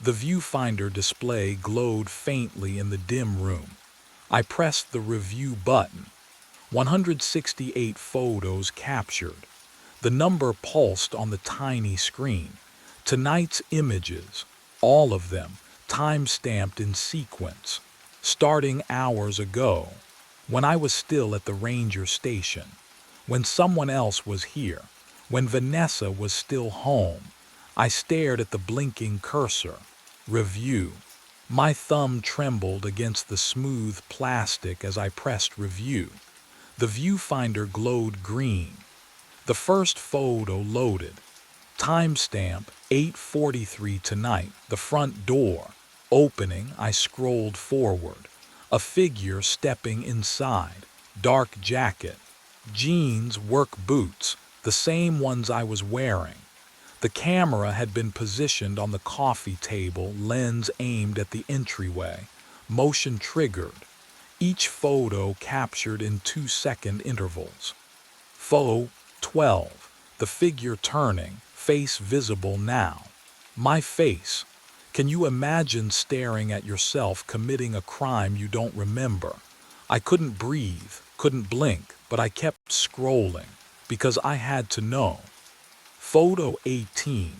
The viewfinder display glowed faintly in the dim room. I pressed the review button. 168 photos captured. The number pulsed on the tiny screen. Tonight's images, all of them, time-stamped in sequence, starting hours ago, when I was still at the ranger station, when someone else was here, when Vanessa was still home. I stared at the blinking cursor. Review. My thumb trembled against the smooth plastic as I pressed review. The viewfinder glowed green. The first photo loaded. Timestamp 8:43 tonight. The front door. Opening, I scrolled forward. A figure stepping inside. Dark jacket. Jeans, work boots, the same ones I was wearing. The camera had been positioned on the coffee table, lens aimed at the entryway. Motion triggered. Each photo captured in 2-second intervals. Photo 12. The figure turning, face visible now. My face. Can you imagine staring at yourself committing a crime you don't remember? I couldn't breathe, couldn't blink, but I kept scrolling, because I had to know. Photo 18.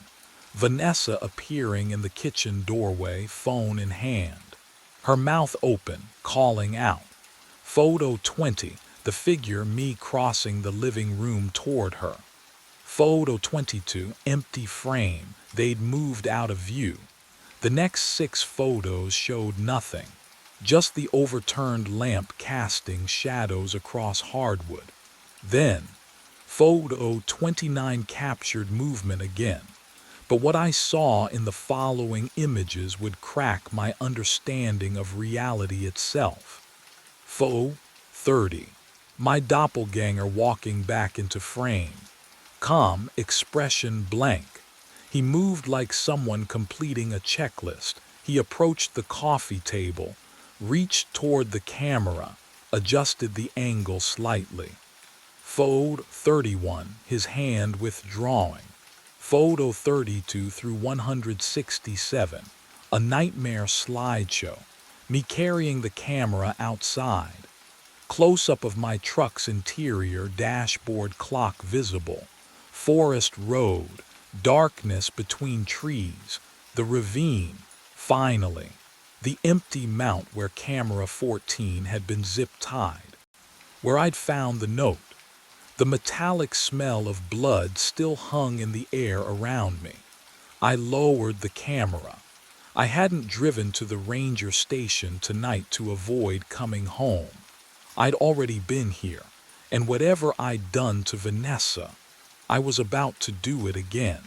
Vanessa appearing in the kitchen doorway, phone in hand. Her mouth open, calling out. Photo 20. The figure, me crossing the living room toward her. Photo 22. Empty frame. They'd moved out of view. The next 6 photos showed nothing. Just the overturned lamp casting shadows across hardwood. Then, photo 29 captured movement again. But what I saw in the following images would crack my understanding of reality itself. Photo 30. My doppelganger walking back into frame. Calm, expression blank. He moved like someone completing a checklist. He approached the coffee table, reached toward the camera, adjusted the angle slightly. Photo 31, his hand withdrawing. Photo 32 through 167, a nightmare slideshow. Me carrying the camera outside. Close-up of my truck's interior, dashboard clock visible. Forest road, darkness between trees, the ravine, finally. The empty mount where camera 14 had been zip-tied. Where I'd found the note. The metallic smell of blood still hung in the air around me. I lowered the camera. I hadn't driven to the ranger station tonight to avoid coming home. I'd already been here, and whatever I'd done to Vanessa, I was about to do it again.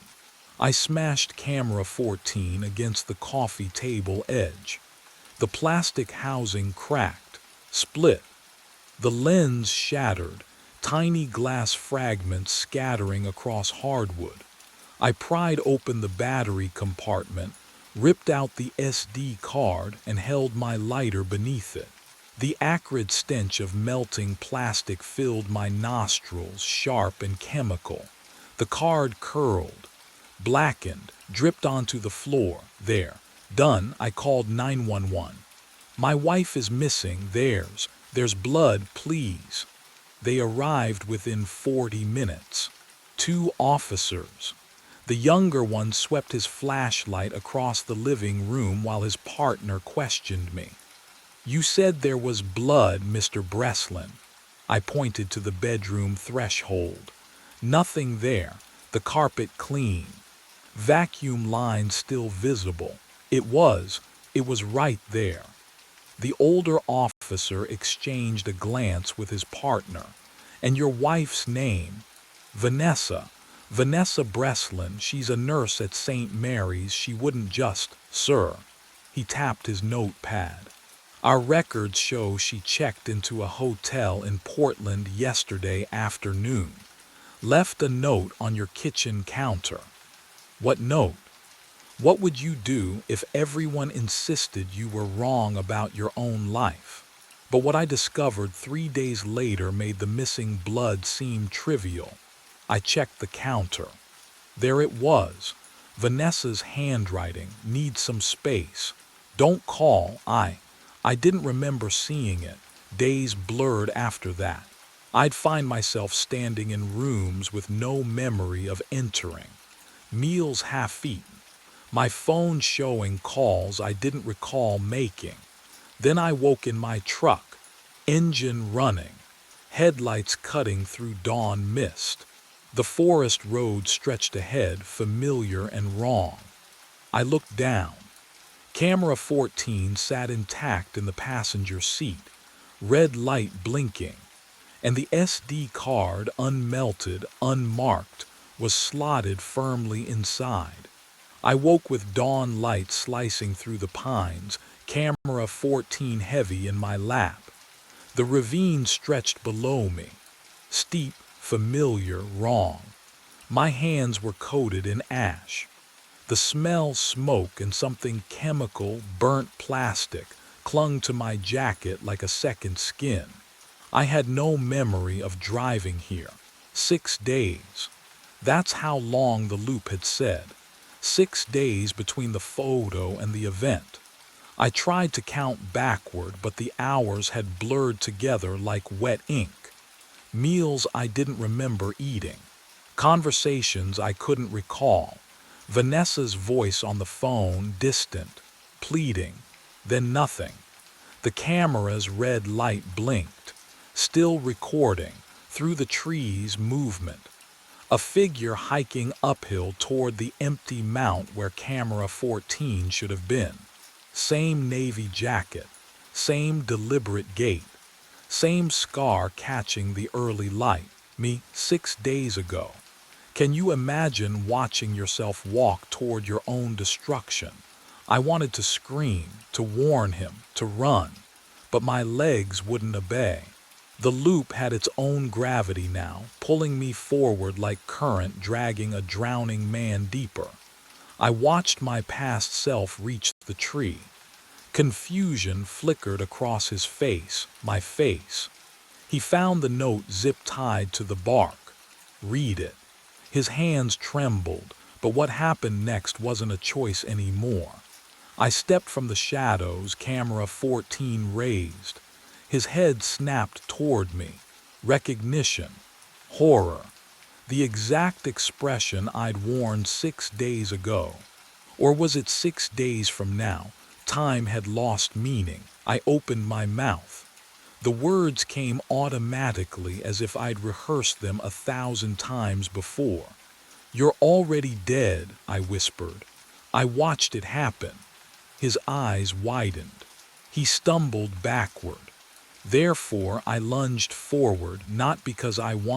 I smashed camera 14 against the coffee table edge. The plastic housing cracked, split. The lens shattered, tiny glass fragments scattering across hardwood. I pried open the battery compartment, ripped out the SD card, and held my lighter beneath it. The acrid stench of melting plastic filled my nostrils, sharp and chemical. The card curled, blackened, dripped onto the floor. There. Done. I called 911. My wife is missing. Theirs. There's blood, please. They arrived within 40 minutes. 2 officers. The younger one swept his flashlight across the living room while his partner questioned me. You said there was blood, Mr. Breslin. I pointed to the bedroom threshold. Nothing there, the carpet clean. Vacuum lines still visible. It was right there. The older officer exchanged a glance with his partner. And your wife's name? Vanessa. Vanessa Breslin. She's a nurse at St. Mary's. She wouldn't just, sir. He tapped his notepad. Our records show she checked into a hotel in Portland yesterday afternoon. Left a note on your kitchen counter. What note? What would you do if everyone insisted you were wrong about your own life? But what I discovered 3 days later made the missing blood seem trivial. I checked the counter. There it was. Vanessa's handwriting. Needs some space. Don't call. I didn't remember seeing it. Days blurred after that. I'd find myself standing in rooms with no memory of entering. Meals half-eaten. My phone showing calls I didn't recall making. Then I woke in my truck. Engine running. Headlights cutting through dawn mist. The forest road stretched ahead, familiar and wrong. I looked down. Camera 14 sat intact in the passenger seat, red light blinking, and the SD card, unmelted, unmarked, was slotted firmly inside. I woke with dawn light slicing through the pines, camera 14 heavy in my lap. The ravine stretched below me. Steep, familiar, wrong. My hands were coated in ash. The smell, smoke, and something chemical, burnt plastic, clung to my jacket like a second skin. I had no memory of driving here. 6 days. That's how long the loop had said. 6 days between the photo and the event. I tried to count backward, but the hours had blurred together like wet ink. Meals I didn't remember eating. Conversations I couldn't recall. Vanessa's voice on the phone, distant, pleading, then nothing. The camera's red light blinked, still recording, through the trees, movement. A figure hiking uphill toward the empty mount where camera 14 should have been. Same navy jacket, same deliberate gait, same scar catching the early light. Me, 6 days ago. Can you imagine watching yourself walk toward your own destruction? I wanted to scream, to warn him, to run, but my legs wouldn't obey. The loop had its own gravity now, pulling me forward like current dragging a drowning man deeper. I watched my past self reach the tree. Confusion flickered across his face, my face. He found the note zip-tied to the bark. Read it. His hands trembled, but what happened next wasn't a choice anymore. I stepped from the shadows, camera 14 raised. His head snapped toward me. Recognition. Horror. The exact expression I'd worn 6 days ago. Or was it 6 days from now? Time had lost meaning. I opened my mouth. The words came automatically as if I'd rehearsed them 1,000 times before. You're already dead, I whispered. I watched it happen. His eyes widened. He stumbled backward. Therefore, I lunged forward, not because I wanted